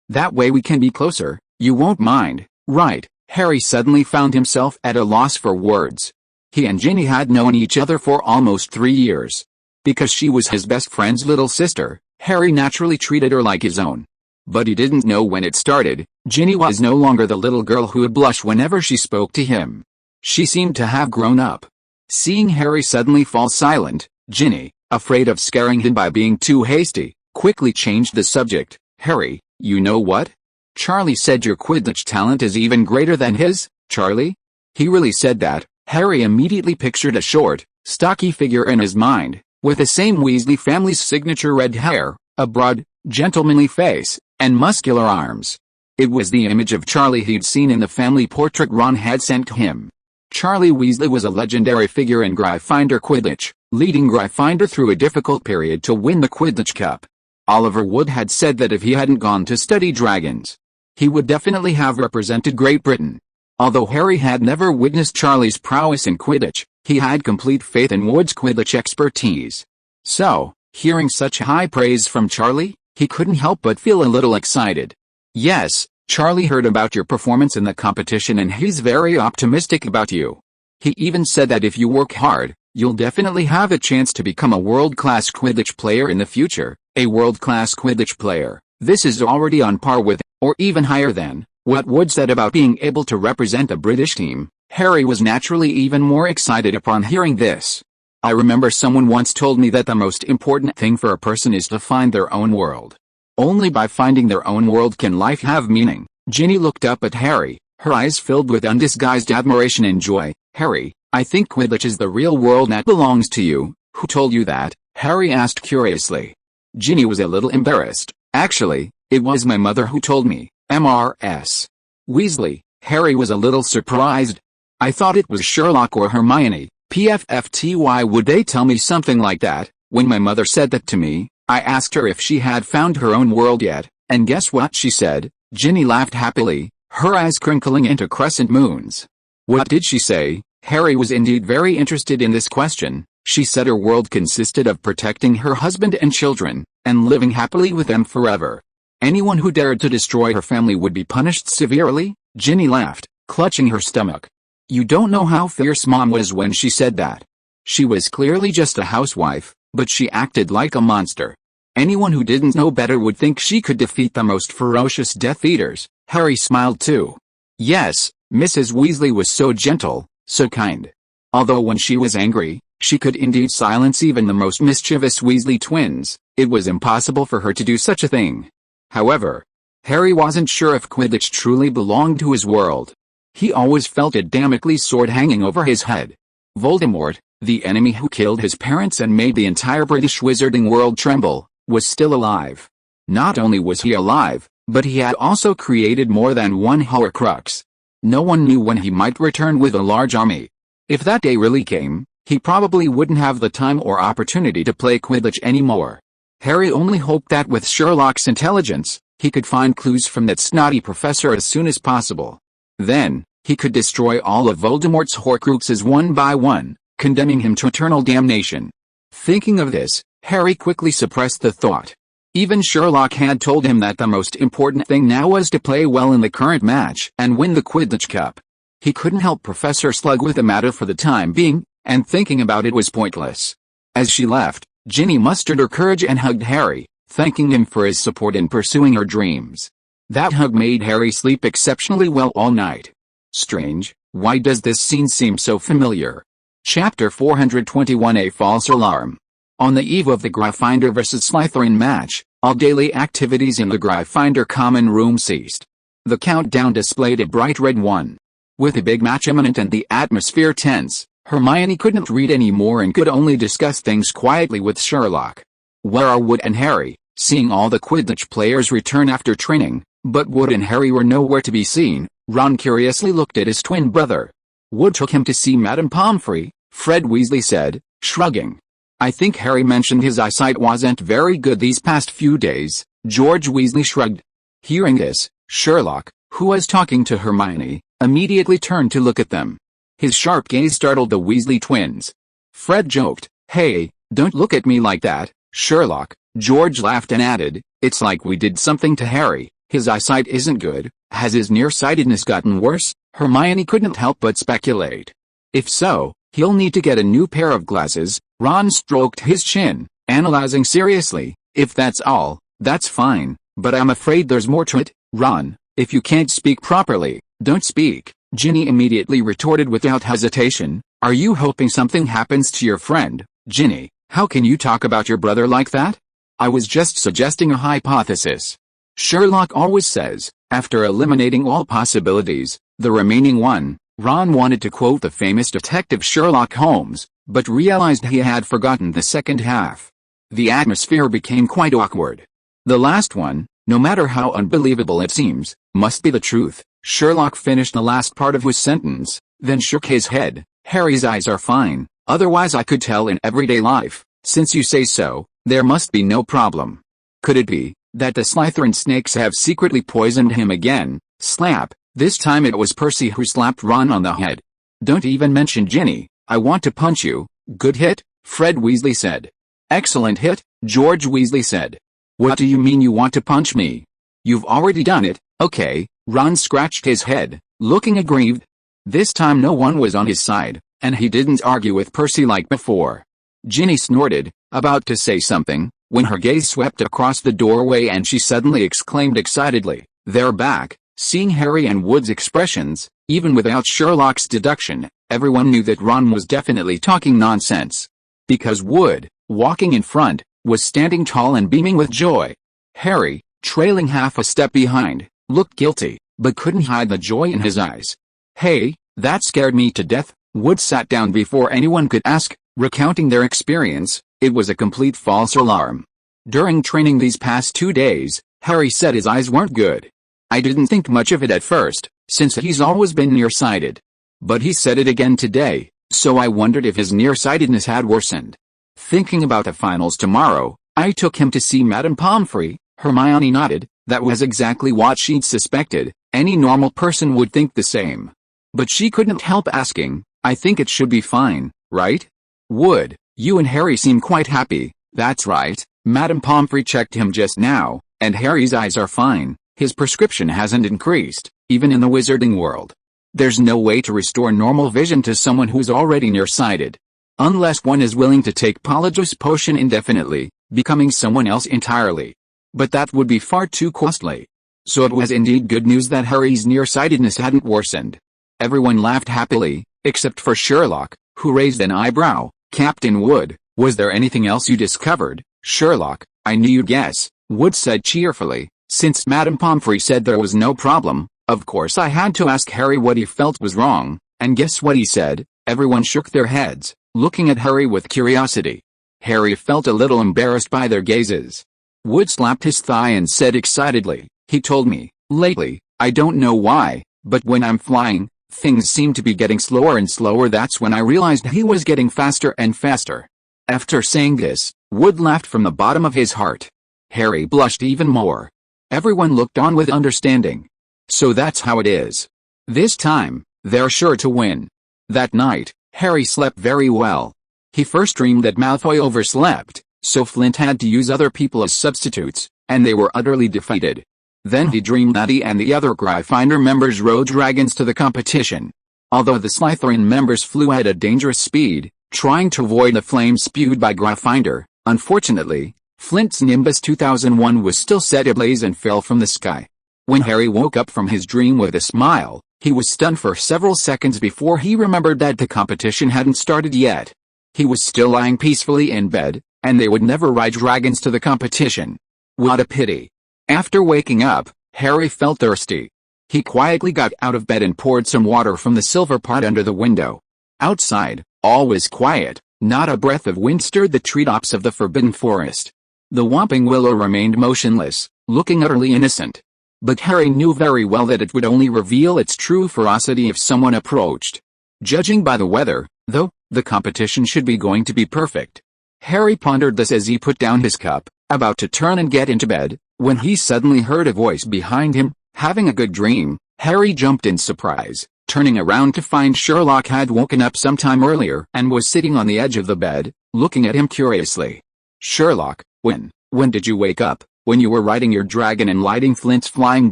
that way we can be closer, you won't mind, right? Harry suddenly found himself at a loss for words. He and Ginny had known each other for almost 3 years. Because she was his best friend's little sister, Harry naturally treated her like his own. But he didn't know when it started, Ginny was no longer the little girl who would blush whenever she spoke to him. She seemed to have grown up. Seeing Harry suddenly fall silent, Ginny, afraid of scaring him by being too hasty, quickly changed the subject. Harry, you know what? Charlie said your Quidditch talent is even greater than his, Charlie? He really said that? Harry immediately pictured a short, stocky figure in his mind, with the same Weasley family's signature red hair, a broad, gentlemanly face, and muscular arms. It was the image of Charlie he'd seen in the family portrait Ron had sent him. Charlie Weasley was a legendary figure in Gryffindor Quidditch, leading Gryffindor through a difficult period to win the Quidditch Cup. Oliver Wood had said that if he hadn't gone to study dragons, he would definitely have represented Great Britain. Although Harry had never witnessed Charlie's prowess in Quidditch, he had complete faith in Wood's Quidditch expertise. So, hearing such high praise from Charlie, he couldn't help but feel a little excited. Yes, Charlie heard about your performance in the competition and he's very optimistic about you. He even said that if you work hard, you'll definitely have a chance to become a world-class Quidditch player in the future. A world-class Quidditch player. This is already on par with, or even higher than, what Wood said about being able to represent a British team. Harry was naturally even more excited upon hearing this. I remember someone once told me that the most important thing for a person is to find their own world. Only by finding their own world can life have meaning. Ginny looked up at Harry, her eyes filled with undisguised admiration and joy. Harry, I think Quidditch is the real world that belongs to you. Who told you that? Harry asked curiously. Ginny was a little embarrassed. Actually, it was my mother who told me. M.R.S. Weasley. Harry was a little surprised. I thought it was Sherlock or Hermione. PFFT. Why would they tell me something like that? When my mother said that to me, I asked her if she had found her own world yet, and guess what she said? Ginny laughed happily, her eyes crinkling into crescent moons. What did she say? Harry was indeed very interested in this question. She said her world consisted of protecting her husband and children, and living happily with them forever. Anyone who dared to destroy her family would be punished severely. Ginny laughed, clutching her stomach. You don't know how fierce Mom was when she said that. She was clearly just a housewife, but she acted like a monster. Anyone who didn't know better would think she could defeat the most ferocious Death Eaters. Harry smiled too. Yes, Mrs. Weasley was so gentle, so kind. Although when she was angry, she could indeed silence even the most mischievous Weasley twins. It was impossible for her to do such a thing. However, Harry wasn't sure if Quidditch truly belonged to his world. He always felt a Damocles sword hanging over his head. Voldemort, the enemy who killed his parents and made the entire British wizarding world tremble, was still alive. Not only was he alive, but he had also created more than one Horcrux. No one knew when he might return with a large army. If that day really came, he probably wouldn't have the time or opportunity to play Quidditch anymore. Harry only hoped that with Sherlock's intelligence, he could find clues from that snotty professor as soon as possible. Then, he could destroy all of Voldemort's Horcruxes one by one, condemning him to eternal damnation. Thinking of this, Harry quickly suppressed the thought. Even Sherlock had told him that the most important thing now was to play well in the current match and win the Quidditch Cup. He couldn't help Professor Slug with the matter for the time being, and thinking about it was pointless. As she left, Ginny mustered her courage and hugged Harry, thanking him for his support in pursuing her dreams. That hug made Harry sleep exceptionally well all night. Strange, why does this scene seem so familiar? Chapter 421. A False Alarm. On the eve of the Gryffindor vs Slytherin match, all daily activities in the Gryffindor common room ceased. The countdown displayed a bright red 1. With the big match imminent and the atmosphere tense, Hermione couldn't read anymore and could only discuss things quietly with Sherlock. Where are Wood and Harry? Seeing all the Quidditch players return after training, but Wood and Harry were nowhere to be seen, Ron curiously looked at his twin brother. Wood took him to see Madame Pomfrey, Fred Weasley said, shrugging. I think Harry mentioned his eyesight wasn't very good these past few days. George Weasley shrugged. Hearing this, Sherlock, who was talking to Hermione, immediately turned to look at them. His sharp gaze startled the Weasley twins. Fred joked, Hey, don't look at me like that, Sherlock. George laughed and added, "It's like we did something to Harry. His eyesight isn't good. Has his nearsightedness gotten worse?" Hermione couldn't help but speculate. "If so, he'll need to get a new pair of glasses." Ron stroked his chin, analyzing seriously. "If that's all, that's fine, but I'm afraid there's more to it." "Ron, if you can't speak properly, don't speak," Ginny immediately retorted without hesitation. "Are you hoping something happens to your friend?" "Ginny, how can you talk about your brother like that? I was just suggesting a hypothesis. Sherlock always says, after eliminating all possibilities, the remaining one." Ron wanted to quote the famous detective Sherlock Holmes, but realized he had forgotten the second half. The atmosphere became quite awkward. "The last one, no matter how unbelievable it seems, must be the truth." Sherlock finished the last part of his sentence, then shook his head. "Harry's eyes are fine, otherwise I could tell in everyday life. Since you say so, there must be no problem. Could it be that the Slytherin snakes have secretly poisoned him again?" Slap. This time it was Percy who slapped Ron on the head. "Don't even mention Ginny. I want to punch you." "Good hit," Fred Weasley said. "Excellent hit," George Weasley said. "What do you mean you want to punch me? You've already done it." "Okay." Ron scratched his head, looking aggrieved. This time no one was on his side, and he didn't argue with Percy like before. Ginny snorted, about to say something, when her gaze swept across the doorway and she suddenly exclaimed excitedly, "They're back!" Seeing Harry and Wood's expressions, even without Sherlock's deduction, everyone knew that Ron was definitely talking nonsense. Because Wood, walking in front, was standing tall and beaming with joy. Harry, trailing half a step behind, looked guilty, but couldn't hide the joy in his eyes. "Hey, that scared me to death." Wood sat down before anyone could ask, recounting their experience. It was a complete false alarm. During training these past 2 days, Harry said his eyes weren't good. "I didn't think much of it at first, since he's always been nearsighted. But he said it again today, so I wondered if his nearsightedness had worsened. Thinking about the finals tomorrow, I took him to see Madame Pomfrey." Hermione nodded. That was exactly what she'd suspected. Any normal person would think the same. But she couldn't help asking, "I think it should be fine, right?" "Wood, you and Harry seem quite happy." "That's right. Madame Pomfrey checked him just now, and Harry's eyes are fine. His prescription hasn't increased, even in the wizarding world. There's no way to restore normal vision to someone who's already nearsighted. Unless one is willing to take Polyjuice Potion indefinitely, becoming someone else entirely. But that would be far too costly." So it was indeed good news that Harry's nearsightedness hadn't worsened. Everyone laughed happily, except for Sherlock, who raised an eyebrow. "Captain Wood, was there anything else you discovered?" "Sherlock, I knew you'd guess," Wood said cheerfully. "Since Madame Pomfrey said there was no problem, of course I had to ask Harry what he felt was wrong, and guess what he said?" Everyone shook their heads, looking at Harry with curiosity. Harry felt a little embarrassed by their gazes. Wood slapped his thigh and said excitedly, "He told me, lately, I don't know why, but when I'm flying, things seem to be getting slower and slower. That's when I realized he was getting faster and faster." After saying this, Wood laughed from the bottom of his heart. Harry blushed even more. Everyone looked on with understanding. So that's how it is. This time, they're sure to win. That night, Harry slept very well. He first dreamed that Malfoy overslept, so Flint had to use other people as substitutes, and they were utterly defeated. Then he dreamed that he and the other Gryffindor members rode dragons to the competition. Although the Slytherin members flew at a dangerous speed, trying to avoid the flames spewed by Gryffindor, unfortunately, Flint's Nimbus 2001 was still set ablaze and fell from the sky. When Harry woke up from his dream with a smile, he was stunned for several seconds before he remembered that the competition hadn't started yet. He was still lying peacefully in bed, and they would never ride dragons to the competition. What a pity. After waking up, Harry felt thirsty. He quietly got out of bed and poured some water from the silver pot under the window. Outside, all was quiet, not a breath of wind stirred the treetops of the Forbidden Forest. The Whomping Willow remained motionless, looking utterly innocent. But Harry knew very well that it would only reveal its true ferocity if someone approached. Judging by the weather, though, the competition should be going to be perfect. Harry pondered this as he put down his cup, about to turn and get into bed, when he suddenly heard a voice behind him. Having a good dream, Harry jumped in surprise, turning around to find Sherlock had woken up some time earlier and was sitting on the edge of the bed, looking at him curiously. "Sherlock, when When did you wake up? When you were riding your dragon and lighting Flint's flying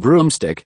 broomstick?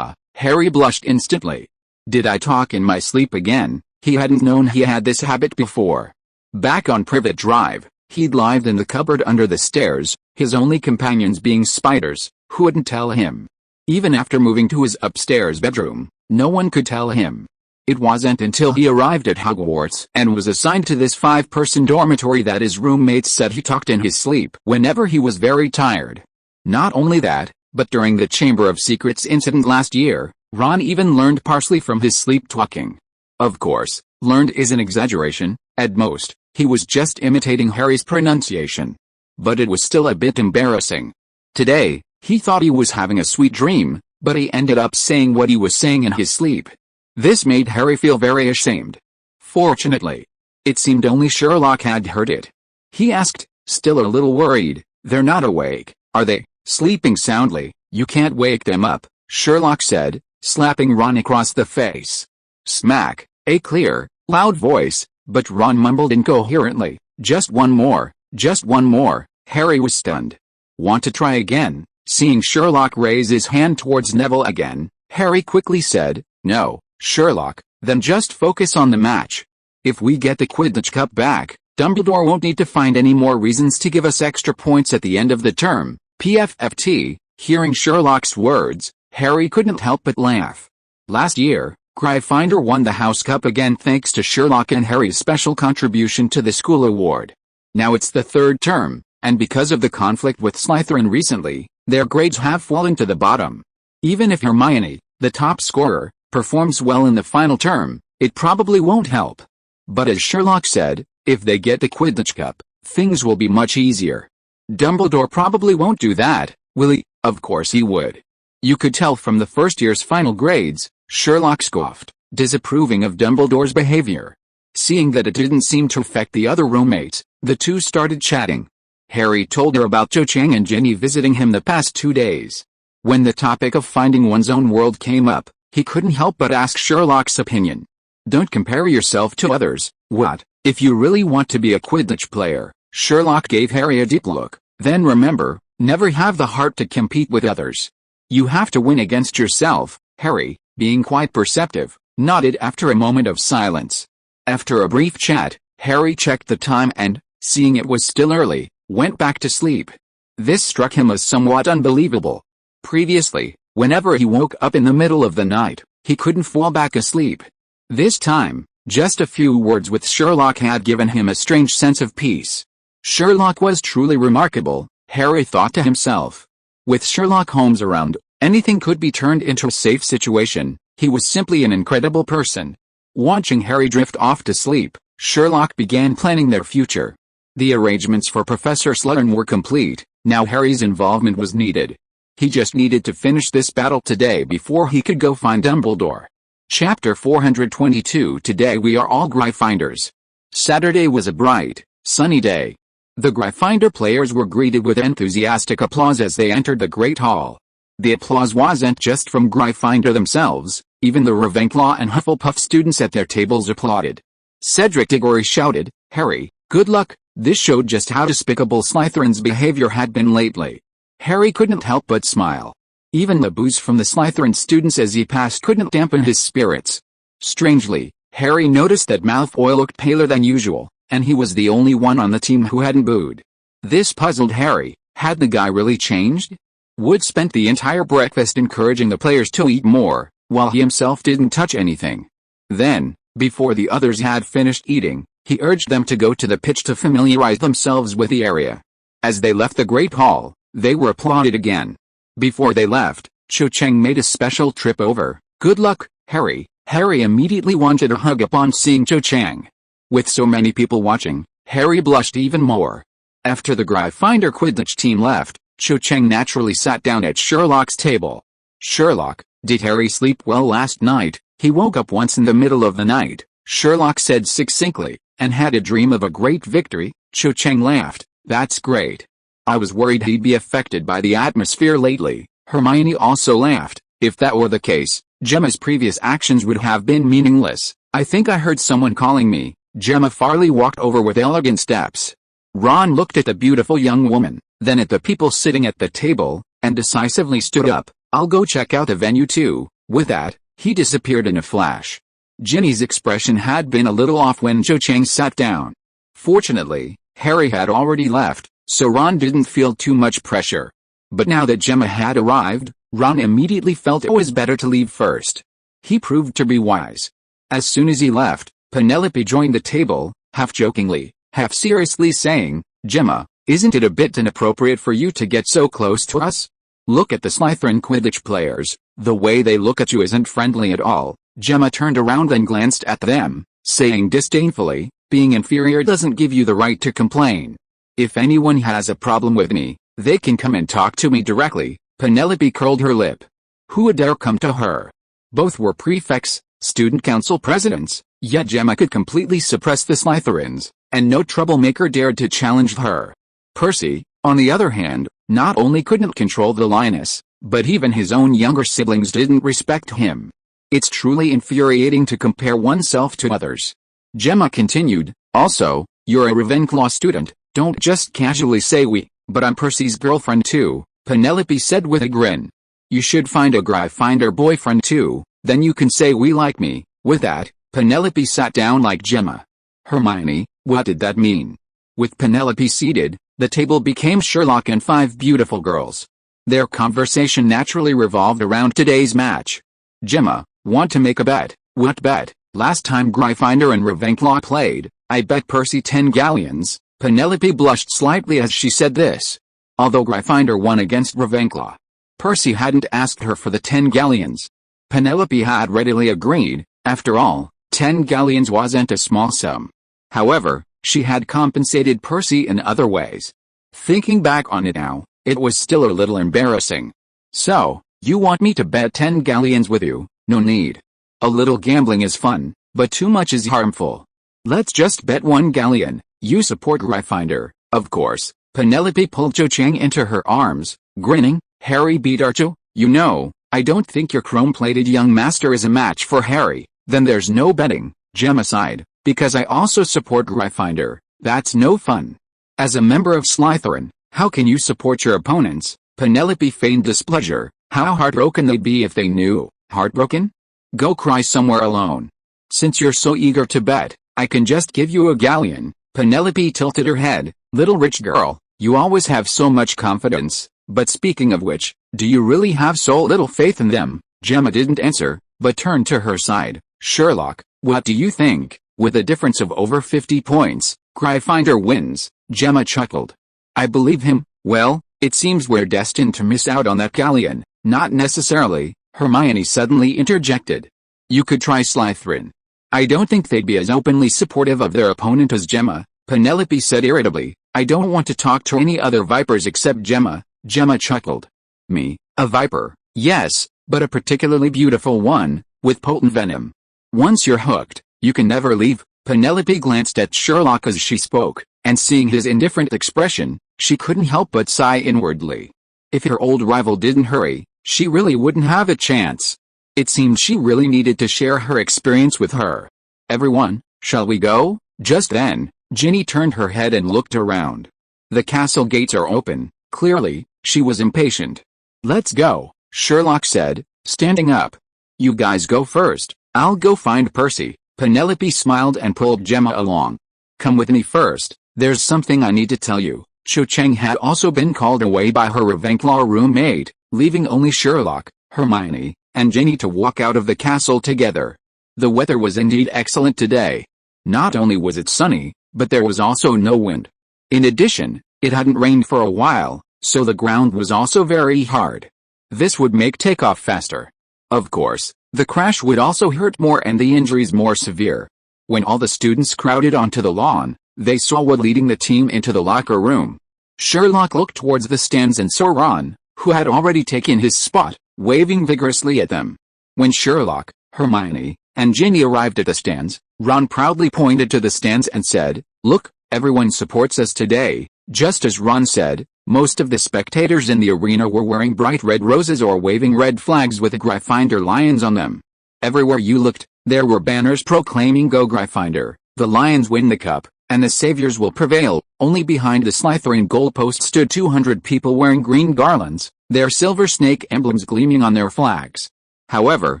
Harry blushed instantly. Did I talk in my sleep again? He hadn't known he had this habit before. Back on Privet Drive, he'd lived in the cupboard under the stairs, his only companions being spiders, who wouldn't tell him. Even after moving to his upstairs bedroom, no one could tell him. It wasn't until he arrived at Hogwarts and was assigned to this 5-person dormitory that his roommates said he talked in his sleep whenever he was very tired. Not only that, but during the Chamber of Secrets incident last year, Ron even learned parsley from his sleep-talking. Of course, learned is an exaggeration. At most, he was just imitating Harry's pronunciation. But it was still a bit embarrassing. Today, he thought he was having a sweet dream, but he ended up saying what he was saying in his sleep. This made Harry feel very ashamed. Fortunately, it seemed only Sherlock had heard it. He asked, still a little worried, "They're not awake, are they? Sleeping soundly? You can't wake them up," Sherlock said, slapping Ron across the face. Smack, a clear, loud voice, but Ron mumbled incoherently, just one more, just one more." Harry was stunned. "Want to try again?" Seeing Sherlock raise his hand towards Neville again, Harry quickly said, "No, Sherlock, then just focus on the match. If we get the Quidditch Cup back, Dumbledore won't need to find any more reasons to give us extra points at the end of the term." PFFT, hearing Sherlock's words, Harry couldn't help but laugh. Last year, Gryffindor won the House Cup again thanks to Sherlock and Harry's special contribution to the school award. Now it's the third term, and because of the conflict with Slytherin recently, their grades have fallen to the bottom. Even if Hermione, the top scorer, performs well in the final term, it probably won't help. But as Sherlock said, if they get the Quidditch Cup, things will be much easier. Dumbledore probably won't do that, will he? Of course he would. You could tell from the first year's final grades, Sherlock scoffed, disapproving of Dumbledore's behavior. Seeing that it didn't seem to affect the other roommates, the two started chatting. Harry told her about Cho Chang and Ginny visiting him the past 2 days. When the topic of finding one's own world came up, he couldn't help but ask Sherlock's opinion. "Don't compare yourself to others. What, if you really want to be a Quidditch player?" Sherlock gave Harry a deep look. "Then remember, never have the heart to compete with others. You have to win against yourself." Harry, being quite perceptive, nodded after a moment of silence. After a brief chat, Harry checked the time and, seeing it was still early, went back to sleep. This struck him as somewhat unbelievable. Previously, whenever he woke up in the middle of the night, he couldn't fall back asleep. This time, just a few words with Sherlock had given him a strange sense of peace. Sherlock was truly remarkable, Harry thought to himself. With Sherlock Holmes around, anything could be turned into a safe situation. He was simply an incredible person. Watching Harry drift off to sleep, Sherlock began planning their future. The arrangements for Professor Slughorn were complete, now Harry's involvement was needed. He just needed to finish this battle today before he could go find Dumbledore. Chapter 422. Today we are all Gryffindors. Saturday was a bright, sunny day. The Gryffindor players were greeted with enthusiastic applause as they entered the Great Hall. The applause wasn't just from Gryffindor themselves, even the Ravenclaw and Hufflepuff students at their tables applauded. Cedric Diggory shouted, "Harry, good luck." This showed just how despicable Slytherin's behavior had been lately. Harry couldn't help but smile. Even the boos from the Slytherin students as he passed couldn't dampen his spirits. Strangely, Harry noticed that Malfoy looked paler than usual, and he was the only one on the team who hadn't booed. This puzzled Harry. Had the guy really changed? Wood spent the entire breakfast encouraging the players to eat more, while he himself didn't touch anything. Then, before the others had finished eating, he urged them to go to the pitch to familiarize themselves with the area. As they left the Great Hall, they were applauded again. Before they left, Cho Chang made a special trip over. "Good luck, Harry." Harry immediately wanted a hug upon seeing Cho Chang. With so many people watching, Harry blushed even more. After the Gryffindor Quidditch team left, Cho Chang naturally sat down at Sherlock's table. "Sherlock, did Harry sleep well last night?" "He woke up once in the middle of the night," Sherlock said succinctly, "and had a dream of a great victory." Cho Chang laughed. "That's great. I was worried he'd be affected by the atmosphere lately." Hermione also laughed. "If that were the case, Gemma's previous actions would have been meaningless." "I think I heard someone calling me." Gemma Farley walked over with elegant steps. Ron looked at the beautiful young woman. then at the people sitting at the table, and decisively stood up. "I'll go check out the venue too." With that, he disappeared in a flash. Ginny's expression had been a little off when Cho Chang sat down. Fortunately, Harry had already left, so Ron didn't feel too much pressure. But now that Gemma had arrived, Ron immediately felt it was better to leave first. He proved to be wise. As soon as he left, Penelope joined the table, half jokingly, half seriously saying, "Gemma, isn't it a bit inappropriate for you to get so close to us? Look at the Slytherin Quidditch players, the way they look at you isn't friendly at all." Gemma turned around and glanced at them, saying disdainfully, "Being inferior doesn't give you the right to complain. If anyone has a problem with me, they can come and talk to me directly." Penelope curled her lip. Who would dare come to her? Both were prefects, student council presidents, yet Gemma could completely suppress the Slytherins, and no troublemaker dared to challenge her. Percy, on the other hand, not only couldn't control the lioness, but even his own younger siblings didn't respect him. It's truly infuriating to compare oneself to others. Gemma continued, "Also, you're a Ravenclaw student, don't just casually say we, but I'm Percy's girlfriend too," Penelope said with a grin. "You should find a Gryffindor boyfriend too, then you can say we like me." With that, Penelope sat down like Gemma. "Hermione, what did that mean?" With Penelope seated, the table became Sherlock and 5 beautiful girls. Their conversation naturally revolved around today's match. "Gemma, want to make a bet?" "What bet?" "Last time Gryffindor and Ravenclaw played, I bet Percy 10 galleons." Penelope blushed slightly as she said this. Although Gryffindor won against Ravenclaw, Percy hadn't asked her for the 10 galleons. Penelope had readily agreed. After all, 10 galleons wasn't a small sum. However, she had compensated Percy in other ways. Thinking back on it now, it was still a little embarrassing. "So, you want me to bet 10 galleons with you?" "No need. A little gambling is fun, but too much is harmful. Let's just bet 1 galleon. You support Gryffindor, of course." Penelope pulled Cho Chang into her arms, grinning. "Harry beat Archo, you know. I don't think your chrome-plated young master is a match for Harry." "Then there's no betting," Gemma sighed, "because I also support Gryffindor. That's no fun. As a member of Slytherin, how can you support your opponents?" Penelope feigned displeasure. "How heartbroken they'd be if they knew." "Heartbroken? Go cry somewhere alone. Since you're so eager to bet, I can just give you a galleon." Penelope tilted her head. "Little rich girl, you always have so much confidence. But speaking of which, do you really have so little faith in them?" Gemma didn't answer, but turned to her side. "Sherlock, what do you think?" "With a difference of over 50 points, Gryffindor wins." Gemma chuckled. "I believe him." "Well, it seems we're destined to miss out on that galleon." "Not necessarily," Hermione suddenly interjected. "You could try Slytherin." "I don't think they'd be as openly supportive of their opponent as Gemma," Penelope said irritably. "I don't want to talk to any other vipers except Gemma." Gemma chuckled. "Me, a viper?" "Yes, but a particularly beautiful one, with potent venom. Once you're hooked, you can never leave." Penelope glanced at Sherlock as she spoke, and seeing his indifferent expression, she couldn't help but sigh inwardly. If her old rival didn't hurry, she really wouldn't have a chance. It seemed she really needed to share her experience with her. "Everyone, shall we go?" Just then, Ginny turned her head and looked around. "The castle gates are open." Clearly, she was impatient. "Let's go," Sherlock said, standing up. "You guys go first. I'll go find Percy." Penelope smiled and pulled Gemma along. "Come with me first. There's something I need to tell you." Cho Chang had also been called away by her Ravenclaw roommate, leaving only Sherlock, Hermione, and Ginny to walk out of the castle together. The weather was indeed excellent today. Not only was it sunny, but there was also no wind. In addition, it hadn't rained for a while, so the ground was also very hard. This would make takeoff faster. Of course, the crash would also hurt more and the injuries more severe. When all the students crowded onto the lawn, they saw Wood leading the team into the locker room. Sherlock looked towards the stands and saw Ron, who had already taken his spot, waving vigorously at them. When Sherlock, Hermione, and Ginny arrived at the stands, Ron proudly pointed to the stands and said, "Look, everyone supports us today." Just as Ron said, most of the spectators in the arena were wearing bright red roses or waving red flags with the Gryffindor lions on them. Everywhere you looked, there were banners proclaiming "Go Gryffindor, the Lions win the cup," and the saviors will prevail. Only behind the Slytherin goalpost stood 200 people wearing green garlands, their silver snake emblems gleaming on their flags. However,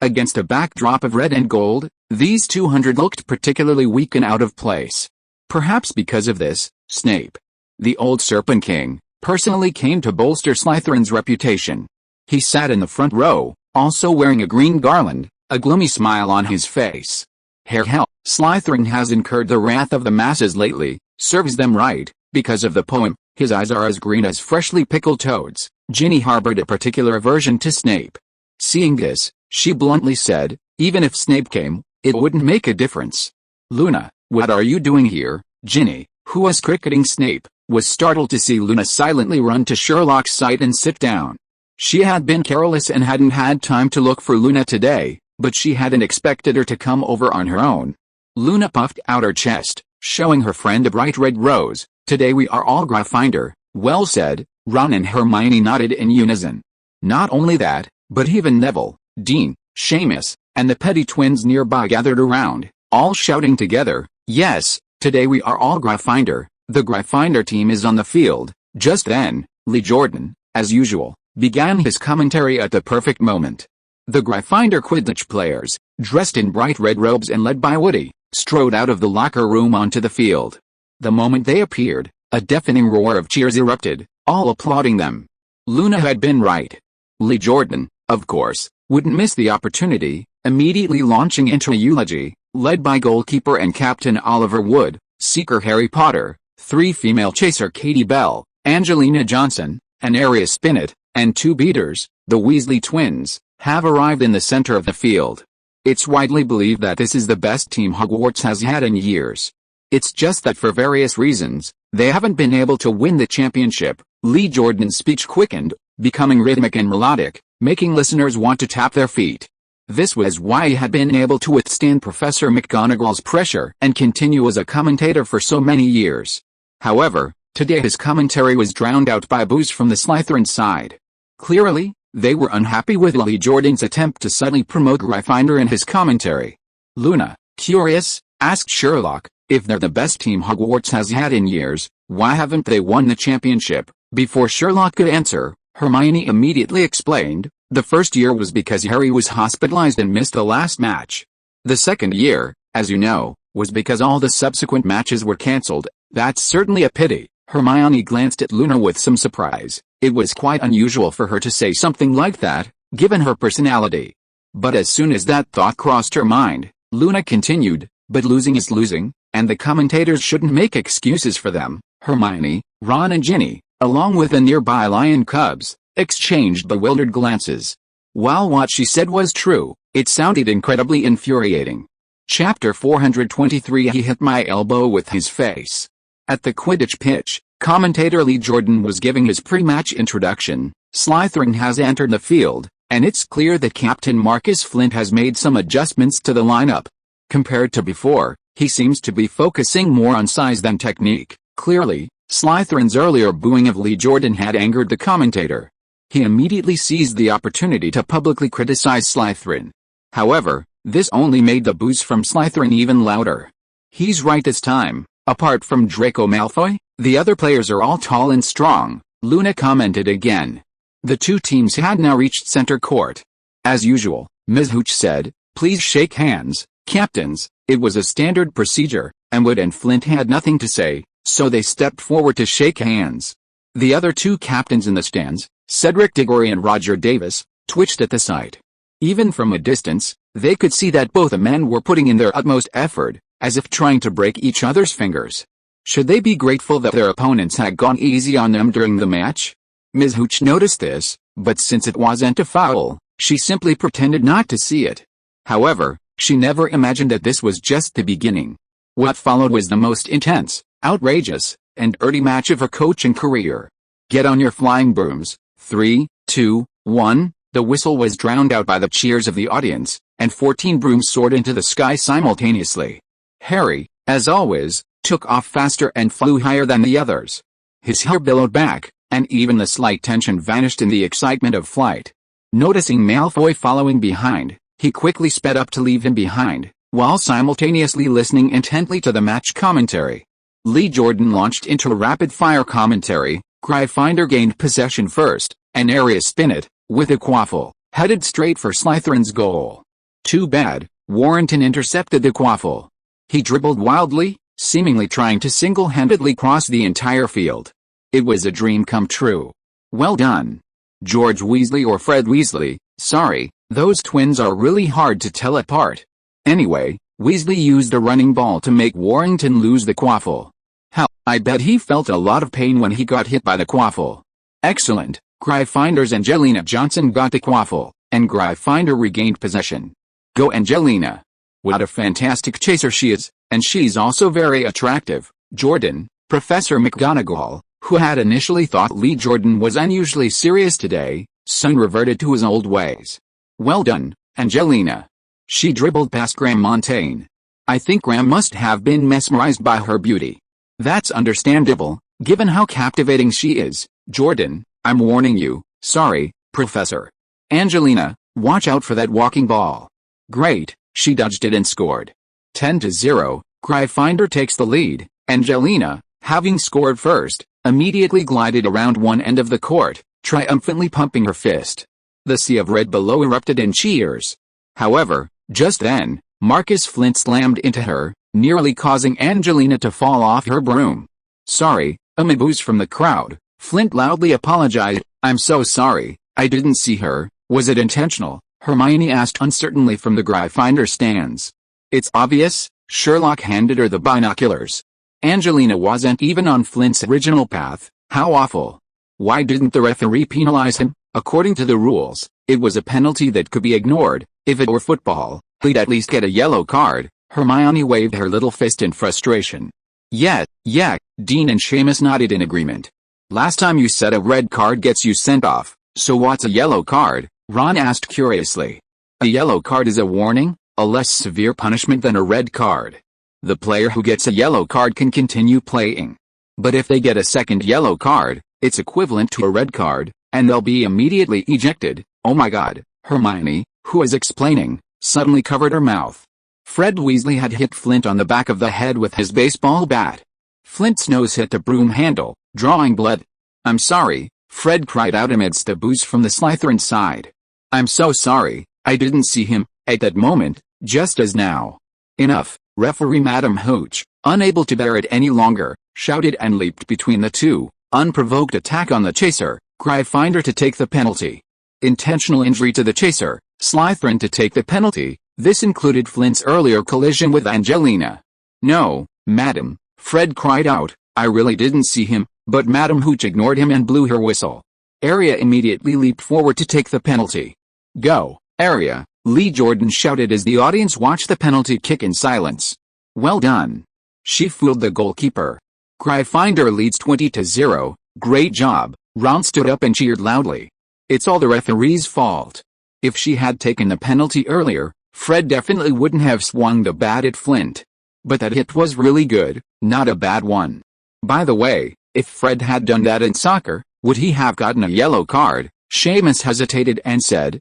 against a backdrop of red and gold, these 200 looked particularly weak and out of place. Perhaps because of this, Snape, the old Serpent King, personally came to bolster Slytherin's reputation. He sat in the front row, also wearing a green garland, a gloomy smile on his face. Hell, Slytherin has incurred the wrath of the masses lately, serves them right, because of the poem, his eyes are as green as freshly pickled toads. Ginny harbored a particular aversion to Snape. Seeing this, she bluntly said, even if Snape came, it wouldn't make a difference. Luna, what are you doing here? Ginny, who was cricketing Snape, was startled to see Luna silently run to Sherlock's side and sit down. She had been careless and hadn't had time to look for Luna today, but she hadn't expected her to come over on her own. Luna puffed out her chest, showing her friend a bright red rose. Today we are all Gryffindor. Well said. Ron and Hermione nodded in unison. Not only that, but even Neville, Dean, Seamus, and the petty twins nearby gathered around, all shouting together, yes, today we are all Gryffindor. The Gryffindor team is on the field. Just then, Lee Jordan, as usual, began his commentary at the perfect moment. The Gryffindor Quidditch players, dressed in bright red robes and led by Woody, strode out of the locker room onto the field. The moment they appeared, a deafening roar of cheers erupted, all applauding them. Luna had been right. Lee Jordan, of course, wouldn't miss the opportunity, immediately launching into a eulogy, led by goalkeeper and captain Oliver Wood, seeker Harry Potter, 3 female chaser Katie Bell, Angelina Johnson, and Arius Spinnet, and 2 beaters, the Weasley twins, have arrived in the center of the field. It's widely believed that this is the best team Hogwarts has had in years. It's just that for various reasons, they haven't been able to win the championship. Lee Jordan's speech quickened, becoming rhythmic and melodic, making listeners want to tap their feet. This was why he had been able to withstand Professor McGonagall's pressure and continue as a commentator for so many years. However, today his commentary was drowned out by boos from the Slytherin side. Clearly, they were unhappy with Lee Jordan's attempt to subtly promote Gryffindor in his commentary. Luna, curious, asked Sherlock, if they're the best team Hogwarts has had in years, why haven't they won the championship? Before Sherlock could answer, Hermione immediately explained, the first year was because Harry was hospitalized and missed the last match. The second year, as you know, was because all the subsequent matches were cancelled. That's certainly a pity. Hermione glanced at Luna with some surprise. It was quite unusual for her to say something like that, given her personality. But as soon as that thought crossed her mind, Luna continued, but losing is losing, and the commentators shouldn't make excuses for them. Hermione, Ron and Ginny, along with the nearby lion cubs, exchanged bewildered glances. While what she said was true, it sounded incredibly infuriating. Chapter 423 He hit my elbow with his face. At the Quidditch pitch, commentator Lee Jordan was giving his pre-match introduction. Slytherin has entered the field, and it's clear that Captain Marcus Flint has made some adjustments to the lineup. Compared to before, he seems to be focusing more on size than technique. Clearly, Slytherin's earlier booing of Lee Jordan had angered the commentator. He immediately seized the opportunity to publicly criticize Slytherin. However, this only made the boos from Slytherin even louder. He's right this time. Apart from Draco Malfoy, the other players are all tall and strong, Luna commented again. The two teams had now reached center court. As usual, Ms. Hooch said, please shake hands, captains. It was a standard procedure, and Wood and Flint had nothing to say, so they stepped forward to shake hands. The other two captains in the stands, Cedric Diggory and Roger Davis, twitched at the sight. Even from a distance, they could see that both the men were putting in their utmost effort, as if trying to break each other's fingers. Should they be grateful that their opponents had gone easy on them during the match? Ms. Hooch noticed this, but since it wasn't a foul, she simply pretended not to see it. However, she never imagined that this was just the beginning. What followed was the most intense, outrageous, and early match of her coaching career. Get on your flying brooms. 3, 2, 1, the whistle was drowned out by the cheers of the audience, and 14 brooms soared into the sky simultaneously. Harry, as always, took off faster and flew higher than the others. His hair billowed back, and even the slight tension vanished in the excitement of flight. Noticing Malfoy following behind, he quickly sped up to leave him behind, while simultaneously listening intently to the match commentary. Lee Jordan launched into a rapid-fire commentary. Gryffindor gained possession first, and area spin it, with a quaffle, headed straight for Slytherin's goal. Too bad, Warrington intercepted the quaffle. He dribbled wildly, seemingly trying to single-handedly cross the entire field. It was a dream come true. Well done. George Weasley or Fred Weasley, sorry, those twins are really hard to tell apart. Anyway, Weasley used a running ball to make Warrington lose the quaffle. Hell, I bet he felt a lot of pain when he got hit by the quaffle. Excellent, Gryffindor's Angelina Johnson got the quaffle, and Gryffindor regained possession. Go Angelina. What a fantastic chaser she is, and she's also very attractive. Jordan, Professor McGonagall, who had initially thought Lee Jordan was unusually serious today, soon reverted to his old ways. Well done, Angelina. She dribbled past Graham Montaigne. I think Graham must have been mesmerized by her beauty. That's understandable, given how captivating she is. Jordan, I'm warning you, sorry, Professor. Angelina, watch out for that walking ball. Great, she dodged it and scored. 10-0, Gryffindor takes the lead. Angelina, having scored first, immediately glided around one end of the court, triumphantly pumping her fist. The sea of red below erupted in cheers. However, just then, Marcus Flint slammed into her, nearly causing Angelina to fall off her broom. Sorry, amid boos from the crowd, Flint loudly apologized. I'm so sorry, I didn't see her. Was it intentional? Hermione asked uncertainly from the Gryffindor stands. It's obvious, Sherlock handed her the binoculars. Angelina wasn't even on Flint's original path. How awful. Why didn't the referee penalize him? According to the rules, it was a penalty that could be ignored. If it were football, he'd at least get a yellow card. Hermione waved her little fist in frustration. Yeah, Dean and Seamus nodded in agreement. Last time you said a red card gets you sent off, so what's a yellow card? Ron asked curiously. A yellow card is a warning, a less severe punishment than a red card. The player who gets a yellow card can continue playing. But if they get a second yellow card, it's equivalent to a red card, and they'll be immediately ejected. Oh my god, Hermione, who was explaining, suddenly covered her mouth. Fred Weasley had hit Flint on the back of the head with his baseball bat. Flint's nose hit the broom handle, drawing blood. I'm sorry, Fred cried out amidst the boos from the Slytherin side. I'm so sorry, I didn't see him, at that moment, just as now. Enough, referee Madam Hooch, unable to bear it any longer, shouted and leaped between the two. Unprovoked attack on the chaser, Gryffindor to take the penalty. Intentional injury to the chaser, Slytherin to take the penalty. This included Flint's earlier collision with Angelina. No, madam, Fred cried out, I really didn't see him, but Madam Hooch ignored him and blew her whistle. Arya immediately leaped forward to take the penalty. Go, Arya, Lee Jordan shouted as the audience watched the penalty kick in silence. Well done. She fooled the goalkeeper. Gryffindor leads 20-0, great job. Ron stood up and cheered loudly. It's all the referee's fault. If she had taken the penalty earlier, Fred definitely wouldn't have swung the bat at Flint. But that hit was really good, not a bad one. By the way, if Fred had done that in soccer, would he have gotten a yellow card? Seamus hesitated and said,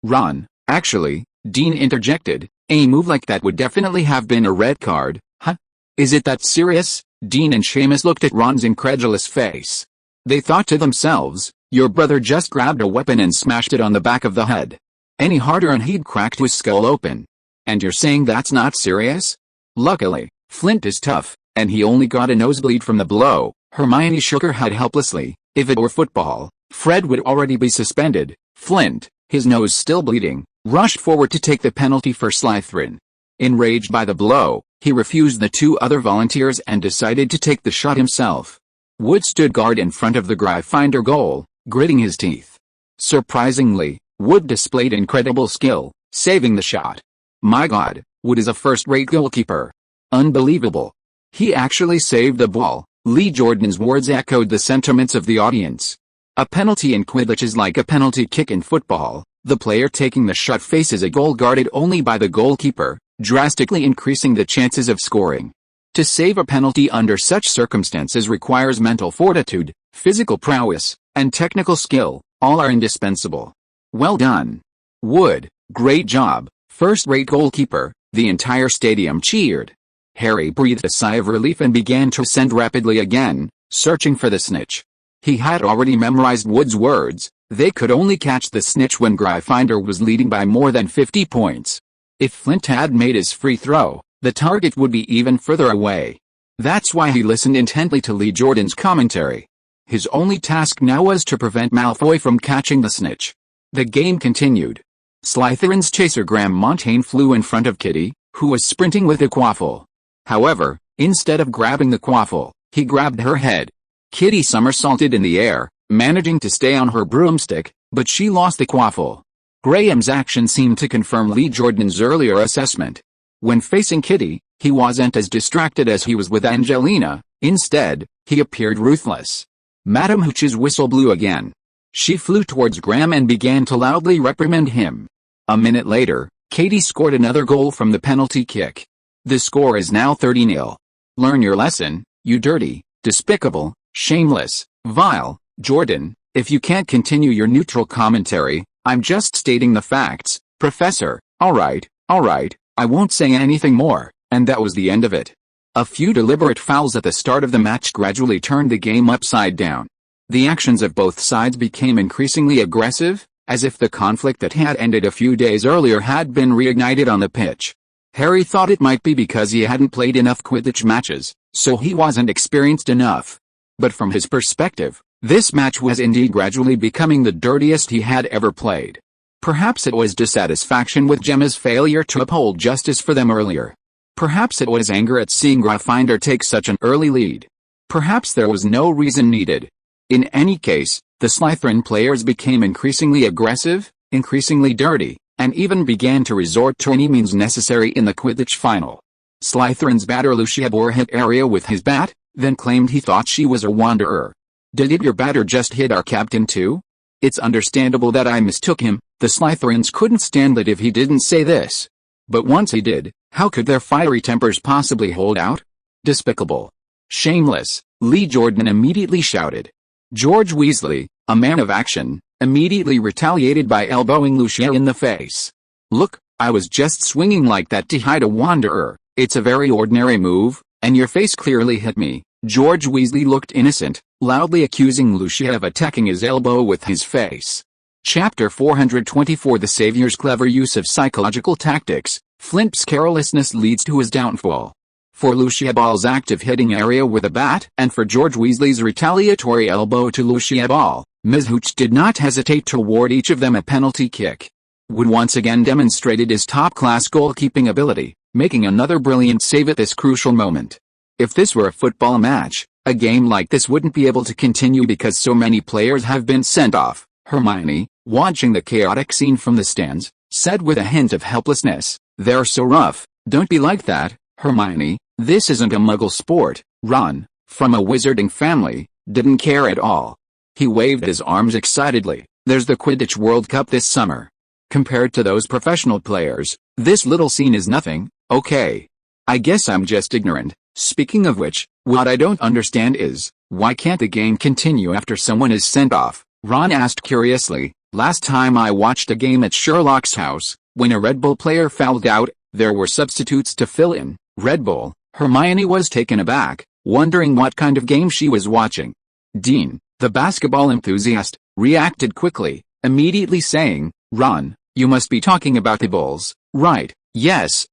Ron, actually, Dean interjected, a move like that would definitely have been a red card. Huh? Is it that serious? Dean and Seamus looked at Ron's incredulous face. They thought to themselves, your brother just grabbed a weapon and smashed it on the back of the head. Any harder and he'd cracked his skull open. And you're saying that's not serious? Luckily, Flint is tough, and he only got a nosebleed from the blow. Hermione shook her head helplessly. If it were football, Fred would already be suspended. Flint, his nose still bleeding, rushed forward to take the penalty for Slytherin. Enraged by the blow, he refused the two other volunteers and decided to take the shot himself. Wood stood guard in front of the Gryffindor goal, gritting his teeth. Surprisingly, Wood displayed incredible skill, saving the shot. My god, Wood is a first-rate goalkeeper. Unbelievable. He actually saved the ball. Lee Jordan's words echoed the sentiments of the audience. A penalty in Quidditch is like a penalty kick in football. The player taking the shot faces a goal guarded only by the goalkeeper, drastically increasing the chances of scoring. To save a penalty under such circumstances requires mental fortitude, physical prowess, and technical skill. All are indispensable. Well done, Wood, great job, first-rate goalkeeper. The entire stadium cheered. Harry breathed a sigh of relief and began to ascend rapidly again, searching for the snitch. He had already memorized Wood's words. They could only catch the snitch when Gryffindor was leading by more than 50 points. If Flint had made his free throw, the target would be even further away. That's why he listened intently to Lee Jordan's commentary. His only task now was to prevent Malfoy from catching the snitch. The game continued. Slytherin's chaser Graham Montaigne flew in front of Kitty, who was sprinting with the quaffle. However, instead of grabbing the quaffle, he grabbed her head. Kitty somersaulted in the air, managing to stay on her broomstick, but she lost the quaffle. Graham's action seemed to confirm Lee Jordan's earlier assessment. When facing Kitty, he wasn't as distracted as he was with Angelina. Instead, he appeared ruthless. Madame Hooch's whistle blew again. She flew towards Graham and began to loudly reprimand him. A minute later, Katie scored another goal from the penalty kick. The score is now 30-0. Learn your lesson, you dirty, despicable, shameless, vile Jordan. If you can't continue your neutral commentary, I'm just stating the facts, Professor. Alright, I won't say anything more, and that was the end of it. A few deliberate fouls at the start of the match gradually turned the game upside down. The actions of both sides became increasingly aggressive, as if the conflict that had ended a few days earlier had been reignited on the pitch. Harry thought it might be because he hadn't played enough Quidditch matches, so he wasn't experienced enough. But from his perspective, this match was indeed gradually becoming the dirtiest he had ever played. Perhaps it was dissatisfaction with Gemma's failure to uphold justice for them earlier. Perhaps it was anger at seeing Gryffindor take such an early lead. Perhaps there was no reason needed. In any case, the Slytherin players became increasingly aggressive, increasingly dirty, and even began to resort to any means necessary in the Quidditch final. Slytherin's batter Lucia Bore hit Aria with his bat, then claimed he thought she was a wanderer. Did your batter just hit our captain too? It's understandable that I mistook him. The Slytherins couldn't stand it if he didn't say this. But once he did, how could their fiery tempers possibly hold out? Despicable. Shameless, Lee Jordan immediately shouted. George Weasley, a man of action, immediately retaliated by elbowing Lucia in the face. Look, I was just swinging like that to hide a wanderer. It's a very ordinary move, and your face clearly hit me. George Weasley looked innocent, loudly accusing Lucia of attacking his elbow with his face. Chapter 424 The Savior's clever use of psychological tactics. Flint's carelessness leads to his downfall. For Lucia Ball's act of hitting Aria with a bat, and for George Weasley's retaliatory elbow to Lucia Ball, Ms. Hooch did not hesitate to award each of them a penalty kick. Wood once again demonstrated his top-class goalkeeping ability, making another brilliant save at this crucial moment. If this were a football match, a game like this wouldn't be able to continue because so many players have been sent off. Hermione, watching the chaotic scene from the stands, said with a hint of helplessness, "They're so rough, don't be like that, Hermione, this isn't a muggle sport." Ron, from a wizarding family, didn't care at all. He waved his arms excitedly. There's the Quidditch World Cup this summer. Compared to those professional players, this little scene is nothing. Okay. I guess I'm just ignorant. Speaking of which, what I don't understand is, why can't the game continue after someone is sent off? Ron asked curiously. Last time I watched a game at Sherlock's house, when a Red Bull player fouled out, there were substitutes to fill in. Red Bull. Hermione was taken aback, wondering what kind of game she was watching. Dean, the basketball enthusiast, reacted quickly, immediately saying, Ron, you must be talking about the Bulls, right? Yes,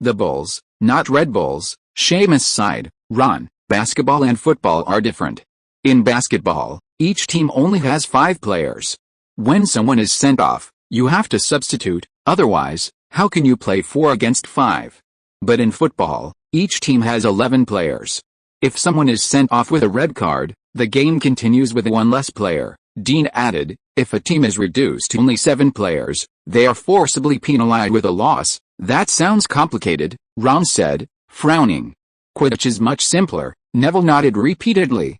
the Bulls, not Red Bulls. Seamus sighed. Ron, basketball and football are different. In basketball, each team only has 5 players. When someone is sent off, you have to substitute, otherwise, how can you play 4 against 5? But in football, each team has 11 players. If someone is sent off with a red card, the game continues with 1 less player. Dean added, if a team is reduced to only 7 players, they are forcibly penalized with a loss. That sounds complicated, Ron said, frowning. Quidditch is much simpler. Neville nodded repeatedly.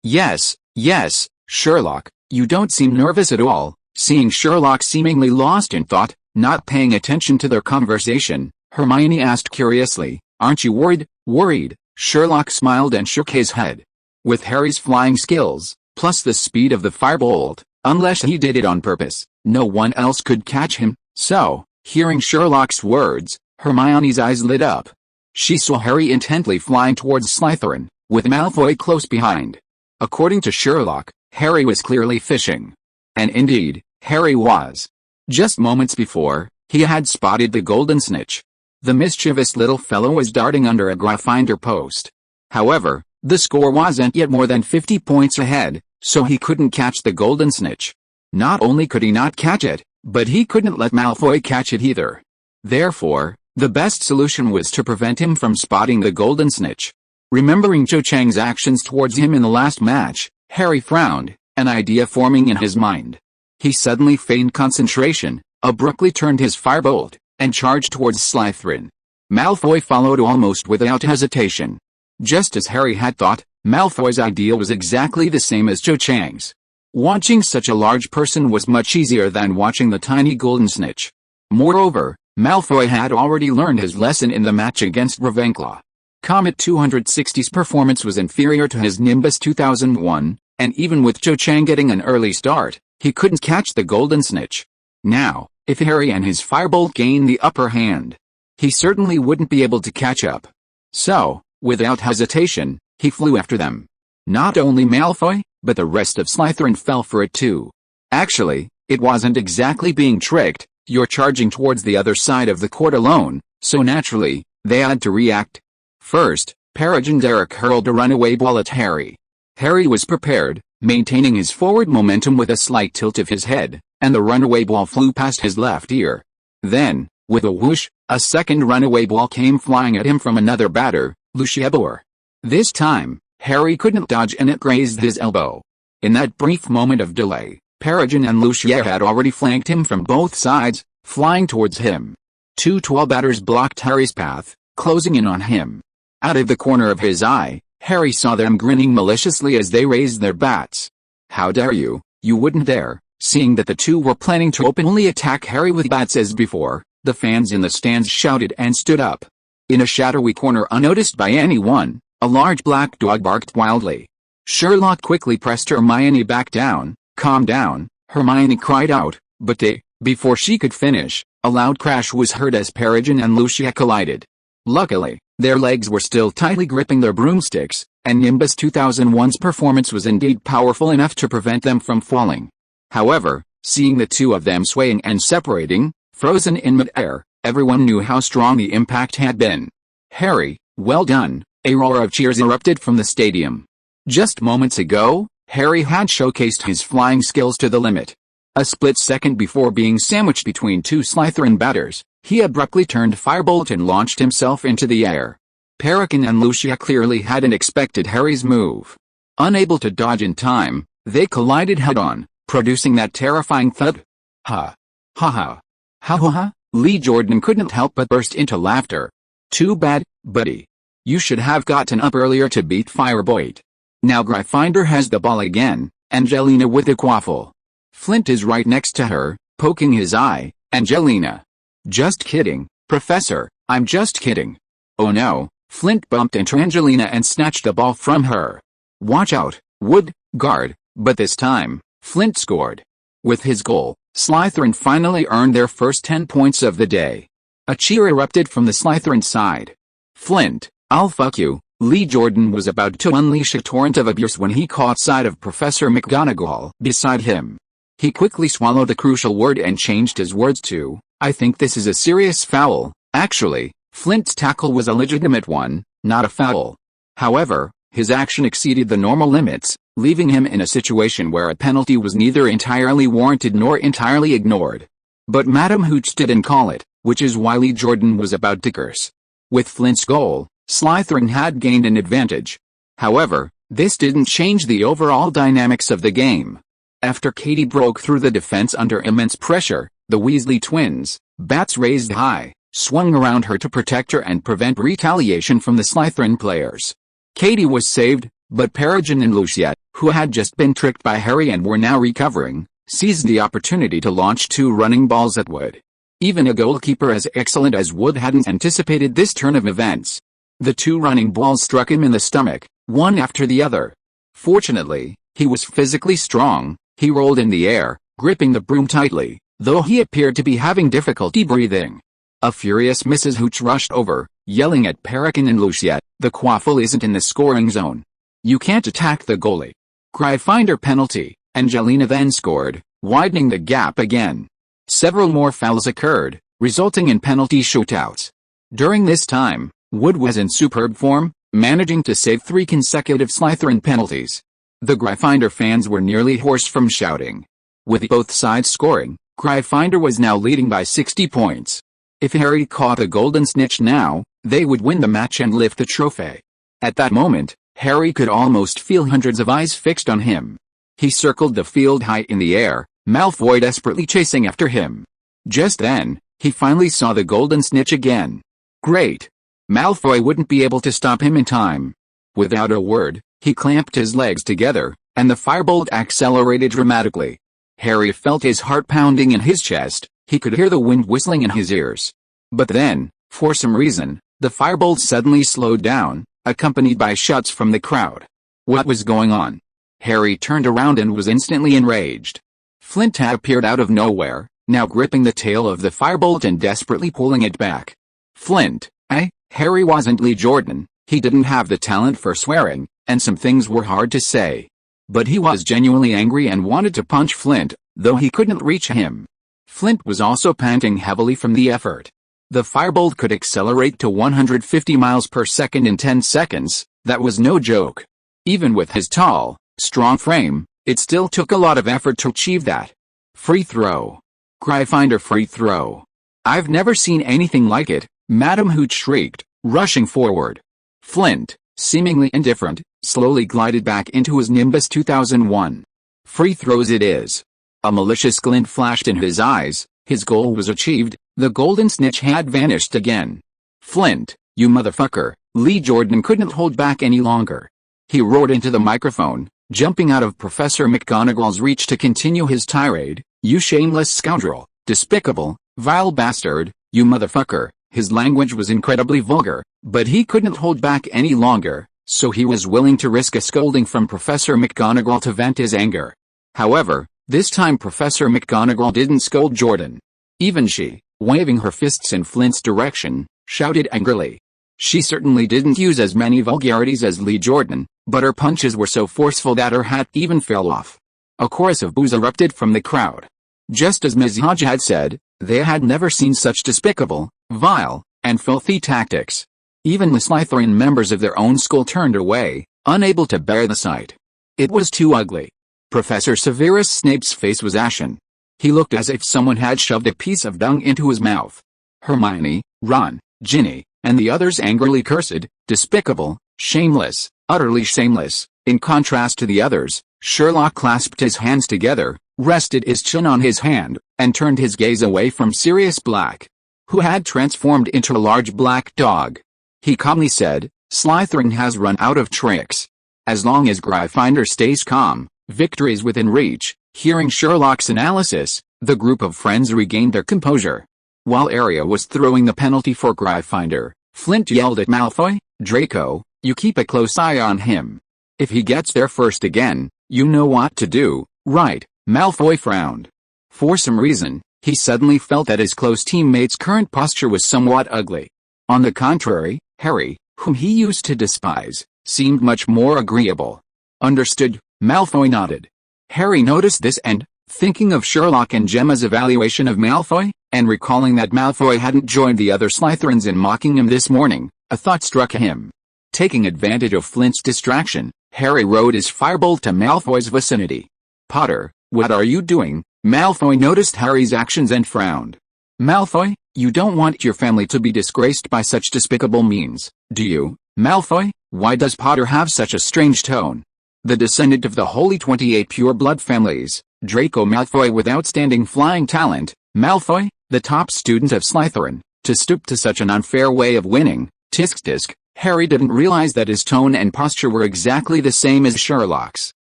Yes, Sherlock, you don't seem nervous at all. Seeing Sherlock seemingly lost in thought, not paying attention to their conversation, Hermione asked curiously, aren't you worried? Worried. Sherlock smiled and shook his head. With Harry's flying skills, plus the speed of the firebolt, unless he did it on purpose, no one else could catch him. So, hearing Sherlock's words, Hermione's eyes lit up. She saw Harry intently flying towards Slytherin, with Malfoy close behind. According to Sherlock, Harry was clearly fishing. And indeed, Harry was. Just moments before, he had spotted the golden snitch. The mischievous little fellow was darting under a Gryffindor post. However, the score wasn't yet more than 50 points ahead, so he couldn't catch the golden snitch. Not only could he not catch it, but he couldn't let Malfoy catch it either. Therefore, the best solution was to prevent him from spotting the golden snitch. Remembering Cho Chang's actions towards him in the last match, Harry frowned, an idea forming in his mind. He suddenly feigned concentration, abruptly turned his firebolt, and charged towards Slytherin. Malfoy followed almost without hesitation. Just as Harry had thought, Malfoy's idea was exactly the same as Cho Chang's. Watching such a large person was much easier than watching the tiny golden snitch. Moreover, Malfoy had already learned his lesson in the match against Ravenclaw. Comet 260's performance was inferior to his Nimbus 2001, and even with Cho Chang getting an early start, he couldn't catch the golden snitch. Now, if Harry and his firebolt gained the upper hand, he certainly wouldn't be able to catch up. So, without hesitation, he flew after them. Not only Malfoy, but the rest of Slytherin fell for it too. Actually, it wasn't exactly being tricked. You're charging towards the other side of the court alone, so naturally, they had to react. First, Peregrine Derek hurled a runaway ball at Harry. Harry was prepared, maintaining his forward momentum with a slight tilt of his head, and the runaway ball flew past his left ear. Then, with a whoosh, a second runaway ball came flying at him from another batter, Luciabor. This time, Harry couldn't dodge and it grazed his elbow. In that brief moment of delay, Peregrine and Lucia had already flanked him from both sides, flying towards him. Two tall batters blocked Harry's path, closing in on him. Out of the corner of his eye, Harry saw them grinning maliciously as they raised their bats. How dare you, you wouldn't dare. Seeing that the two were planning to openly attack Harry with bats as before, the fans in the stands shouted and stood up. In a shadowy corner unnoticed by anyone, a large black dog barked wildly. Sherlock quickly pressed Hermione back down. Calm down, Hermione cried out, but before she could finish, a loud crash was heard as Peregrine and Lucia collided. Luckily, their legs were still tightly gripping their broomsticks, and Nimbus 2001's performance was indeed powerful enough to prevent them from falling. However, seeing the two of them swaying and separating, frozen in mid-air, everyone knew how strong the impact had been. Harry, well done, a roar of cheers erupted from the stadium. Just moments ago, Harry had showcased his flying skills to the limit. A split second before being sandwiched between two Slytherin batters, he abruptly turned firebolt and launched himself into the air. Peregrine and Lucia clearly hadn't expected Harry's move. Unable to dodge in time, they collided head-on, producing that terrifying thud. Ha! Ha ha! Ha ha ha! Lee Jordan couldn't help but burst into laughter. Too bad, buddy. You should have gotten up earlier to beat Firebolt. Now Gryffindor has the ball again, Angelina with a quaffle. Flint is right next to her, poking his eye. Angelina. Just kidding, Professor, I'm just kidding. Oh no, Flint bumped into Angelina and snatched the ball from her. Watch out, Wood, guard, but this time, Flint scored. With his goal, Slytherin finally earned their first 10 points of the day. A cheer erupted from the Slytherin side. Flint, I'll fuck you. Lee Jordan was about to unleash a torrent of abuse when he caught sight of Professor McGonagall beside him. He quickly swallowed the crucial word and changed his words to, I think this is a serious foul. Actually, Flint's tackle was a legitimate one, not a foul. However, his action exceeded the normal limits, leaving him in a situation where a penalty was neither entirely warranted nor entirely ignored. But Madam Hooch didn't call it, which is why Lee Jordan was about to curse. With Flint's goal, Slytherin had gained an advantage. However, this didn't change the overall dynamics of the game. After Katie broke through the defense under immense pressure, the Weasley twins, bats raised high, swung around her to protect her and prevent retaliation from the Slytherin players. Katie was saved, but Peregrine and Lucia, who had just been tricked by Harry and were now recovering, seized the opportunity to launch two running balls at Wood. Even a goalkeeper as excellent as Wood hadn't anticipated this turn of events. The two running balls struck him in the stomach, one after the other. Fortunately, he was physically strong. He rolled in the air, gripping the broom tightly, though he appeared to be having difficulty breathing. A furious Mrs. Hooch rushed over, yelling at Peregrine and Lucia, "The quaffle isn't in the scoring zone. You can't attack the goalie." Gryffindor penalty. Angelina then scored, widening the gap again. Several more fouls occurred, resulting in penalty shootouts. During this time, Wood was in superb form, managing to save 3 consecutive Slytherin penalties. The Gryffindor fans were nearly hoarse from shouting. With both sides scoring, Gryffindor was now leading by 60 points. If Harry caught the golden snitch now, they would win the match and lift the trophy. At that moment, Harry could almost feel hundreds of eyes fixed on him. He circled the field high in the air, Malfoy desperately chasing after him. Just then, he finally saw the golden snitch again. Great! Malfoy wouldn't be able to stop him in time. Without a word, he clamped his legs together, and the firebolt accelerated dramatically. Harry felt his heart pounding in his chest, he could hear the wind whistling in his ears. But then, for some reason, the firebolt suddenly slowed down, accompanied by shouts from the crowd. What was going on? Harry turned around and was instantly enraged. Flint had appeared out of nowhere, now gripping the tail of the firebolt and desperately pulling it back. Flint, eh? Harry wasn't Lee Jordan, he didn't have the talent for swearing, and some things were hard to say. But he was genuinely angry and wanted to punch Flint, though he couldn't reach him. Flint was also panting heavily from the effort. The firebolt could accelerate to 150 miles per second in 10 seconds, that was no joke. Even with his tall, strong frame, it still took a lot of effort to achieve that. Free throw. Gryffindor free throw. I've never seen anything like it, Madam Hooch shrieked, rushing forward. Flint, seemingly indifferent, slowly glided back into his Nimbus 2001. Free throws it is. A malicious glint flashed in his eyes, his goal was achieved, the golden snitch had vanished again. Flint, you motherfucker, Lee Jordan couldn't hold back any longer. He roared into the microphone, jumping out of Professor McGonagall's reach to continue his tirade. You shameless scoundrel, despicable, vile bastard, you motherfucker. His language was incredibly vulgar, but he couldn't hold back any longer, so he was willing to risk a scolding from Professor McGonagall to vent his anger. However, this time Professor McGonagall didn't scold Jordan. Even she, waving her fists in Flint's direction, shouted angrily. She certainly didn't use as many vulgarities as Lee Jordan, but her punches were so forceful that her hat even fell off. A chorus of boos erupted from the crowd. Just as Ms. Hodge had said, they had never seen such despicable, vile, and filthy tactics. Even the Slytherin members of their own school turned away, unable to bear the sight. It was too ugly. Professor Severus Snape's face was ashen. He looked as if someone had shoved a piece of dung into his mouth. Hermione, Ron, Ginny, and the others angrily cursed, despicable, shameless, utterly shameless. In contrast to the others, Sherlock clasped his hands together, rested his chin on his hand, and turned his gaze away from Sirius Black, who had transformed into a large black dog. He calmly said, Slytherin has run out of tricks. As long as Gryffindor stays calm, victory is within reach. Hearing Sherlock's analysis, the group of friends regained their composure. While Arya was throwing the penalty for Gryffindor, Flint yelled at Malfoy, Draco, you keep a close eye on him. If he gets there first again, you know what to do, right? Malfoy frowned. For some reason, he suddenly felt that his close teammate's current posture was somewhat ugly. On the contrary, Harry, whom he used to despise, seemed much more agreeable. Understood, Malfoy nodded. Harry noticed this and, thinking of Sherlock and Gemma's evaluation of Malfoy, and recalling that Malfoy hadn't joined the other Slytherins in mocking him this morning, a thought struck him. Taking advantage of Flint's distraction, Harry rode his firebolt to Malfoy's vicinity. Potter, what are you doing? Malfoy noticed Harry's actions and frowned. Malfoy, you don't want your family to be disgraced by such despicable means, do you? Malfoy, why does Potter have such a strange tone? The descendant of the Holy 28 pure-blood families, Draco Malfoy with outstanding flying talent, Malfoy, the top student of Slytherin, to stoop to such an unfair way of winning, tisk-tisk. Harry didn't realize that his tone and posture were exactly the same as Sherlock's.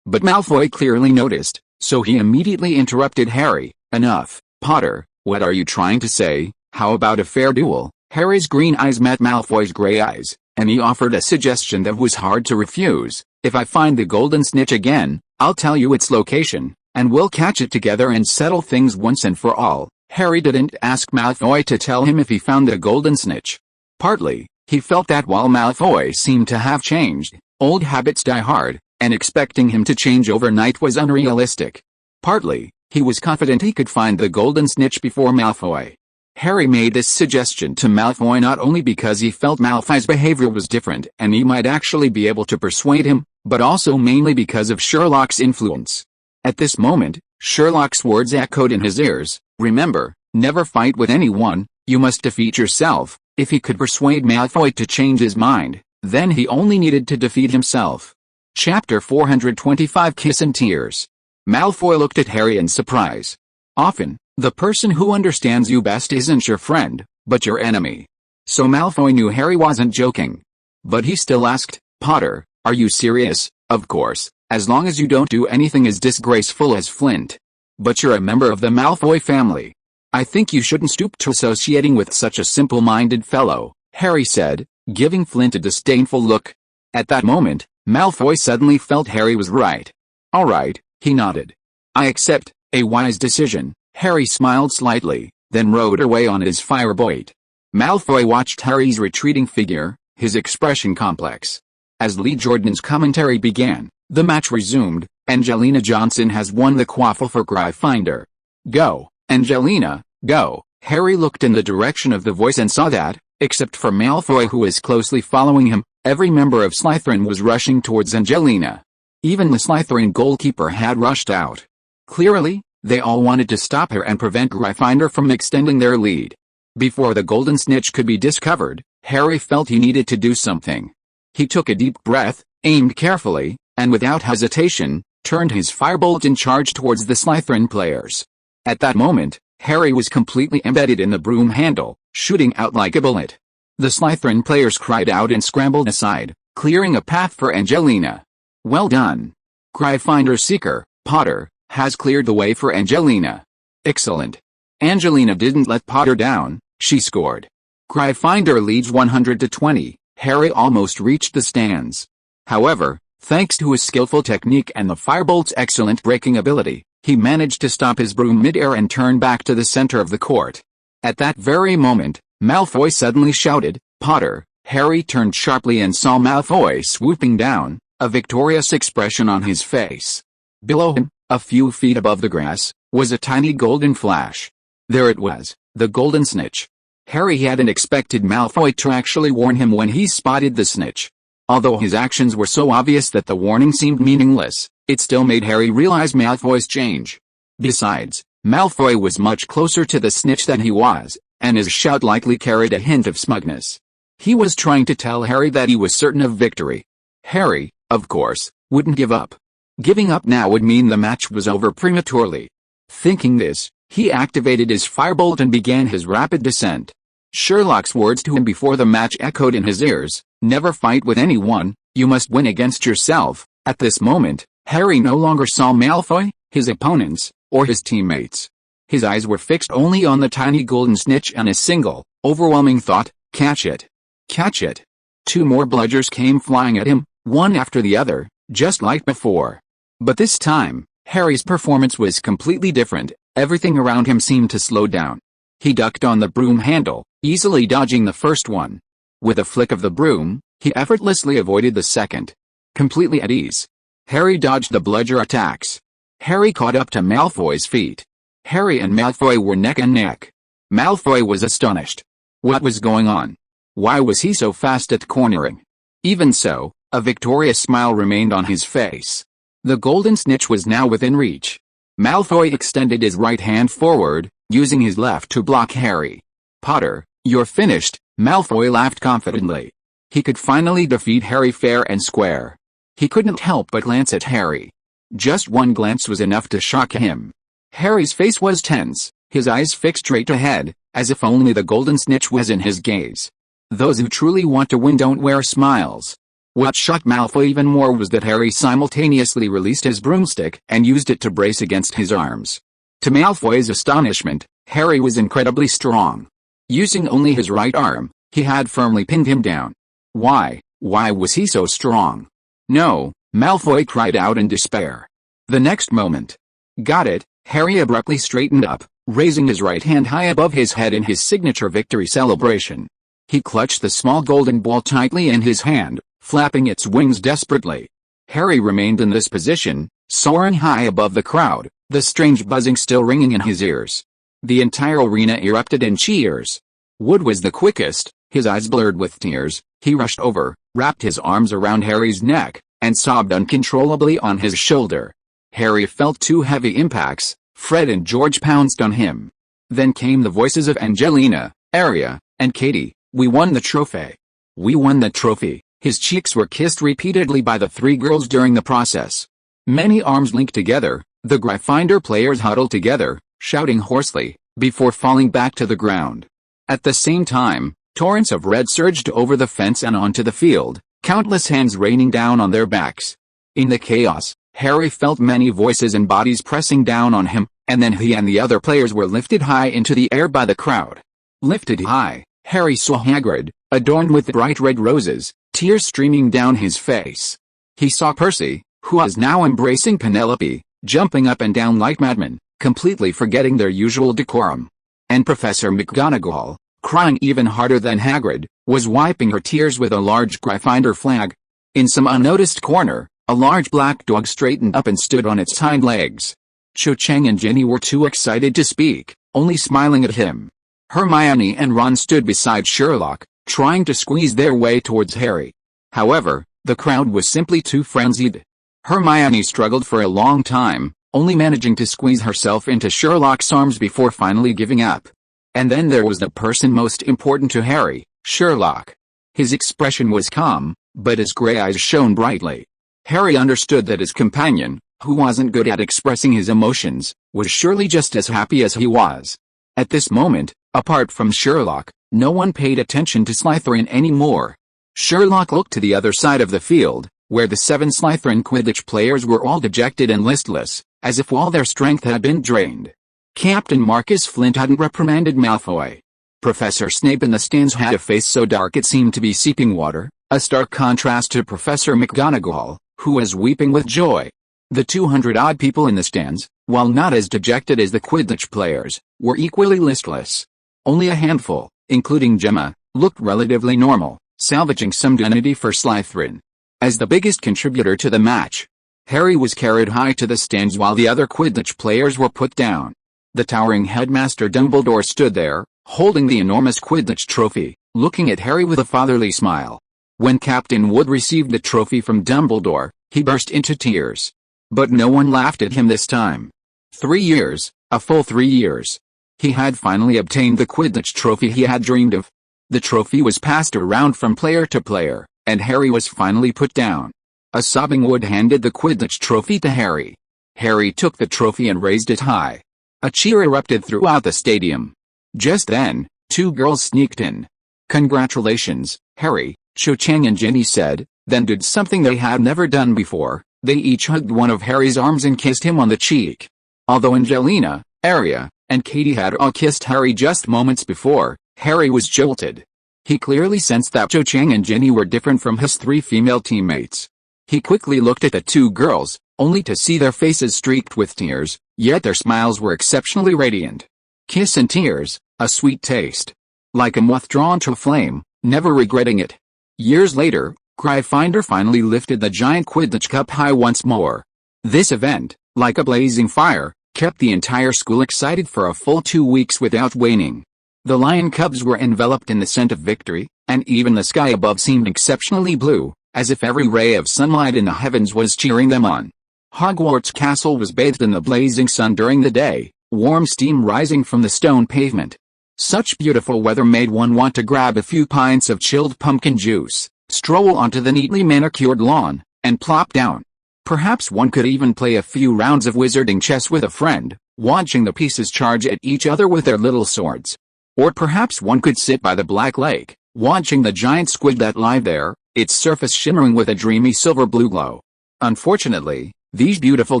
But Malfoy clearly noticed, so he immediately interrupted Harry. Enough, Potter, what are you trying to say? How about a fair duel? Harry's green eyes met Malfoy's gray eyes, and he offered a suggestion that was hard to refuse. If I find the golden snitch again, I'll tell you its location, and we'll catch it together and settle things once and for all. Harry didn't ask Malfoy to tell him if he found the golden snitch. Partly, he felt that while Malfoy seemed to have changed, old habits die hard, and expecting him to change overnight was unrealistic. Partly, he was confident he could find the golden snitch before Malfoy. Harry made this suggestion to Malfoy not only because he felt Malfoy's behavior was different and he might actually be able to persuade him, but also mainly because of Sherlock's influence. At this moment, Sherlock's words echoed in his ears, "Remember, never fight with anyone, you must defeat yourself." If he could persuade Malfoy to change his mind, then he only needed to defeat himself. Chapter 425 Kiss and Tears. Malfoy looked at Harry in surprise. Often, the person who understands you best isn't your friend, but your enemy. So Malfoy knew Harry wasn't joking. But he still asked, "Potter, are you serious?" "Of course, as long as you don't do anything as disgraceful as Flint. But you're a member of the Malfoy family. I think you shouldn't stoop to associating with such a simple-minded fellow," Harry said, giving Flint a disdainful look. At that moment, Malfoy suddenly felt Harry was right. "All right," he nodded. "I accept, a wise decision." Harry smiled slightly, then rode away on his firebolt. Malfoy watched Harry's retreating figure, his expression complex. As Lee Jordan's commentary began, the match resumed. "Angelina Johnson has won the quaffle for Gryffindor. Go, Angelina, go." Harry looked in the direction of the voice and saw that, except for Malfoy who was closely following him, every member of Slytherin was rushing towards Angelina. Even the Slytherin goalkeeper had rushed out. Clearly, they all wanted to stop her and prevent Gryffindor from extending their lead. Before the golden snitch could be discovered, Harry felt he needed to do something. He took a deep breath, aimed carefully, and without hesitation, turned his firebolt and charged towards the Slytherin players. At that moment, Harry was completely embedded in the broom handle, shooting out like a bullet. The Slytherin players cried out and scrambled aside, clearing a path for Angelina. "Well done. Gryffindor Seeker, Potter, has cleared the way for Angelina." "Excellent." Angelina didn't let Potter down, she scored. Gryffindor leads 100-20, Harry almost reached the stands. However, thanks to his skillful technique and the firebolt's excellent braking ability, he managed to stop his broom mid-air and turn back to the center of the court. At that very moment, Malfoy suddenly shouted, "Potter!" Harry turned sharply and saw Malfoy swooping down, a victorious expression on his face. Below him, a few feet above the grass, was a tiny golden flash. There it was, the golden snitch. Harry hadn't expected Malfoy to actually warn him when he spotted the snitch. Although his actions were so obvious that the warning seemed meaningless, it still made Harry realize Malfoy's change. Besides, Malfoy was much closer to the snitch than he was, and his shout likely carried a hint of smugness. He was trying to tell Harry that he was certain of victory. Harry, of course, wouldn't give up. Giving up now would mean the match was over prematurely. Thinking this, he activated his firebolt and began his rapid descent. Sherlock's words to him before the match echoed in his ears, "Never fight with anyone, you must win against yourself." At this moment, Harry no longer saw Malfoy, his opponents, or his teammates. His eyes were fixed only on the tiny golden snitch and a single, overwhelming thought, "Catch it! Catch it!" 2 more bludgers came flying at him, one after the other, just like before. But this time, Harry's performance was completely different. Everything around him seemed to slow down. He ducked on the broom handle, easily dodging the first one. With a flick of the broom, he effortlessly avoided the second. Completely at ease, Harry dodged the bludger attacks. Harry caught up to Malfoy's feet. Harry and Malfoy were neck and neck. Malfoy was astonished. What was going on? Why was he so fast at cornering? Even so, a victorious smile remained on his face. The golden snitch was now within reach. Malfoy extended his right hand forward, using his left to block Harry. "Potter, you're finished," Malfoy laughed confidently. He could finally defeat Harry fair and square. He couldn't help but glance at Harry. Just one glance was enough to shock him. Harry's face was tense, his eyes fixed straight ahead, as if only the golden snitch was in his gaze. Those who truly want to win don't wear smiles. What shocked Malfoy even more was that Harry simultaneously released his broomstick and used it to brace against his arms. To Malfoy's astonishment, Harry was incredibly strong. Using only his right arm, he had firmly pinned him down. Why was he so strong? "No," Malfoy cried out in despair. The next moment. "Got it," Harry abruptly straightened up, raising his right hand high above his head in his signature victory celebration. He clutched the small golden ball tightly in his hand, flapping its wings desperately. Harry remained in this position, soaring high above the crowd, the strange buzzing still ringing in his ears. The entire arena erupted in cheers. Wood was the quickest, his eyes blurred with tears. He rushed over, wrapped his arms around Harry's neck, and sobbed uncontrollably on his shoulder. Harry felt two heavy impacts. Fred and George pounced on him. Then came the voices of Angelina, Arya, and Katie. "We won the trophy. We won the trophy." His cheeks were kissed repeatedly by the three girls during the process. Many arms linked together, the Gryffindor players huddled together, shouting hoarsely, before falling back to the ground. At the same time, torrents of red surged over the fence and onto the field, countless hands raining down on their backs. In the chaos, Harry felt many voices and bodies pressing down on him, and then he and the other players were lifted high into the air by the crowd. Lifted high, Harry saw Hagrid, adorned with bright red roses, tears streaming down his face. He saw Percy, who was now embracing Penelope, jumping up and down like madmen, completely forgetting their usual decorum. And Professor McGonagall, crying even harder than Hagrid, was wiping her tears with a large Gryffindor flag. In some unnoticed corner, a large black dog straightened up and stood on its hind legs. Cho Chang and Ginny were too excited to speak, only smiling at him. Hermione and Ron stood beside Sherlock, trying to squeeze their way towards Harry. However, the crowd was simply too frenzied. Hermione struggled for a long time, only managing to squeeze herself into Sherlock's arms before finally giving up. And then there was the person most important to Harry, Sherlock. His expression was calm, but his gray eyes shone brightly. Harry understood that his companion, who wasn't good at expressing his emotions, was surely just as happy as he was. At this moment, apart from Sherlock, no one paid attention to Slytherin anymore. Sherlock looked to the other side of the field, where the 7 Slytherin Quidditch players were all dejected and listless, as if all their strength had been drained. Captain Marcus Flint hadn't reprimanded Malfoy. Professor Snape in the stands had a face so dark it seemed to be seeping water, a stark contrast to Professor McGonagall, who was weeping with joy. The 200-odd people in the stands, while not as dejected as the Quidditch players, were equally listless. Only a handful, including Gemma, looked relatively normal, salvaging some dignity for Slytherin. As the biggest contributor to the match, Harry was carried high to the stands while the other Quidditch players were put down. The towering headmaster Dumbledore stood there, holding the enormous Quidditch trophy, looking at Harry with a fatherly smile. When Captain Wood received the trophy from Dumbledore, he burst into tears. But no one laughed at him this time. 3 years, a full 3 years. He had finally obtained the Quidditch trophy he had dreamed of. The trophy was passed around from player to player, and Harry was finally put down. A sobbing Wood handed the Quidditch trophy to Harry. Harry took the trophy and raised it high. A cheer erupted throughout the stadium. Just then, 2 girls sneaked in. "Congratulations, Harry," Cho Chang and Ginny said, then did something they had never done before. They each hugged one of Harry's arms and kissed him on the cheek. Although Angelina, Arya, and Katie had all kissed Harry just moments before, Harry was jolted. He clearly sensed that Cho Chang and Ginny were different from his 3 female teammates. He quickly looked at the 2 girls, only to see their faces streaked with tears, yet their smiles were exceptionally radiant. Kiss and tears, a sweet taste. Like a moth drawn to a flame, never regretting it. Years later, Gryffindor finally lifted the giant Quidditch cup high once more. This event, like a blazing fire, kept the entire school excited for a full 2 weeks without waning. The lion cubs were enveloped in the scent of victory, and even the sky above seemed exceptionally blue, as if every ray of sunlight in the heavens was cheering them on. Hogwarts Castle was bathed in the blazing sun during the day, warm steam rising from the stone pavement. Such beautiful weather made one want to grab a few pints of chilled pumpkin juice, stroll onto the neatly manicured lawn, and plop down. Perhaps one could even play a few rounds of wizarding chess with a friend, watching the pieces charge at each other with their little swords. Or perhaps one could sit by the Black Lake, watching the giant squid that lie there, its surface shimmering with a dreamy silver-blue glow. Unfortunately, these beautiful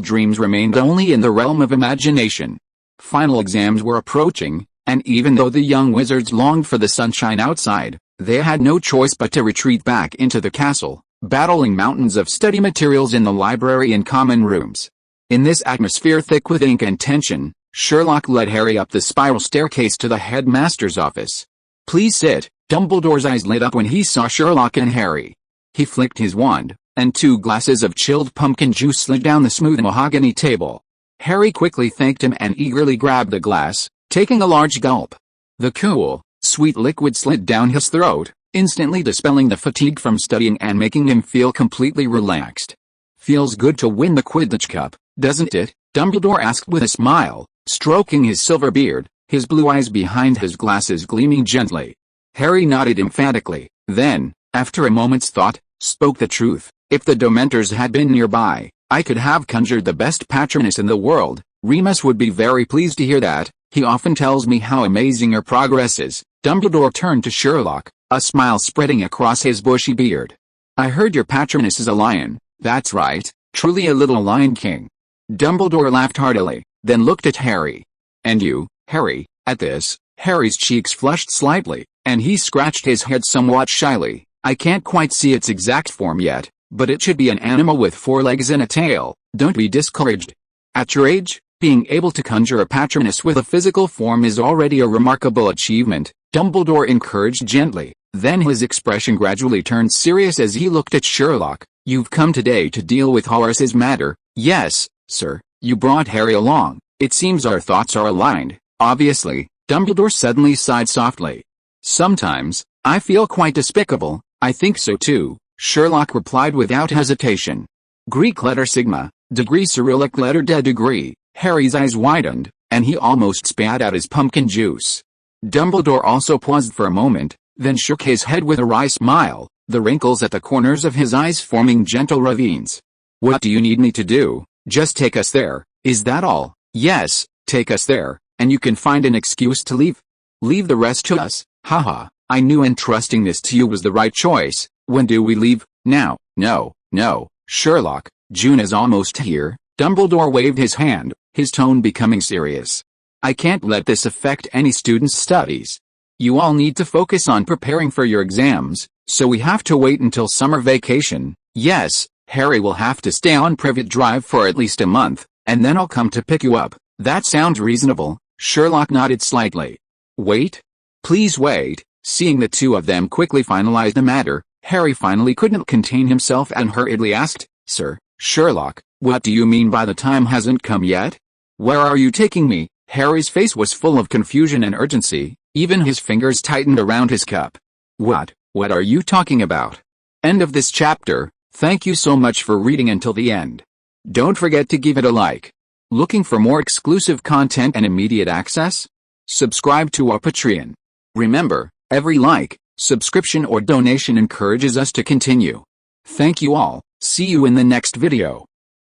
dreams remained only in the realm of imagination. Final exams were approaching, and even though the young wizards longed for the sunshine outside, they had no choice but to retreat back into the castle, battling mountains of study materials in the library and common rooms. In this atmosphere thick with ink and tension, Sherlock led Harry up the spiral staircase to the headmaster's office. "Please sit." Dumbledore's eyes lit up when he saw Sherlock and Harry. He flicked his wand, and 2 glasses of chilled pumpkin juice slid down the smooth mahogany table. Harry quickly thanked him and eagerly grabbed the glass, taking a large gulp. The cool, sweet liquid slid down his throat, instantly dispelling the fatigue from studying and making him feel completely relaxed. "Feels good to win the Quidditch Cup, doesn't it?" Dumbledore asked with a smile, stroking his silver beard, his blue eyes behind his glasses gleaming gently. Harry nodded emphatically, then, after a moment's thought, spoke the truth. "If the Dementors had been nearby, I could have conjured the best Patronus in the world. Remus would be very pleased to hear that. He often tells me how amazing your progress is." Dumbledore turned to Sherlock, a smile spreading across his bushy beard. "I heard your Patronus is a lion." "That's right, truly a little lion king." Dumbledore laughed heartily, then looked at Harry. "And you, Harry?" At this, Harry's cheeks flushed slightly, and he scratched his head somewhat shyly. "I can't quite see its exact form yet, but it should be an animal with 4 legs and a tail. Don't be discouraged. At your age, being able to conjure a Patronus with a physical form is already a remarkable achievement," Dumbledore encouraged gently. Then his expression gradually turned serious as he looked at Sherlock. "You've come today to deal with Horace's matter." "Yes, sir." "You brought Harry along. It seems our thoughts are aligned." "Obviously." Dumbledore suddenly sighed softly. "Sometimes, I feel quite despicable." "I think so too," Sherlock replied without hesitation. Greek letter sigma, degree Cyrillic letter de degree. Harry's eyes widened, and he almost spat out his pumpkin juice. Dumbledore also paused for a moment, then shook his head with a wry smile, the wrinkles at the corners of his eyes forming gentle ravines. "What do you need me to do? Just take us there, is that all?" "Yes, take us there, and you can find an excuse to leave. Leave the rest to us." "Haha, I knew entrusting this to you was the right choice. When do we leave?" "Now." No, Sherlock, June is almost here." Dumbledore waved his hand, his tone becoming serious. "I can't let this affect any student's studies. You all need to focus on preparing for your exams, so we have to wait until summer vacation." "Yes, Harry will have to stay on Privet Drive for at least a month, and then I'll come to pick you up." "That sounds reasonable." Sherlock nodded slightly. "Wait? Please wait." Seeing the 2 of them quickly finalize the matter, Harry finally couldn't contain himself and hurriedly asked, "Sir, Sherlock, what do you mean by the time hasn't come yet? Where are you taking me?" Harry's face was full of confusion and urgency, even his fingers tightened around his cup. What are you talking about?" End of this chapter. Thank you so much for reading until the end. Don't forget to give it a like. Looking for more exclusive content and immediate access? Subscribe to our Patreon. Remember, every like, subscription or donation encourages us to continue. Thank you all. See you in the next video.